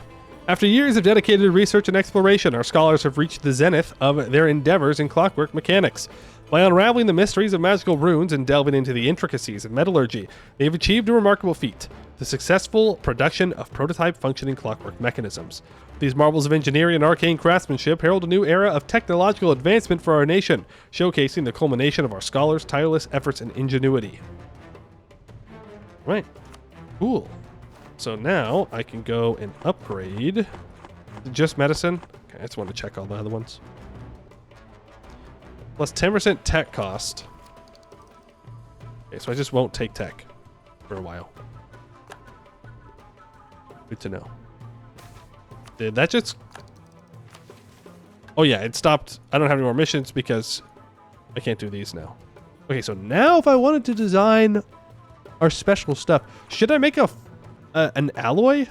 After years of dedicated research and exploration, our scholars have reached the zenith of their endeavors in clockwork mechanics. By unraveling the mysteries of magical runes and delving into the intricacies of metallurgy, they have achieved a remarkable feat: the successful production of prototype functioning clockwork mechanisms. These marvels of engineering and arcane craftsmanship herald a new era of technological advancement for our nation, showcasing the culmination of our scholars' tireless efforts and ingenuity. Right. Cool. So now I can go and upgrade. Just medicine? Okay, I just want to check all the other ones. Plus 10% tech cost. Okay, so I just won't take tech for a while. Good to know. Did that just... Oh yeah, it stopped. I don't have any more missions because I can't do these now. Okay, so now if I wanted to design our special stuff, should I make an alloy?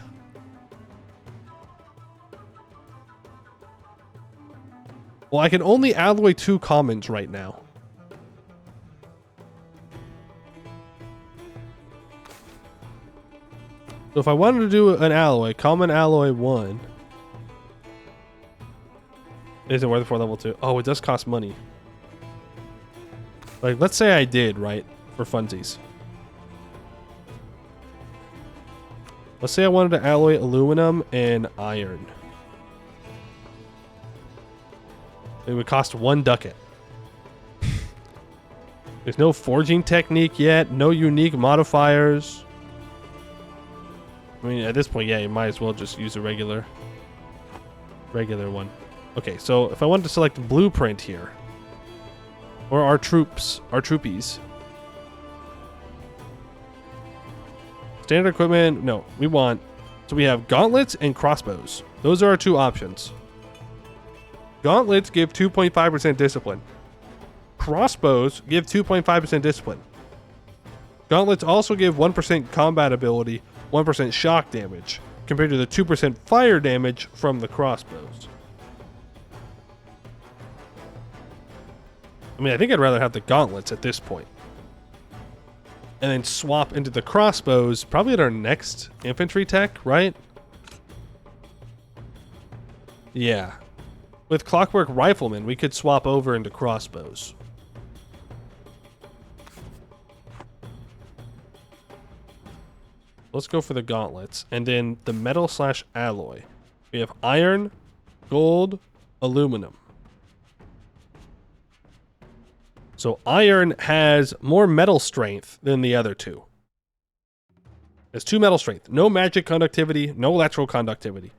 Well, I can only alloy 2 commons right now. So if I wanted to do an alloy, common alloy 1. Is it worth it for level 2? Oh, it does cost money. Like, let's say I did, right? For funsies. Let's say I wanted to alloy aluminum and iron. It would cost 1 ducat. There's no forging technique yet. No unique modifiers. I mean, at this point, yeah, you might as well just use a regular one. Okay, so if I wanted to select blueprint here, or our troopies. Standard equipment, no, we want, so we have gauntlets and crossbows. Those are our 2 options. Gauntlets give 2.5% discipline. Crossbows give 2.5% discipline. Gauntlets also give 1% combat ability, 1% shock damage, compared to the 2% fire damage from the crossbows. I mean, I think I'd rather have the gauntlets at this point. And then swap into the crossbows, probably at our next infantry tech, right? Yeah. With Clockwork Riflemen, we could swap over into crossbows. Let's go for the gauntlets. And then the metal/alloy. We have iron, gold, aluminum. So iron has more metal strength than the other 2. Has 2 metal strength, no magic conductivity, no electrical conductivity.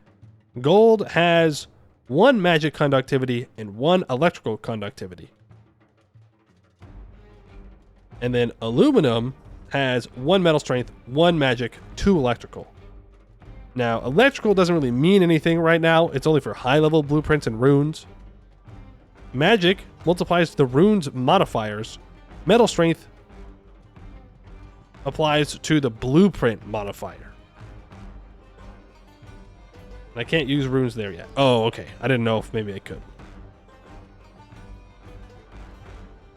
Gold has 1 magic conductivity and 1 electrical conductivity. And then aluminum has 1 metal strength, 1 magic, 2 electrical. Now, electrical doesn't really mean anything right now. It's only for high-level blueprints and runes. Magic multiplies the runes modifiers. Metal strength applies to the blueprint modifier. I can't use runes there yet. Oh, okay. I didn't know if maybe I could.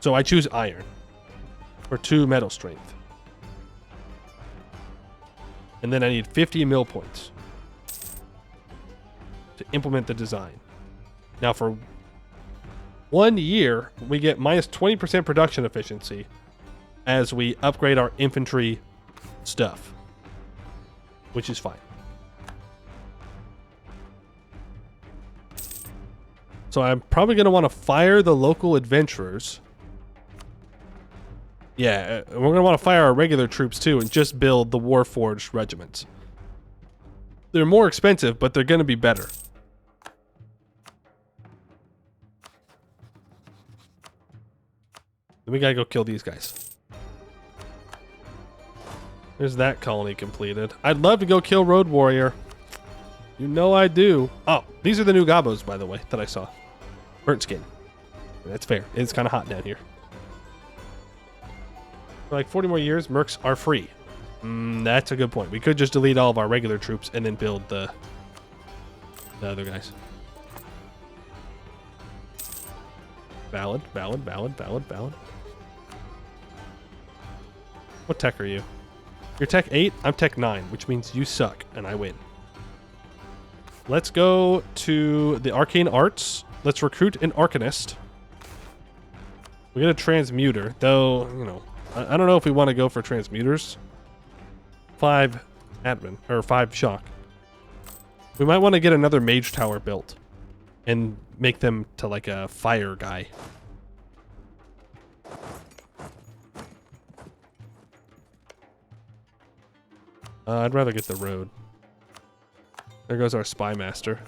So I choose iron for 2 metal strength. And then I need 50 mill points to implement the design. Now for 1 year, we get minus 20% production efficiency as we upgrade our infantry stuff, which is fine. So I'm probably going to want to fire the local adventurers. Yeah, we're going to want to fire our regular troops too and just build the Warforged regiments. They're more expensive, but they're going to be better. Then we got to go kill these guys. There's that colony completed. I'd love to go kill Road Warrior. You know I do. Oh, these are the new gobos, by the way, that I saw. Burnt skin. That's fair. It's kind of hot down here. For like 40 more years, mercs are free. That's a good point. We could just delete all of our regular troops and then build the other guys. Valid, valid, valid, valid, valid. What tech are you? You're tech 8, I'm tech 9, which means you suck, and I win. Let's go to the arcane arts. Let's recruit an arcanist. We get a transmuter, though, you know, I don't know if we want to go for transmuters. 5 admin, or 5 shock. We might want to get another mage tower built and make them to like a fire guy. I'd rather get the road. There goes our spy master.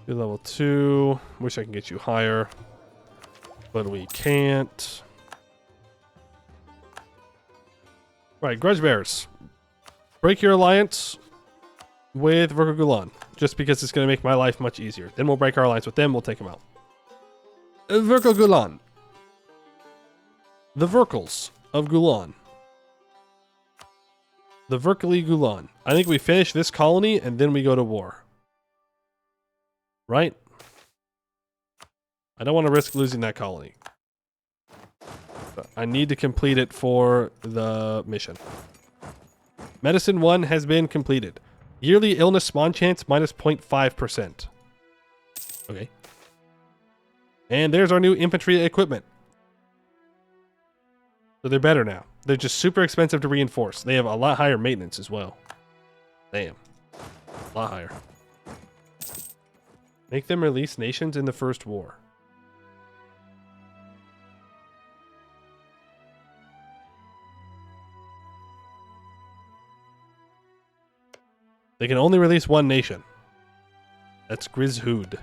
You're level 2. Wish I can get you higher, but we can't. Right, grudge bearers. Break your alliance with Verka Gulan, just because it's going to make my life much easier. Then we'll break our alliance with them, we'll take them out. Verka Gulan. The Verkals of Gulan. The Verkali Gulan. I think we finish this colony and then we go to war. Right? I don't want to risk losing that colony. But I need to complete it for the mission. Medicine 1 has been completed. Yearly illness spawn chance minus 0.5%. Okay. And there's our new infantry equipment. So they're better now. They're just super expensive to reinforce. They have a lot higher maintenance as well. Damn. A lot higher. Make them release nations in the first war. They can only release one nation. That's Grizhood.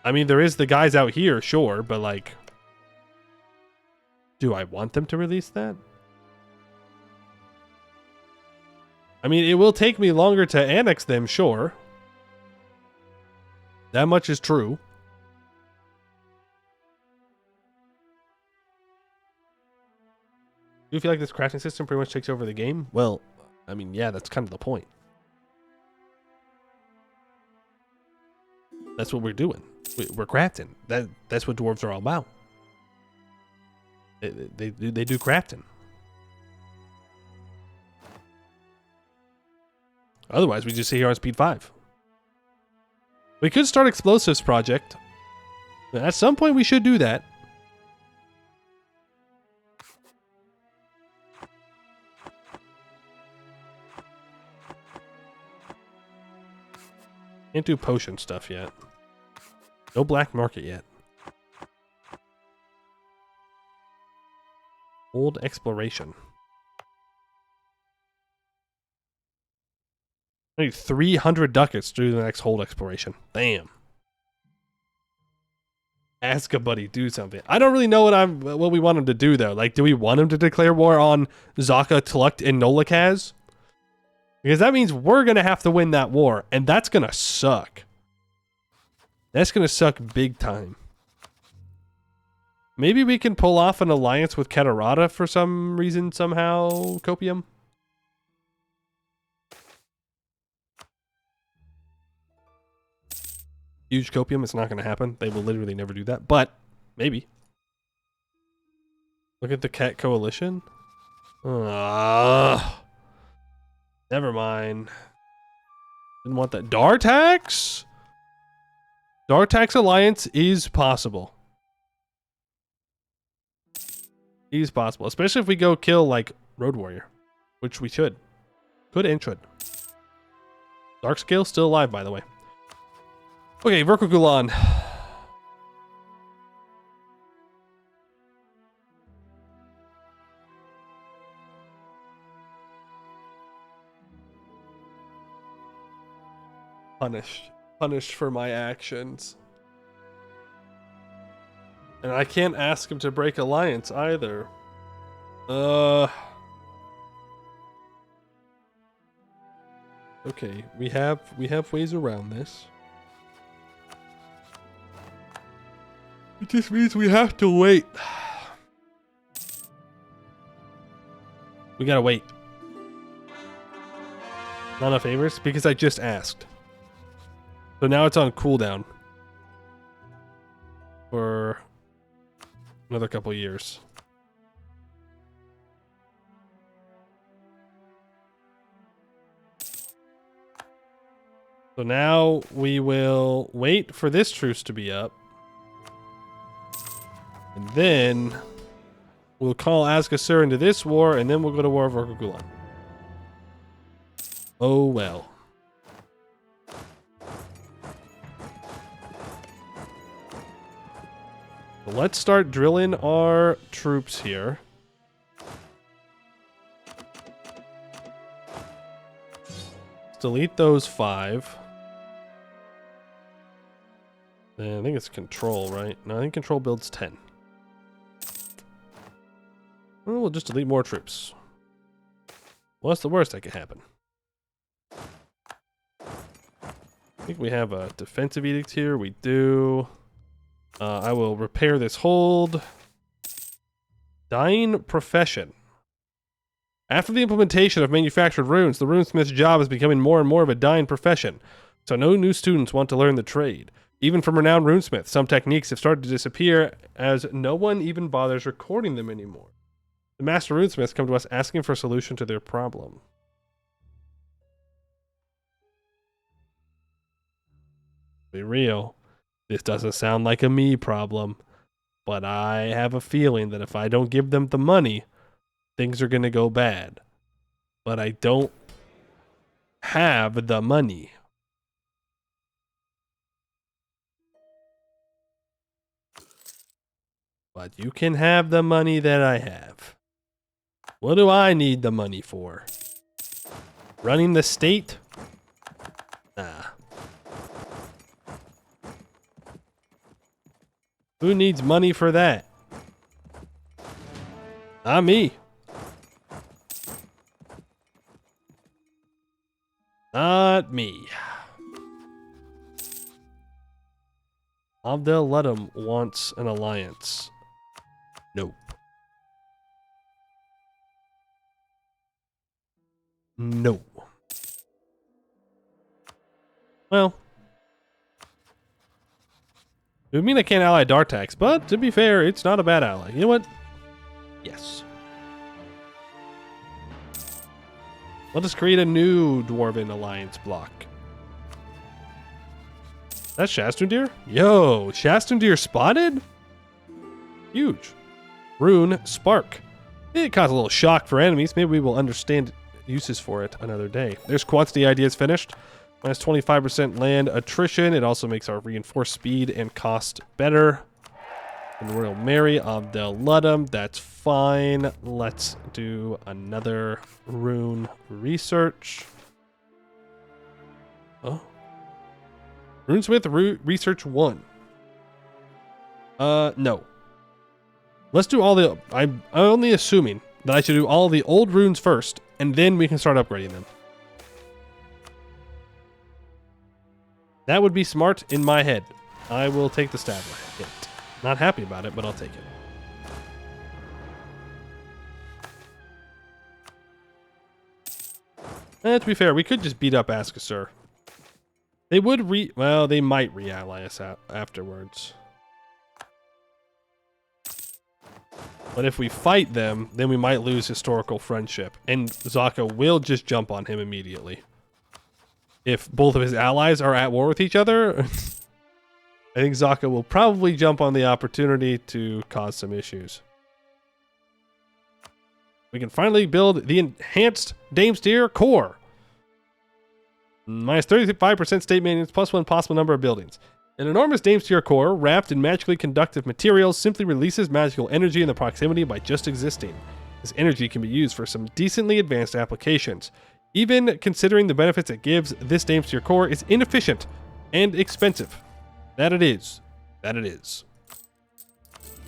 I mean, there is the guys out here, sure, but like... Do I want them to release that? I mean, it will take me longer to annex them, sure. That much is true. Do you feel like this crafting system pretty much takes over the game? Well, I mean, yeah, that's kind of the point. That's what we're doing. We're crafting. That's what dwarves are all about. They do crafting. Otherwise, we just sit here on speed 5. We could start explosives project. At some point, we should do that. Can't do potion stuff yet. No black market yet. Hold exploration. I need 300 ducats to do the next hold exploration. Damn. Ask a buddy, do something. I don't really know what we want him to do though. Like, do we want him to declare war on Zaka, Tlukt, and Nolakaz? Because that means we're gonna have to win that war, and that's gonna suck. That's gonna suck big time. Maybe we can pull off an alliance with Katarata for some reason, somehow, Copium? Huge Copium, it's not going to happen. They will literally never do that, but maybe. Look at the Cat Coalition. Never mind. Didn't want that. Dartax? Dartax Alliance is possible. Is possible. Especially if we go kill, like, Road Warrior. Which we should. Could and should. Darkscale still alive, by the way. Okay, Verkugulan. Punished for my actions. And I can't ask him to break alliance either. Okay, we have ways around this. It just means we have to wait. We gotta wait. Not enough favors? Because I just asked. So now it's on cooldown. For another couple years. So now we will wait for this truce to be up. And then we'll call Azkasur into this war, and then we'll go to War of Verkugulan. Oh well. So let's start drilling our troops here. Let's delete those 5. And I think it's control, right? No, I think control builds 10. Well, we'll just delete more troops. What's the worst that could happen? I think we have a defensive edict here. We do. I will repair this hold. Dying profession. After the implementation of manufactured runes, the runesmith's job is becoming more and more of a dying profession. So no new students want to learn the trade. Even from renowned runesmiths, some techniques have started to disappear as no one even bothers recording them anymore. The master runesmiths come to us asking for a solution to their problem. Be real. This doesn't sound like a me problem, but I have a feeling that if I don't give them the money, things are going to go bad. But I don't have the money. But you can have the money that I have. What do I need the money for? Running the state? Nah. Who needs money for that? Not me. Not me. Abdel Ludum wants an alliance. Nope. No. Well. It would mean I can't ally Dartax, but to be fair, it's not a bad ally. You know what? Yes. Let us create a new Dwarven Alliance block. That's Seghdihr? Yo, Seghdihr spotted? Huge. Rune Spark. It caused a little shock for enemies. Maybe we will understand uses for it another day. There's quantity ideas finished. Minus 25% land attrition. It also makes our reinforced speed and cost better. And Royal Mary of Del Ludum. That's fine. Let's do another rune research. Oh. Runesmith research 1. No. Let's do all the... I'm only assuming that I should do all the old runes first, and then we can start upgrading them. That would be smart in my head. I will take the stab hit. Not happy about it, but I'll take it. To be fair, we could just beat up Askasur. They would well, they might re-ally us afterwards. But if we fight them, then we might lose historical friendship. And Zaka will just jump on him immediately. If both of his allies are at war with each other, I think Zaka will probably jump on the opportunity to cause some issues. We can finally build the enhanced Seghdihr core. Minus 35% state maintenance, plus 1 possible number of buildings. An enormous Seghdihr core, wrapped in magically conductive materials, simply releases magical energy in the proximity by just existing. This energy can be used for some decently advanced applications. Even considering the benefits it gives, this Seghdihr core is inefficient and expensive. That it is. That it is.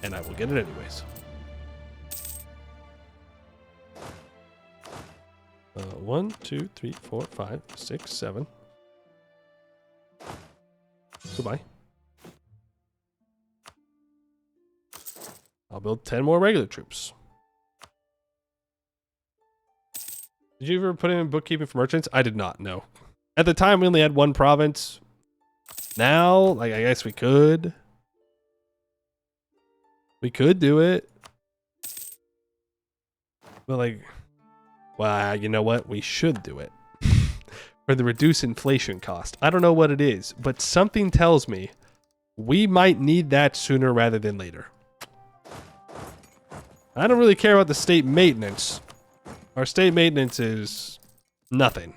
And I will get it anyways. 1, 2, 3, 4, 5, 6, 7. Goodbye. I'll build 10 more regular troops. Did you ever put in bookkeeping for merchants? I did not, no. At the time, we only had 1 province. Now, like, I guess we could. We could do it. But, like, well, you know what? We should do it. For the reduced inflation cost. I don't know what it is, but something tells me we might need that sooner rather than later. I don't really care about the state maintenance. Our state maintenance is nothing.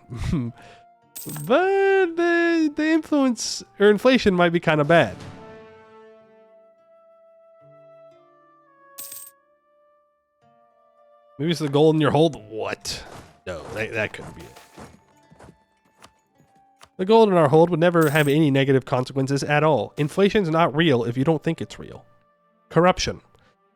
But the influence or inflation might be kind of bad. Maybe it's the gold in your hold. What? No, that couldn't be it. The gold in our hold would never have any negative consequences at all. Inflation's not real if you don't think it's real. Corruption.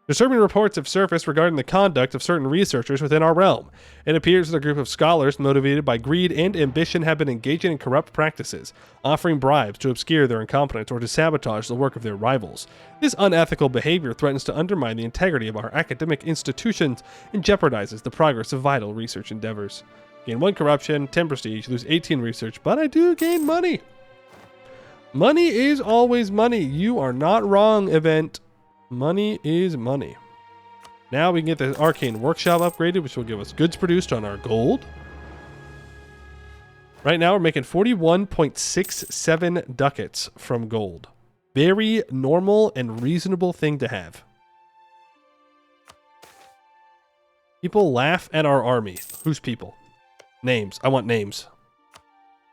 Disturbing reports have surfaced regarding the conduct of certain researchers within our realm. It appears that a group of scholars motivated by greed and ambition have been engaging in corrupt practices, offering bribes to obscure their incompetence or to sabotage the work of their rivals. This unethical behavior threatens to undermine the integrity of our academic institutions and jeopardizes the progress of vital research endeavors. Gain 1 corruption, 10 prestige, lose 18 research, but I do gain money. Money is always money. You are not wrong, event. Money is money. Now we can get the Arcane Workshop upgraded, which will give us goods produced on our gold. Right now we're making 41.67 ducats from gold. Very normal and reasonable thing to have. People laugh at our army. Whose people? Names. I want names.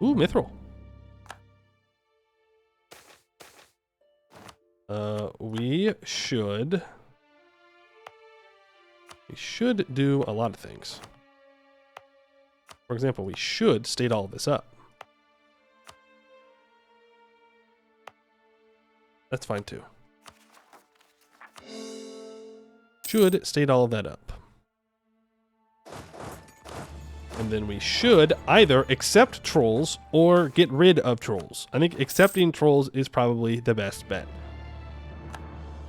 Ooh, Mithril. We should do a lot of things. For example, we should state all of this up. That's fine too. Should state all of that up. And then we should either accept trolls or get rid of trolls. I think accepting trolls is probably the best bet.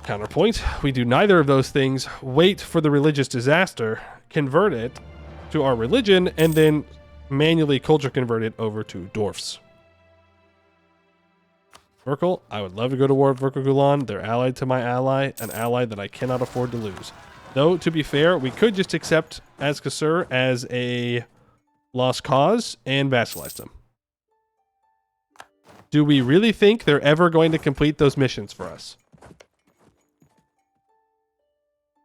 Counterpoint, we do neither of those things, wait for the religious disaster, convert it to our religion, and then manually culture convert it over to dwarfs. Verkul, I would love to go to war with Verkul-Gulan. They're allied to my ally, an ally that I cannot afford to lose. Though, to be fair, we could just accept Askasur as a lost cause and vassalize them. Do we really think they're ever going to complete those missions for us?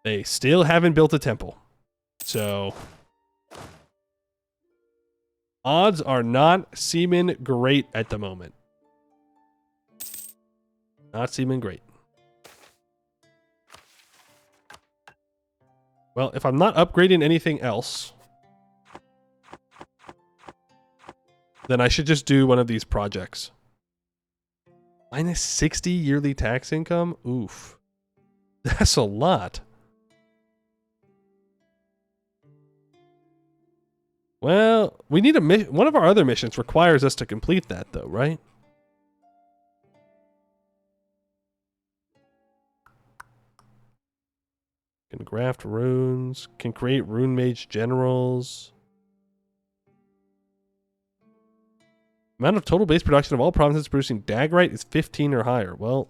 They still haven't built a temple. So odds are not seeming great at the moment. Not seeming great. Well, if I'm not upgrading anything else, then I should just do one of these projects. Minus 60 yearly tax income? Oof. That's a lot. Well, we need a mission. One of our other missions requires us to complete that, though, right? Can graft runes. Can create rune mage generals. Amount of total base production of all provinces producing dagrite is 15 or higher. Well,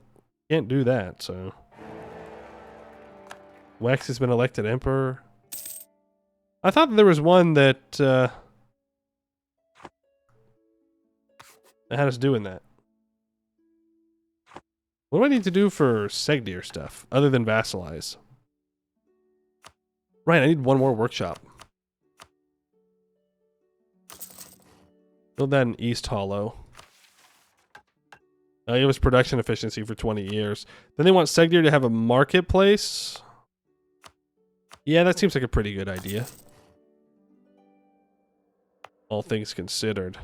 can't do that, so. Wex has been elected emperor. I thought there was one that had us doing that. What do I need to do for Seghdihr stuff, other than vassalize? Right, I need one more workshop. Build that in East Hollow. It was production efficiency for 20 years. Then they want Seghdihr to have a marketplace. Yeah, that seems like a pretty good idea. All things considered.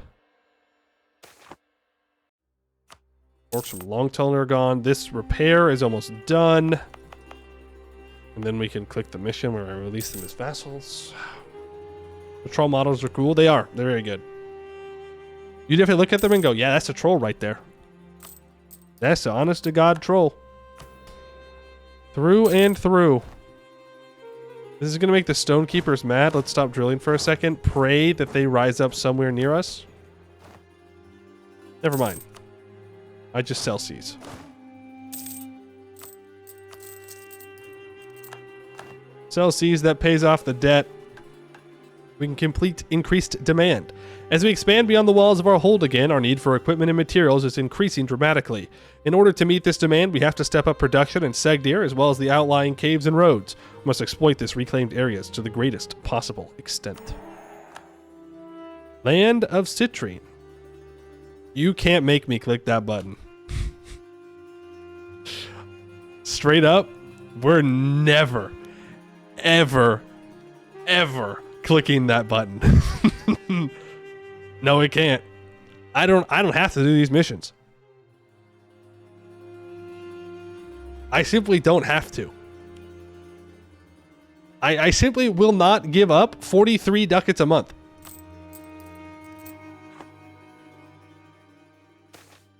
Orcs from Longtunnel are gone. This repair is almost done. And then we can click the mission where I release them as vassals. The troll models are cool. They are. They're very good. You definitely look at them and go, yeah, that's a troll right there. That's the honest to God troll. Through and through. This is going to make the stone keepers mad. Let's stop drilling for a second. Pray that they rise up somewhere near us. Never mind. I just sell seas. Sell seas, that pays off the debt. We can complete increased demand. As we expand beyond the walls of our hold again, our need for equipment and materials is increasing dramatically. In order to meet this demand, we have to step up production in Seghdihr as well as the outlying caves and roads. We must exploit this reclaimed areas to the greatest possible extent. Land of Citrine. You can't make me click that button. Straight up, we're never, ever, ever clicking that button. No, it can't. I don't have to do these missions. I simply don't have to. I simply will not give up 43 ducats a month.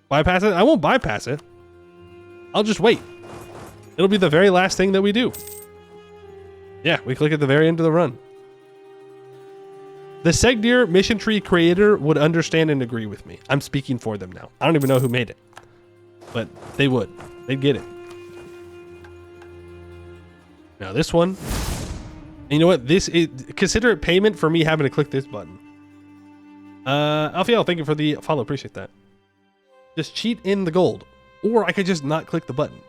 Bypass it? I won't bypass it. I'll just wait. It'll be the very last thing that we do. Yeah, we click at the very end of the run. The Seghdihr mission tree creator would understand and agree with me. I'm speaking for them now. I don't even know who made it. But they would. They'd get it. Now this one. And you know what? This is consider it payment for me having to click this button. Alfiel, thank you for the follow. Appreciate that. Just cheat in the gold. Or I could just not click the button.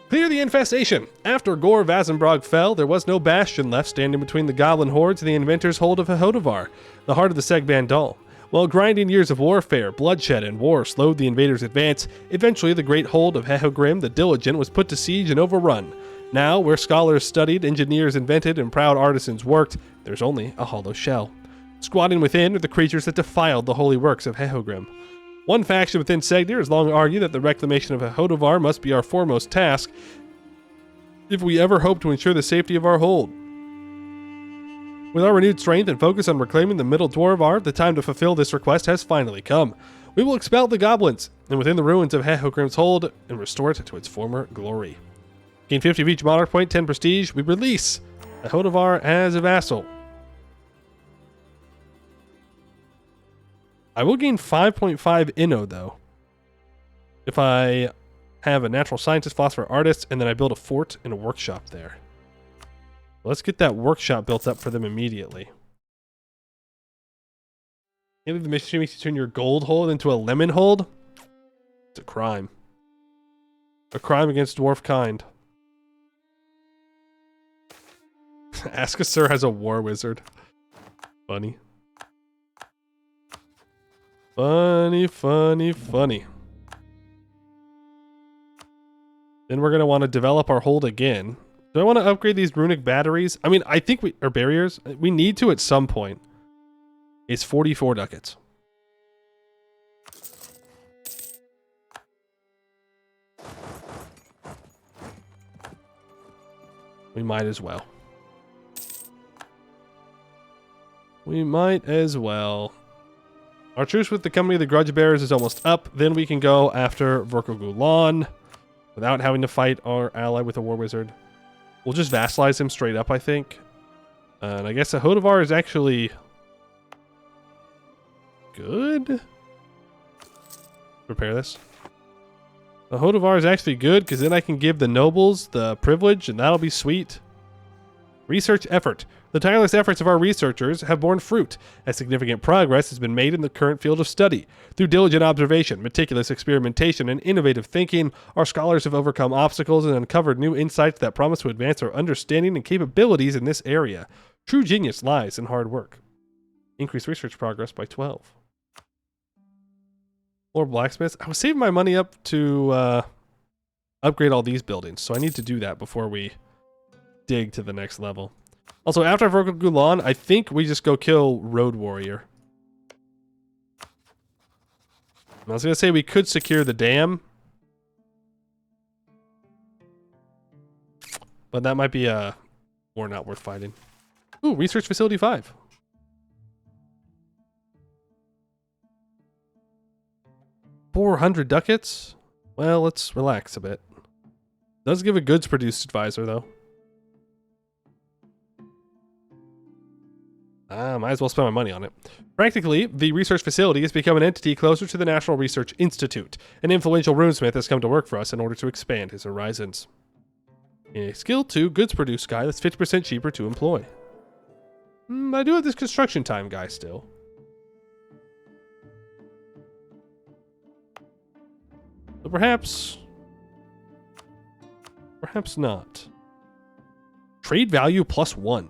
Clear the infestation. After Gore Vazenbrog fell, there was no bastion left standing between the goblin hordes and the inventor's hold of Seghdihr, the heart of the Segbandal. While grinding years of warfare, bloodshed, and war slowed the invaders' advance, eventually the great hold of Seghdihr the Diligent was put to siege and overrun. Now, where scholars studied, engineers invented, and proud artisans worked, there's only a hollow shell. Squatting within are the creatures that defiled the holy works of Seghdihr. One faction within Seghdihr has long argued that the reclamation of Seghdihr must be our foremost task if we ever hope to ensure the safety of our hold. With our renewed strength and focus on reclaiming the Middle Dwarvar, the time to fulfill this request has finally come. We will expel the goblins, and within the ruins of Sehogrim's hold, and restore it to its former glory. Gain 50 of each monarch point, 10 prestige. We release Seghdihr as a vassal. I will gain 5.5 Inno, though, if I have a natural scientist, philosopher, artist, and then I build a fort and a workshop there. Let's get that workshop built up for them immediately. Can't leave the mission makes you turn your gold hold into a lemon hold? It's a crime. A crime against dwarf kind. Ask a Sir has a war wizard. Funny. Funny, funny, funny. Then we're going to want to develop our hold again. Do I want to upgrade these runic batteries? I mean, I think or barriers. We need to at some point. It's 44 ducats. We might as well. We might as well. Our truce with the company of the Grudge Bearers is almost up. Then we can go after Vorkogulan without having to fight our ally with a War Wizard. We'll just vassalize him straight up, I think. And I guess the Hodavar is actually good. Repair this. The Hodavar is actually good because then I can give the nobles the privilege and that'll be sweet. Research effort. The tireless efforts of our researchers have borne fruit, as significant progress has been made in the current field of study. Through diligent observation, meticulous experimentation, and innovative thinking, our scholars have overcome obstacles and uncovered new insights that promise to advance our understanding and capabilities in this area. True genius lies in hard work. Increase research progress by 12. More blacksmiths. I was saving my money up to upgrade all these buildings, so I need to do that before we dig to the next level. Also, after Vorkogulan, I think we just go kill Road Warrior. I was going to say we could secure the dam. But that might be a war not worth fighting. Ooh, Research Facility 5. $400 ducats? Well, let's relax a bit. Does give a goods produced advisor, though. Might as well spend my money on it. Practically, the research facility has become an entity closer to the National Research Institute. An influential runesmith has come to work for us in order to expand his horizons. A skill 2 goods produce guy that's 50% cheaper to employ. I do have this construction time guy still. So perhaps not. Trade value +1.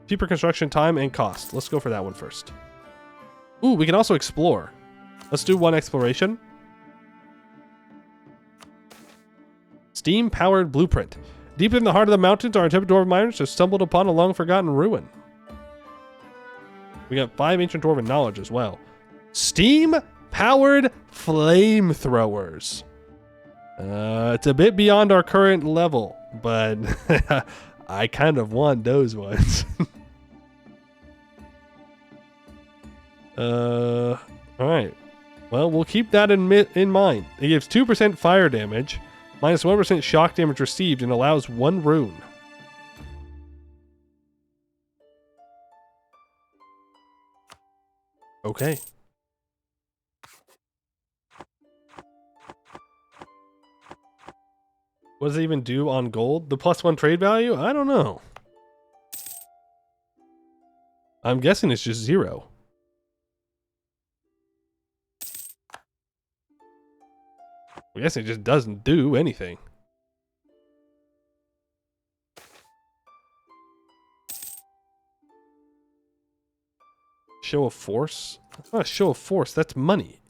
Cheaper construction time and cost. Let's go for that one first. Ooh, we can also explore. Let's do one exploration. Steam-powered blueprint. Deep in the heart of the mountains, our intrepid dwarven miners have stumbled upon a long-forgotten ruin. We got 5 ancient dwarven knowledge as well. Steam-powered flamethrowers. It's a bit beyond our current level, but I kind of want those ones. Alright. Well, we'll keep that in mind. It gives 2% fire damage, minus 1% shock damage received, and allows 1 rune. Okay. What does it even do on gold? The +1 trade value? I don't know. I'm guessing it's just 0. I guess it just doesn't do anything. Show of force? That's not a show of force, that's money.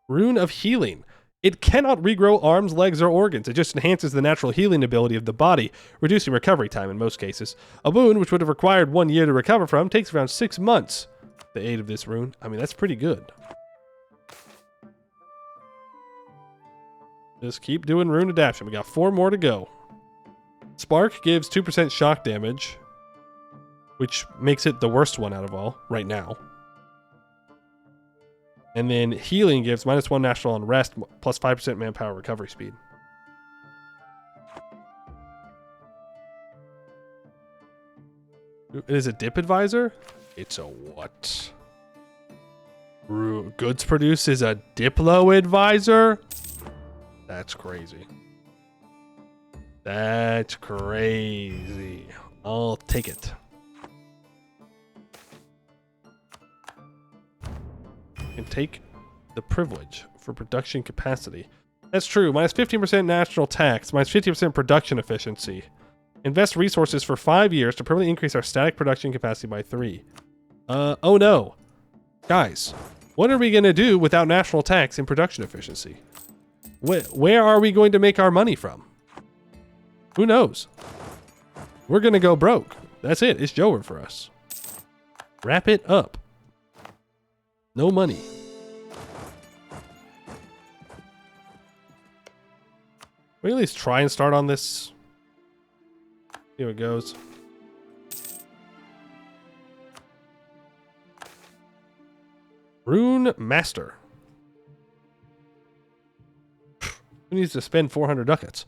Rune of healing. It cannot regrow arms, legs, or organs. It just enhances the natural healing ability of the body, reducing recovery time in most cases. A wound, which would have required 1 year to recover from, takes around 6 months. The aid of this rune. I mean, that's pretty good. Just keep doing rune adaptation. We got 4 more to go. Spark gives 2% shock damage, which makes it the worst one out of all right now. And then healing gives -1 natural on rest, plus 5% manpower recovery speed. It is a dip advisor? It's a what? Goods produce is a Diplo advisor? That's crazy. That's crazy. I'll take it. And take the privilege for production capacity. That's true. Minus 15% national tax, minus 50% production efficiency. Invest resources for 5 years to permanently increase our static production capacity by 3. Oh no. Guys, What are we going to do without national tax and production efficiency? Where are we going to make our money from? Who knows? We're going to go broke. That's it. It's over for us. Wrap it up. No money. We at least try and start on this. See how it goes. Rune Master. Who needs to spend 400 ducats?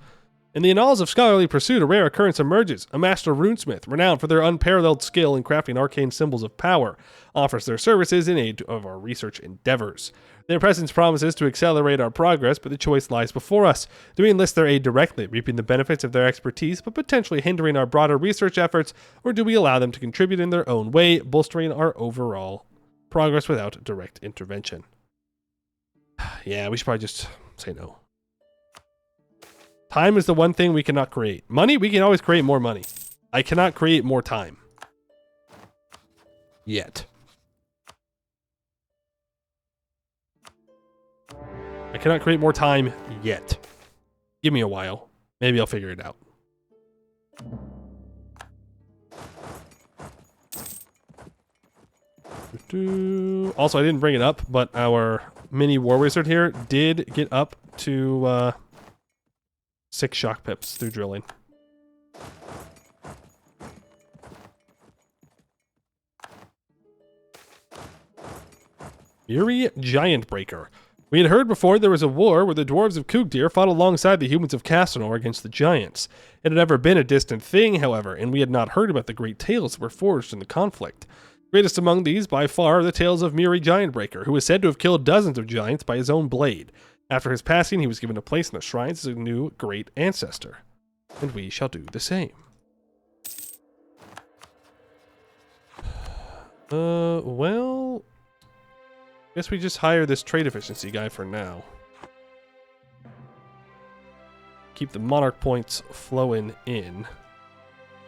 In the annals of scholarly pursuit, a rare occurrence emerges. A master runesmith, renowned for their unparalleled skill in crafting arcane symbols of power, offers their services in aid of our research endeavors. Their presence promises to accelerate our progress, but the choice lies before us. Do we enlist their aid directly, reaping the benefits of their expertise, but potentially hindering our broader research efforts, or do we allow them to contribute in their own way, bolstering our overall progress without direct intervention? Yeah, we should probably just say no. Time is the one thing we cannot create. Money, we can always create more money. I cannot create more time. Yet. I cannot create more time yet. Give me a while. Maybe I'll figure it out. Also, I didn't bring it up, but our mini war wizard here did get up to 6 shock pips through drilling. Eerie Giant Breaker. We had heard before there was a war where the dwarves of Seghdihr fought alongside the humans of Castanor against the giants. It had never been a distant thing, however, and we had not heard about the great tales that were forged in the conflict. Greatest among these, by far, are the tales of Eerie Giantbreaker, who is said to have killed dozens of giants by his own blade. After his passing, he was given a place in the shrines as a new great ancestor. And we shall do the same. Well, guess we just hire this trade efficiency guy for now. Keep the monarch points flowing in.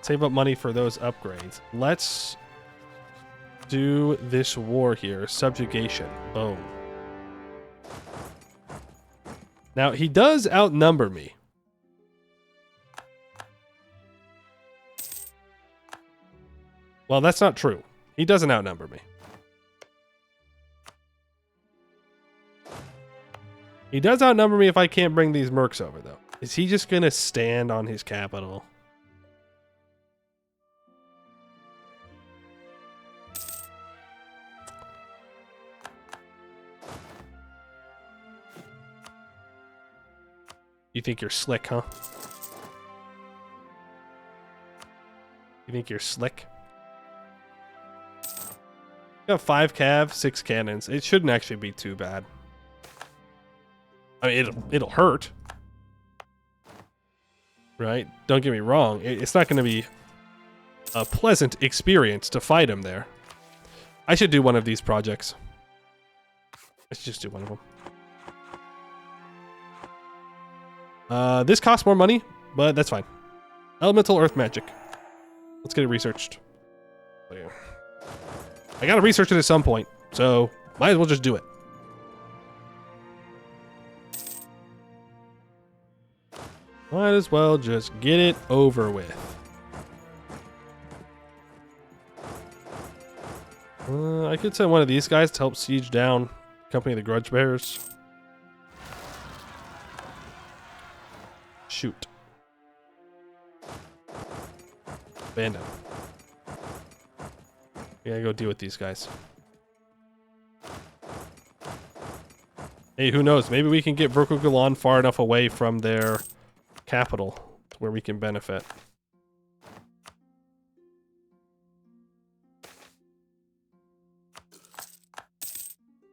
Save up money for those upgrades. Let's do this war here. Subjugation. Boom. Now, he does outnumber me. Well, that's not true. He doesn't outnumber me. He does outnumber me if I can't bring these mercs over, though. Is he just going to stand on his capital? You think you're slick, huh? You think you're slick? You got 5 cav, 6 cannons. It shouldn't actually be too bad. I mean, it'll hurt. Right? Don't get me wrong. It's not going to be a pleasant experience to fight him there. I should do one of these projects. I should just do one of them. This costs more money, but that's fine. Elemental Earth Magic. Let's get it researched. Oh, yeah. I gotta research it at some point, so might as well just do it. Might as well just get it over with. I could send one of these guys to help siege down Company of the Grudge Bearers. Shoot. Abandon. We gotta go deal with these guys. Hey, who knows? Maybe we can get Verkugalan far enough away from their capital where we can benefit.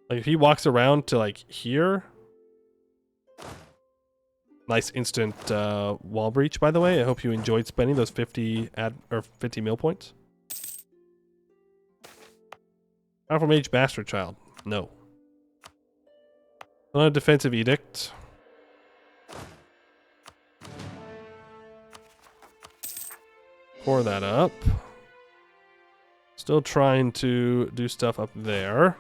Like if he walks around to like here. Nice instant wall breach, by the way. I hope you enjoyed spending those 50 meal points. Powerful Mage Bastard Child. No. On a defensive edict. Pour that up. Still trying to do stuff up there.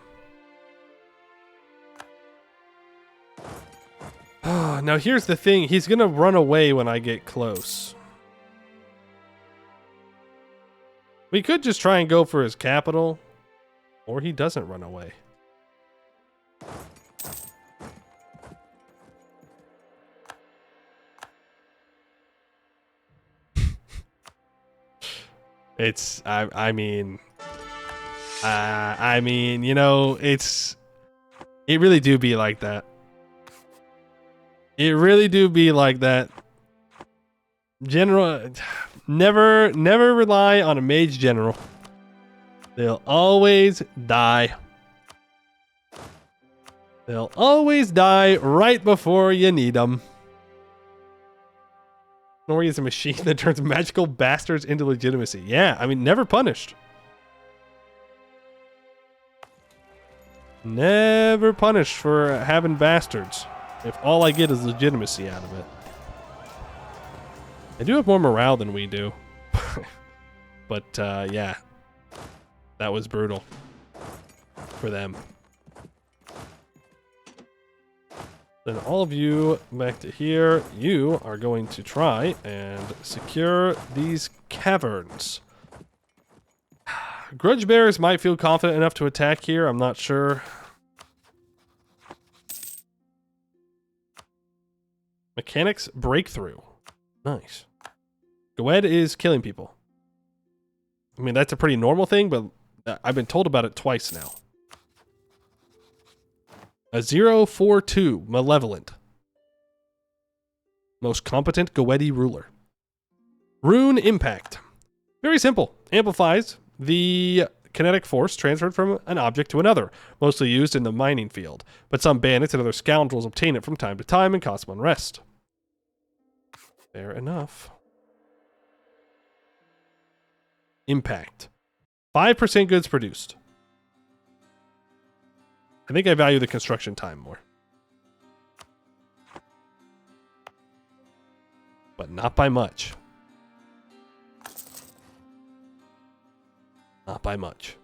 Now here's the thing. He's going to run away when I get close. We could just try and go for his capital. Or he doesn't run away. It's, I mean, you know, it really do be like that. It really do be like that. General, never rely on a mage general. They'll always die. They'll always die right before you need them. Nori is a machine that turns magical bastards into legitimacy. Yeah, I mean, never punished. Never punished for having bastards. If all I get is legitimacy out of it. They do have more morale than we do. But, yeah. That was brutal. For them. Then all of you back to here. You are going to try and secure these caverns. Grudge bearers might feel confident enough to attack here. I'm not sure. Mechanics breakthrough. Nice. Goed is killing people. I mean, that's a pretty normal thing, but I've been told about it twice now. A 042 malevolent. Most competent Goedi ruler. Rune impact. Very simple. Amplifies the kinetic force transferred from an object to another, mostly used in the mining field, but some bandits and other scoundrels obtain it from time to time and cause them unrest. Fair enough. Impact. 5% goods produced. I think I value the construction time more. But not by much. Not by much.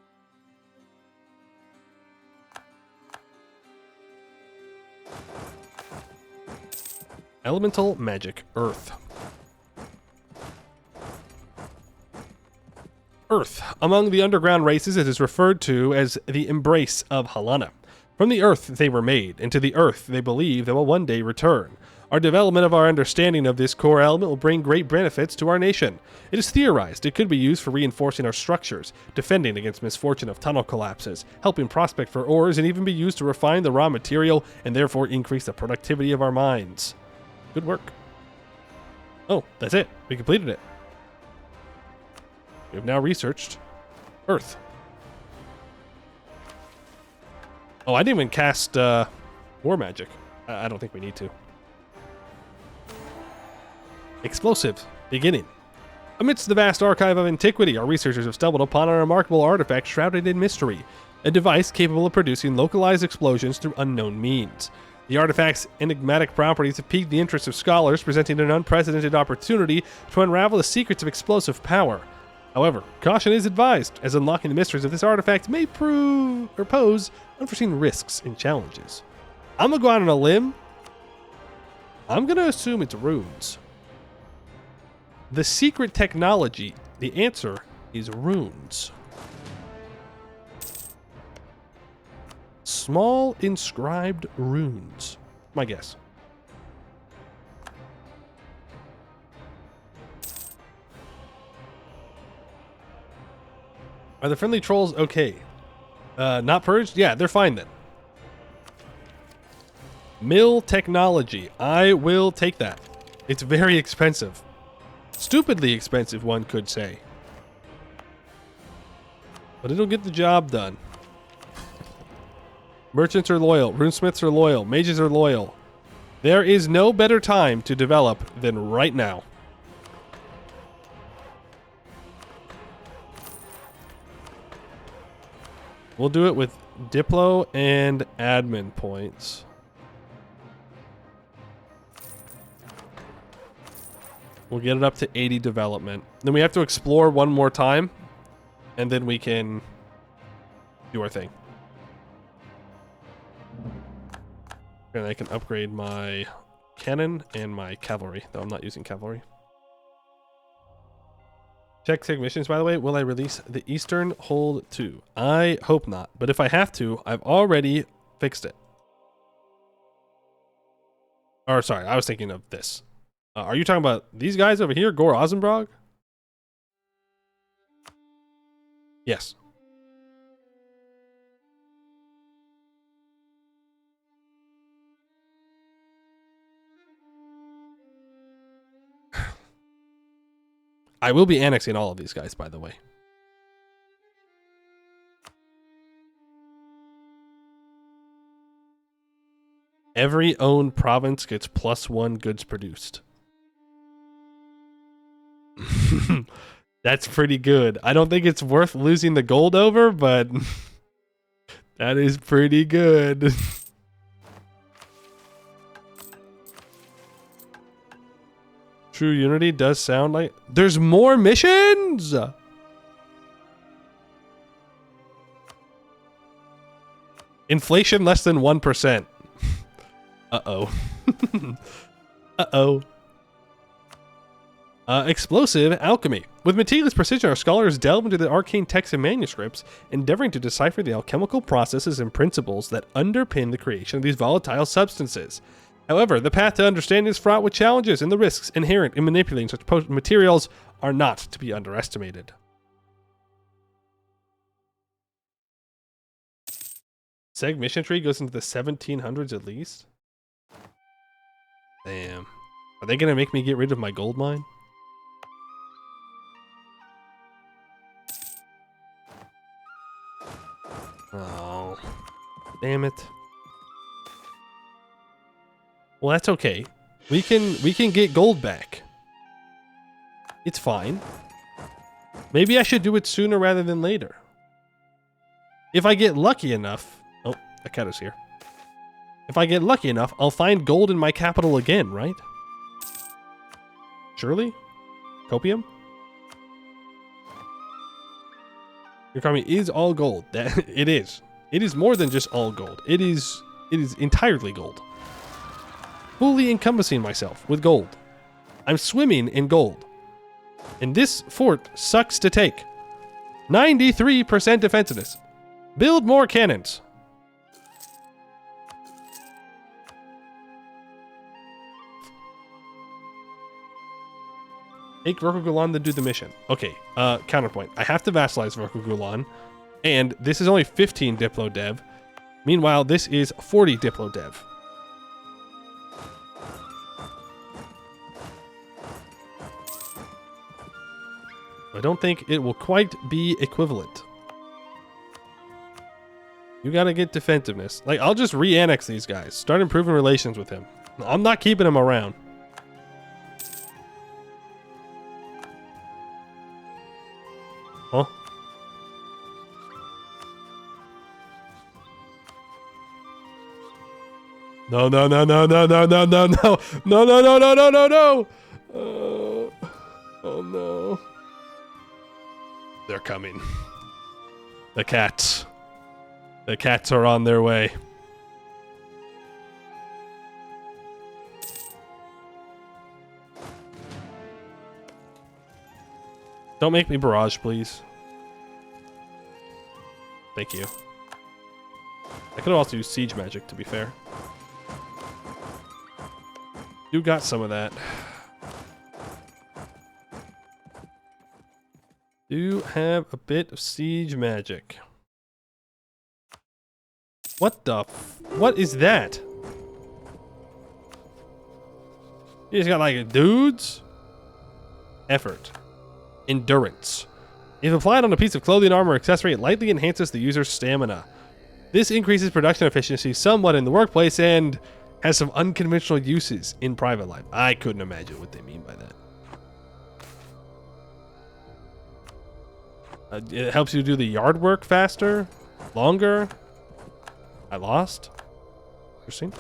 Elemental magic. Earth. Earth. Among the underground races, it is referred to as the embrace of Halana. From the earth they were made, and to the earth they believe they will one day return. Our development of our understanding of this core element will bring great benefits to our nation. It is theorized it could be used for reinforcing our structures, defending against misfortune of tunnel collapses, helping prospect for ores, and even be used to refine the raw material and therefore increase the productivity of our mines. Good work. Oh, that's it. We completed it. We have now researched Earth. Oh, I didn't even cast War Magic. I don't think we need to. Explosive. Beginning. Amidst the vast archive of antiquity, our researchers have stumbled upon a remarkable artifact shrouded in mystery. A device capable of producing localized explosions through unknown means. The artifact's enigmatic properties have piqued the interest of scholars, presenting an unprecedented opportunity to unravel the secrets of explosive power. However, caution is advised, as unlocking the mysteries of this artifact may prove or pose unforeseen risks and challenges. I'm gonna go out on a limb. I'm gonna assume it's runes. The secret technology, the answer is runes. Small inscribed runes. My guess. Are the friendly trolls okay? Not purged? Yeah, they're fine then. Mill technology. I will take that. It's very expensive. Stupidly expensive, one could say. But it'll get the job done. Merchants are loyal. Runesmiths are loyal. Mages are loyal. There is no better time to develop than right now. We'll do it with Diplo and admin points. We'll get it up to 80 development. Then we have to explore one more time, and then we can do our thing. And I can upgrade my cannon and my cavalry, though I'm not using cavalry. Check Sig missions, by the way. Will I release the Eastern Hold 2? I hope not, but if I have to, I've already fixed it. Or sorry, I was thinking of this. Are you talking about these guys over here, Gore Ozenbrog? Yes. I will be annexing all of these guys, by the way. Every owned province gets +1 goods produced. That's pretty good. I don't think it's worth losing the gold over, but that is pretty good. True unity does sound like... There's more missions! Inflation less than 1%. Uh-oh. Uh-oh. Explosive alchemy. With meticulous precision, our scholars delve into the arcane texts and manuscripts, endeavoring to decipher the alchemical processes and principles that underpin the creation of these volatile substances. However, the path to understanding is fraught with challenges, and the risks inherent in manipulating such potent materials are not to be underestimated. Seg mission tree goes into the 1700s at least? Damn. Are they gonna make me get rid of my gold mine? Oh. Damn it. Well, that's okay. We can get gold back. It's fine. Maybe I should do it sooner rather than later. If I get lucky enough... Oh, Akato's here. If I get lucky enough, I'll find gold in my capital again, right? Surely? Copium? Your economy is all gold. It is. It is more than just all gold. It is entirely gold. Fully encompassing myself with gold. I'm swimming in gold. And this fort sucks to take. 93% defensiveness. Build more cannons. Take Verkogulan to do the mission. Okay, counterpoint. I have to vassalize Verkogulan, and this is only 15 Diplo Dev. Meanwhile, this is 40 Diplo Dev. I don't think it will quite be equivalent. You gotta get defensiveness. Like, I'll just re-annex these guys. Start improving relations with him. I'm not keeping him around. Huh? No, no, no, no, no, no, no, no, no. No, no, no, no, no, no, no. Oh, no. They're coming. The cats. The cats are on their way. Don't make me barrage, please. Thank you. I could also use siege magic, to be fair. You got some of that. Do have a bit of siege magic. What the what is that? You just got like dudes? Effort. Endurance. If applied on a piece of clothing, armor, or accessory, it lightly enhances the user's stamina. This increases production efficiency somewhat in the workplace and has some unconventional uses in private life. I couldn't imagine what they mean by that. It helps you do the yard work faster, longer. I lost. Interesting.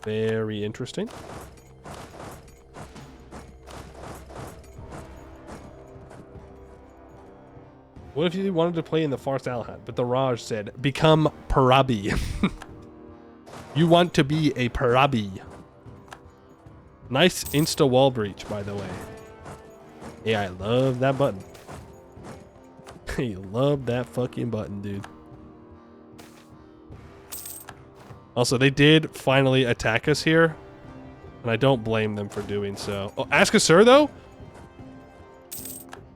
Very interesting. What if you wanted to play in the Farce Alahad, but the Raj said, become Parabi. You want to be a Parabi. Nice insta wall breach, by the way. Yeah, I love that button. You love that fucking button, dude. Also, they did finally attack us here, and I don't blame them for doing so. Oh, ask a sir, though?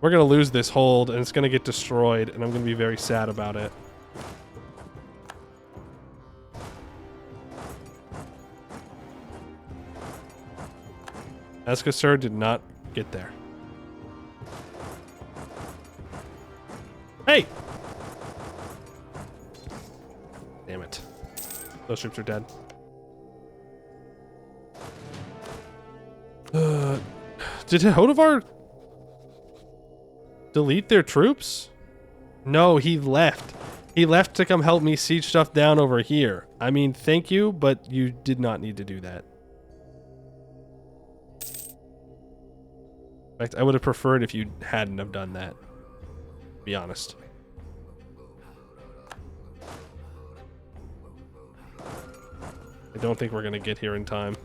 We're going to lose this hold, and it's going to get destroyed, and I'm going to be very sad about it. Escasur did not get there. Hey! Damn it. Those troops are dead. Did Hodovar delete their troops? No, he left. He left to come help me siege stuff down over here. I mean, thank you, but you did not need to do that. In fact, I would have preferred if you hadn't have done that. To be honest. I don't think we're going to get here in time.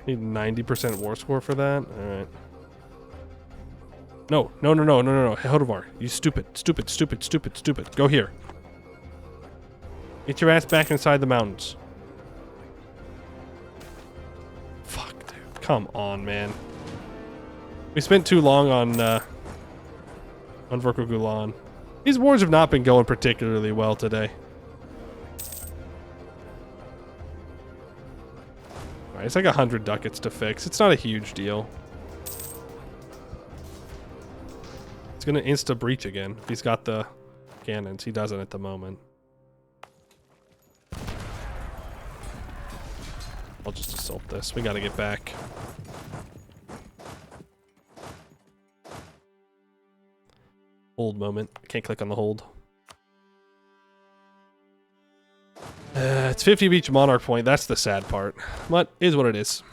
Need 90% war score for that? Alright. No. Hey, Hodovar, you stupid. Go here. Get your ass back inside the mountains. Fuck, dude. Come on, man. We spent too long on Vorko Gulan. These wars have not been going particularly well today. Alright, it's like 100 ducats to fix. It's not a huge deal. It's gonna insta-breach again if he's got the cannons. He doesn't at the moment. I'll just assault this. We gotta get back. Hold moment. Can't click on the hold. It's 50 of each monarch point. That's the sad part. But is what it is.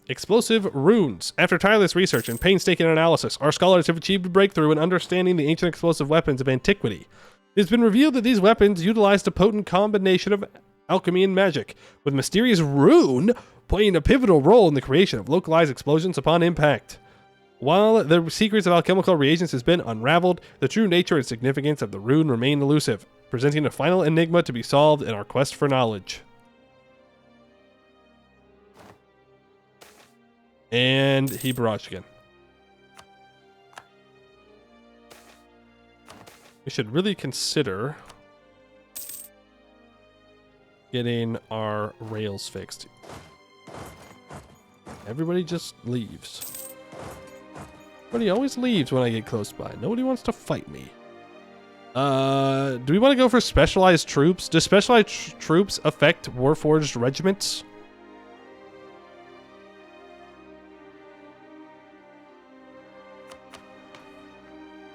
Explosive runes. After tireless research and painstaking analysis, our scholars have achieved a breakthrough in understanding the ancient explosive weapons of antiquity. It has been revealed that these weapons utilized a potent combination of alchemy and magic, with mysterious rune playing a pivotal role in the creation of localized explosions upon impact. While the secrets of alchemical reagents has been unraveled, the true nature and significance of the rune remain elusive, presenting a final enigma to be solved in our quest for knowledge. And he barraged again. We should really consider getting our rails fixed. Everybody just leaves. Everybody always leaves when I get close by. Nobody wants to fight me. Do we want to go for specialized troops? Do specialized troops affect Warforged regiments?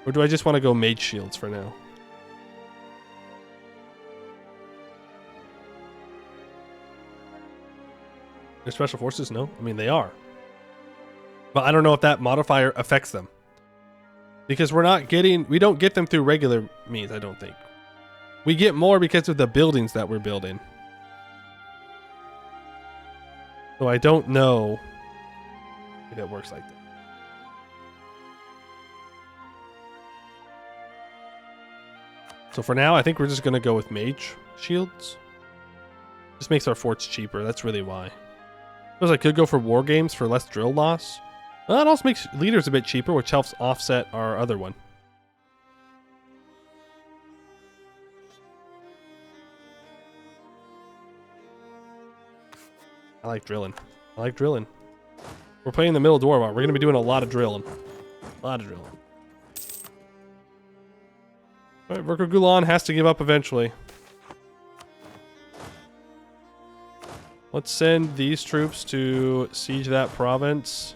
Or do I just want to go mage shields for now? They're special forces? No. I mean, they are. But I don't know if that modifier affects them. Because we don't get them through regular means, I don't think. We get more because of the buildings that we're building. So I don't know if it works like that. So for now, I think we're just going to go with mage shields. Just makes our forts cheaper. That's really why. Because I could go for war games for less drill loss. Well, that also makes leaders a bit cheaper, which helps offset our other one. I like drilling. We're playing the middle Dwarven. We're going to be doing a lot of drilling. Alright, Vorko Gulan has to give up eventually. Let's send these troops to siege that province.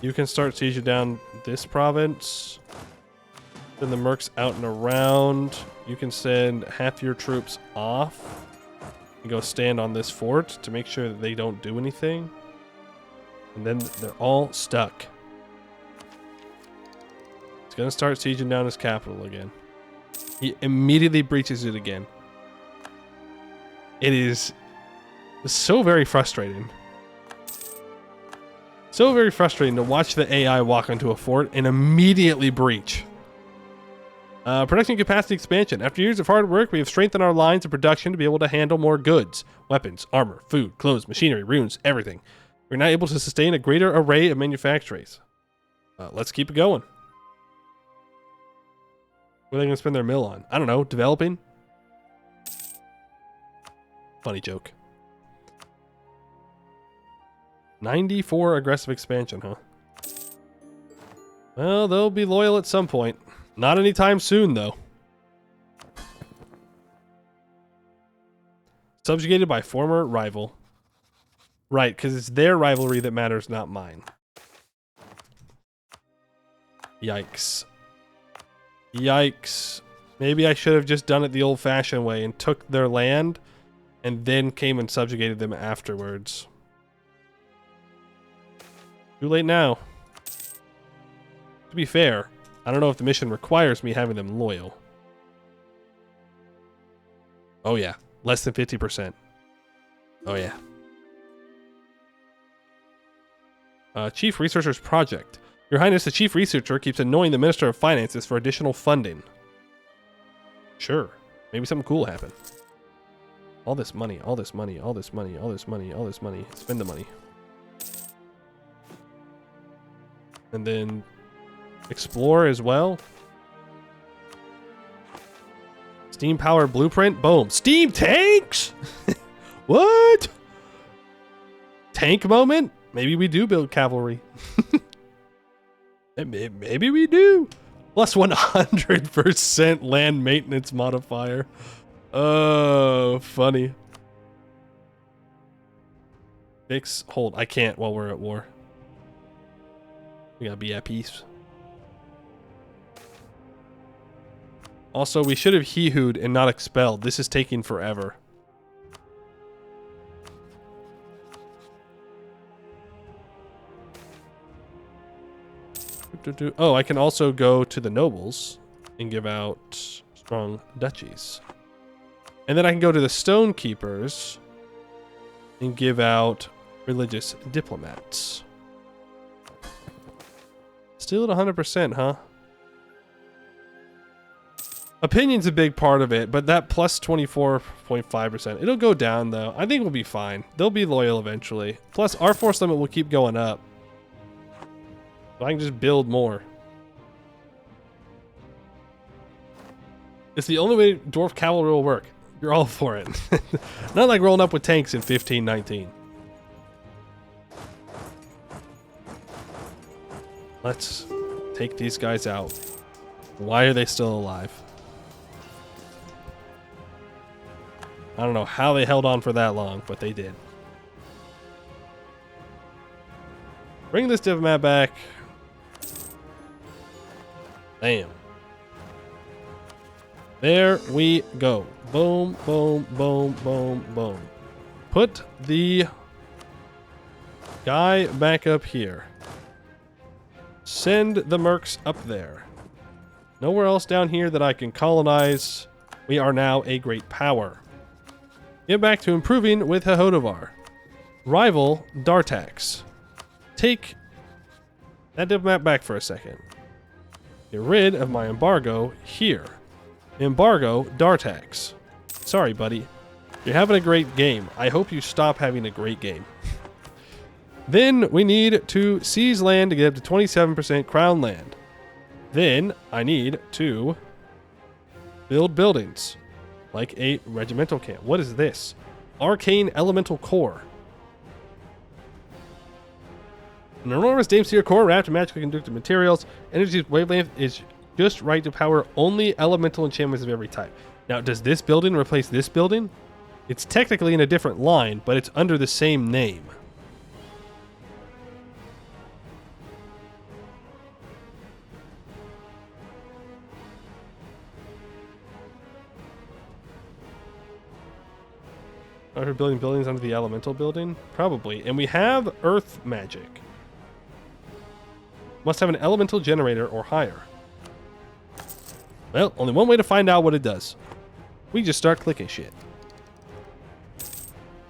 You can start sieging down this province. Send the mercs out and around. You can send half your troops off and go stand on this fort to make sure that they don't do anything. And then they're all stuck. He's going to start sieging down his capital again. He immediately breaches it again. It is so very frustrating. So very frustrating to watch the AI walk onto a fort and immediately breach. Production capacity expansion. After years of hard work, we have strengthened our lines of production to be able to handle more goods. Weapons, armor, food, clothes, machinery, runes, everything. We're now able to sustain a greater array of manufacturers. Let's keep it going. What are they going to spend their mill on? I don't know. Developing? Funny joke. 94 aggressive expansion, huh? Well, they'll be loyal at some point. Not anytime soon, though. Subjugated by former rival. Right, because it's their rivalry that matters, not mine. Yikes. Yikes. Maybe I should have just done it the old-fashioned way and took their land and then came and subjugated them afterwards. Too late now. To be fair, I don't know if the mission requires me having them loyal. Oh yeah, less than 50%. Oh yeah. Chief Researcher's Project. Your Highness, the Chief Researcher keeps annoying the Minister of Finances for additional funding. Sure. Maybe something cool will happen. All this money, all this money, all this money, all this money, all this money. Spend the money. And then explore as well. Steam powered blueprint. Boom. Steam tanks? What? Tank moment? Maybe we do build cavalry. Maybe we do. Plus 100% land maintenance modifier. Oh, funny. Fix, hold. I can't while we're at war. We gotta be at peace. Also, we should have he-hooed and not expelled. This is taking forever. Oh, I can also go to the nobles and give out strong duchies. And then I can go to the stone keepers and give out religious diplomats. Still at 100%, huh? Opinion's a big part of it, but that plus 24.5%. It'll go down, though. I think we'll be fine. They'll be loyal eventually. Plus, our force limit will keep going up. So I can just build more. It's the only way dwarf cavalry will work. You're all for it. Not like rolling up with tanks in 1519. Let's take these guys out. Why are they still alive? I don't know how they held on for that long, but they did. Bring this diplomat back. Bam. There we go. Boom, boom, boom, boom, boom. Put the guy back up here. Send the mercs up there. Nowhere else down here that I can colonize. We are now a great power. Get back to improving with Seghdihr. Rival Dartax. Take that diplomat back for a second. Get rid of my embargo here. Embargo Dartax. Sorry, buddy. You're having a great game. I hope you stop having a great game. Then we need to seize land to get up to 27% crown land. Then I need to build buildings. Like a regimental camp. What is this? Arcane Elemental Core. An enormous Damestier core wrapped in magically conductive materials. Energy's wavelength is just right to power only elemental enchantments of every type. Now, does this building replace this building? It's technically in a different line, but it's under the same name. Are we building buildings under the elemental building? Probably. And we have earth magic. Must have an elemental generator or higher. Well, only one way to find out what it does. We just start clicking shit.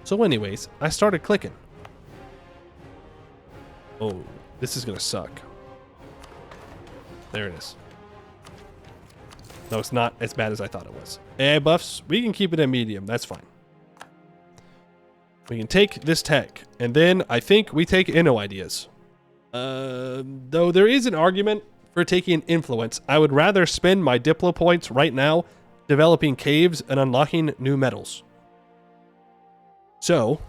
So anyways, I started clicking. Oh, this is gonna suck. There it is. No, it's not as bad as I thought it was. AI buffs, we can keep it at medium. That's fine. We can take this tech, and then I think we take Inno ideas. Though there is an argument for taking influence, I would rather spend my Diplo points right now developing caves and unlocking new metals. So,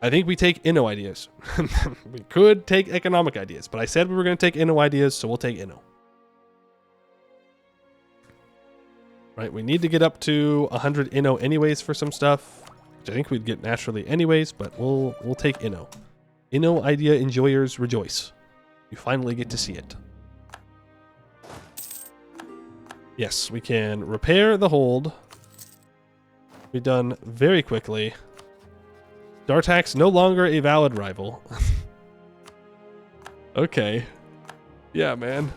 I think we take Inno ideas. We could take economic ideas, but I said we were going to take Inno ideas, so we'll take Inno. Right, we need to get up to 100 Inno anyways for some stuff, which I think we'd get naturally anyways, but we'll take Inno. Inno idea enjoyers rejoice. You finally get to see it. Yes, we can repair the hold. Be done very quickly. Dartax no longer a valid rival. Okay. Yeah, man.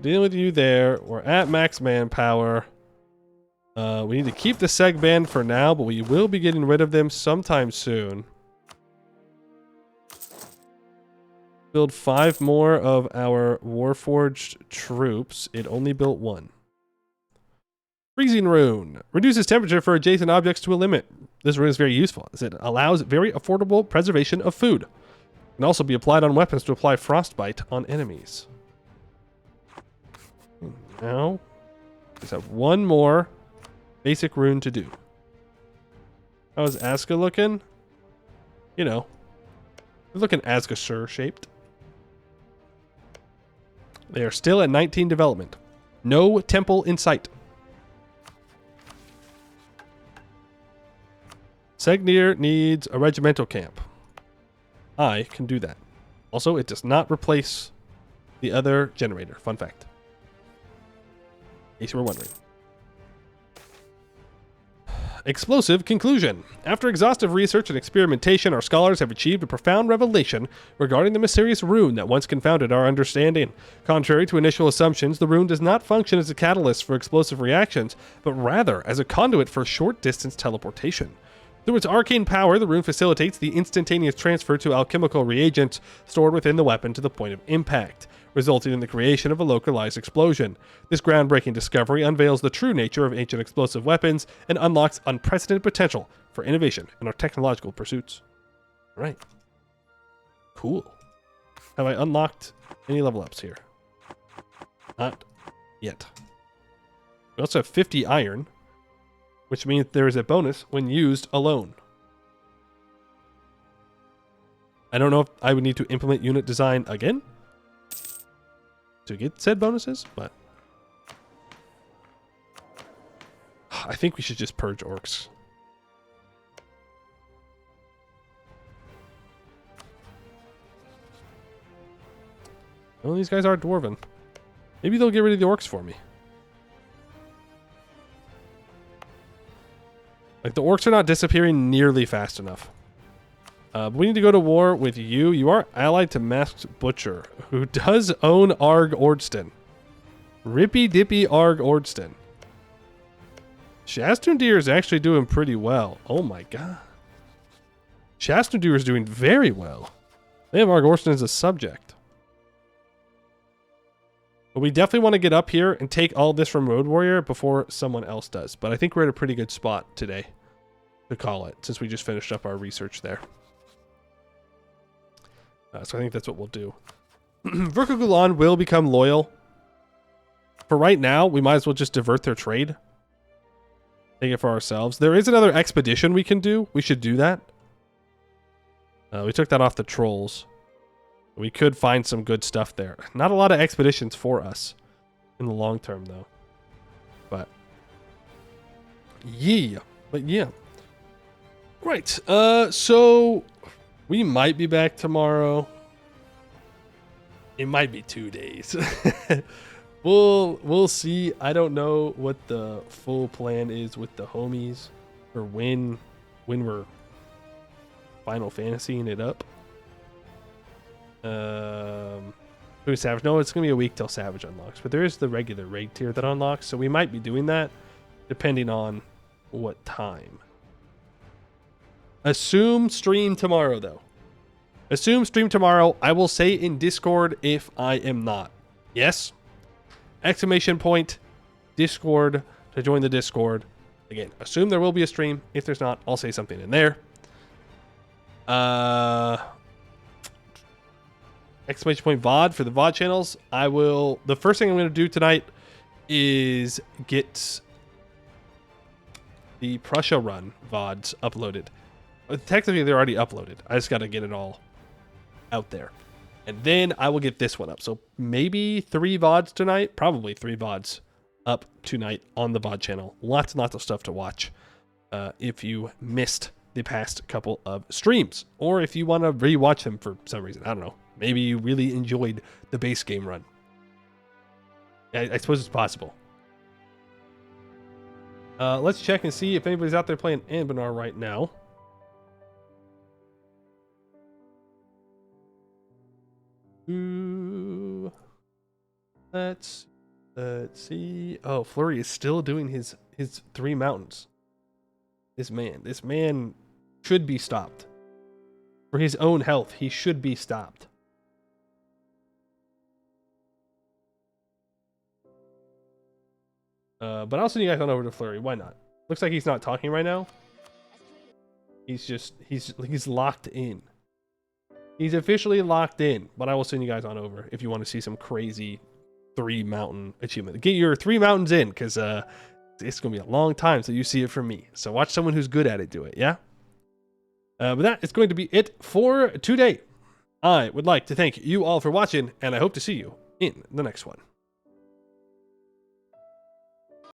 Dealing with you there. We're at max manpower. We need to keep the Seg band for now, but we will be getting rid of them sometime soon. Build 5 more of our Warforged troops. It only built 1. Freezing Rune. Reduces temperature for adjacent objects to a limit. This rune is very useful, as it allows very affordable preservation of food. It can also be applied on weapons to apply frostbite on enemies. Now, just have 1 more basic rune to do. How's Aska looking? You know, looking Asgasur shaped. They are still at 19 development. No temple in sight. Seghdihr needs a regimental camp. I can do that. Also, it does not replace the other generator. Fun fact. In case you were wondering. Explosive conclusion. After exhaustive research and experimentation, our scholars have achieved a profound revelation regarding the mysterious rune that once confounded our understanding. Contrary to initial assumptions, the rune does not function as a catalyst for explosive reactions, but rather as a conduit for short-distance teleportation. Through its arcane power, the rune facilitates the instantaneous transfer to alchemical reagents stored within the weapon to the point of impact, resulting in the creation of a localized explosion. This groundbreaking discovery unveils the true nature of ancient explosive weapons and unlocks unprecedented potential for innovation in our technological pursuits. All right. Cool. Have I unlocked any level ups here? Not yet. We also have 50 iron, which means there is a bonus when used alone. I don't know if I would need to implement unit design again to get said bonuses, but I think we should just purge orcs. Well, these guys are dwarven. Maybe they'll get rid of the orcs for me. Like, the orcs are not disappearing nearly fast enough. But we need to go to war with you. You are allied to Masked Butcher, who does own Arg Ordston. Rippy Dippy Arg Ordston. Shastundir is actually doing pretty well. Oh my god. Shastundir is doing very well. They have Arg Ordston as a subject. But we definitely want to get up here and take all this from Road Warrior before someone else does. But I think we're at a pretty good spot today to call it, since we just finished up our research there. So I think that's what we'll do. Verkugulan will become loyal. For right now, we might as well just divert their trade. Take it for ourselves. There is another expedition we can do. We should do that. We took that off the trolls. We could find some good stuff there. Not a lot of expeditions for us in the long term, though. But yeah. Right. So we might be back tomorrow. It might be 2 days. We'll see. I don't know what the full plan is with the homies. or when we're Final Fantasying it up. Doing Savage. No, it's gonna be a week till Savage unlocks, but there is the regular raid tier that unlocks, so we might be doing that depending on what time. Assume stream tomorrow, though. Assume stream tomorrow. I will say in Discord if I am not. Yes? Exclamation point, Discord, to join the Discord. Again, assume there will be a stream. If there's not, I'll say something in there. Exclamation point VOD for the VOD channels. The first thing I'm going to do tonight is get the Prussia run VODs uploaded. Technically, they're already uploaded. I just got to get it all out there. And then I will get this one up. So maybe 3 VODs tonight. Probably 3 VODs up tonight on the VOD channel. Lots and lots of stuff to watch if you missed the past couple of streams. Or if you want to rewatch them for some reason. I don't know. Maybe you really enjoyed the base game run. I suppose it's possible. Let's check and see if anybody's out there playing Anbennar right now. Ooh. Let's see. Oh, Flurry is still doing his 3 mountains. This man should be stopped. For his own health, he should be stopped. But I'll send you guys on over to Flurry. Why not? Looks like he's not talking right now. He's locked in. He's officially locked in, but I will send you guys on over if you want to see some crazy 3 mountain achievement. Get your 3 mountains in, because it's going to be a long time till you see it from me. So watch someone who's good at it do it, yeah? But that is going to be it for today. I would like to thank you all for watching, and I hope to see you in the next one.